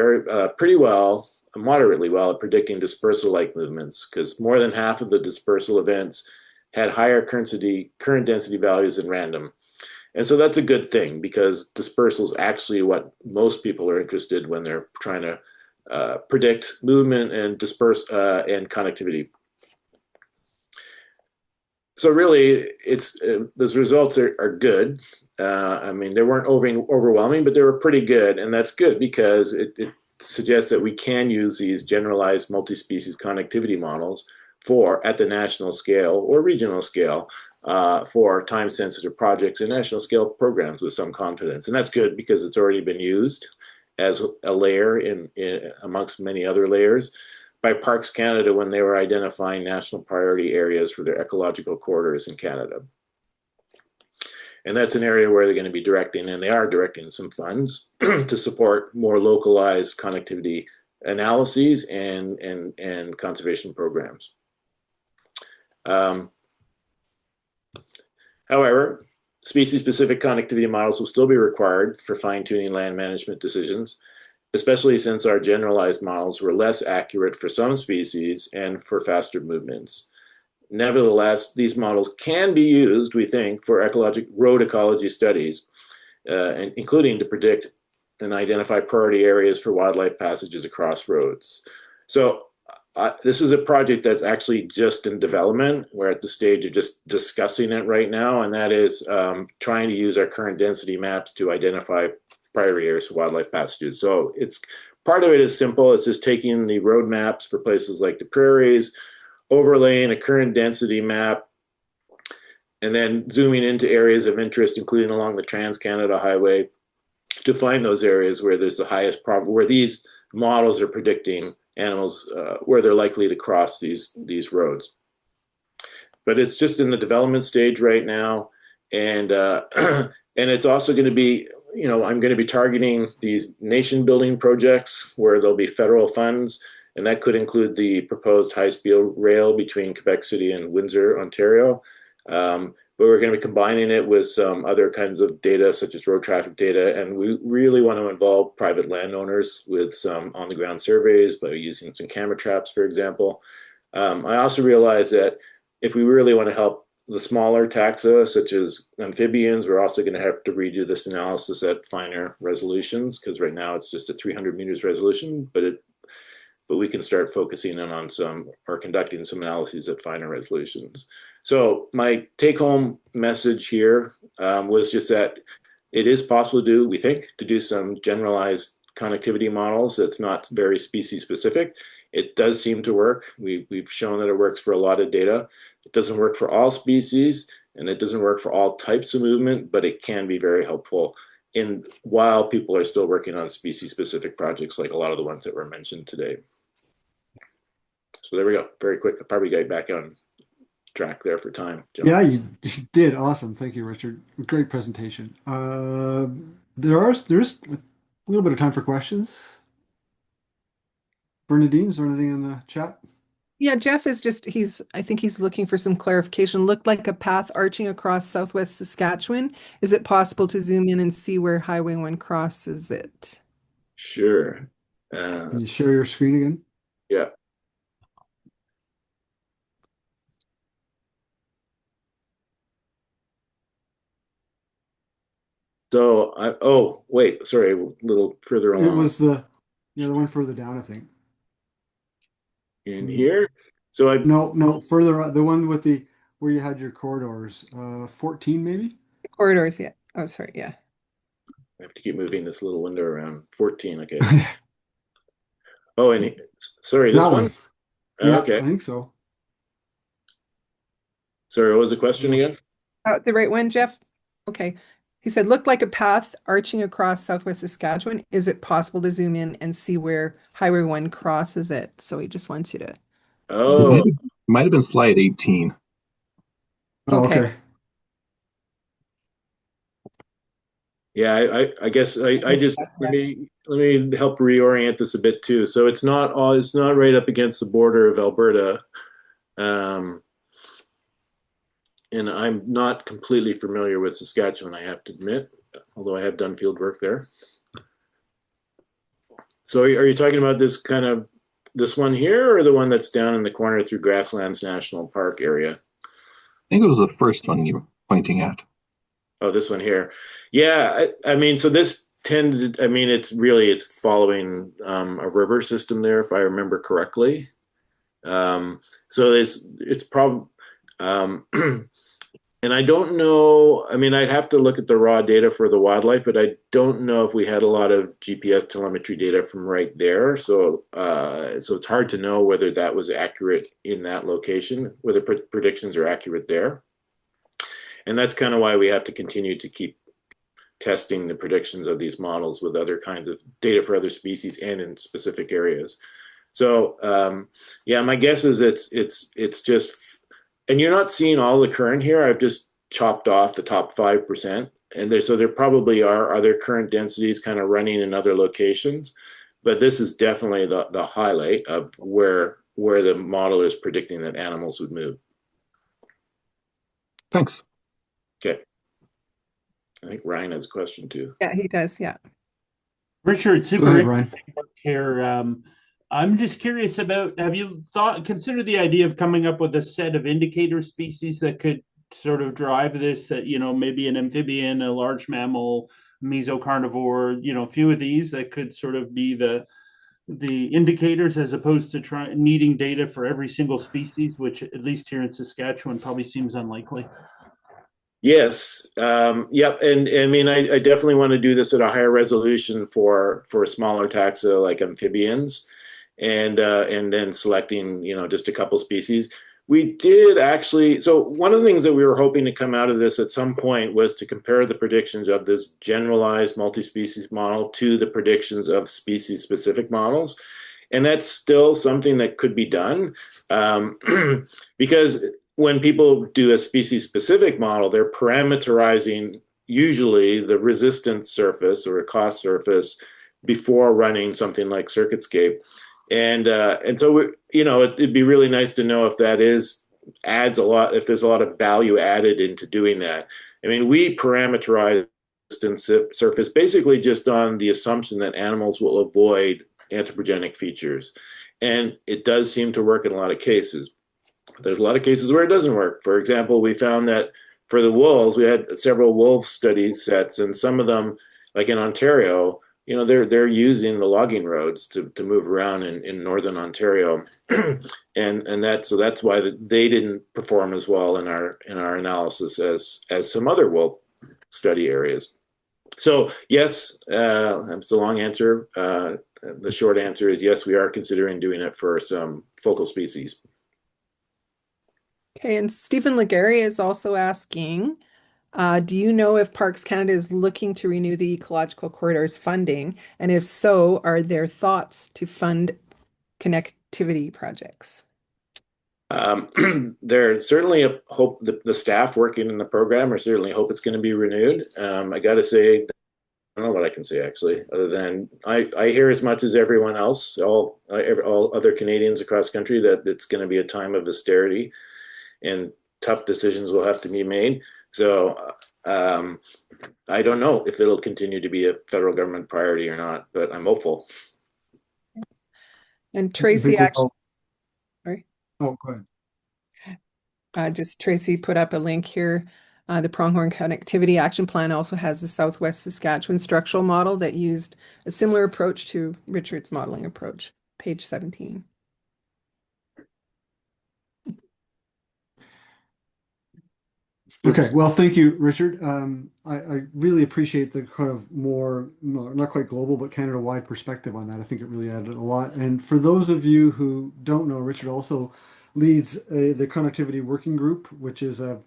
pretty well, moderately well at predicting dispersal-like movements, because more than half of the dispersal events had higher current density values than random. And so that's a good thing, because dispersal is actually what most people are interested in when they're trying to predict movement and disperse and connectivity. So really, those results are good. I mean, they weren't overwhelming, but they were pretty good. And that's good because it suggests that we can use these generalized multi-species connectivity models at the national scale or regional scale for time-sensitive projects and national scale programs with some confidence. And that's good because it's already been used as a layer amongst many other layers by Parks Canada when they were identifying national priority areas for their ecological corridors in Canada. And that's an area where they're going to be directing, and they are directing some funds to support more localized connectivity analyses and conservation programs. However, species-specific connectivity models will still be required for fine-tuning land management decisions, especially since our generalized models were less accurate for some species and for faster movements. Nevertheless, these models can be used, we think, for road ecology studies, including to predict and identify priority areas for wildlife passages across roads. So this is a project that's actually just in development. We're at the stage of just discussing it right now, and that is trying to use our current density maps to identify priority areas for wildlife passages. So part of it is simple. It's just taking the road maps for places like the prairies, overlaying a current density map, and then zooming into areas of interest, including along the Trans-Canada Highway, to find those areas where there's the highest problem, where these models are predicting animals, where they're likely to cross these roads. But it's just in the development stage right now, and and it's also going to be I'm going to be targeting these nation building projects where there'll be federal funds, and that could include the proposed high-speed rail between Quebec City and Windsor, Ontario. But we're going to be combining it with some other kinds of data, such as road traffic data, and we really want to involve private landowners with some on-the-ground surveys by using some camera traps, for example. I also realize that if we really want to help the smaller taxa, such as amphibians, we're also going to have to redo this analysis at finer resolutions, because right now it's just a 300 meters resolution, but we can start focusing in on some, or conducting some analyses at finer resolutions. So my take-home message here was just that it is possible to do, we think, to do some generalized connectivity models that's not very species specific. It does seem to work. We've shown that it works for a lot of data. It doesn't work for all species, and it doesn't work for all types of movement, but it can be very helpful while people are still working on species-specific projects like a lot of the ones that were mentioned today. So there we go. Very quick. I probably got back on track there for time. John. Yeah, you did. Awesome. Thank you, Richard. Great presentation. There's a little bit of time for questions. Bernadine, is there anything in the chat? Yeah, Jeff is I think he's looking for some clarification. Looked like a path arching across southwest Saskatchewan. Is it possible to zoom in and see where Highway 1 crosses it? Sure. Can you share your screen again? Yeah. So oh, wait, sorry, a little further along. It was the one further down, I think. In here? So no, further, the one with where you had your corridors, 14 maybe? Corridors, yeah. Oh, sorry, yeah. I have to keep moving this little window around. 14, okay. Oh, and sorry, this one? Yeah, okay. I think so. Sorry, what was the question again? The right one, Jeff? Okay. He said, looked like a path arching across southwest Saskatchewan. Is it possible to zoom in and see where Highway 1 crosses it? So he just wants you to. Oh. Might have been slide 18. Oh, okay. Yeah, I guess I just let me help reorient this a bit too. So it's not right up against the border of Alberta. And I'm not completely familiar with Saskatchewan, I have to admit, although I have done field work there. So are you talking about this one here, or the one that's down in the corner through Grasslands National Park area? I think it was the first one you were pointing at. Oh, this one here. Yeah, I mean, so this it's following a river system there, if I remember correctly. So it's probably, and I don't know, I mean, I'd have to look at the raw data for the wildlife, but I don't know if we had a lot of GPS telemetry data from right there. So it's hard to know whether that was accurate in that location, whether predictions are accurate there. And that's kind of why we have to continue to keep testing the predictions of these models with other kinds of data for other species and in specific areas. So yeah, my guess is it's just, and you're not seeing all the current here. I've just chopped off the top 5%. And so there probably are other current densities kind of running in other locations, but this is definitely the highlight of where the model is predicting that animals would move. Thanks. Okay. I think Ryan has a question too. Yeah, he does. Yeah. Richard, super interesting work here. I'm just curious about, have you considered the idea of coming up with a set of indicator species that could sort of drive this, that, maybe an amphibian, a large mammal, mesocarnivore, a few of these that could sort of be the indicators, as opposed to needing data for every single species, which at least here in Saskatchewan probably seems unlikely. Yes. Yep. And I mean, I definitely want to do this at a higher resolution for smaller taxa like amphibians, and then selecting, just a couple species. We did actually, so one of the things that we were hoping to come out of this at some point was to compare the predictions of this generalized multi-species model to the predictions of species-specific models. And that's still something that could be done, because when people do a species-specific model, they're parameterizing, usually the resistance surface or a cost surface before running something like CircuitScape. And so it'd be really nice to know if that adds a lot, if there's a lot of value added into doing that. I mean, we parameterize resistance surface basically just on the assumption that animals will avoid anthropogenic features. And it does seem to work in a lot of cases. There's a lot of cases where it doesn't work. For example, we found that for the wolves, we had several wolf study sets, and some of them, like in Ontario, they're using the logging roads to move around in northern Ontario, and that's why they didn't perform as well in our analysis as some other wolf study areas. So yes, that's the long answer. The short answer is yes, we are considering doing it for some focal species. Okay, and Stephen Legary is also asking, do you know if Parks Canada is looking to renew the ecological corridors funding? And if so, are there thoughts to fund connectivity projects? There's certainly a hope. The staff working in the program are certainly hope it's going to be renewed. I got to say, I don't know what I can say actually, other than I hear as much as everyone else, all other Canadians across country, that it's going to be a time of austerity and tough decisions will have to be made. So I don't know if it'll continue to be a federal government priority or not, but I'm hopeful. And Tracy actually, sorry. Oh, go ahead. Just Tracy put up a link here. The Pronghorn Connectivity Action Plan also has the Southwest Saskatchewan structural model that used a similar approach to Richard's modeling approach, page 17. Okay, well, thank you, Richard. I really appreciate the kind of more, not quite global, but Canada-wide perspective on that. I think it really added a lot. And for those of you who don't know, Richard also leads the Connectivity Working Group, which is a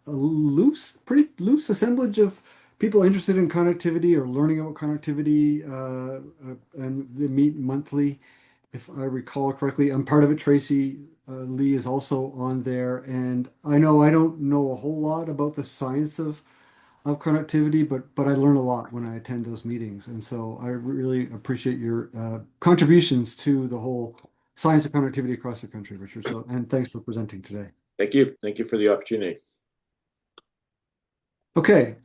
pretty loose assemblage of people interested in connectivity or learning about connectivity, and they meet monthly, if I recall correctly. I'm part of it. Tracy Lee is also on there, and I know I don't know a whole lot about the science of connectivity, but I learn a lot when I attend those meetings, and so I really appreciate your contributions to the whole science of connectivity across the country, Richard. So, and thanks for presenting today. Thank you. Thank you for the opportunity. Okay,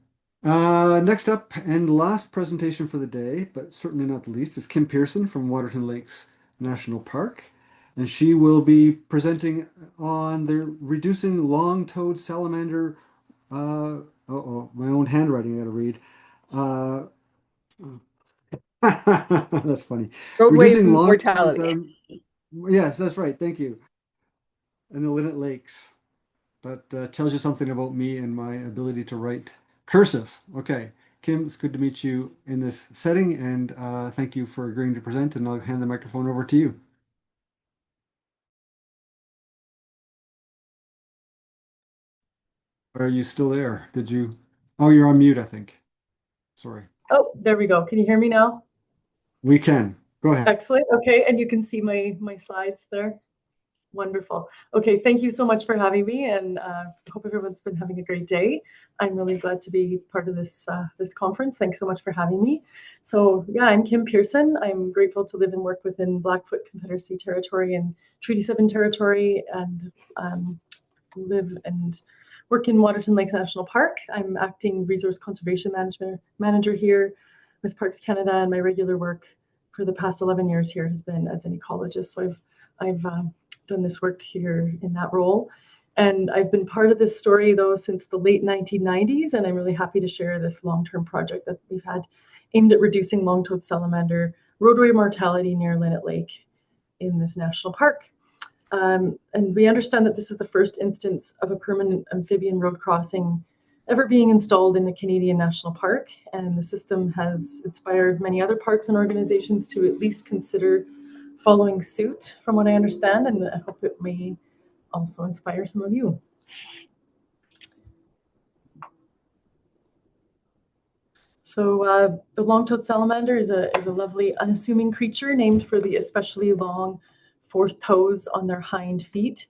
next up and last presentation for the day, but certainly not the least, is Kim Pearson from Waterton Lakes National Park. And she will be presenting on the reducing long-toed salamander. My own handwriting I gotta read. That's funny. Roadway Reducing mortality. Yes, that's right. Thank you. In the Linnet Lakes. But tells you something about me and my ability to write cursive. Okay, Kim, it's good to meet you in this setting, and thank you for agreeing to present, and I'll hand the microphone over to you. Are you still there? Oh, you're on mute, I think. Sorry. Oh, there we go. Can you hear me now? We can. Go ahead. Excellent. Okay, and you can see my slides there. Wonderful. Okay, thank you so much for having me, and hope everyone's been having a great day. I'm really glad to be part of this conference. Thanks so much for having me. So yeah, I'm Kim Pearson. I'm grateful to live and work within Blackfoot Confederacy territory and Treaty 7 territory, and live and work in Waterton Lakes National Park. I'm acting resource conservation manager here with Parks Canada, and my regular work for the past 11 years here has been as an ecologist. So I've done this work here in that role. And I've been part of this story though since the late 1990s, and I'm really happy to share this long-term project that we've had aimed at reducing long-toed salamander roadway mortality near Linnet Lake in this national park. And we understand that this is the first instance of a permanent amphibian road crossing ever being installed in a Canadian national park, and the system has inspired many other parks and organizations to at least consider following suit, from what I understand, and I hope it may also inspire some of you. So the long-toed salamander is a lovely unassuming creature named for the especially long fourth toes on their hind feet.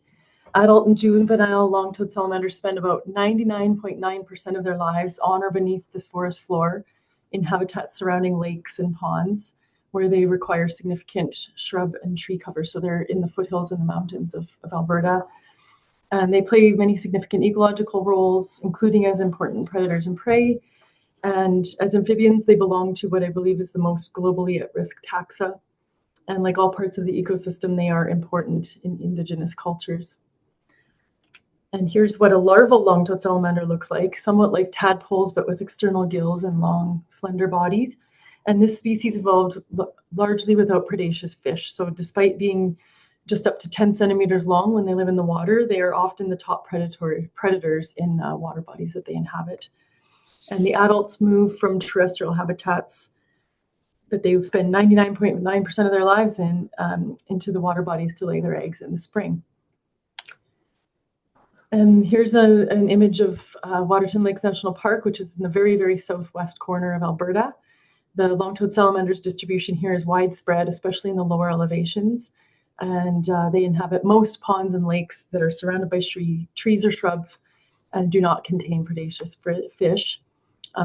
Adult and juvenile long-toed salamanders spend about 99.9% of their lives on or beneath the forest floor in habitats surrounding lakes and ponds, where they require significant shrub and tree cover. So they're in the foothills and the mountains of Alberta. And they play many significant ecological roles, including as important predators and prey. And as amphibians, they belong to what I believe is the most globally at-risk taxa. And like all parts of the ecosystem, they are important in indigenous cultures. And here's what a larval long-toed salamander looks like, somewhat like tadpoles, but with external gills and long, slender bodies. And this species evolved largely without predaceous fish. So despite being just up to 10 centimeters long when they live in the water, they are often the top predators in water bodies that they inhabit. And the adults move from terrestrial habitats that they spend 99.9% of their lives in into the water bodies to lay their eggs in the spring. And here's an image of Waterton Lakes National Park, which is in the very, very southwest corner of Alberta. The long-toed salamander's distribution here is widespread, especially in the lower elevations. And they inhabit most ponds and lakes that are surrounded by trees or shrubs and do not contain predaceous fish.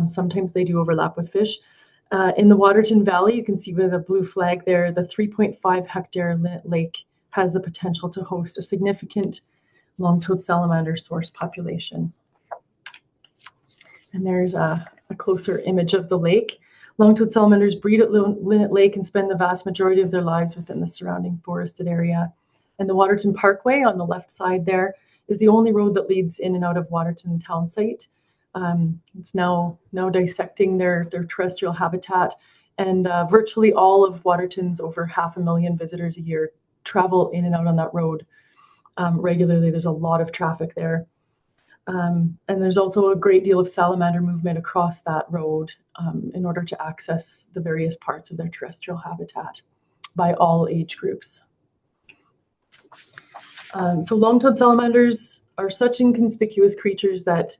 Sometimes they do overlap with fish. In the Waterton Valley, you can see with a blue flag there, the 3.5 hectare Linnet Lake has the potential to host a significant long-toed salamander source population. And there's a closer image of the lake. Long-toed salamanders breed at Linnet Lake and spend the vast majority of their lives within the surrounding forested area. And the Waterton Parkway on the left side there is the only road that leads in and out of Waterton town site. It's now dissecting their terrestrial habitat, and virtually all of Waterton's over 500,000 visitors a year travel in and out on that road regularly. There's a lot of traffic there. And there's also a great deal of salamander movement across that road in order to access the various parts of their terrestrial habitat by all age groups. So long-toed salamanders are such inconspicuous creatures that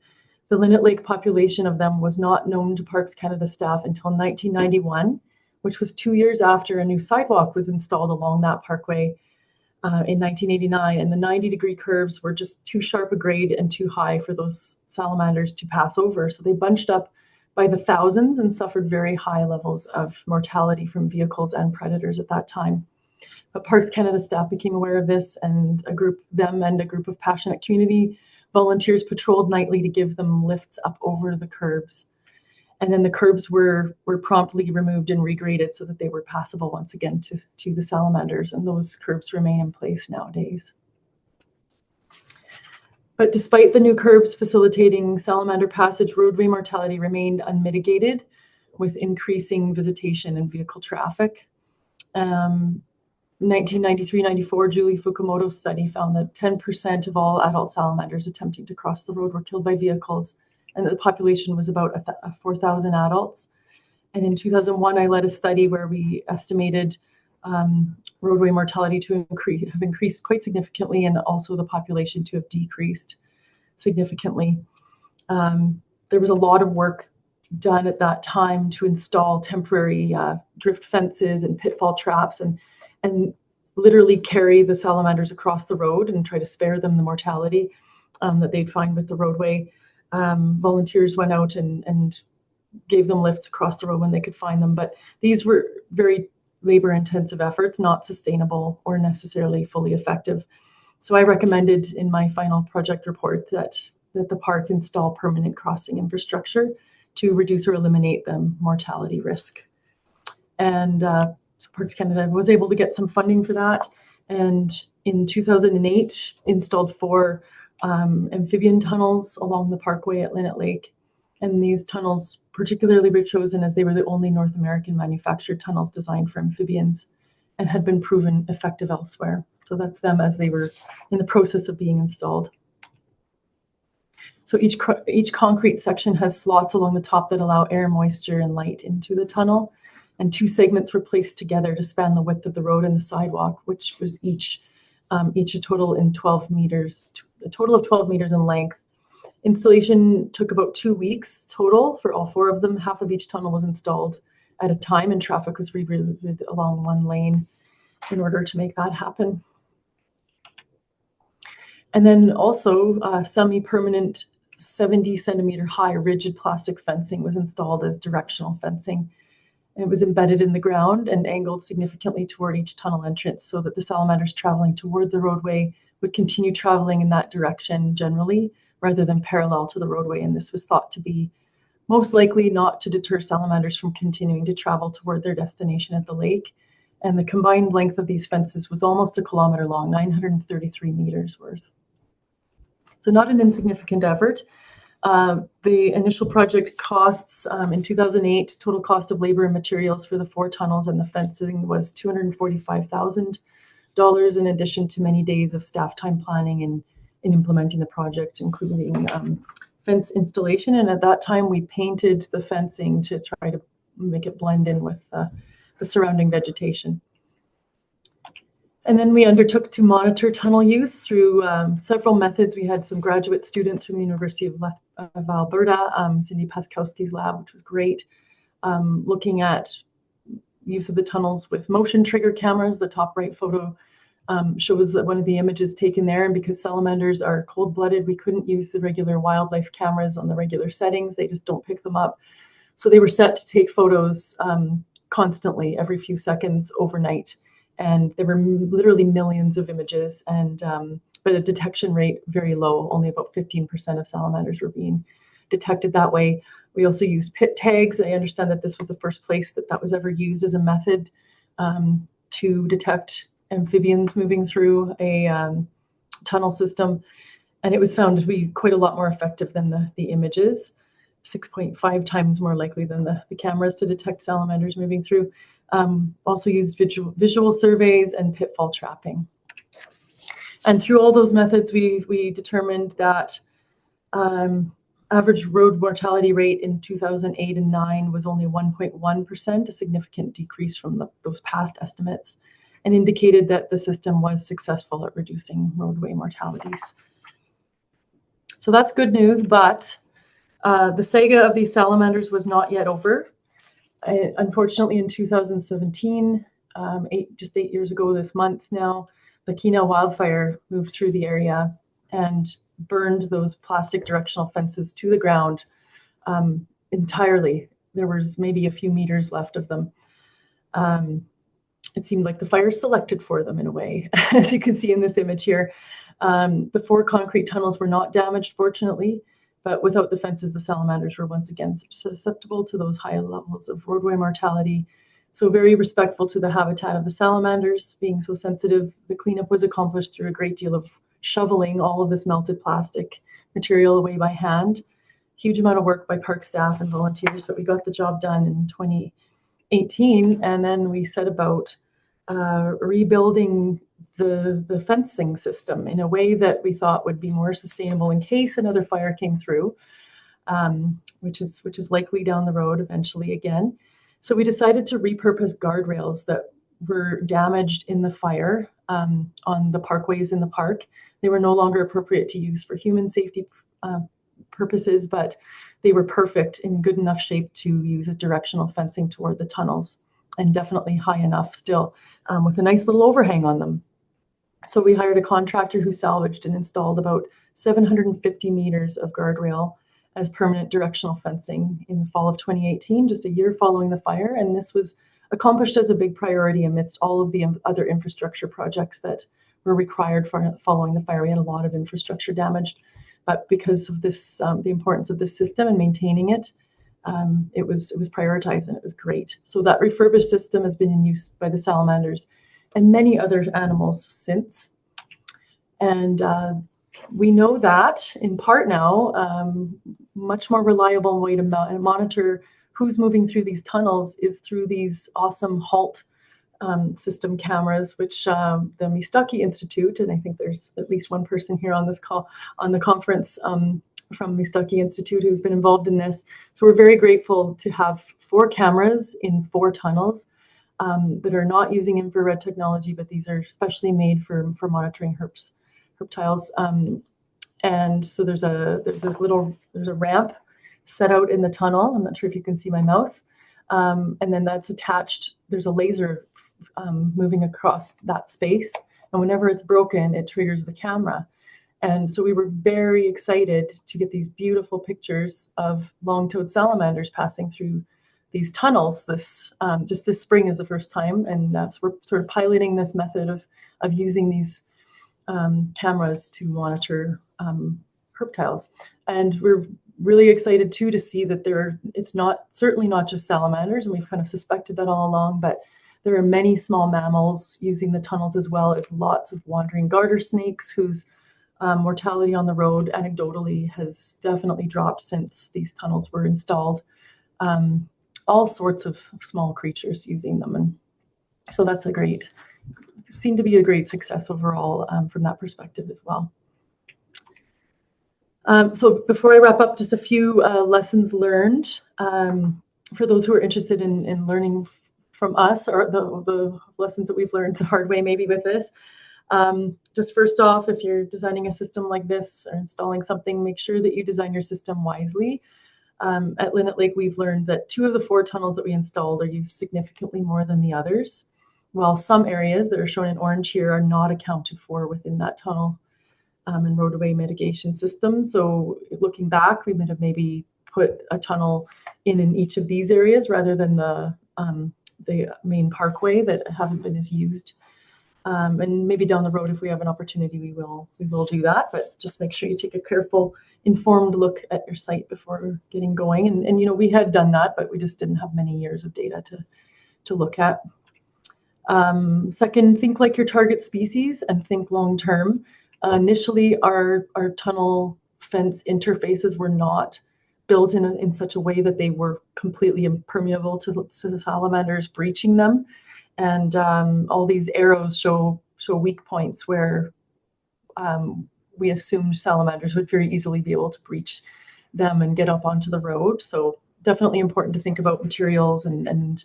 the Linnet Lake population of them was not known to Parks Canada staff until 1991, which was 2 years after a new sidewalk was installed along that parkway in 1989, and the 90-degree curves were just too sharp a grade and too high for those salamanders to pass over. So they bunched up by the thousands and suffered very high levels of mortality from vehicles and predators at that time. But Parks Canada staff became aware of this, and a group of passionate community volunteers patrolled nightly to give them lifts up over the curbs. And then the curbs were promptly removed and regraded so that they were passable once again to the salamanders, and those curbs remain in place nowadays. But despite the new curbs facilitating salamander passage, roadway mortality remained unmitigated with increasing visitation and vehicle traffic. 1993-94 Julie Fukumoto's study found that 10% of all adult salamanders attempting to cross the road were killed by vehicles, and the population was about 4,000 adults. And in 2001, I led a study where we estimated roadway mortality to have increased quite significantly, and also the population to have decreased significantly. There was a lot of work done at that time to install temporary drift fences and pitfall traps, and literally carry the salamanders across the road and try to spare them the mortality that they'd find with the roadway. Volunteers went out and gave them lifts across the road when they could find them, but these were very labor-intensive efforts, not sustainable or necessarily fully effective. So I recommended in my final project report that the park install permanent crossing infrastructure to reduce or eliminate the mortality risk. And so Parks Canada was able to get some funding for that, and in 2008 installed 4 amphibian tunnels along the parkway at Linnet Lake. And these tunnels particularly were chosen as they were the only North American manufactured tunnels designed for amphibians and had been proven effective elsewhere. So that's them as they were in the process of being installed. So each concrete section has slots along the top that allow air, moisture, and light into the tunnel. And 2 segments were placed together to span the width of the road and the sidewalk, which was each a total of 12 meters in length. Installation took about 2 weeks total for all 4 of them. Half of each tunnel was installed at a time, and traffic was rerouted along one lane in order to make that happen. And then also semi-permanent 70 centimeter high rigid plastic fencing was installed as directional fencing. It was embedded in the ground and angled significantly toward each tunnel entrance so that the salamanders traveling toward the roadway would continue traveling in that direction generally, rather than parallel to the roadway. And this was thought to be most likely not to deter salamanders from continuing to travel toward their destination at the lake. And the combined length of these fences was almost 1 kilometer long, 933 meters worth. So not an insignificant effort. The initial project costs in 2008, total cost of labor and materials for the 4 tunnels and the fencing was $245,000, in addition to many days of staff time planning and in implementing the project, including fence installation. And at that time, we painted the fencing to try to make it blend in with the surrounding vegetation. And then we undertook to monitor tunnel use through several methods. We had some graduate students from the University of Alberta, Cindy Paskowski's lab, which was great, looking at use of the tunnels with motion trigger cameras. The top right photo shows one of the images taken there. And because salamanders are cold-blooded, we couldn't use the regular wildlife cameras on the regular settings. They just don't pick them up. So they were set to take photos constantly, every few seconds, overnight. And there were literally millions of images, and but a detection rate very low. Only about 15% of salamanders were being detected that way. We also used pit tags. I understand that this was the first place that was ever used as a method to detect amphibians moving through a tunnel system. And it was found to be quite a lot more effective than the images, 6.5 times more likely than the cameras to detect salamanders moving through. Also used visual surveys and pitfall trapping. And through all those methods, we determined that average road mortality rate in 2008 and 9 was only 1.1%, a significant decrease from those past estimates, and indicated that the system was successful at reducing roadway mortalities. So that's good news, but the saga of these salamanders was not yet over. Unfortunately, in 2017, just 8 years ago this month now, the Kena wildfire moved through the area and burned those plastic directional fences to the ground entirely. There was maybe a few meters left of them. It seemed like the fire selected for them in a way, as you can see in this image here. The 4 concrete tunnels were not damaged, fortunately, but without the fences, the salamanders were once again susceptible to those high levels of roadway mortality. So very respectful to the habitat of the salamanders, being so sensitive. The cleanup was accomplished through a great deal of shoveling all of this melted plastic material away by hand. Huge amount of work by park staff and volunteers, but we got the job done in 2018. And then we set about rebuilding the fencing system in a way that we thought would be more sustainable in case another fire came through, which is likely down the road eventually again. So we decided to repurpose guardrails that were damaged in the fire on the parkways in the park. They were no longer appropriate to use for human safety purposes, but they were perfect, in good enough shape to use as directional fencing toward the tunnels, and definitely high enough still, with a nice little overhang on them. So we hired a contractor who salvaged and installed about 750 meters of guardrail as permanent directional fencing in the fall of 2018, just a year following the fire. And this was accomplished as a big priority amidst all of the other infrastructure projects that were required following the fire. We had a lot of infrastructure damaged, but because of this, the importance of this system and maintaining it, it was prioritized, and it was great. So that refurbished system has been in use by the salamanders and many other animals since. And we know that in part now, much more reliable way to monitor who's moving through these tunnels is through these awesome HALT system cameras, which the Miistakis Institute, and I think there's at least one person here on this call, on the conference from Miistakis Institute who's been involved in this. So we're very grateful to have 4 cameras in 4 tunnels that are not using infrared technology, but these are specially made for monitoring reptiles. And so there's a ramp set out in the tunnel. I'm not sure if you can see my mouse. And then that's attached. There's a laser moving across that space. And whenever it's broken, it triggers the camera. And so we were very excited to get these beautiful pictures of long-toed salamanders passing through these tunnels. Just this spring is the first time, and so we're sort of piloting this method of using these cameras to monitor herptiles. And we're really excited too to see that it's certainly not just salamanders, and we've kind of suspected that all along, but there are many small mammals using the tunnels, as well as lots of wandering garter snakes whose mortality on the road anecdotally has definitely dropped since these tunnels were installed. All sorts of small creatures using them, and so that's seemed to be a great success overall from that perspective as well. So before I wrap up, just a few lessons learned for those who are interested in learning from us, or the lessons that we've learned the hard way maybe with this. Just first off, if you're designing a system like this or installing something, make sure that you design your system wisely. At Linnet Lake, we've learned that 2 of the 4 tunnels that we installed are used significantly more than the others, while some areas that are shown in orange here are not accounted for within that tunnel and roadway mitigation system. So looking back, we might have maybe put a tunnel in each of these areas rather than the main parkway that haven't been as used. And maybe down the road, if we have an opportunity, we will do that. But just make sure you take a careful, informed look at your site before getting going. And you know, we had done that, but we just didn't have many years of data to look at. Second, think like your target species and think long term. Initially, our tunnel fence interfaces were not built in such a way that they were completely impermeable to salamanders breaching them. And all these arrows show weak points where we assumed salamanders would very easily be able to breach them and get up onto the road. So definitely important to think about materials and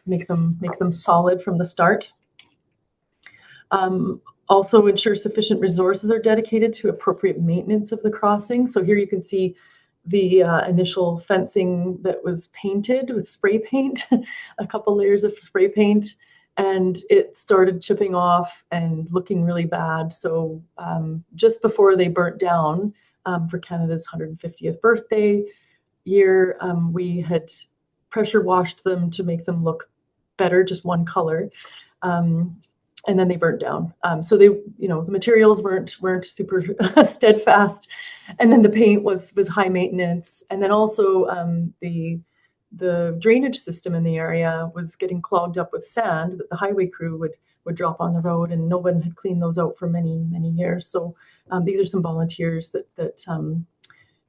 make them solid from the start. Also ensure sufficient resources are dedicated to appropriate maintenance of the crossing. So here you can see the initial fencing that was painted with spray paint, a couple layers of spray paint, and it started chipping off and looking really bad. So just before they burnt down for Canada's 150th birthday year, we had pressure washed them to make them look better, just one color. And then they burnt down. So they, you know, the materials weren't super steadfast, and then the paint was high maintenance, and then also the drainage system in the area was getting clogged up with sand that the highway crew would drop on the road, and no one had cleaned those out for many years. So these are some volunteers that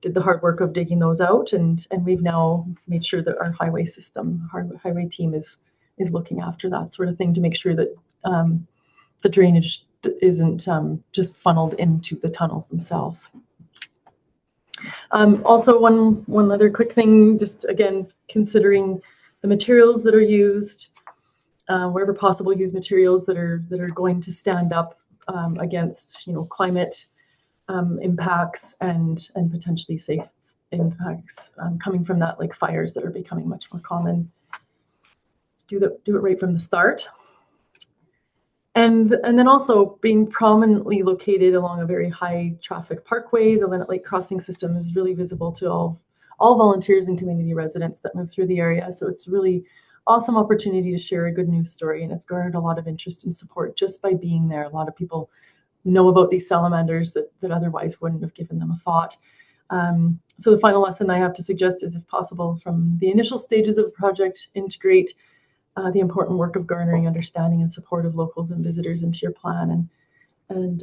did the hard work of digging those out, and we've now made sure that our highway system, our highway team is looking after that sort of thing to make sure that the drainage isn't just funneled into the tunnels themselves. Also, one other quick thing, just again, considering the materials that are used, wherever possible, use materials that are going to stand up against, you know, climate impacts and potentially safe impacts coming from that, like fires that are becoming much more common. Do it right from the start. And then also being prominently located along a very high traffic parkway, the Linnet Lake crossing system is really visible to all volunteers and community residents that move through the area. So it's really awesome opportunity to share a good news story, and it's garnered a lot of interest and support just by being there. A lot of people know about these salamanders that otherwise wouldn't have given them a thought. So the final lesson I have to suggest is, if possible, from the initial stages of a project, integrate the important work of garnering understanding and support of locals and visitors into your plan, and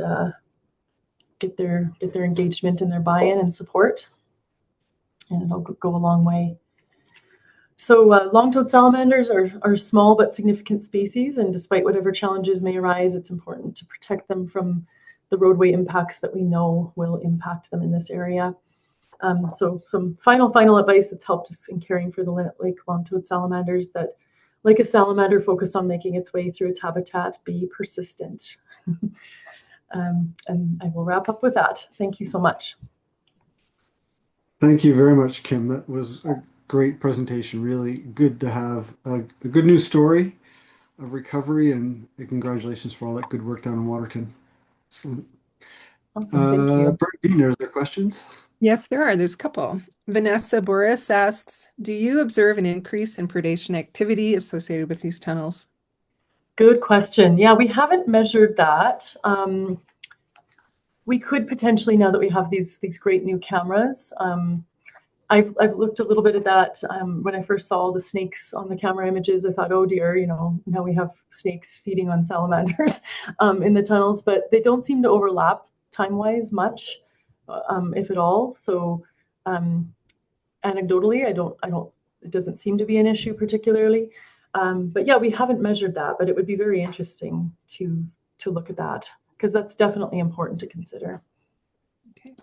get their engagement and their buy-in and support, and it'll go a long way. So long-toed salamanders are small but significant species, and despite whatever challenges may arise, it's important to protect them from the roadway impacts that we know will impact them in this area. So some final advice that's helped us in caring for the Linnet Lake long-toed salamanders: that, like a salamander focused on making its way through its habitat, be persistent. And I will wrap up with that. Thank you so much. Thank you very much, Kim. That was a great presentation. Really good to have a good news story of recovery, and congratulations for all that good work down in Waterton. Excellent. Awesome, thank you. Bernadine, are there questions? Yes, there are. There's a couple. Vanessa Boris asks, do you observe an increase in predation activity associated with these tunnels? Good question. Yeah, we haven't measured that. We could potentially, now that we have these great new cameras. I've looked a little bit at that. When I first saw the snakes on the camera images, I thought, oh dear, you know, now we have snakes feeding on salamanders in the tunnels, but they don't seem to overlap time-wise much, if at all. So anecdotally, it doesn't seem to be an issue particularly. But yeah, we haven't measured that, but it would be very interesting to look at that, because that's definitely important to consider. Okay.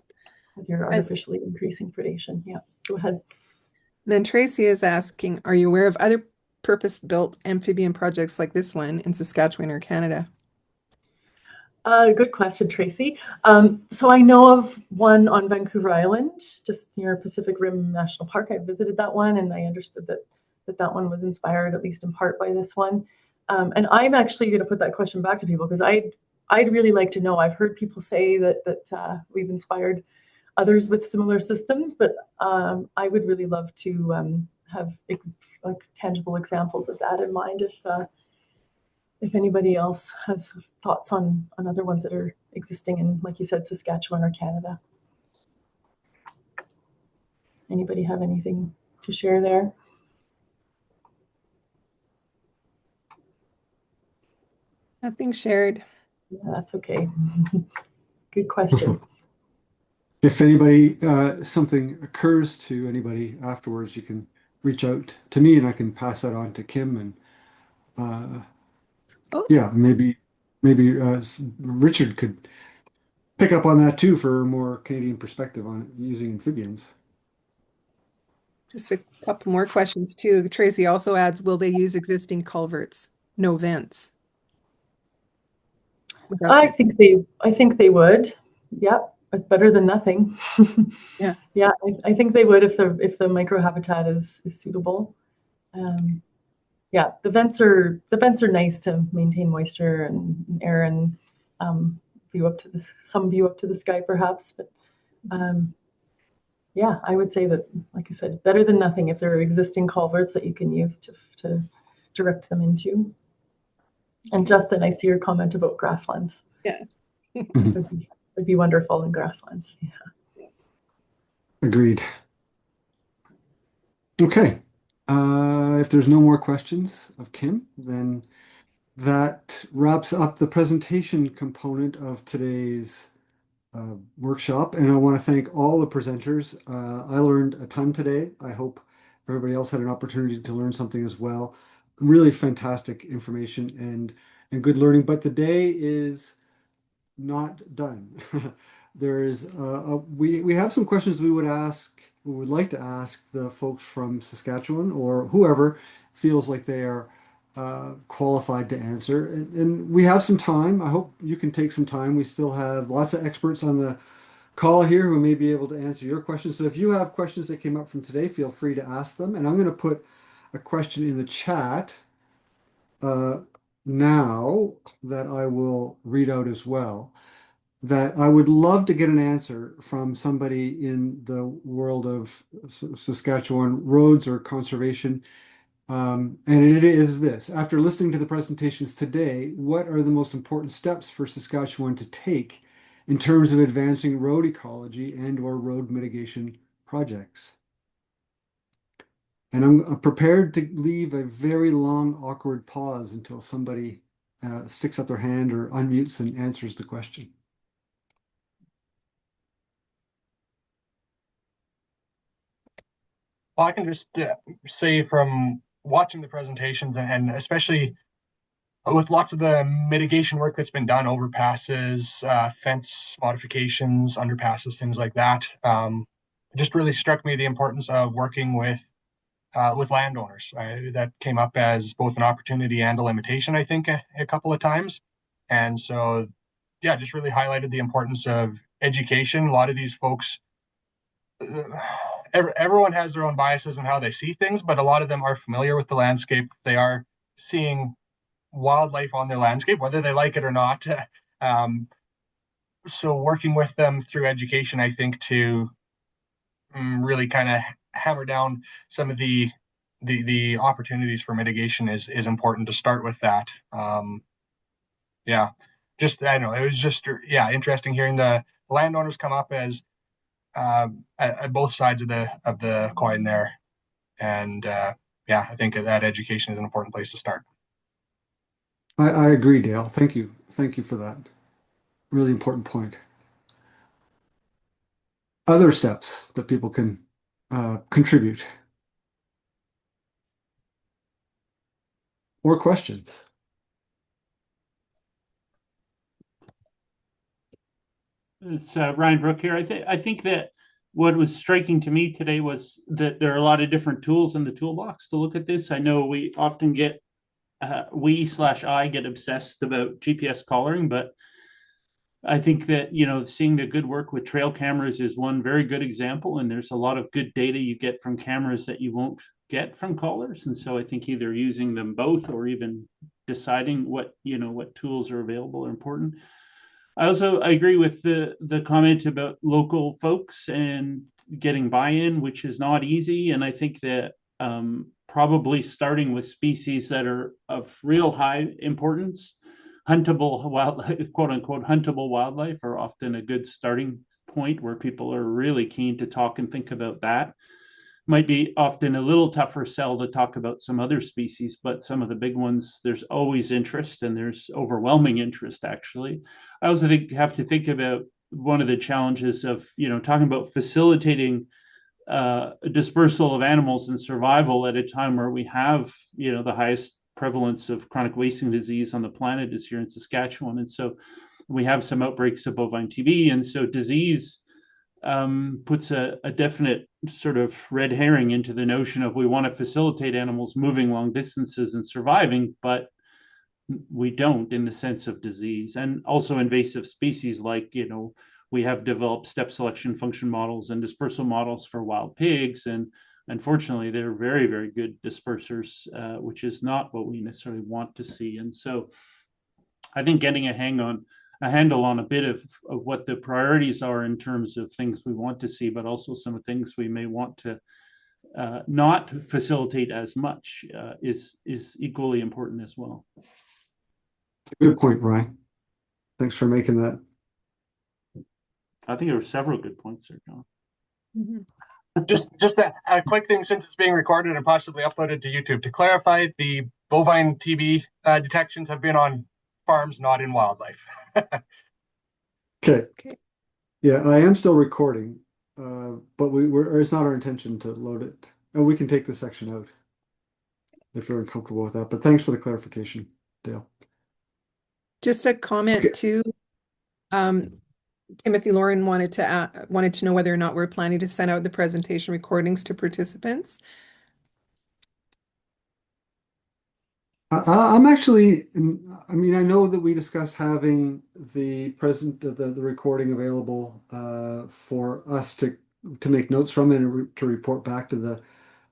If you're artificially increasing predation. Yeah, go ahead. Then Tracy is asking, are you aware of other purpose-built amphibian projects like this one in Saskatchewan or Canada? Good question, Tracy. So I know of one on Vancouver Island, just near Pacific Rim National Park. I visited that one, and I understood that one was inspired, at least in part, by this one. And I'm actually going to put that question back to people, because I'd really like to know. I've heard people say that we've inspired others with similar systems, but I would really love to have like tangible examples of that in mind if anybody else has thoughts on other ones that are existing in, like you said, Saskatchewan or Canada. Anybody have anything to share there? Nothing shared. Yeah, that's okay. Good question. If anybody, something occurs to anybody afterwards, you can reach out to me and I can pass that on to Kim, and yeah, maybe Richard could pick up on that too for a more Canadian perspective on using amphibians. Just a couple more questions too. Tracy also adds, will they use existing culverts? No vents. I think they would. Yeah, it's better than nothing. Yeah. Yeah, I think they would if the microhabitat is suitable. Yeah, the vents are nice to maintain moisture and air and view up to the sky perhaps, but yeah, I would say that, like I said, better than nothing if there are existing culverts that you can use to direct them into. And Justin, I see your comment about grasslands. Yeah. Would be wonderful in grasslands. Yeah. Yes. Agreed. Okay. If there's no more questions of Kim, then that wraps up the presentation component of today's workshop. And I want to thank all the presenters. I learned a ton today. I hope everybody else had an opportunity to learn something as well. Really fantastic information and good learning. But the day is not done. We have some questions we would like to ask the folks from Saskatchewan or whoever feels like they are qualified to answer. And we have some time. I hope you can take some time. We still have lots of experts on the call here who may be able to answer your questions. So if you have questions that came up from today, feel free to ask them. And I'm going to put a question in the chat now that I will read out as well, that I would love to get an answer from somebody in the world of Saskatchewan roads or conservation. And it is this: after listening to the presentations today, what are the most important steps for Saskatchewan to take in terms of advancing road ecology and/or road mitigation projects? And I'm prepared to leave a very long, awkward pause until somebody sticks up their hand or unmutes and answers the question. Well, I can just say from watching the presentations and especially with lots of the mitigation work that's been done, overpasses, fence modifications, underpasses, things like that, it just really struck me the importance of working with landowners. That came up as both an opportunity and a limitation, I think, a couple of times. And so, yeah, just really highlighted the importance of education. A lot of these folks, everyone has their own biases in how they see things, but a lot of them are familiar with the landscape. They are seeing wildlife on their landscape, whether they like it or not. working with them through education, I think, to really kind of hammer down some of the opportunities for mitigation is important to start with that. Yeah, just I don't know, it was just interesting hearing the landowners come up as at both sides of the coin there, and I think that education is an important place to start. I agree, Dale. Thank you. Thank you for that. Really important point. Other steps that people can contribute or questions. It's Ryan Brook here. I think that what was striking to me today was that there are a lot of different tools in the toolbox to look at this. I know we often get I get obsessed about GPS collaring, but I think that, seeing the good work with trail cameras is one very good example, and there's a lot of good data you get from cameras that you won't get from collars. And so I think either using them both or even deciding what tools are available are important. I agree with the comment about local folks and getting buy-in, which is not easy. And I think that probably starting with species that are of real high importance, huntable wildlife, quote unquote, huntable wildlife, are often a good starting point where people are really keen to talk and think about that. Might be often a little tougher sell to talk about some other species, but some of the big ones, there's always interest, and there's overwhelming interest, actually. I also have to think about one of the challenges of, talking about facilitating dispersal of animals and survival at a time where we have, the highest prevalence of chronic wasting disease on the planet is here in Saskatchewan. And so we have some outbreaks of bovine TB. And so disease puts a definite sort of red herring into the notion of we want to facilitate animals moving long distances and surviving, but we don't in the sense of disease. And also invasive species like, we have developed step selection function models and dispersal models for wild pigs. And unfortunately, they're very, very good dispersers, which is not what we necessarily want to see. And so I think getting a handle on a bit of what the priorities are in terms of things we want to see, but also some things we may want to not facilitate as much is equally important as well. Good point, Ryan. Thanks for making that. I think there were several good points there, John. Mm-hmm. Just a quick thing, since it's being recorded and possibly uploaded to YouTube, to clarify, the bovine TB detections have been on farms, not in wildlife. Okay. Yeah, I am still recording, but it's not our intention to load it. And we can take this section out if you're uncomfortable with that. But thanks for the clarification, Dale. Just a comment too. Timothy Lauren wanted to know whether or not we're planning to send out the presentation recordings to participants. I'm actually, I mean, I know that we discussed having the recording available for us to make notes from and to report back to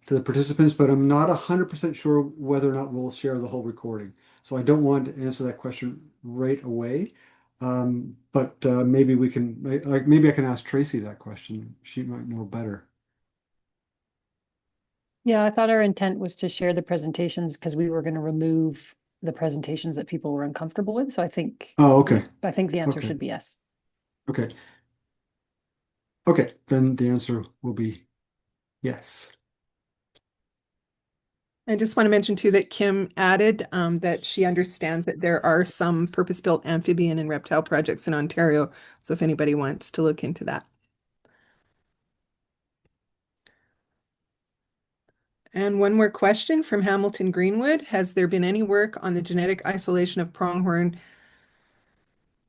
the participants, but I'm not 100% sure whether or not we'll share the whole recording. So I don't want to answer that question right away. But maybe we can, maybe I can ask Tracy that question. She might know better. Yeah, I thought our intent was to share the presentations because we were going to remove the presentations that people were uncomfortable with. So I think, Oh, okay. I think the answer Okay. should be yes. Okay. Okay, then the answer will be yes. I just want to mention too that Kim added that she understands that there are some purpose-built amphibian and reptile projects in Ontario. So if anybody wants to look into that. And one more question from Hamilton Greenwood. Has there been any work on the genetic isolation of pronghorn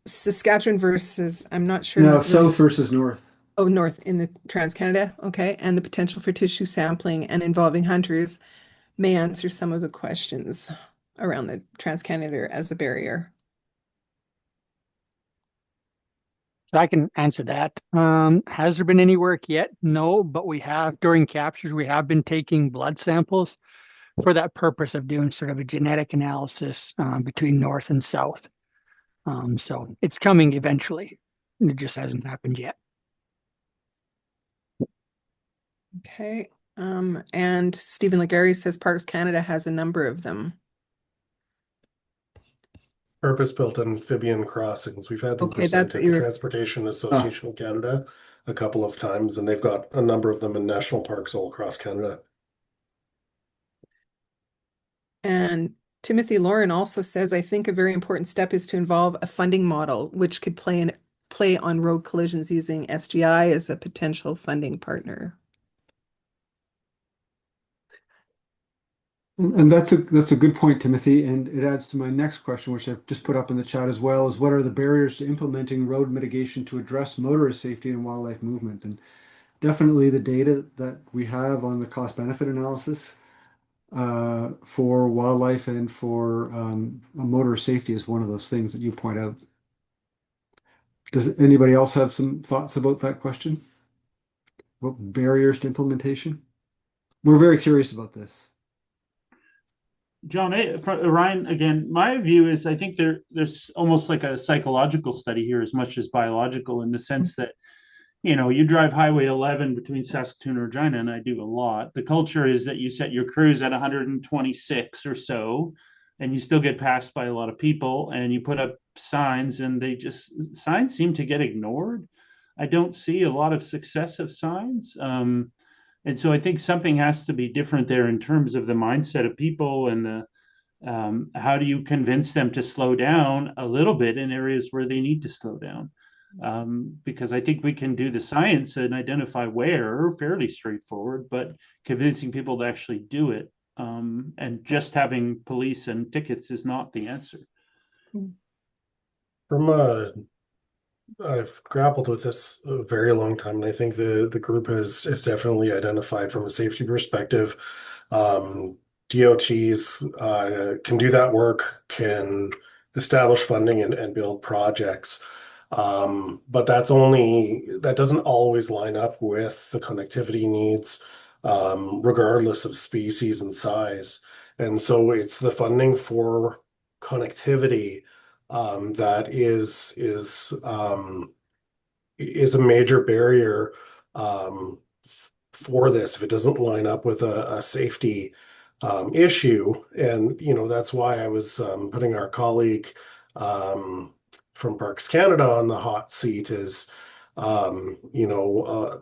Saskatchewan versus, I'm not sure. No, south versus north. Oh, north in the Trans-Canada. Okay. And the potential for tissue sampling and involving hunters may answer some of the questions around the Trans-Canada as a barrier. So I can answer that. Has there been any work yet? No, but we have, during captures, we have been taking blood samples for that purpose of doing sort of a genetic analysis between north and south. So it's coming eventually. It just hasn't happened yet. Okay. And Stephen Legary says Parks Canada has a number of them. Purpose-built amphibian crossings. We've had them Okay, that's present what at the you were. Transportation Association of Canada a couple of times, and they've got a number of them in national parks all across Canada. And Timothy Lauren also says, I think a very important step is to involve a funding model, which could play on road collisions using SGI as a potential funding partner. And that's a good point, Timothy, and it adds to my next question, which I've just put up in the chat as well, is what are the barriers to implementing road mitigation to address motorist safety and wildlife movement? And definitely the data that we have on the cost benefit analysis for wildlife and for motor safety is one of those things that you point out. Does anybody else have some thoughts about that question? What barriers to implementation? We're very curious about this. John, Ryan, again, my view is I think there's almost like a psychological study here as much as biological, in the sense that, you drive Highway 11 between Saskatoon and Regina, and I do a lot. The culture is that you set your cruise at 126 or so, and you still get passed by a lot of people, and you put up signs, and signs seem to get ignored. I don't see a lot of successive signs. And so I think something has to be different there in terms of the mindset of people, and how do you convince them to slow down a little bit in areas where they need to slow down? Because I think we can do the science and identify where fairly straightforward, but convincing people to actually do it, and just having police and tickets is not the answer. I've grappled with this a very long time, and I think the group is definitely identified from a safety perspective. DOTs can do that work, can establish funding and build projects. But that doesn't always line up with the connectivity needs, regardless of species and size. And so it's the funding for connectivity that is a major barrier for this if it doesn't line up with a safety issue. And that's why I was putting our colleague from Parks Canada on the hot seat, is Pronghorn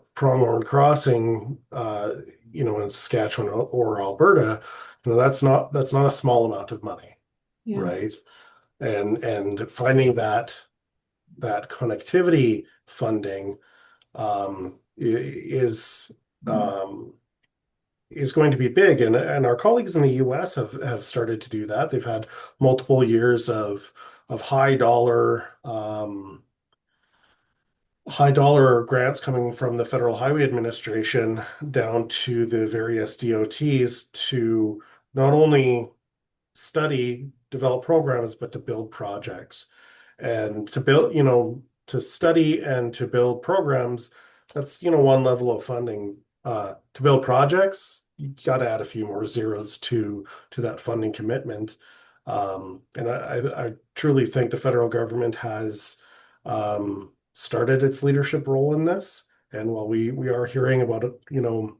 Crossing, in Saskatchewan or Alberta. That's not a small amount of money. Yeah. Right? And finding that connectivity funding is going to be big, and our colleagues in the US have started to do that. They've had multiple years of high dollar grants coming from the Federal Highway Administration down to the various DOTs to not only study, develop programs, but to build projects. And to study and to build programs, that's, one level of funding. To build projects, you got to add a few more zeros to that funding commitment. And I truly think the federal government has started its leadership role in this. And while we are hearing about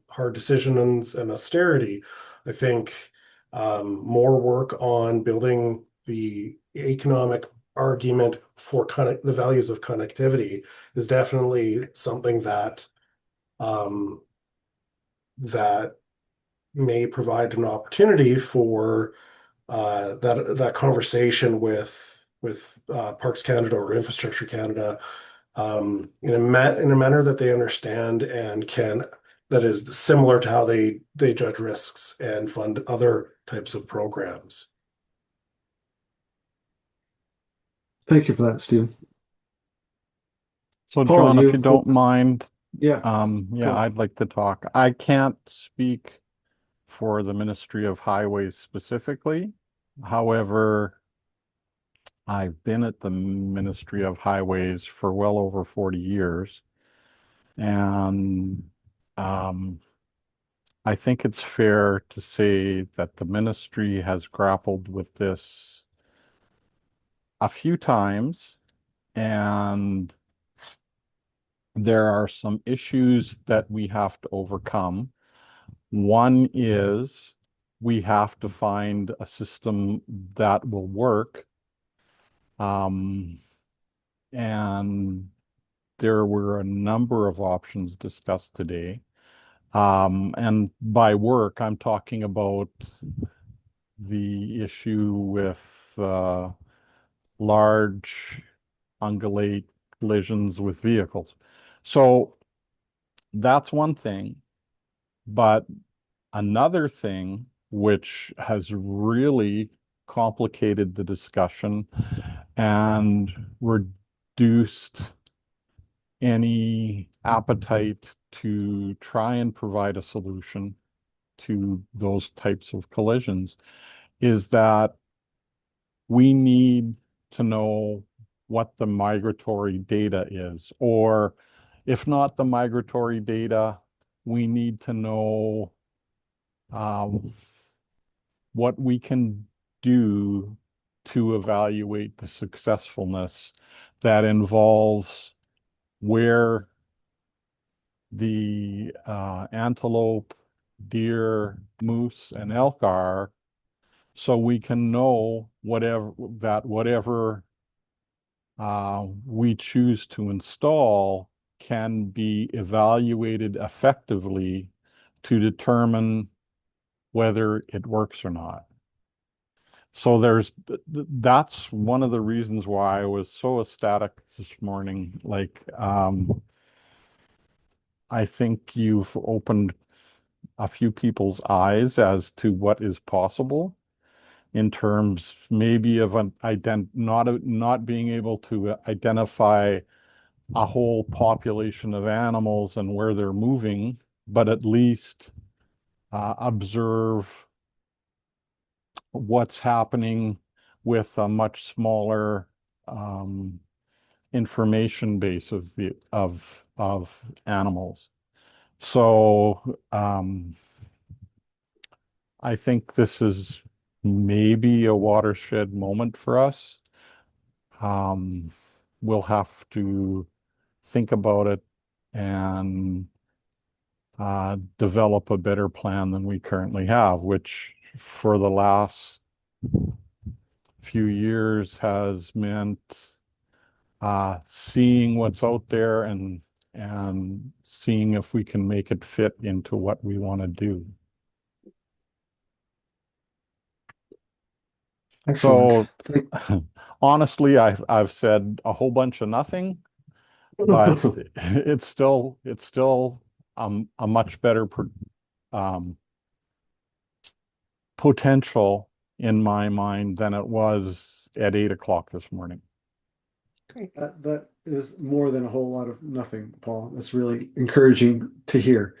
hard decisions and austerity, I think more work on building the economic argument for the values of connectivity is definitely something that that may provide an opportunity for that conversation with Parks Canada or Infrastructure Canada, in a manner that they understand and that is similar to how they judge risks and fund other types of programs. Thank you for that, Stephen. So Paul, John, if you don't mind, yeah, I'd like to talk. I can't speak for the Ministry of Highways specifically. However, I've been at the Ministry of Highways for well over 40 years. And I think it's fair to say that the ministry has grappled with this a few times, and there are some issues that we have to overcome. One is we have to find a system that will work. And there were a number of options discussed today. And by work, I'm talking about the issue with large ungulate collisions with vehicles. So that's one thing. But another thing which has really complicated the discussion and reduced any appetite to try and provide a solution to those types of collisions is that we need to know what the migratory data is, or if not the migratory data, we need to know what we can do to evaluate the successfulness that involves where the antelope, deer, moose, and elk are, so we can know whatever we choose to install can be evaluated effectively to determine whether it works or not. So that's one of the reasons why I was so ecstatic this morning. Like, I think you've opened a few people's eyes as to what is possible in terms maybe of not being able to identify a whole population of animals and where they're moving, but at least observe what's happening with a much smaller information base of animals. So I think this is maybe a watershed moment for us. We'll have to think about it and develop a better plan than we currently have, which for the last few years has meant seeing what's out there and seeing if we can make it fit into what we want to do. Excellent. So honestly, I've said a whole bunch of nothing, but it's still a much better potential in my mind than it was at 8 o'clock this morning. Great. That is more than a whole lot of nothing, Paul. That's really encouraging to hear,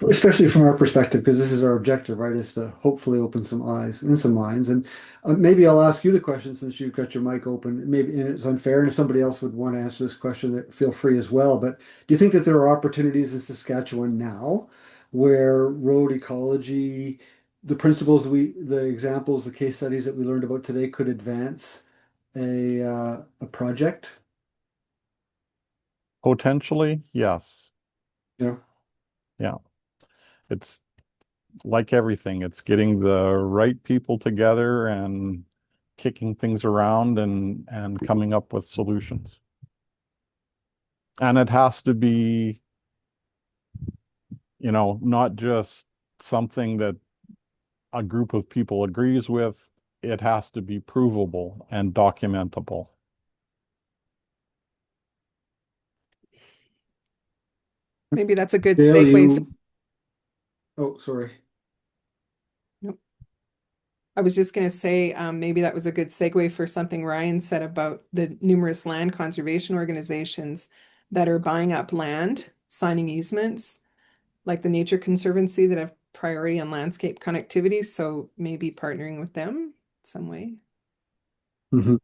especially from our perspective, because this is our objective, right? Is to hopefully open some eyes and some minds. And maybe I'll ask you the question since you've got your mic open. Maybe, and it's unfair, and if somebody else would want to answer this question, feel free as well. But do you think that there are opportunities in Saskatchewan now where road ecology, the principles the examples, the case studies that we learned about today could advance a project? Potentially, yes. Yeah. Yeah. It's like everything. It's getting the right people together and kicking things around and coming up with solutions. And it has to be, not just something that a group of people agrees with. It has to be provable and documentable. Maybe that's a good Dale, segue. Oh, sorry. Nope. I was just going to say, maybe that was a good segue for something Ryan said about the numerous land conservation organizations that are buying up land, signing easements, like the Nature Conservancy that have priority on landscape connectivity. So maybe partnering with them some way. Mm-hmm.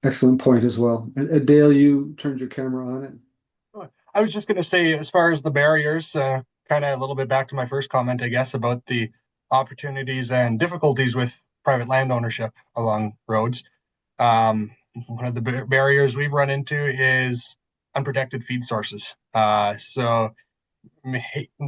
Excellent point as well. And Dale, you turned your camera on it. I was just going to say, as far as the barriers, kind of a little bit back to my first comment, I guess, about the opportunities and difficulties with private land ownership along roads. one of the barriers we've run into is unprotected feed sources. So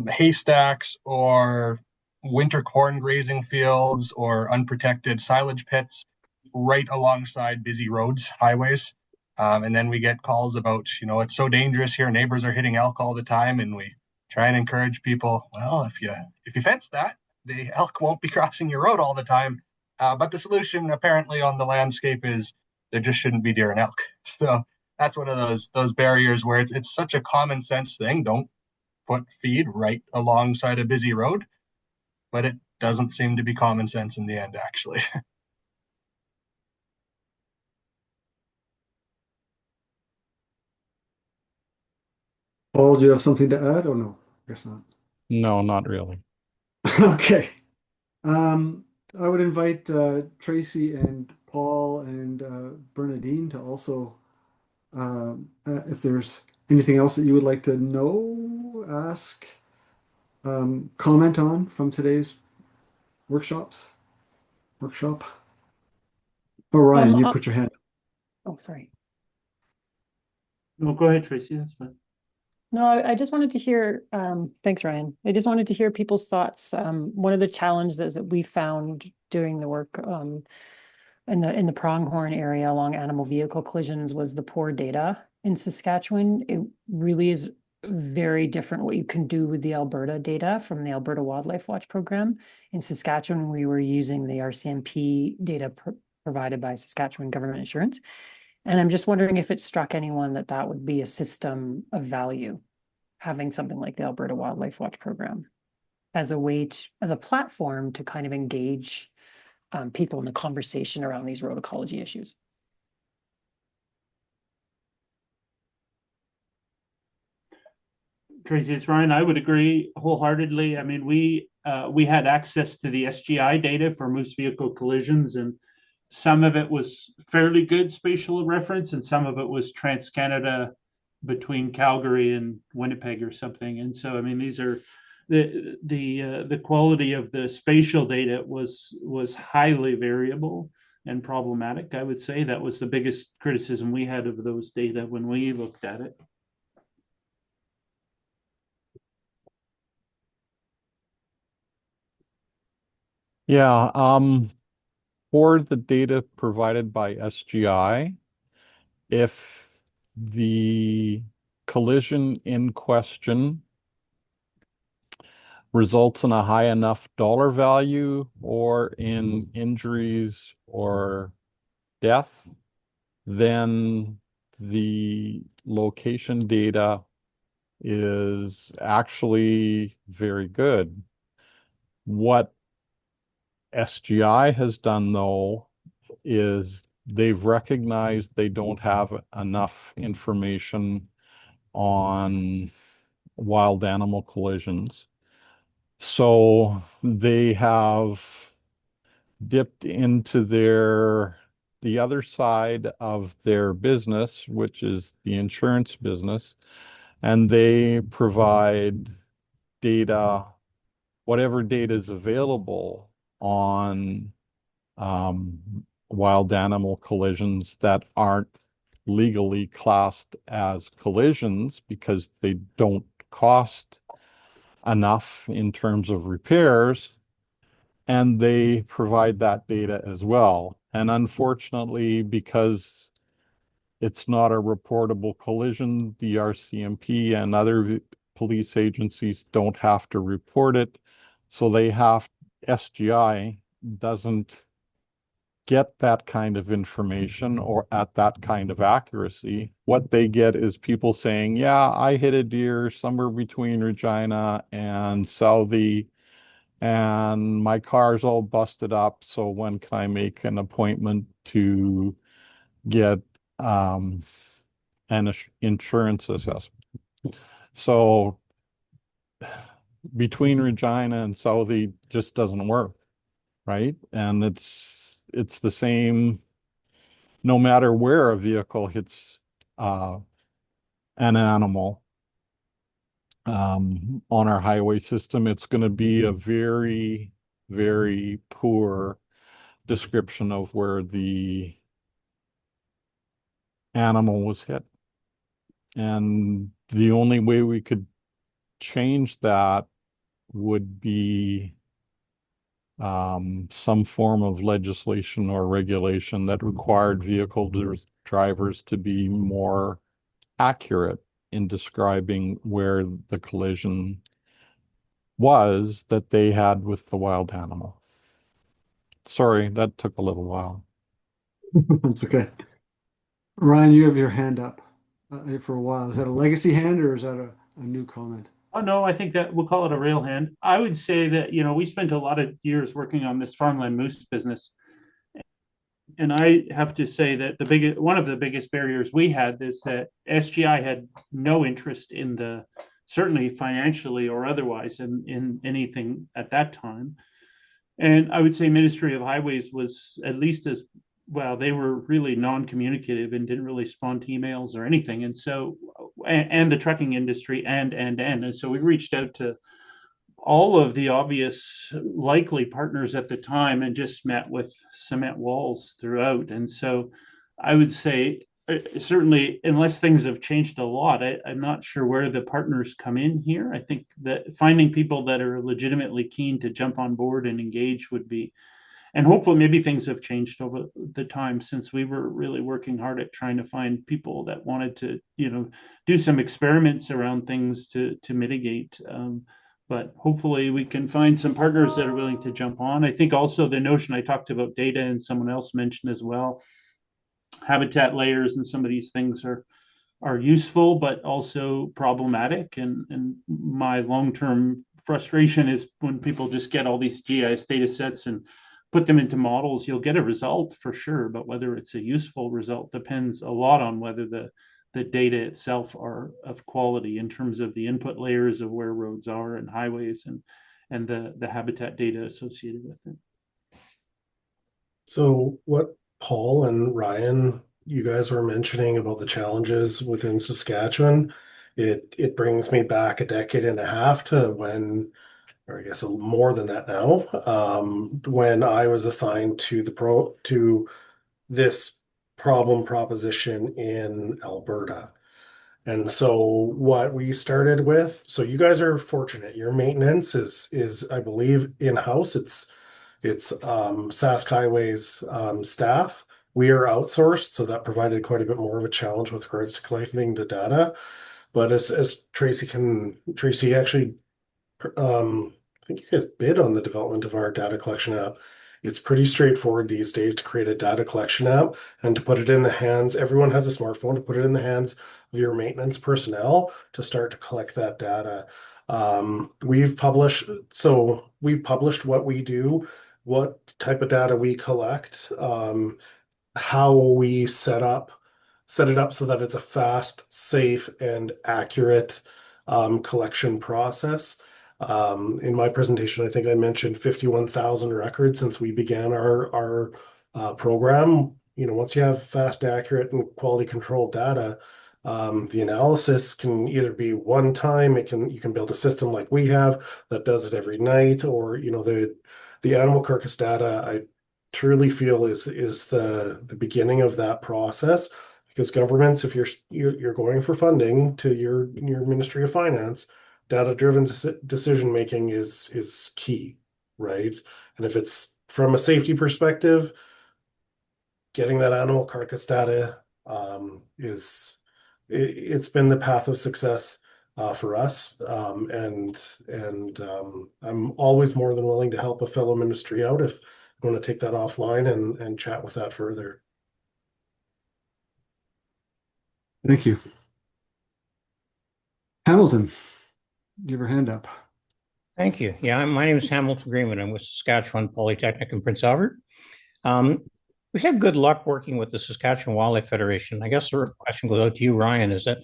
haystacks or winter corn grazing fields or unprotected silage pits right alongside busy roads, highways. And then we get calls about, it's so dangerous here. Neighbors are hitting elk all the time, and we try and encourage people. Well, if you fence that, the elk won't be crossing your road all the time. But the solution apparently on the landscape is there just shouldn't be deer and elk. So that's one of those barriers where it's such a common sense thing. Don't put feed right alongside a busy road, but it doesn't seem to be common sense in the end, actually. Paul, do you have something to add or no? Guess not. No, not really. Okay. I would invite Tracy and Paul and Bernadine to also, if there's anything else that you would like to know, ask, comment on from today's workshop. Oh, Ryan, you put your hand up. Oh, sorry. No, go ahead, Tracy. That's fine. No, I just wanted to hear, thanks, Ryan. I just wanted to hear people's thoughts. One of the challenges that we found doing the work in the Pronghorn area along animal vehicle collisions was the poor data in Saskatchewan. It really is very different what you can do with the Alberta data from the Alberta Wildlife Watch program. In Saskatchewan, we were using the RCMP data provided by Saskatchewan Government Insurance. And I'm just wondering if it struck anyone that would be a system of value, having something like the Alberta Wildlife Watch program as a platform to kind of engage people in the conversation around these road ecology issues. Tracy, it's Ryan. I would agree wholeheartedly. I mean, we had access to the SGI data for moose vehicle collisions, and some of it was fairly good spatial reference, and some of it was Trans-Canada between Calgary and Winnipeg or something. And so, I mean, these are the quality of the spatial data was highly variable and problematic. I would say that was the biggest criticism we had of those data when we looked at it. Yeah, for the data provided by SGI, if the collision in question results in a high enough dollar value or in injuries or death, then the location data is actually very good. What SGI has done, though, is they've recognized they don't have enough information on wild animal collisions. So they have dipped into the other side of their business, which is the insurance business, and they provide data, whatever data is available on wild animal collisions that aren't legally classed as collisions because they don't cost enough in terms of repairs, and they provide that data as well. And unfortunately, because it's not a reportable collision, the RCMP and other police agencies don't have to report it. So SGI doesn't get that kind of information or at that kind of accuracy. What they get is people saying, yeah, I hit a deer somewhere between Regina and Southie, and my car's all busted up. So when can I make an appointment to get an insurance assessment? So between Regina and Southie just doesn't work, right? And it's the same no matter where a vehicle hits an animal on our highway system. It's going to be a very, very poor description of where the animal was hit. And the only way we could change that would be some form of legislation or regulation that required vehicle drivers to be more accurate in describing where the collision was that they had with the wild animal. Sorry, that took a little while. That's okay. Ryan, you have your hand up for a while. Is that a legacy hand or is that a new comment? Oh, no, I think that we'll call it a rail hand. I would say that, we spent a lot of years working on this farmland moose business. And I have to say that one of the biggest barriers we had is that SGI had no interest in certainly financially or otherwise in anything at that time. And I would say Ministry of Highways was at least as well, they were really non-communicative and didn't really respond to emails or anything. And so, and the trucking industry and so we reached out to all of the obvious likely partners at the time and just met with cement walls throughout. And so I would say, certainly, unless things have changed a lot, I'm not sure where the partners come in here. I think that finding people that are legitimately keen to jump on board and engage would be, and hopefully maybe things have changed over the time since we were really working hard at trying to find people that wanted to, do some experiments around things to mitigate. But hopefully we can find some partners that are willing to jump on. I think also the notion I talked about data and someone else mentioned as well, habitat layers and some of these things are useful, but also problematic. And my long-term frustration is when people just get all these GIS data sets and put them into models, you'll get a result for sure, but whether it's a useful result depends a lot on whether the data itself are of quality in terms of the input layers of where roads are and highways and the habitat data associated with it. So what Paul and Ryan, you guys were mentioning about the challenges within Saskatchewan, it brings me back a decade and a half to when, or I guess more than that now, when I was assigned to this problem proposition in Alberta. And so what we started with, so you guys are fortunate. Your maintenance is I believe in-house. It's Sask Highways staff. We are outsourced, so that provided quite a bit more of a challenge with regards to collecting the data. But as Tracy actually, I think you guys bid on the development of our data collection app. It's pretty straightforward these days to create a data collection app and to put it in the hands. Everyone has a smartphone, to put it in the hands of your maintenance personnel to start to collect that data. We've published what we do, what type of data we collect, how we set it up so that it's a fast, safe, and accurate collection process. In my presentation, I think I mentioned 51,000 records since we began our program. Once you have fast, accurate, and quality control data, the analysis can either be one time. You can build a system like we have that does it every night, or the animal carcass data. I truly feel is the beginning of that process, because governments, if you're going for funding to your Ministry of Finance, data-driven decision making is key, right? And if it's from a safety perspective, getting that animal carcass data it's been the path of success for us, and I'm always more than willing to help a fellow ministry out if you want to take that offline and chat with that further. Thank you. Hamilton, give your hand up. Thank you. Yeah, my name is Hamilton Greenwood. I'm with Saskatchewan Polytechnic in Prince Albert. We've had good luck working with the Saskatchewan Wildlife Federation. I guess the question goes out to you, Ryan, is that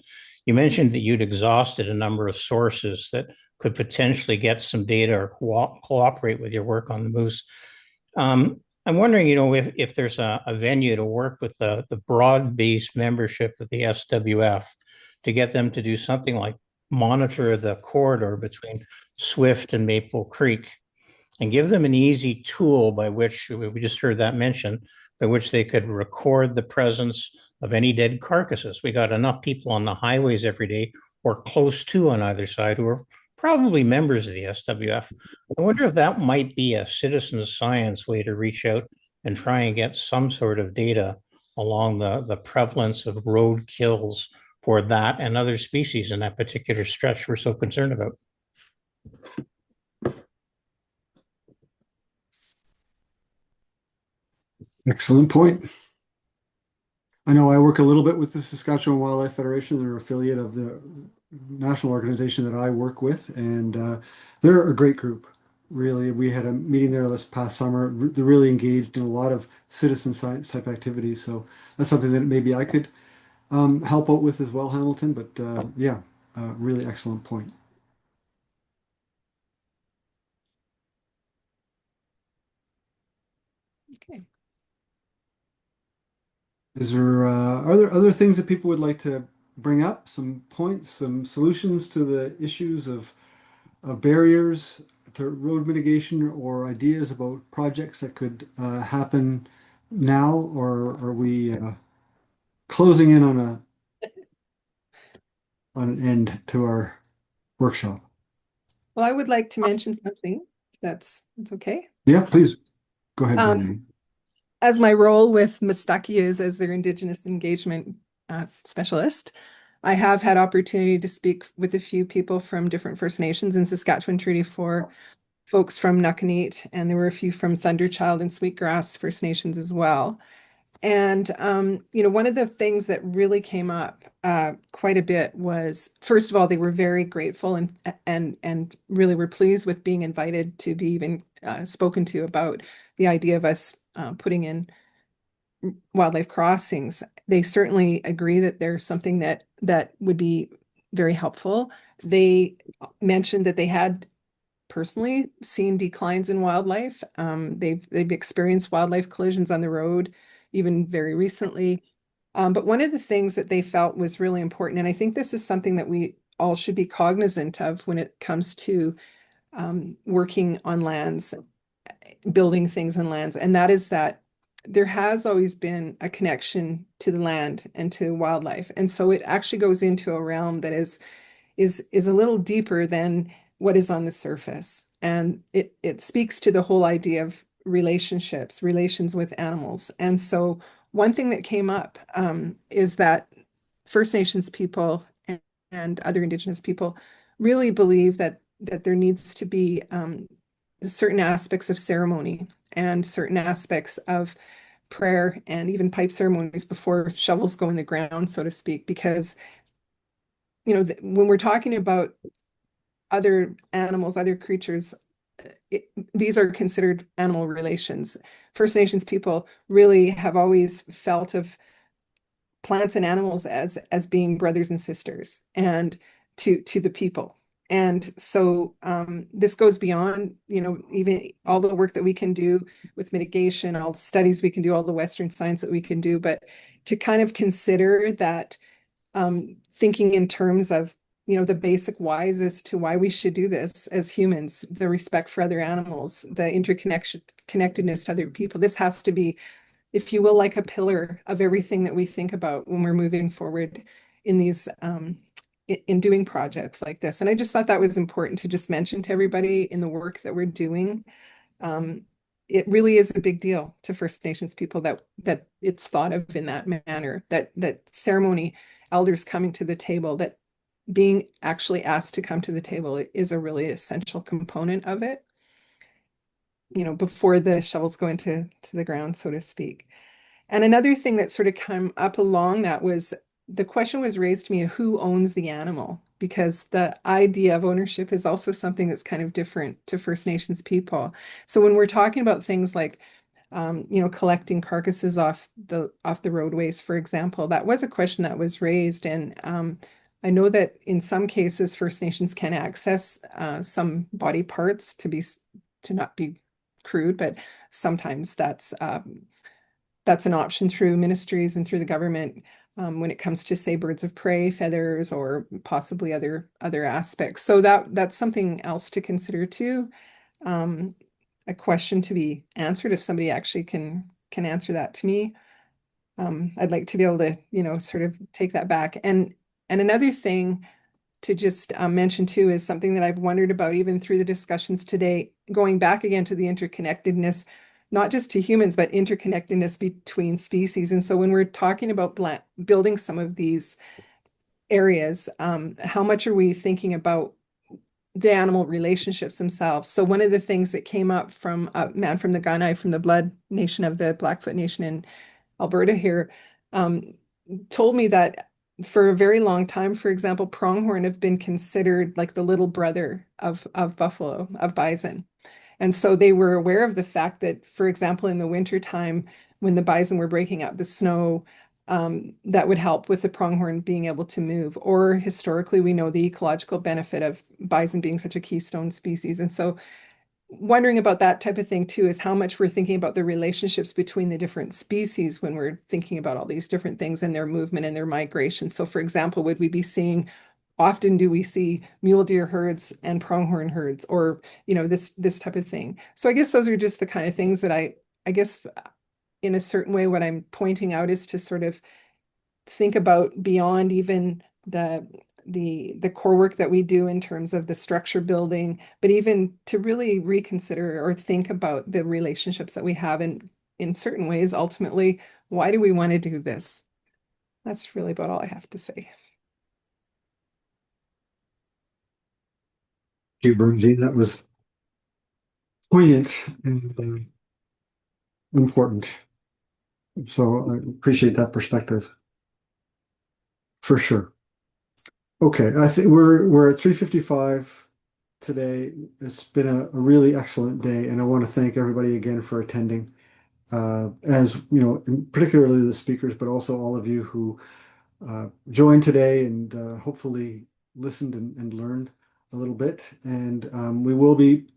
you mentioned that you'd exhausted a number of sources that could potentially get some data or cooperate with your work on the moose. I'm wondering, if there's a venue to work with the broad-based membership of the SWF to get them to do something like monitor the corridor between Swift and Maple Creek and give them an easy tool by which, we just heard that mentioned, by which they could record the presence, of any dead carcasses. We got enough people on the highways every day or close to on either side who are probably members of the SWF. I wonder if that might be a citizen science way to reach out and try and get some sort of data along the prevalence of road kills for that and other species in that particular stretch we're so concerned about. Excellent point. I know I work a little bit with the Saskatchewan Wildlife Federation. They're an affiliate of the national organization that I work with, and they're a great group. Really, we had a meeting there this past summer. They're really engaged in a lot of citizen science type activities. So that's something that maybe I could help out with as well, Hamilton. But yeah, really excellent point. Okay. Is there are there other things that people would like to bring up? Some points, some solutions to the issues of barriers to road mitigation, or ideas about projects that could happen now, or are we closing in on an end to our workshop? Well, I would like to mention something. That's okay. Yeah, please go ahead, Bernie. As my role with Miistakis as their Indigenous engagement specialist, I have had opportunity to speak with a few people from different First Nations in Saskatchewan Treaty 4, folks from Nuckaneet, and there were a few from Thunderchild and Sweetgrass First Nations as well. And one of the things that really came up quite a bit was, first of all, they were very grateful and really were pleased with being invited to be even spoken to about the idea of us putting in wildlife crossings. They certainly agree that there's something that would be very helpful. They mentioned that they had personally seen declines in wildlife. They've experienced wildlife collisions on the road, even very recently. But one of the things that they felt was really important, and I think this is something that we all should be cognizant of when it comes to working on lands, building things on lands, and that is that there has always been a connection to the land and to wildlife. And so it actually goes into a realm that is a little deeper than what is on the surface. And it speaks to the whole idea of relationships, relations with animals. And so one thing that came up is that First Nations people and other Indigenous people really believe that there needs to be certain aspects of ceremony and certain aspects of prayer and even pipe ceremonies before shovels go in the ground, so to speak, because when we're talking about other animals, other creatures, these are considered animal relations. First Nations people really have always felt of plants and animals as being brothers and sisters and to the people. And so this goes beyond, even all the work that we can do with mitigation, all the studies we can do, all the Western science that we can do, but to kind of consider that thinking in terms of, the basic whys as to why we should do this as humans, the respect for other animals, the connectedness to other people. This has to be, if you will, like a pillar of everything that we think about when we're moving forward in these in doing projects like this. And I just thought that was important to just mention to everybody in the work that we're doing. It really is a big deal to First Nations people that it's thought of in that manner, that ceremony, elders coming to the table, that being actually asked to come to the table is a really essential component of it, before the shovels go into the ground, so to speak. And another thing that sort of came up along that was the question was raised to me, who owns the animal? Because the idea of ownership is also something that's kind of different to First Nations people. So when we're talking about things like, collecting carcasses off the roadways, for example, that was a question that was raised. And I know that in some cases, First Nations can access some body parts to not be crude, but sometimes that's an option through ministries and through the government when it comes to, say, birds of prey, feathers, or possibly other aspects. So that's something else to consider too. A question to be answered if somebody actually can answer that to me. I'd like to be able to, sort of take that back. And another thing to just mention too is something that I've wondered about even through the discussions today, going back again to the interconnectedness, not just to humans, but interconnectedness between species. And so when we're talking about building some of these areas, how much are we thinking about the animal relationships themselves? So one of the things that came up from a man from the Gunai, from the Blood Nation of the Blackfoot Nation in Alberta here, told me that for a very long time, for example, pronghorn have been considered like the little brother of buffalo, of bison. And so they were aware of the fact that, for example, in the wintertime, when the bison were breaking up the snow, that would help with the pronghorn being able to move. Or historically, we know the ecological benefit of bison being such a keystone species. And so wondering about that type of thing too is how much we're thinking about the relationships between the different species when we're thinking about all these different things and their movement and their migration. So for example, would we be seeing, often do we see mule deer herds and pronghorn herds, or this type of thing? So I guess those are just the kind of things that I guess in a certain way what I'm pointing out is to sort of think about beyond even the core work that we do in terms of the structure building, but even to really reconsider or think about the relationships that we have, and in certain ways, ultimately, why do we want to do this? That's really about all I have to say. Thank you, Bernadine. That was poignant and important. So I appreciate that perspective for sure. Okay, I think we're at 3:55 today. It's been a really excellent day, and I want to thank everybody again for attending. As you know, particularly the speakers, but also all of you who joined today and hopefully listened and learned a little bit. And we will be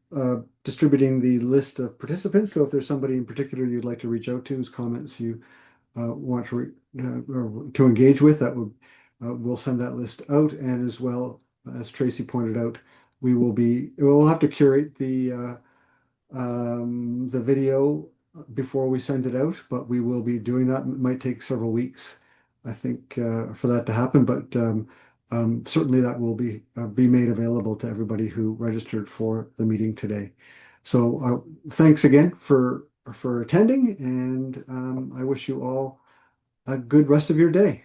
distributing the list of participants. So if there's somebody in particular you'd like to reach out to, whose comments you want to engage with, that would we'll send that list out. And as well, as Tracy pointed out, we'll have to curate the video before we send it out, but we will be doing that. It might take several weeks, I think, for that to happen, but certainly that will be made available to everybody who registered for the meeting today. So thanks again for attending, and I wish you all a good rest of your day.